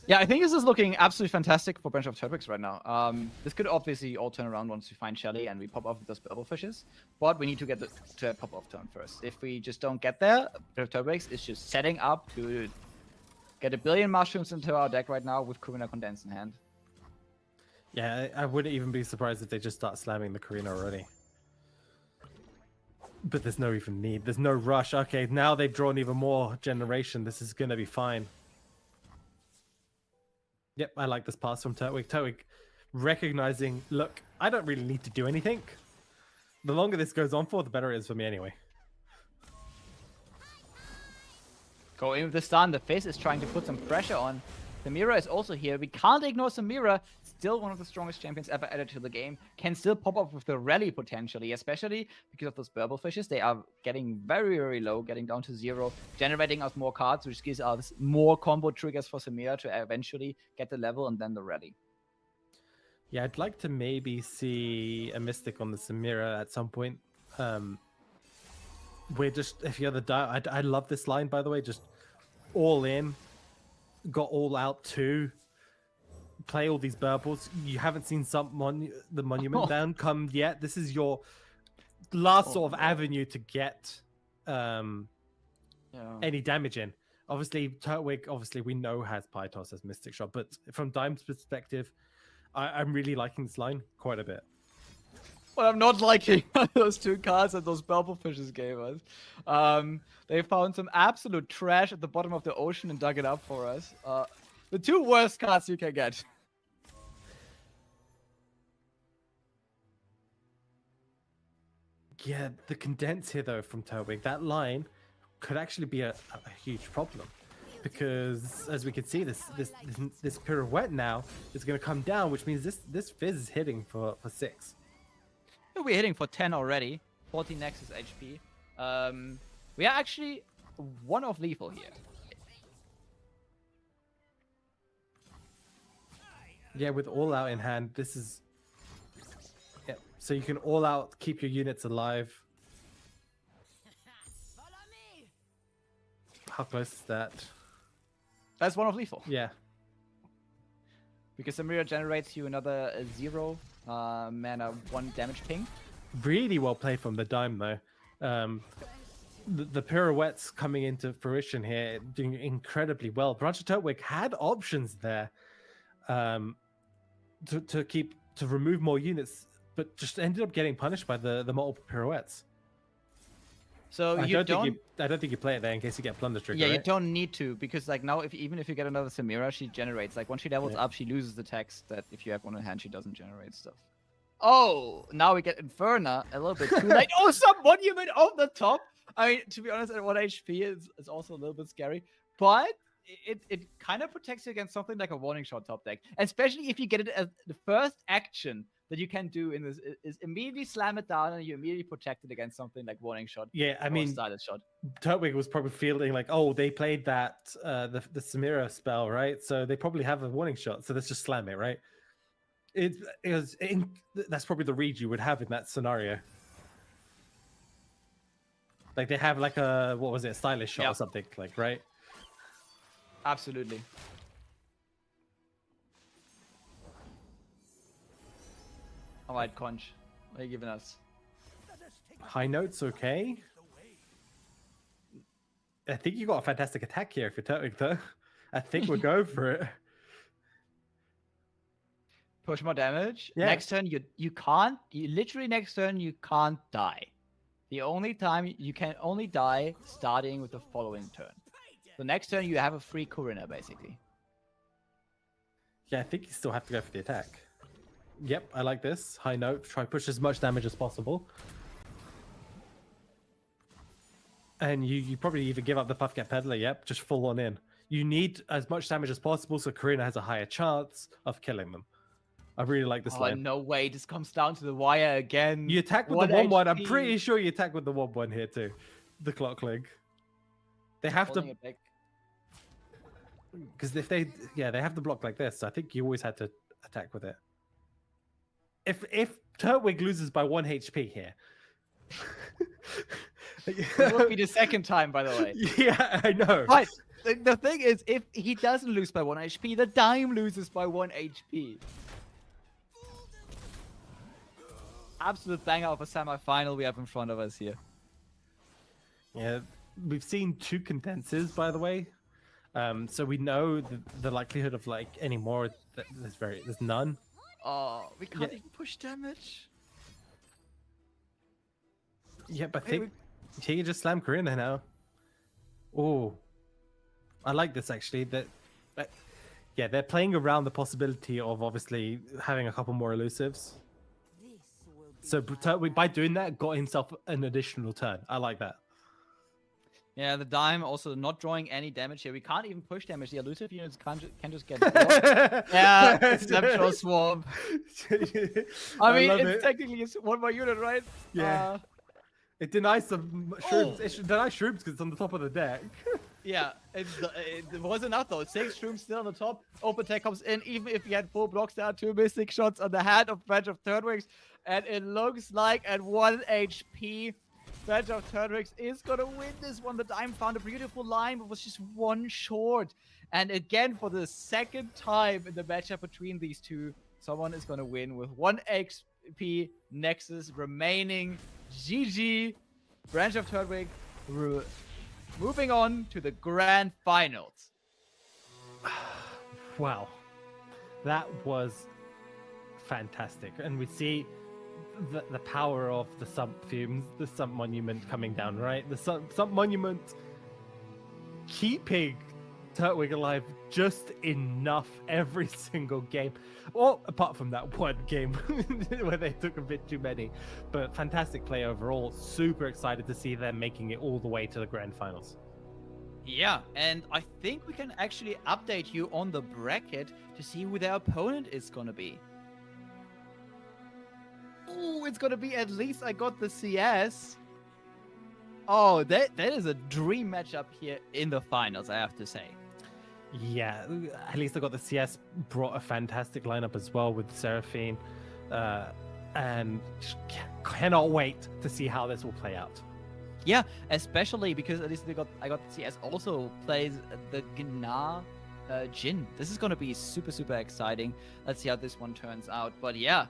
Yeah, I think this is looking absolutely fantastic for Branch of Turtlebeaks right now. This could obviously all turn around once we find Shelly and we pop off with those Bubble Fishes, but we need to get to a pop-off turn first. If we just don't get there, Branch of Turtlebeaks is just setting up to get a billion mushrooms into our deck right now with Corinna Condense in hand. Yeah, I wouldn't even be surprised if they just start slamming the Karina already. But there's no even need. There's no rush. Okay, now they've drawn even more generation. This is going to be fine. Yep, I like this pass from Turtwig. Turtwig recognizing, look, I don't really need to do anything. The longer this goes on for, the better it is for me anyway. Go in with the stun. The Fizz is trying to put some pressure on. Samira is also here. We can't ignore Samira. Still one of the strongest champions ever added to the game. Can still pop up with the rally potentially, especially because of those Burble Fishes. They are getting very, very low, getting down to 0, generating us more cards, which gives us more combo triggers for Samira to eventually get the level and then the rally. Yeah, I'd like to maybe see a Mystic on the Samira at some point. We're just, if you're the I love this line, by the way, just all in, got all out too. Play all these burbles. You haven't seen the monument down come yet. This is your last sort of avenue to get any damage in. Obviously, Turtwig, we know has Pytos as Mystic Shot, but from Dime's perspective, I'm really liking this line quite a bit. What I'm not liking are those 2 cards that those Burble Fishes gave us. They found some absolute trash at the bottom of the ocean and dug it up for us. The 2 worst cards you can get. Yeah, the condense here though from Turtwig, that line could actually be a huge problem because as we can see, this pirouette now is going to come down, which means this Fizz is hitting for 6. We're hitting for 10 already. 14 Nexus HP. We are actually 1 off lethal here. Yeah, with all out in hand, this is. Yeah, so you can all out, keep your units alive. Follow me. How close is that? That's 1 off lethal. Yeah. Because Samira generates you another 0 mana 1 damage ping. Really well played from the Dime though. The pirouettes coming into fruition here, doing incredibly well. Branch of Turtwig had options there to remove more units but just ended up getting punished by the multiple pirouettes. So I you don't think you play it there in case you get plunder trigger. Yeah, you right? don't need to, because like now, even if you get another Samira, she generates, like once she levels Yeah. up, she loses the text that if you have one in hand, she doesn't generate stuff. Oh, now we get Inferna a little bit too late. Oh, some monument on the top. I mean, to be honest, at 1 HP is also a little bit scary, but it kind of protects you against something like a warning shot top deck, especially if you get it as the first action that you can do in this is immediately slam it down and you immediately protect it against something like warning shot. Yeah, I or mean, stylish shot. Turtwig was probably feeling like, oh, they played that the Samira spell, right? So they probably have a warning shot, so let's just slam it, right? That's probably the read you would have in that scenario. Like they have like a a stylish shot or something, like, right? Absolutely. All right, Conch, what are you giving us? High notes, okay. I think you got a fantastic attack here for Turtwig, though. I think we're going for it. Push more damage. Yeah. Next turn, you can't. Literally next turn you can't die. The only time you can only die starting with the following turn. So next turn you have a free Kurina basically. Yeah, I think you still have to go for the attack. Yep, I like this. High note. Try push as much damage as possible. And you probably either give up the Puffcat Peddler, yep, just full on in. You need as much damage as possible so Karina has a higher chance of killing them. I really like this line. No way, this comes down to the wire again. You attack with the 1/1. I'm pretty sure you attack with the 1/1 here too. The clock link. They have to, because if they have to block like this. So I think you always had to attack with it. If Turtwig loses by 1 HP here. It would be the second time, by the way. Yeah, I know. Right. The thing is, if he doesn't lose by 1 HP, the dime loses by 1 HP. Absolute banger of a semi-final we have in front of us here. Yeah, we've seen 2 condensers, by the way. So we know the likelihood of like any more. There's none. Oh, we can't even push damage. Yeah, but I think he can just slam Karina now. Oh, I like this actually. Yeah, they're playing around the possibility of obviously having a couple more elusives. So by doing that, got himself an additional turn. I like that. Yeah, the dime also not drawing any damage here. We can't even push damage. The elusive units can just get yeah, Exceptional Swarm. I mean, it's technically one more unit, right? Yeah. It denies some shrooms. It should deny shrooms because it's on the top of the deck. Yeah, it was enough though. 6 shrooms still on the top. Open tech comes in. Even if you had full blocks, there are 2 mystic shots on the hand of Branch of Turnwigs. And it looks like at 1 HP, Branch of Turnwigs is gonna win this one. The Dime found a beautiful line, but was just 1 short. And again, for the second time in the matchup between these two, someone is gonna win with 1 HP Nexus remaining. GG, Branch of Turnwig moving on to the grand finals. Wow, that was fantastic. And we see the power of the sump fumes, the sump monument coming down, right? The sump monument keeping Turtwig alive just enough every single game. Well, apart from that one game where they took a bit too many. But fantastic play overall. Super excited to see them making it all the way to the grand finals. Yeah, and I think we can actually update you on the bracket to see who their opponent is going to be. Oh, it's going to be at least I got the CS. Oh, that is a dream matchup here in the finals, I have to say. Yeah, at least I got the CS, brought a fantastic lineup as well with Seraphine. And cannot wait to see how this will play out. Yeah, especially because at least I got CS also plays the Gnar Jin. This is going to be super, super exciting. Let's see how this one turns out. But yeah,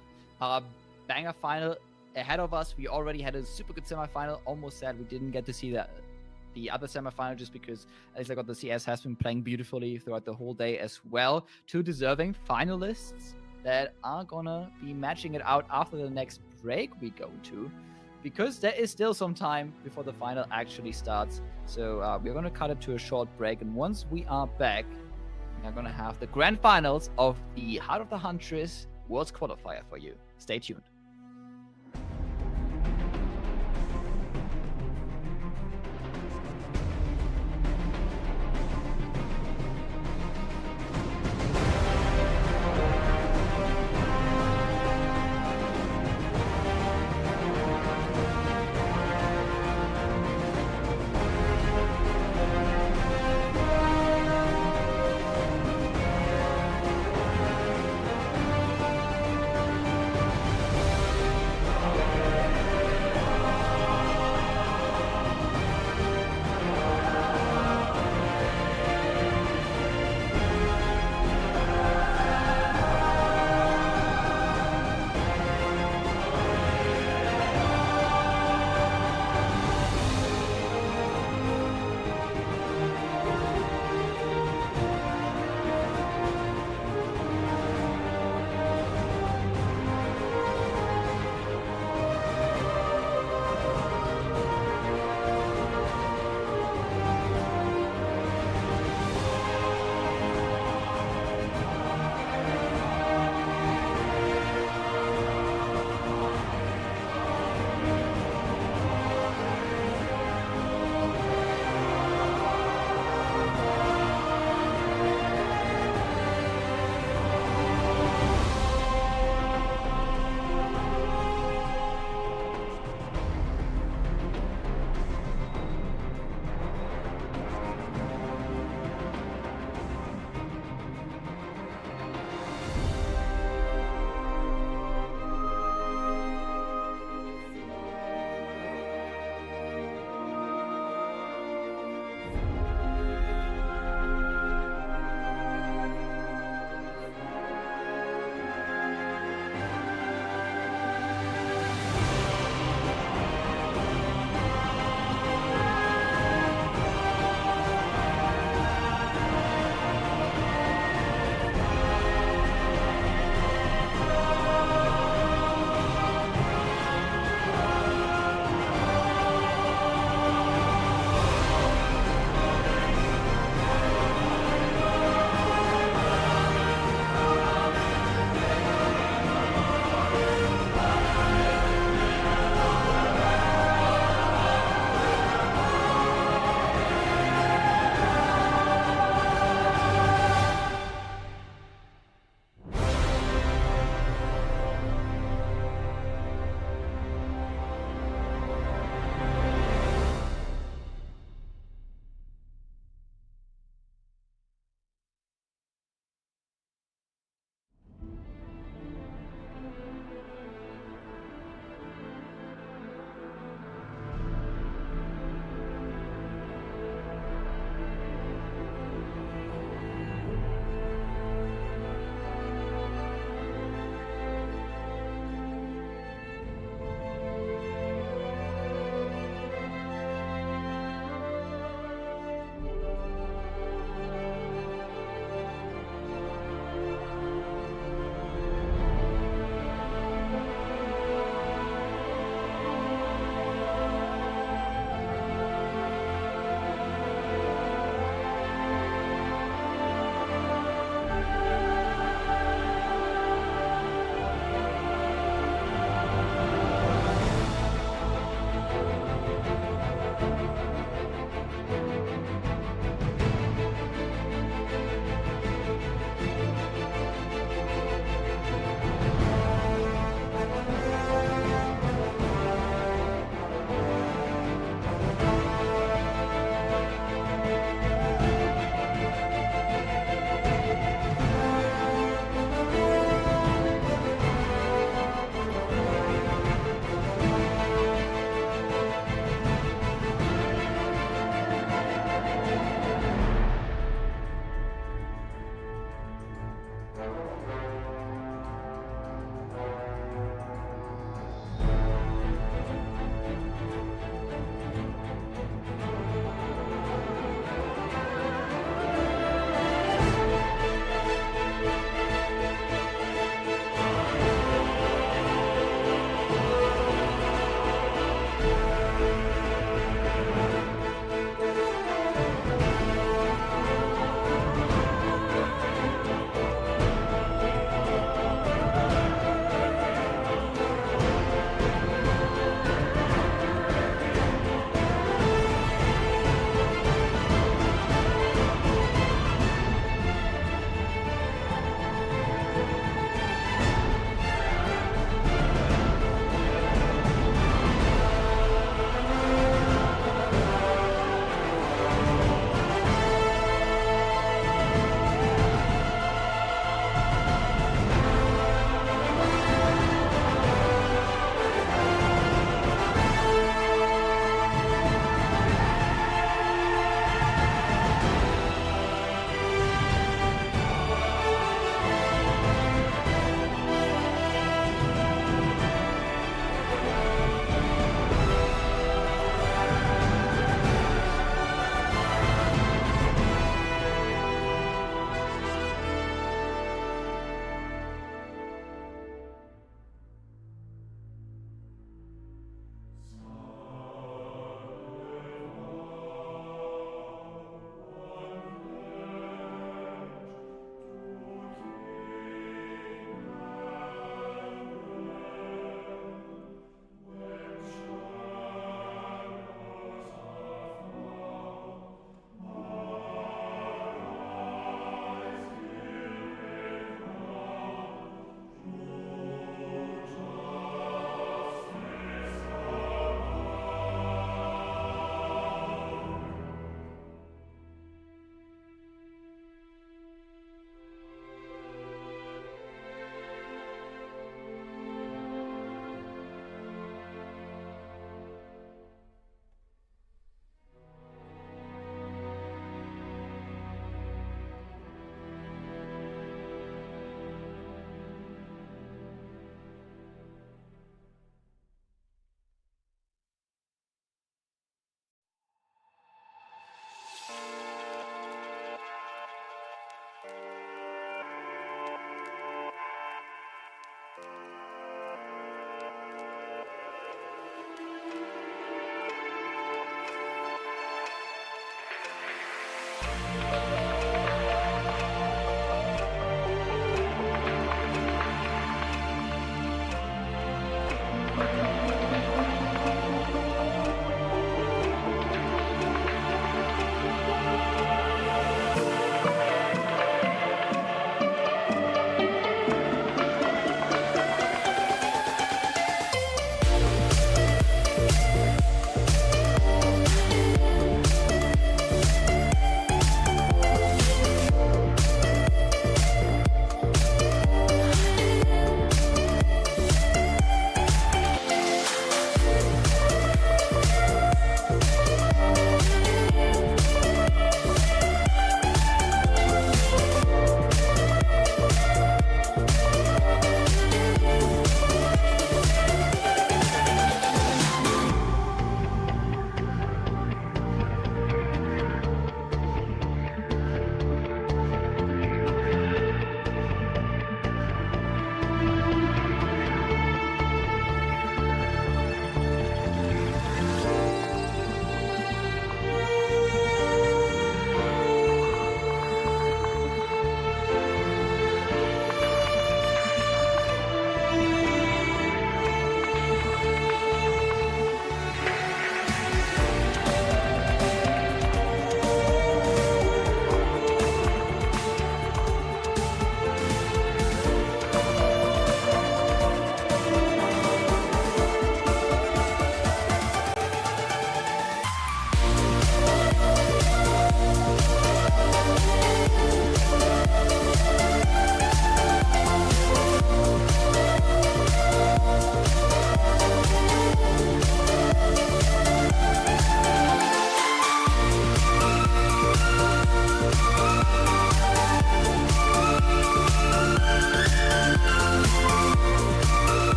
banger final ahead of us. We already had a super good semifinal. Almost sad we didn't get to see the other semifinal just because at least I got the CS has been playing beautifully throughout the whole day as well. 2 deserving finalists. that are gonna be matching it out after the next break we go to, because there is still some time before the final actually starts. So we're gonna cut it to a short break, and once we are back, we are gonna have the grand finals of the Heart of the Huntress Worlds Qualifier for you. Stay tuned.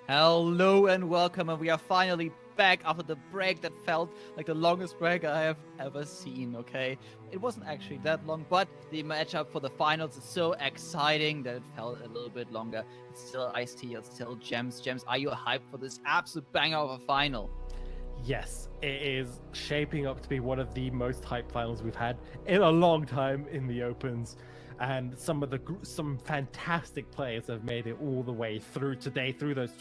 Hello and welcome, and we are finally back after the break that felt like the longest break I have ever seen, okay? It wasn't actually that long, but the matchup for the finals is so exciting that it felt a little bit longer. It's still Ice-T, it's still Gems. Gems, are you hyped for this absolute banger of a final? Yes, it is shaping up to be one of the most hyped finals we've had in a long time in the Opens. And some fantastic players have made it all the way through today, through those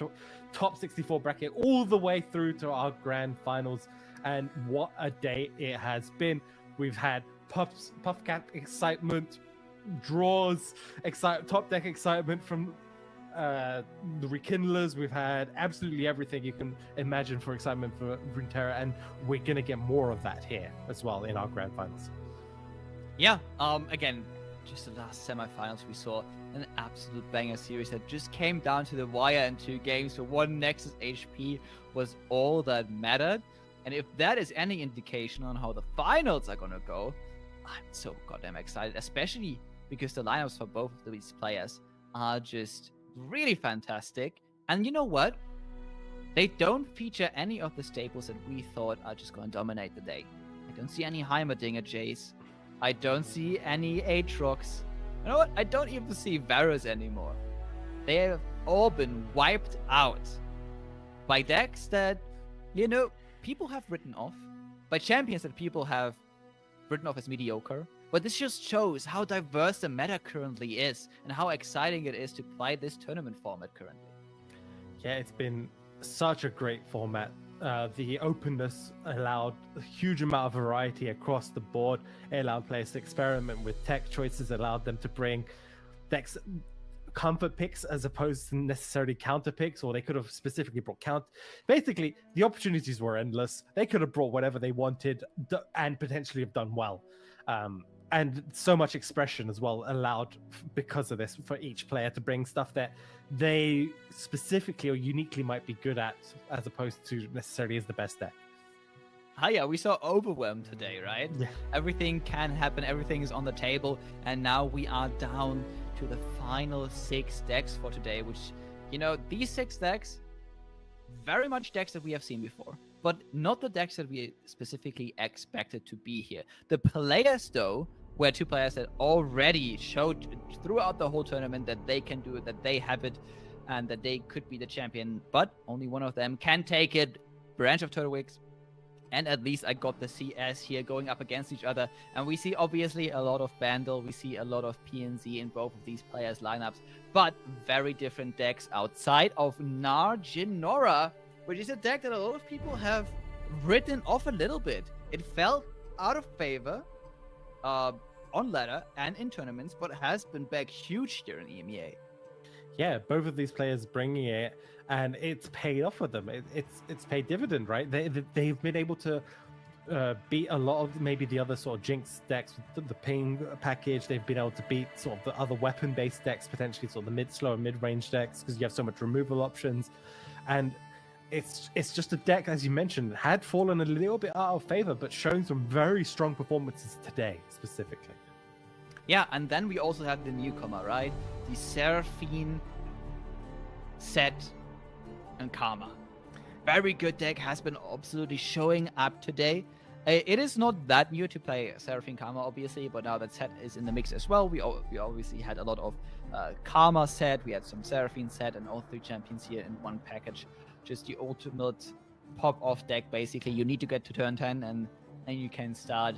top 64 bracket, all the way through to our grand finals. And what a day it has been. We've had Puffcat excitement, draws, top deck excitement from the Rekindlers. We've had absolutely everything you can imagine for excitement for Runeterra, and we're going to get more of that here as well in our grand finals. Yeah, again, just the last semifinals, we saw an absolute banger series that just came down to the wire in 2 games. So one Nexus HP was all that mattered. And if that is any indication on how the finals are gonna go, I'm so goddamn excited, especially because the lineups for both of these players are just really fantastic. And you know what? They don't feature any of the staples that we thought are just gonna dominate the day. I don't see any Heimerdinger Jays. I don't see any Aatrox. You know what? I don't even see Varus anymore. They have all been wiped out by decks that, you know, people have written off, by champions that people have written off as mediocre. But this just shows how diverse the meta currently is and how exciting it is to play this tournament format currently. Yeah, it's been such a great format. The openness allowed a huge amount of variety across the board. It allowed players to experiment with tech choices, allowed them to bring decks comfort picks as opposed to necessarily counter picks, or they could have specifically brought count. Basically, the opportunities were endless. They could have brought whatever they wanted and potentially have done well. and so much expression as well allowed because of this for each player to bring stuff that they specifically or uniquely might be good at, as opposed to necessarily as the best deck. Yeah, we saw overwhelm today, right? Yeah. Everything can happen, everything is on the table, and now we are down to the final 6 decks for today, which, you know, these 6 decks, very much decks that we have seen before, but not the decks that we specifically expected to be here. The players, though, were 2 players that already showed throughout the whole tournament that they can do it, that they have it, and that they could be the champion, but only one of them can take it. Branch of Turtlewigs and At Least I Got the CS here going up against each other. And we see obviously a lot of Bandle, we see a lot of PNZ in both of these players' lineups, but very different decks outside of Gnar Jhin Nora, which is a deck that a lot of people have written off a little bit. It fell out of favor on ladder and in tournaments, but has been back huge here in EMEA. Yeah, both of these players bringing it, and it's paid off for them. It's paid dividend, right? They've been able to beat a lot of maybe the other sort of Jinx decks with the ping package. They've been able to beat sort of the other weapon-based decks, potentially sort of the slow and mid-range decks, because you have so much removal options. And it's just a deck, as you mentioned, had fallen a little bit out of favor, but showing some very strong performances today, specifically. Yeah, and then we also have the newcomer, right? The Seraphine, Set, and Karma. Very good deck, has been absolutely showing up today. It is not that new to play Seraphine Karma, obviously, but now that Set is in the mix as well. We obviously had a lot of Karma Set, we had some Seraphine Set, and all 3 champions here in one package. Just the ultimate pop-off deck, basically. You need to get to turn 10, and then you can start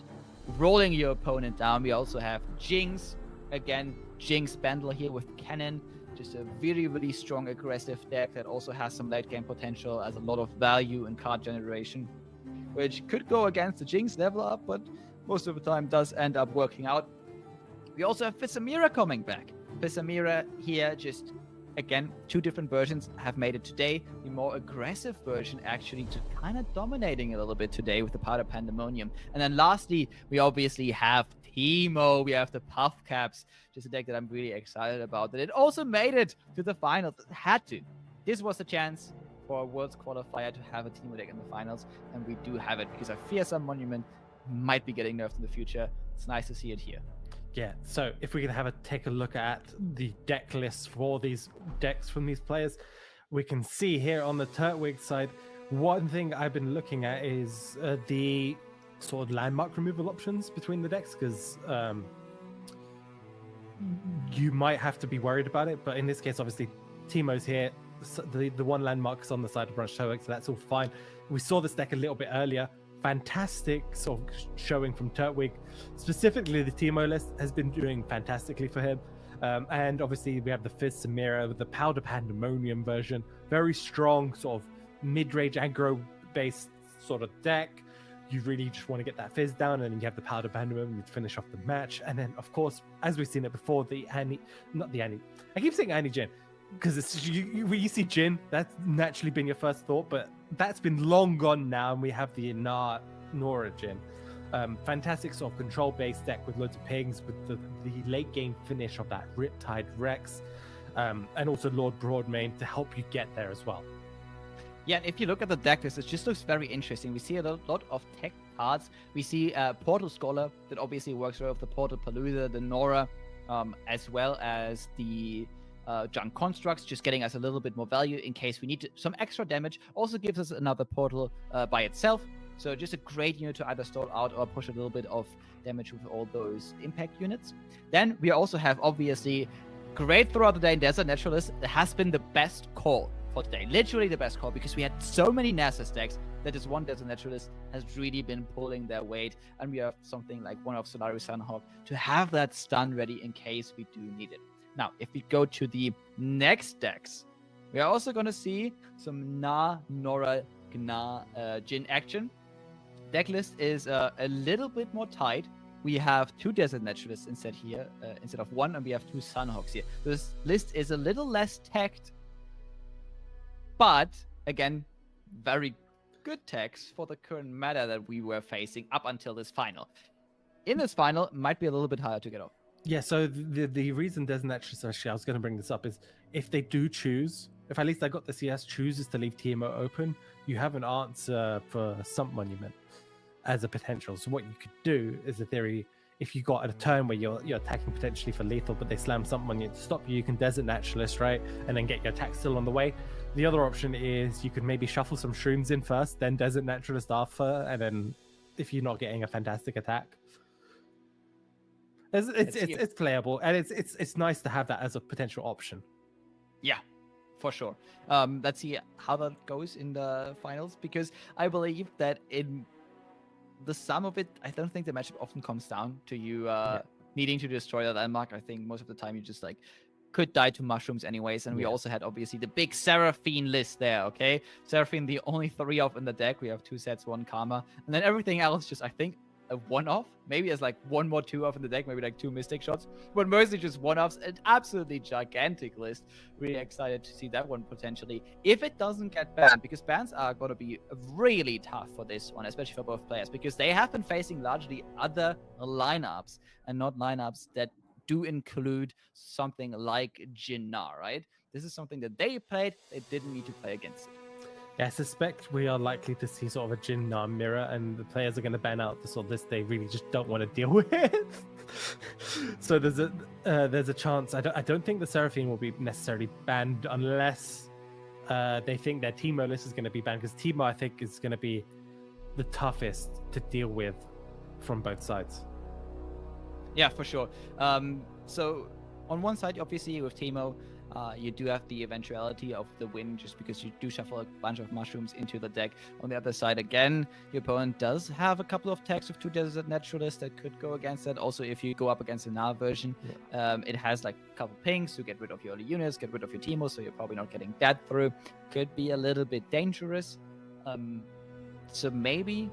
rolling your opponent down. We also have Jinx. Again, Jinx Bandle here with Cannon. Just a really, really strong aggressive deck that also has some late game potential, has a lot of value in card generation, which could go against the Jinx level up, but most of the time does end up working out. We also have Fissamira coming back. Fissamira here, just again, 2 different versions have made it today. The more aggressive version actually just kind of dominating a little bit today with the Powder Pandemonium. And then lastly, we obviously have Teemo. We have the Puff Caps, just a deck that I'm really excited about. That it also made it to the finals. It had to. This was the chance for a Worlds Qualifier to have a Teemo deck in the finals, and we do have it because I fear some Monument might be getting nerfed in the future. It's nice to see it here. Yeah, so if we can take a look at the deck lists for these decks from these players, we can see here on the Turtwig side, one thing I've been looking at is the sort of landmark removal options between the decks, because you might have to be worried about it, but in this case, obviously, Teemo's here. The one landmark is on the side of Branch Turtwig, so that's all fine. We saw this deck a little bit earlier. Fantastic sort of showing from Turtwig. Specifically, the Teemo list has been doing fantastically for him. And obviously, we have the Fizz Samira with the Powder Pandemonium version. Very strong, sort of mid-range aggro-based sort of deck. You really just want to get that Fizz down, and then you have the Powder Pandemonium to finish off the match. And then, of course, as we've seen it before, I keep saying Annie Jhin, because it's when you see Jhin, that's naturally been your first thought, but that's been long gone now, and we have the Nora Jhin. Fantastic sort of control-based deck with loads of pings, with the late game finish of that Riptide Rex, and also Lord Broadmane to help you get there as well. Yeah, and if you look at the deck list, it just looks very interesting. We see a lot of tech cards. We see Portal Scholar that obviously works well with the Portal Palooza, the Nora, as well as the Junk Constructs, just getting us a little bit more value in case we need some extra damage. Also gives us another portal by itself. So just a great unit to either stall out or push a little bit of damage with all those impact units. Then we also have, obviously, great throughout the day in Desert Naturalist. It has been the best call for today. Literally the best call, because we had so many Nasus decks that this one Desert Naturalist has really been pulling their weight. And we have something like one of Solaris Sunhawk to have that stun ready in case we do need it. Now, if we go to the next decks, we are also going to see some Nora Jhin action. Deck list is a little bit more tight. We have 2 Desert Naturalists instead of 1, and we have 2 Sunhawks here. This list is a little less teched, but again, very good techs for the current meta that we were facing up until this final. in this final might be a little bit harder to get off. Yeah, so the reason there's an extra, actually, I was going to bring this up, is if they do choose, if at least I got the CS chooses to leave TMO open, you have an answer for Sump Monument as a potential. So what you could do is, a theory, if you got a turn where you're attacking potentially for lethal, but they slam Sump Monument to stop you, you can Desert Naturalist, right? And then get your attack still on the way. The other option is you could maybe shuffle some Shrooms in first, then Desert Naturalist after, and then if you're not getting a fantastic attack. It's playable, and it's nice to have that as a potential option. Yeah, for sure. Let's see how that goes in the finals, because I believe that in the sum of it, I don't think the matchup often comes down to you needing to destroy that landmark. I think most of the time you just like could die to mushrooms anyways, and we also had obviously the big Seraphine list there. Okay, Seraphine, the only 3 off in the deck. We have 2 sets, 1 Karma, and then everything else just, I think, a 1-off, maybe as like 1 more 2-off in the deck, maybe like 2 Mystic shots, but mostly just 1-offs. An absolutely gigantic list. Really excited to see that one potentially, if it doesn't get banned, because bans are going to be really tough for this one, especially for both players, because they have been facing largely other lineups and not lineups that do include something like Jinnar, right? This is something that they played, they didn't need to play against it. Yeah, I suspect we are likely to see sort of a Jinnar mirror, and the players are going to ban out the sort of list they really just don't want to deal with. So there's a chance. I don't think the Seraphine will be necessarily banned unless they think their Teemo list is going to be banned, because Teemo, I think, is going to be the toughest to deal with from both sides. Yeah, for sure. So on one side, obviously with Teemo, you do have the eventuality of the win just because you do shuffle a bunch of mushrooms into the deck. On the other side, again, your opponent does have a couple of tags with 2 Desert Naturalists that could go against that. Also, if you go up against the Nar version, it has like a couple pings to get rid of your early units, get rid of your Teemo, so you're probably not getting that through. Could be a little bit dangerous. So maybe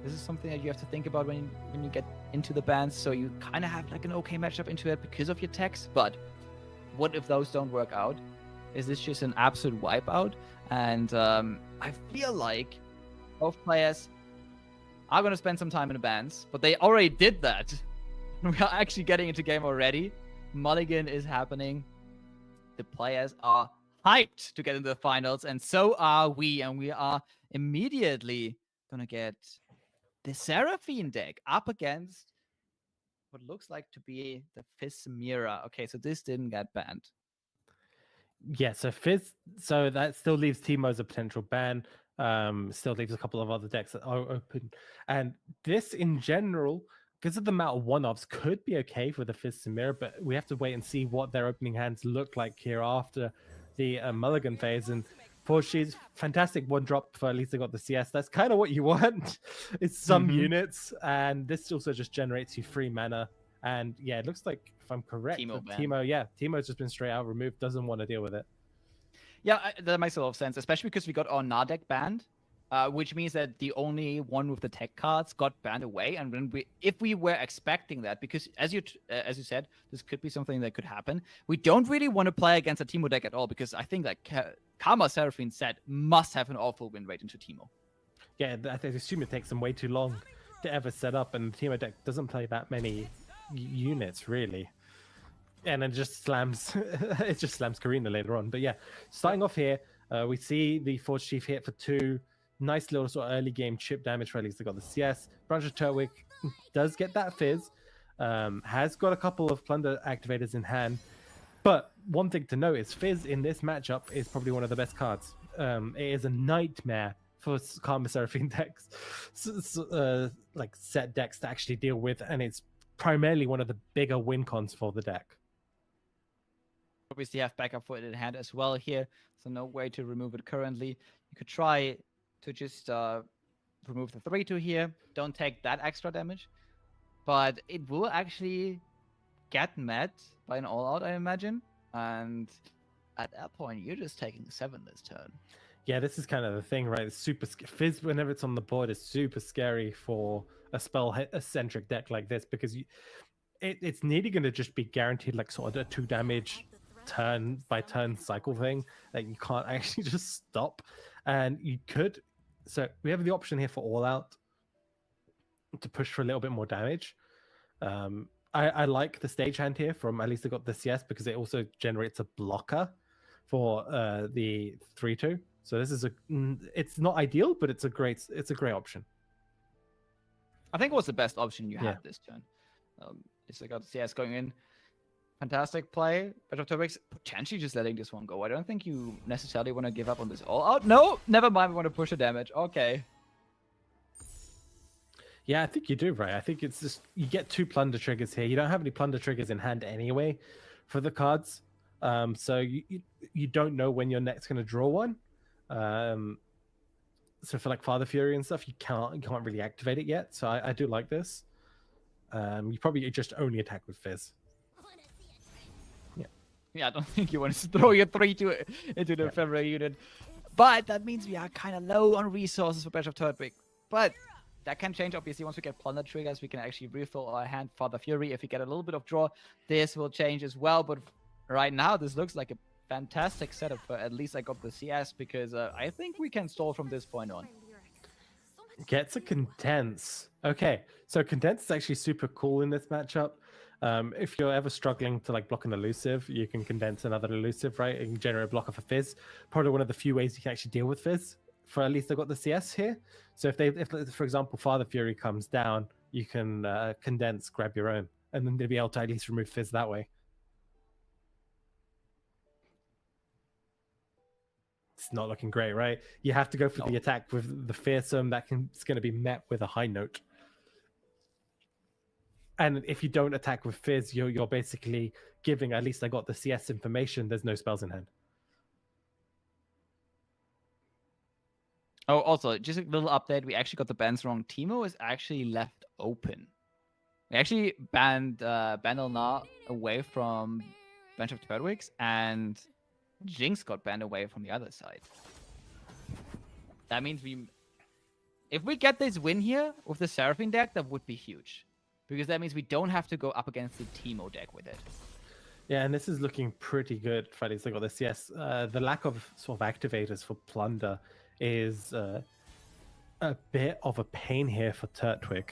this is something that you have to think about when you get into the bans. So you kind of have like an okay matchup into it because of your tags, but what if those don't work out? Is this just an absolute wipeout? And I feel like both players are going to spend some time in the bans, but they already did that. We are actually getting into game already. Mulligan is happening. The players are hyped to get into the finals, and so are we. And we are immediately going to get the Seraphine deck up against what looks like to be the Fizz Mira. Okay, so this didn't get banned. Yeah, so Fizz, so that still leaves Teemo as a potential ban. Still leaves a couple of other decks that are open. And this in general, because of the amount of 1-offs, could be okay for the Fizz Mira, but we have to wait and see what their opening hands look like here after the Mulligan phase. And for she's fantastic 1-drop for at least they got the CS. That's kind of what you want. It's some units, and this also just generates you 3 mana. And yeah, it looks like, if I'm correct, Teemo's just been straight out removed, doesn't want to deal with it. Yeah, that makes a lot of sense, especially because we got our Nar deck banned, which means that the only one with the tech cards got banned away. And when if we were expecting that, because as you said, this could be something that could happen. We don't really want to play against a Teemo deck at all, because I think like Karma Seraphine set must have an awful win rate into Teemo. Yeah, I assume it takes them way too long to ever set up, and the Teemo deck doesn't play that many units really. And it just slams Karina later on. But yeah, starting off here, we see the Forge Chief hit for 2. Nice little sort of early game chip damage for at least they got the CS. Branch of Turtwig does get that Fizz. Has got a couple of Plunder activators in hand. But one thing to note is Fizz in this matchup is probably one of the best cards. It is a nightmare for Karma Seraphine decks, like set decks to actually deal with, and it's primarily one of the bigger win cons for the deck. Obviously have backup for it in hand as well here, so no way to remove it currently. You could try to just remove the 3/2 here. Don't take that extra damage, but it will actually get met by an all-out, I imagine. And at that point, you're just taking 7 this turn. Yeah, this is kind of the thing, right? It's super Fizz, whenever it's on the board, is super scary for a spell-centric deck like this, because it's nearly going to just be guaranteed like sort of a 2 damage turn by turn cycle thing that you can't actually just stop. And you could, so we have the option here for all out to push for a little bit more damage. I like the stagehand here from at least I got the CS because it also generates a blocker for the 3-2. So this is it's not ideal, but it's a great option. I think it was the best option you Yeah. had this turn. It's like got CS going in. Fantastic play. Battle of Turbics potentially just letting this one go. I don't think you necessarily want to give up on this all out. No, never mind. We want to push the damage. Okay. Yeah, I think you do, right? I think it's just you get 2 plunder triggers here. You don't have any plunder triggers in hand anyway for the cards. So you don't know when you're next going to draw one. So for like Father Fury and stuff, you can't really activate it yet. So I do like this. You probably just only attack with Fizz. Yeah, I don't think you want to throw your 3-2 into the ephemeral unit. But that means we are kind of low on resources for Battle of Turtwig. But that can change, obviously. Once we get plunder triggers, we can actually refill our hand Father Fury. If we get a little bit of draw, this will change as well. But right now, this looks like a fantastic setup for at least I got the CS, because I think we can stall from this point on. Gets a condense. Okay, so condense is actually super cool in this matchup. If you're ever struggling to like block an elusive, you can condense another elusive, right? And generate a blocker for Fizz. Probably one of the few ways you can actually deal with Fizz. For at least I got the CS here. So if for example Father Fury comes down, you can condense, grab your own, and then they'll be able to at least remove Fizz that way. It's not looking great, right? You have to go for the attack with the fearsome. It's going to be met with a high note. And if you don't attack with Fizz, you're basically giving, at least I got the CS information, there's no spells in hand. Oh, also, just a little update. We actually got the bans wrong. Teemo is actually left open. We actually banned Bandelnar away from Bunch of Turtwigs, and Jinx got banned away from the other side. That means if we get this win here with the Seraphine deck, that would be huge. Because that means we don't have to go up against the Teemo deck with it. Yeah, and this is looking pretty good for at least I got this. Yes, the lack of sort of activators for Plunder is a bit of a pain here for Turtwig.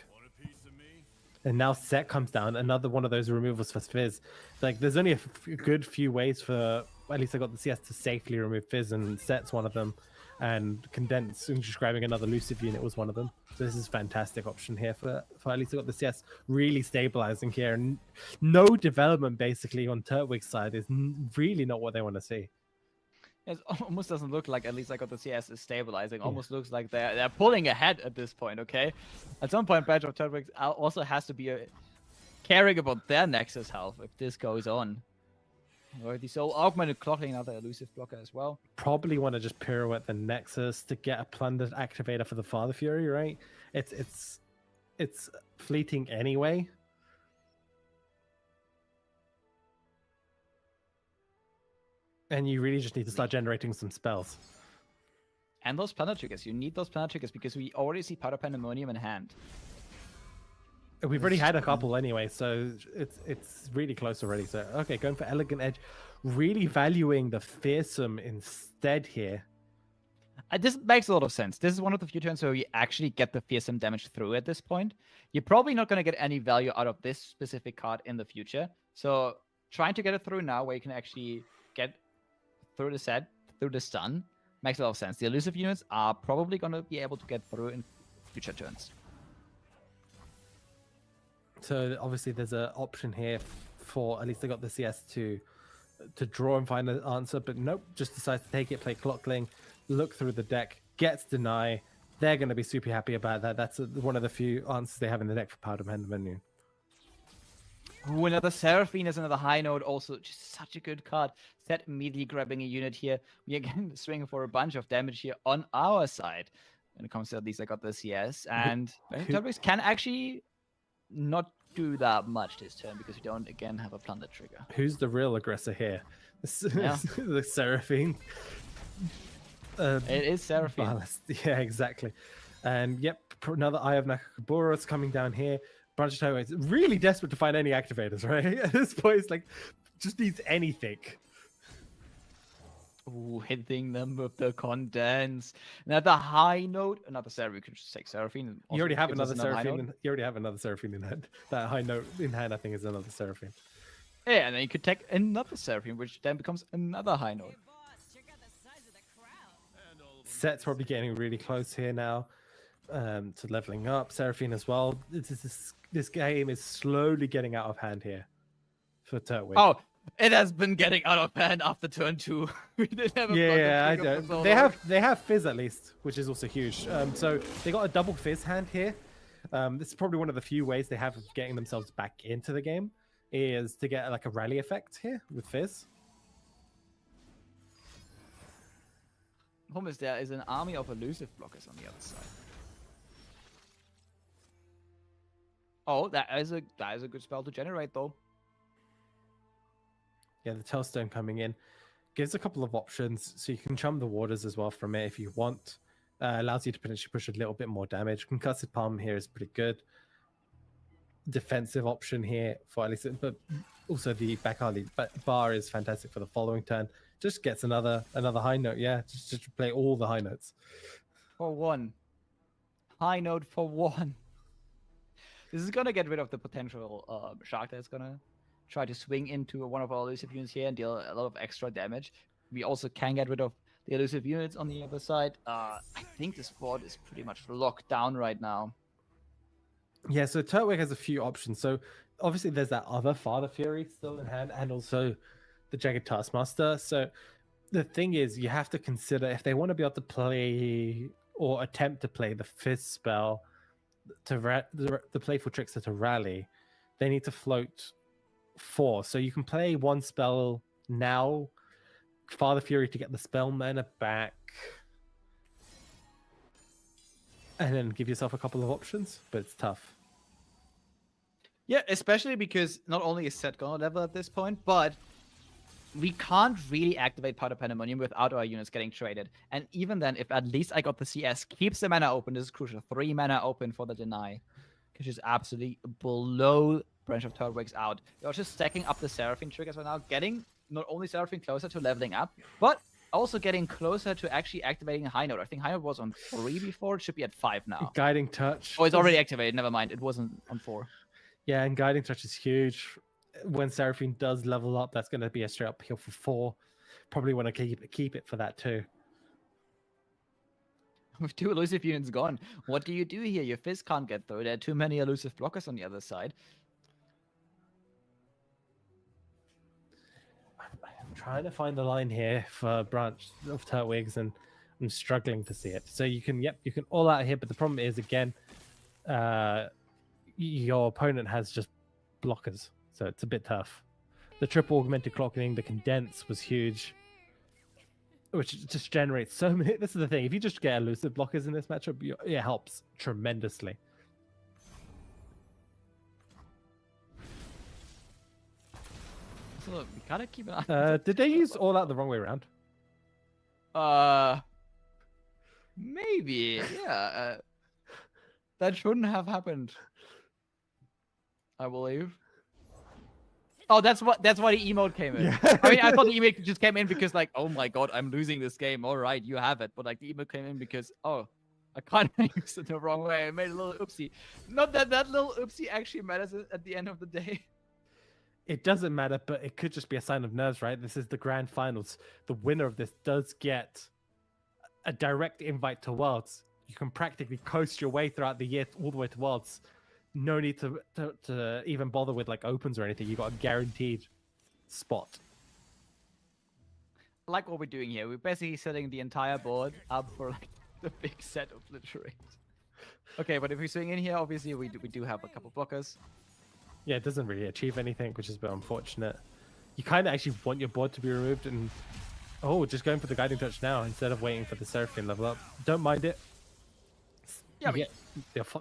And now Set comes down, another one of those removals for Fizz. Like, there's only a good few ways for, at least I got the CS to safely remove Fizz, and Set's one of them. And Condense, and just grabbing another elusive unit was one of them. So this is a fantastic option here for at least I got the CS really stabilizing here. And no development basically on Turtwig's side is really not what they want to see. It almost doesn't look like at least I got the CS is stabilizing. Almost looks like they're pulling ahead at this point, okay? At some point, Badge of Turtwig also has to be caring about their Nexus health if this goes on. Already so augmented clocking another elusive blocker as well. Probably want to just pirouette the Nexus to get a plundered activator for the Father Fury, right? It's fleeting anyway. And you really just need to start generating some spells. And those planet triggers. You need those planet triggers because we already see Powder Pandemonium in hand. We've already had a couple anyway, so it's really close already. So okay, going for Elegant Edge, really valuing the fearsome instead here. This makes a lot of sense. This is one of the few turns where we actually get the fearsome damage through at this point. You're probably not going to get any value out of this specific card in the future. So trying to get it through now where you can actually get through the set, through the stun, makes a lot of sense. The elusive units are probably going to be able to get through in future turns. So obviously there's an option here for, at least I got the CS to draw and find an answer, but nope, just decides to take it, play Clockling, look through the deck, gets deny. They're going to be super happy about that. That's one of the few answers they have in the deck for Powder Pandemonium. Ooh, another Seraphine is another high note, also just such a good card. Set immediately grabbing a unit here. We again swinging for a bunch of damage here on our side. When it comes to at least I got the CS, and Turtwig can actually not do that much this turn because we don't again have a plunder trigger. Who's the real aggressor here? Yeah. The Seraphine. It is Seraphine. Ballast. Yeah, exactly. And yep, another Eye of Nakamura is coming down here. Bunch of Turtwigs really desperate to find any activators, right? At this point, it's like just needs anything. Ooh, hitting them with the condense. Another high note, another Seraphine. We could just take Seraphine. And You already also have gives us another high Seraphine. note. You already have another Seraphine in hand. That high note in hand, I think, is another Seraphine. Yeah, and then you could take another Seraphine, which then becomes another high note. Hey, boss, check out the size of the crowd. Set's probably getting really close here now to leveling up. Seraphine as well. This game is slowly getting out of hand here for Turtwig. Oh, it has been getting out of hand after turn 2. We didn't have a Yeah, I block trigger know. for so They long. have Fizz at least, which is also huge. So they got a double Fizz hand here. This is probably one of the few ways they have of getting themselves back into the game, is to get like a rally effect here with Fizz. Problem is there is an army of elusive blockers on the other side. Oh, that is a good spell to generate though. Yeah, the Tailstone coming in gives a couple of options, so you can chum the waters as well from it if you want. Allows you to potentially push a little bit more damage. Concussive Palm here is pretty good. Defensive option here for at least, but also the back alley bar is fantastic for the following turn. Just gets another high note. Yeah, just play all the high notes. For 1. High note for 1. This is gonna get rid of the potential shark that's gonna try to swing into one of our elusive units here and deal a lot of extra damage. We also can get rid of the elusive units on the other side. I think this board is pretty much locked down right now. Yeah, so Turtwig has a few options. So obviously there's that other Father Fury still in hand, and also the Jagged Taskmaster. So the thing is, you have to consider if they want to be able to play or attempt to play the Fizz spell the playful trickster to rally, they need to float 4. So you can play 1 spell now, Father Fury to get the spell mana back, and then give yourself a couple of options, but it's tough. Yeah, especially because not only is Set gonna level at this point, but we can't really activate Powder Pandemonium without our units getting traded. And even then, if at least I got the CS, keeps the mana open, this is crucial. 3 mana open for the deny, which is absolutely below Branch of Turtwigs out. You're just stacking up the Seraphine triggers right now, getting not only Seraphine closer to leveling up, but also getting closer to actually activating High Note. I think High Note was on 3 before, it should be at 5 now. Guiding Touch. Oh, it's already activated, never mind, it wasn't on 4. Yeah, and Guiding Touch is huge. When Seraphine does level up, that's going to be a straight up heal for 4. Probably want to keep it for that too. With 2 elusive units gone, what do you do here? Your Fizz can't get through. There are too many elusive blockers on the other side. I'm trying to find the line here for Branch of Turtwigs, and I'm struggling to see it. So you can all out here, but the problem is, again, your opponent has just blockers. So it's a bit tough. The triple augmented clocking, the condense was huge, which just generates so many. This is the thing. If you just get elusive blockers in this matchup, it helps tremendously. So we gotta keep an eye. Did they use all out the wrong way around? Maybe. Yeah. That shouldn't have happened, I believe. Oh, that's why the emote came in. Yeah. I mean, I thought the emote just came in because, like, oh my god, I'm losing this game. All right, you have it. But like, the emote came in because, oh, I kind of used it the wrong way. I made a little oopsie. Not that that little oopsie actually matters at the end of the day. It doesn't matter, but it could just be a sign of nerves, right? This is the grand finals. The winner of this does get a direct invite to Worlds. You can practically coast your way throughout the year all the way to Worlds. No need to even bother with like opens or anything. You got a guaranteed spot. I like what we're doing here. We're basically setting the entire board up for like the big set of literate. Okay, but if we swing in here, obviously we do have a couple blockers. Yeah, it doesn't really achieve anything, which is a bit unfortunate. You kind of actually want your board to be removed, and just going for the Guiding Touch now instead of waiting for the Seraphine level up. Don't mind it. Yeah,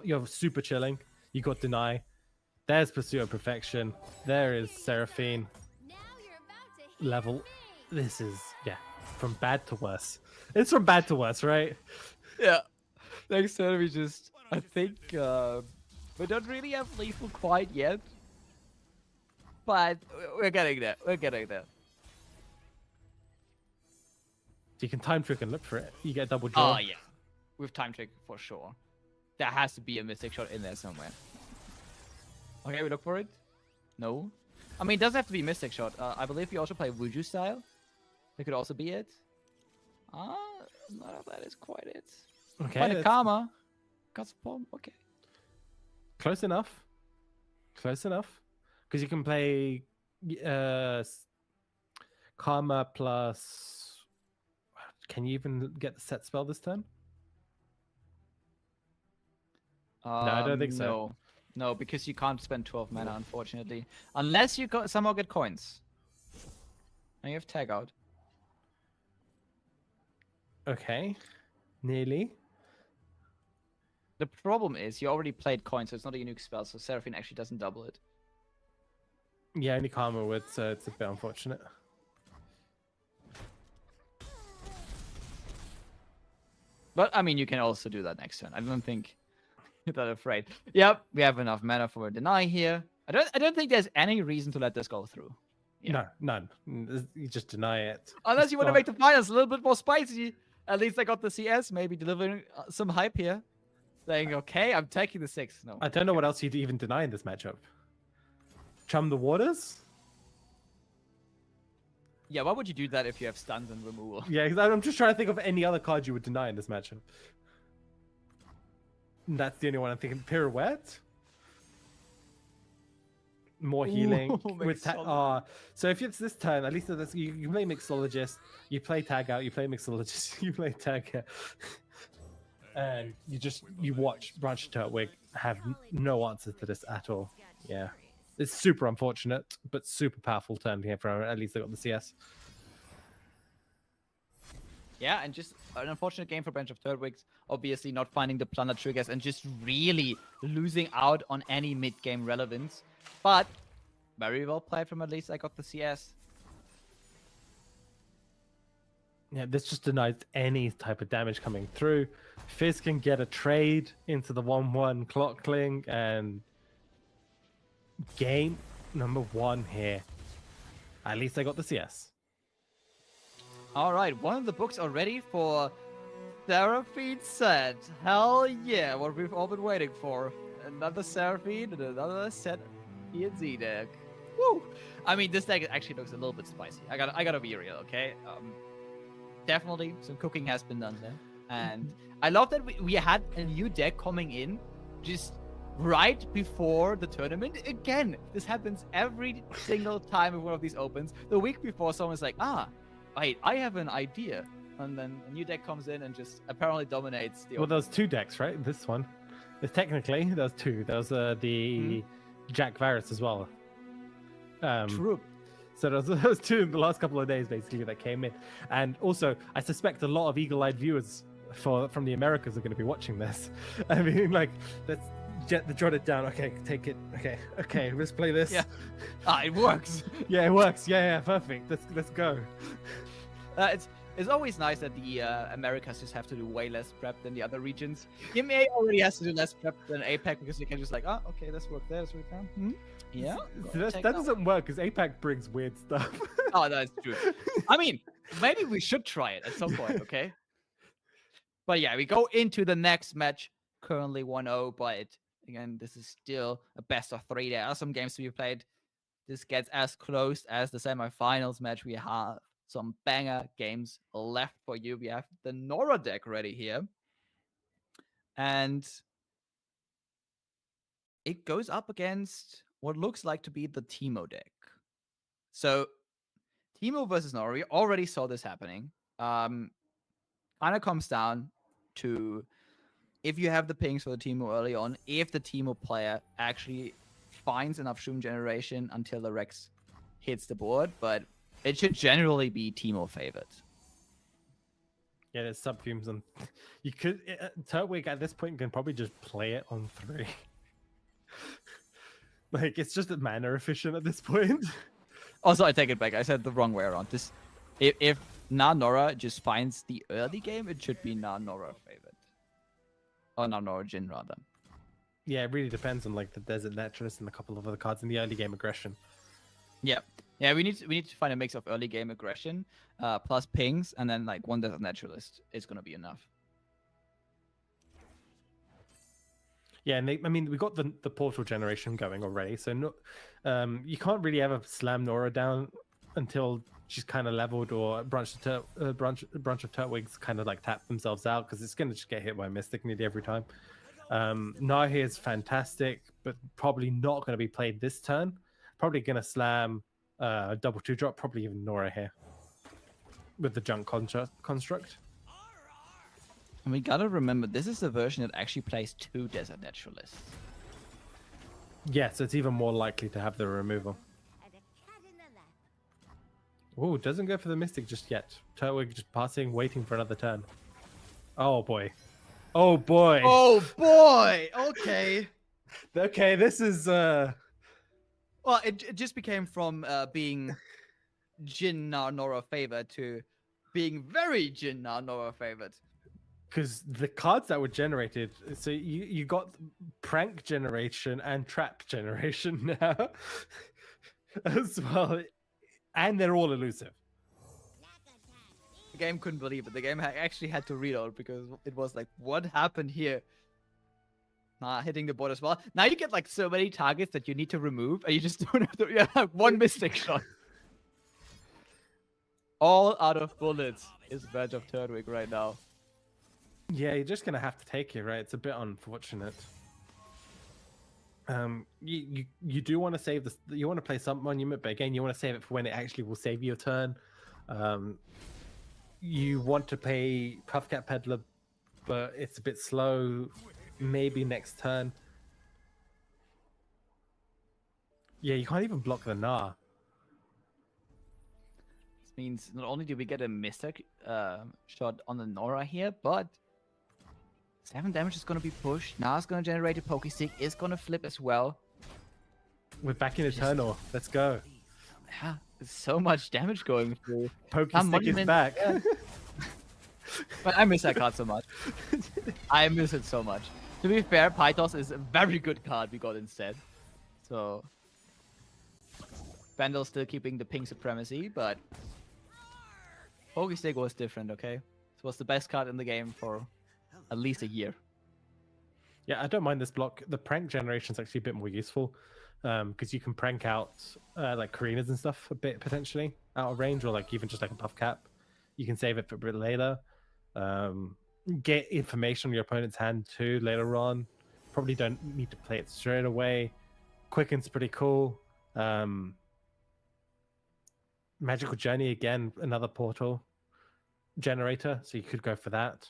you're super chilling. You got Deny. There's Pursuit of Perfection. There is Seraphine. Now you're about to hit Level. me. This is, from bad to worse. It's from bad to worse, right? Yeah. Next turn we just, I think, we don't really have lethal quite yet. But we're getting there. We're getting there. You can time trick and look for it. You get a double draw. Oh, yeah. With time trick, for sure. There has to be a Mystic Shot in there somewhere. Okay, we look for it. No. I mean, it doesn't have to be Mystic Shot. I believe we also play Wuju style. That could also be it. None of that is quite it. Okay. Find a Karma. Got some bomb. Okay. Close enough. Close enough. Because you can play Karma plus... Can you even get the set spell this turn? No, I don't think so. No. No, because you can't spend 12 mana, unfortunately. Unless you somehow get coins. And you have tag out. Okay. Nearly. The problem is you already played coins, so it's not a unique spell, so Seraphine actually doesn't double it. Yeah, only Karma would, so it's a bit unfortunate. But, I mean, you can also do that next turn. I don't think you're that afraid. Yep, we have enough mana for a deny here. I don't think there's any reason to let this go through. Yeah. No, none. You just deny it. Unless It's you want to not- make the finals a little bit more spicy. At least I got the CS, maybe delivering some hype here. Saying, okay, I'm taking the 6. No. I don't know what else you'd even deny in this matchup. Chum the waters? Yeah, why would you do that if you have stuns and removal? Yeah, 'cause I'm just trying to think of any other card you would deny in this matchup. And that's the only one I'm thinking. Pirouette? More healing. Ooh, So if it's this turn, at least you play Mixologist, you play Tag Out, you play Mixologist, you play Tag Out. And you watch Branch Turtwig have no answer to this at all. Yeah. It's super unfortunate, but super powerful turn here for at least they got the CS. Yeah, and just an unfortunate game for Branch of Turtwigs. Obviously not finding the plunder triggers and just really losing out on any mid-game relevance. But very well played from at least I got the CS. Yeah, this just denies any type of damage coming through. Fizz can get a trade into the 1-1 Clockling and game number 1 here. At least I got the CS. All right, one of the books already for Seraphine set. Hell yeah, what we've all been waiting for. Another Seraphine and another set ENZ deck. Woo! I mean, this deck actually looks a little bit spicy. I gotta be real, okay? Definitely some cooking has been done there. And I love that we had a new deck coming in just right before the tournament. Again, this happens every single time one of these opens. The week before, someone's like, wait, I have an idea. And then a new deck comes in and just apparently dominates the Well, there's 2 decks, right? This one. Technically, there's 2. There was the Jack Varus as well. True. So those 2 in the last couple of days, basically, that came in. And also, I suspect a lot of eagle-eyed viewers from the Americas are going to be watching this. I mean, like, let's jot it down. Okay, take it. Okay, let's play this. Yeah. It works. Yeah, it works. Yeah, perfect. Let's go. It's always nice that the Americas just have to do way less prep than the other regions. EMEA already has to do less prep than APAC because you can just like, okay, let's work there, let's work there. Yeah. That doesn't work because APAC brings weird stuff. Oh, that's true. I mean, maybe we should try it at some point, okay? But yeah, we go into the next match, currently 1-0, but again, this is still a best of 3. There are some games to be played. This gets as close as the semifinals match. We have some banger games left for you. We have the Nora deck ready here. And it goes up against what looks like to be the Teemo deck. So Teemo versus Nora, we already saw this happening. Kind of comes down to if you have the pings for the Teemo early on, if the Teemo player actually finds enough Shroom generation until the Rex hits the board, but it should generally be Teemo favored. Yeah, there's subfumes on. You could Turtwig at this point can probably just play it on 3. Like it's just a mana efficient at this point. Also, I take it back. I said the wrong way around. This, if Nora just finds the early game, it should be Nora favored, or Nora Jin rather. Yeah, it really depends on like the Desert Naturalist and a couple of other cards in the early game aggression. Yeah, Yeah, we need to find a mix of early game aggression, plus pings, and then like one Desert Naturalist is gonna be enough. Yeah, and I mean, we got the portal generation going already, so no, you can't really ever slam Nora down until she's kind of leveled, or a bunch of Turtwigs kind of like tap themselves out, because it's going to just get hit by Mystic nearly every time. Nahi is fantastic, but probably not going to be played this turn. Probably going to slam double 2-drop, probably even Nora here with the junk construct. And we gotta remember, this is the version that actually plays 2 Desert Naturalists. Yeah, so it's even more likely to have the removal. And a cat in the lap. Oh, doesn't go for the Mystic just yet. Turtwig just passing, waiting for another turn. Oh boy. Oh boy. Oh boy! Okay. Okay, this is Well, it just became from being Jin Nora favored to being very Jin Nora favored. because the cards that were generated, so you got prank generation and trap generation now as well, and they're all elusive. The game couldn't believe it. The game actually had to reload because it was like, what happened here? Hitting the board as well. Now you get like so many targets that you need to remove, and you just don't have to. Yeah, one Mystic shot. All out of bullets is Verge of Turtwig right now. Yeah, you're just gonna have to take it, right? It's a bit unfortunate. You do want to save this. You want to play some monument, but again, you want to save it for when it actually will save your turn. You want to play Puffcat Peddler, but it's a bit slow. Maybe next turn. Yeah, you can't even block the Nah. This means not only do we get a Mystic shot on the Nora here, but 7 damage is going to be pushed. Na's going to generate a Pokestick, is going to flip as well. We're back in Eternal. Let's go. Yeah, there's so much damage going through. Pokestick is back. Yeah. But I miss that card so much. I miss it so much. To be fair, Pythos is a very good card we got instead. So, Vandal's still keeping the pink supremacy, but Pokestick was different, okay? It was the best card in the game for at least a year. Yeah, I don't mind this block. The prank generation is actually a bit more useful because you can prank out like Karinas and stuff a bit potentially out of range, or like even just like a buff cap. You can save it for a bit later. Get information on your opponent's hand too later on. Probably don't need to play it straight away. Quicken's pretty cool. Magical Journey again, another portal generator, so you could go for that.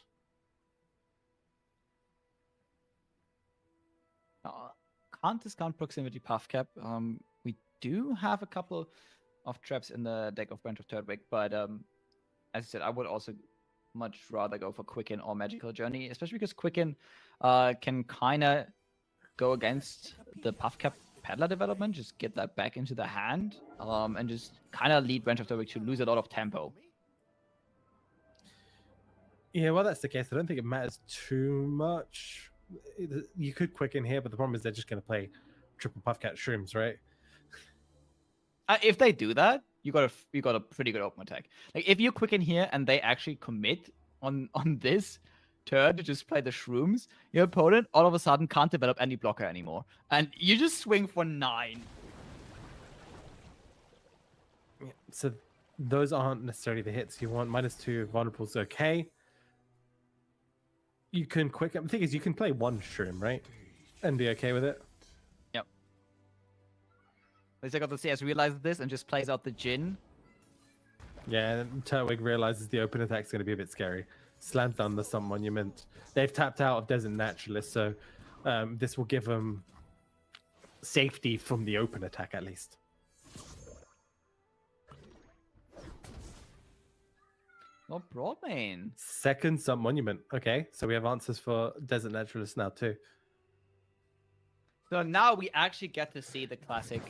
Can't discount Proximity Puff Cap. We do have a couple of traps in the deck of Branch of Turtwig, but as I said, I would also much rather go for Quicken or Magical Journey, especially because Quicken can kind of go against the Puff Cap Peddler development, just get that back into the hand, and just kind of lead Branch of Turtwig to lose a lot of tempo. Yeah, well, that's the case. I don't think it matters too much. You could Quicken here, but the problem is they're just going to play triple Puffcat Shrooms, right? If they do that, you got a pretty good open attack. Like if you Quicken here and they actually commit on this turn to just play the Shrooms, your opponent all of a sudden can't develop any blocker anymore, and you just swing for 9. Yeah, so those aren't necessarily the hits you want. -2 vulnerable's okay. You can Quicken. The thing is, you can play one Shroom, right? And be okay with it. Yep. At least I got the CS realizes this and just plays out the Jin. Yeah, and Turtwig realizes the open attack's going to be a bit scary. Slams down the Sun Monument. They've tapped out of Desert Naturalist, so this will give them safety from the open attack at least. Oh, Broadmain. Second Sun Monument. Okay, so we have answers for Desert Naturalist now too. So now we actually get to see the classic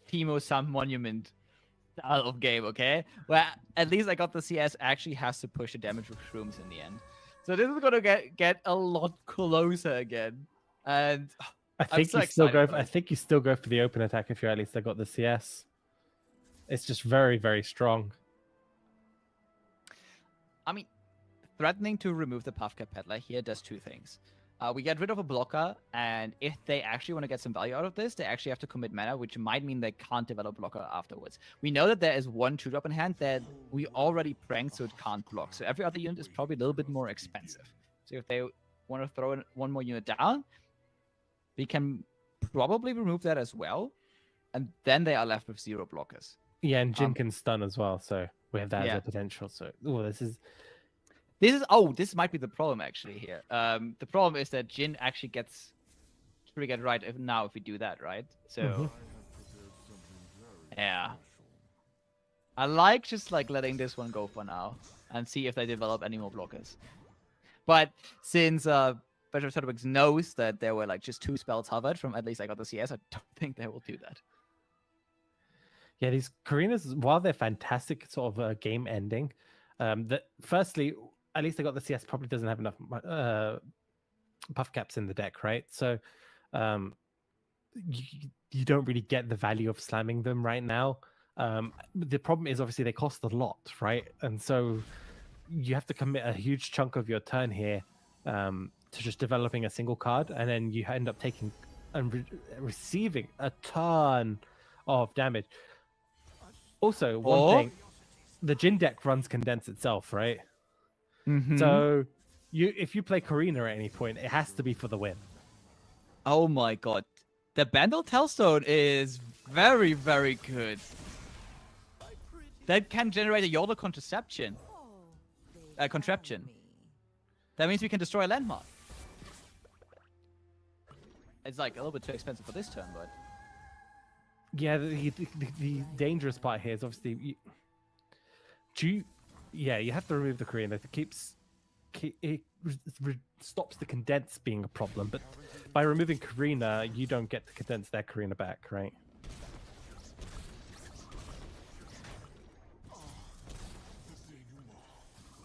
Teemo Sun Monument style of game, okay? Where at least I got the CS actually has to push the damage with Shrooms in the end. So this is gonna get a lot closer again. And I think you still go for the open attack if you at least got the CS. It's just very, very strong. I mean, threatening to remove the Puffcat Peddler here does two things. We get rid of a blocker, and if they actually want to get some value out of this, they actually have to commit mana, which might mean they can't develop blocker afterwards. We know that there is one 2-drop in hand that we already pranked, so it can't block. So every other unit is probably a little bit more expensive. So if they want to throw in one more unit down, we can probably remove that as well, and then they are left with 0 blockers. Yeah, and Jin can stun as well, so we have that Yeah. as a potential. So, oh, This might be the problem actually here. The problem is that Jin actually gets triggered right if we do that, right? So yeah. I like just like letting this one go for now and see if they develop any more blockers. But since Bishop Turtwig knows that there were like just 2 spells hovered from at least I got the CS, I don't think they will do that. yeah, these Karinas, while they're fantastic, sort of game ending, that firstly, at least I got the CS probably doesn't have enough puff caps in the deck, right? So you don't really get the value of slamming them right now. The problem is obviously they cost a lot, right? And so you have to commit a huge chunk of your turn here to just developing a single card, and then you end up taking and receiving a ton of damage. Also, one thing, the Jin deck runs Condense itself, right? Mm-hmm. So if you play Karina at any point, it has to be for the win. Oh my god. The Bandle Tellstone is very, very good. That can generate a Yordle contraception. Contraption. That means we can destroy a landmark. It's like a little bit too expensive for this turn, but... Yeah, the dangerous part here is obviously... you have to remove the Karina. It stops the Condense being a problem, but by removing Karina, you don't get to condense that Karina back, right?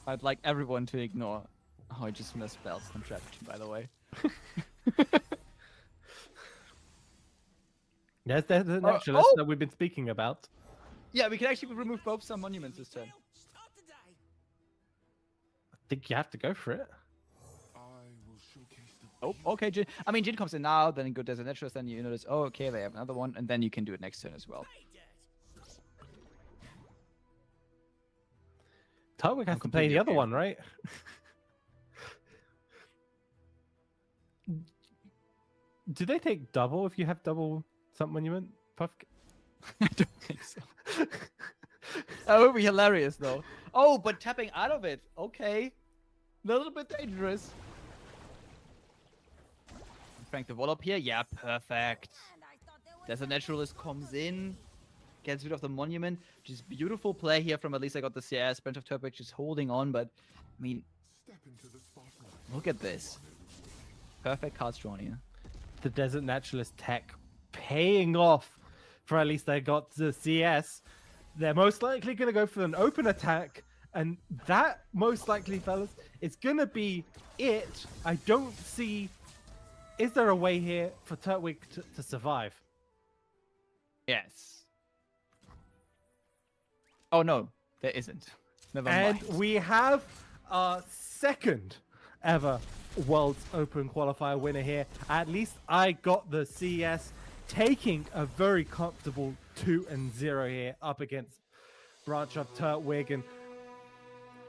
I'd like everyone to ignore... Oh, I just misspelled contraption, by the way. Yes, there's the naturalist that we've been speaking about. Yeah, we can actually remove both some monuments this turn. I think you have to go for it. Oh, okay, Jin. I mean, Jin comes in now, then go there's a naturalist, then you notice, oh, okay, they have another one, and then you can do it next turn as well. Tarwick has to play the other one, right? Do they take double if you have double something monument? Puff? I don't think so. That would be hilarious, though. Oh, but tapping out of it. Okay. A little bit dangerous. Frank the wall up here. Yeah, perfect. There's a naturalist comes in, gets rid of the monument. Just beautiful play here from at least I got the CS. Brent of Turbic just holding on, but I mean, look at this. Perfect cards drawn here. The Desert Naturalist tech paying off for at least I got the CS. They're most likely going to go for an open attack, and that most likely, fellas, is going to be it. I don't see... Is there a way here for Turtwig to survive? Yes. Oh no, there isn't. Never mind. And we have our second ever World's Open Qualifier winner here. At least I got the CS, taking a very comfortable 2-0 here up against Branch of Turtwig. And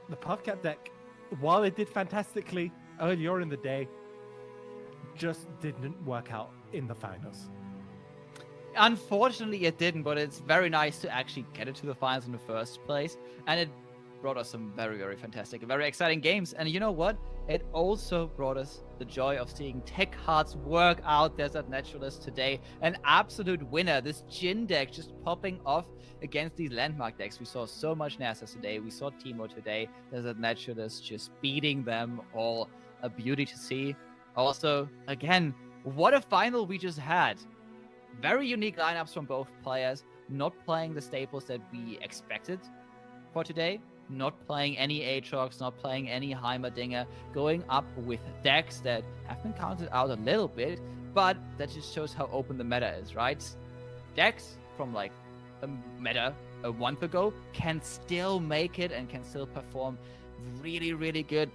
the Puffcat deck, while it did fantastically earlier in the day, just didn't work out in the finals. Unfortunately, it didn't, but it's very nice to actually get it to the finals in the first place. And it brought us some very, very fantastic, very exciting games. And you know what? It also brought us the joy of seeing Tech Hearts work out Desert Naturalist today. An absolute winner. This Jin deck just popping off against these landmark decks. We saw so much Nasus today. We saw Teemo today. Desert Naturalist just beating them all. A beauty to see. Also, again, what a final we just had. Very unique lineups from both players. Not playing the staples that we expected for today. Not playing any Aatrox, not playing any Heimerdinger. Going up with decks that have been counted out a little bit, but that just shows how open the meta is, right? Decks from like a meta a month ago can still make it and can still perform really, really good.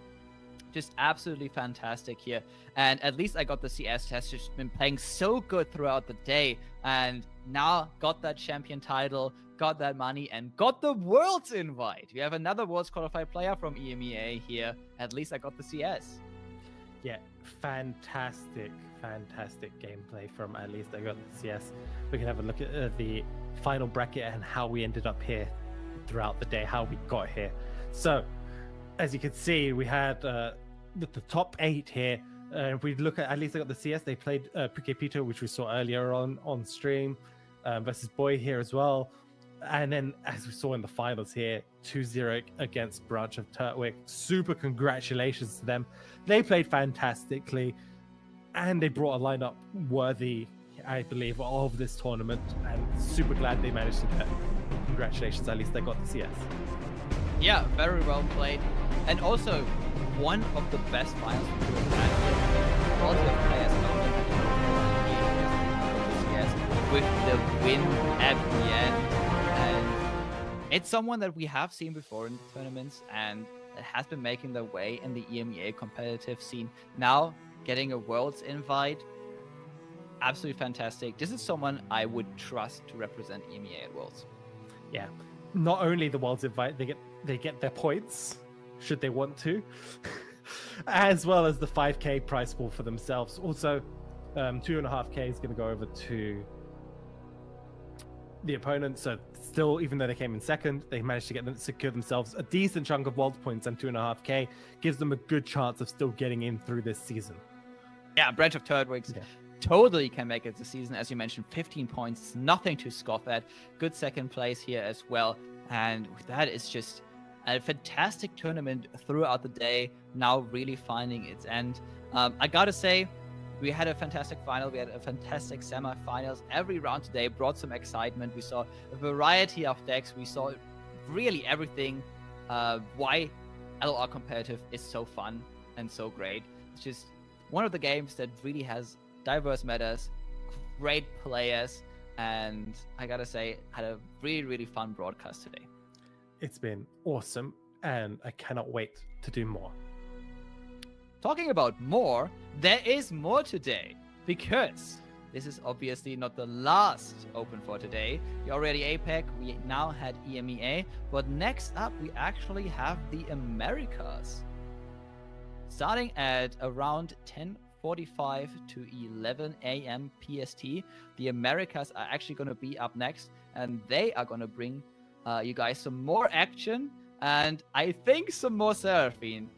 Just absolutely fantastic here. And at least I got the CS test. Just been playing so good throughout the day. And now got that champion title, got that money, and got the Worlds invite. We have another Worlds qualified player from EMEA here. At least I got the CS. Yeah, fantastic gameplay from at least I got the CS. We can have a look at the final bracket and how we ended up here throughout the day, how we got here. So, as you can see, we had the top 8 here. If we look at least I got the CS, they played Pito, which we saw earlier on stream, versus Boy here as well. And then, as we saw in the finals here, 2-0 against Branch of Turtwig. Super congratulations to them. They played fantastically, and they brought a lineup worthy, I believe, of this tournament. And super glad they managed to get. Congratulations, at least they got the CS. Yeah, very well played. And also, one of the best finals we could have had here. Also, players with the win at the end. And it's someone that we have seen before in the tournaments and has been making their way in the EMEA competitive scene. Now, getting a Worlds invite, absolutely fantastic. This is someone I would trust to represent EMEA at Worlds. Yeah, not only the Worlds invite, they get their points, should they want to, as well as the 5k prize pool for themselves. Also, 2.5k is going to go over to the opponent. So still, even though they came in second, they managed to secure themselves a decent chunk of World points, and 2.5k gives them a good chance of still getting in through this season. Yeah, Branch of Turtwigs totally can make it this season. As you mentioned, 15 points, nothing to scoff at. Good second place here as well. And with that, it's just a fantastic tournament throughout the day, now really finding its end. I gotta say, we had a fantastic final. We had a fantastic semifinals. Every round today brought some excitement. We saw a variety of decks. We saw really everything. Why LOR competitive is so fun and so great. It's just one of the games that really has diverse metas, great players, and I gotta say, had a really, really fun broadcast today. It's been awesome, and I cannot wait to do more. Talking about more, there is more today, because this is obviously not the last open for today. We already APEC, we now had EMEA, but next up we actually have the Americas. Starting at around 10:45 to 11 a.m. PST, the Americas are actually going to be up next, and they are going to bring you guys some more action, and I think some more Seraphine.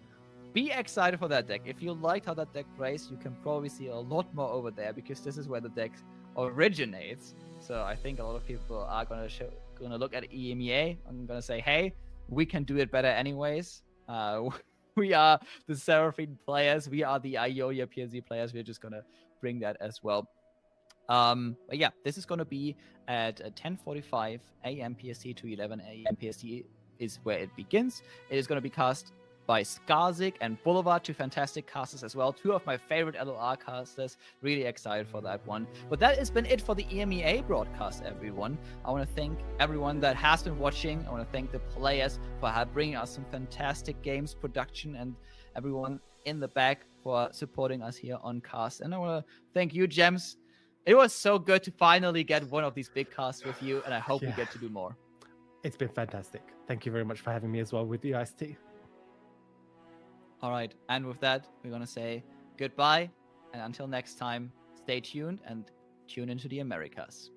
Be excited for that deck. If you liked how that deck plays, you can probably see a lot more over there, because this is where the deck originates. So I think a lot of people are gonna look at EMEA and gonna say, hey, we can do it better anyways. We are the Seraphine players. We are the Ionia PNZ players. We're just gonna bring that as well. But yeah, this is gonna be at 10:45 a.m. PST to 11 a.m. PST is where it begins. It is gonna be cast by Skarzik and Boulevard, two fantastic casters as well. Two of my favorite LOR casters. Really excited for that one. But that has been it for the EMEA broadcast, everyone. I want to thank everyone that has been watching. I want to thank the players for bringing us some fantastic games, production, and everyone in the back for supporting us here on cast. And I want to thank you, Gems. It was so good to finally get one of these big casts with you, and I hope we get to do more. It's been fantastic. Thank you very much for having me as well with you, Ice-T. All right, and with that, we're going to say goodbye, and until next time, stay tuned and tune into the Americas.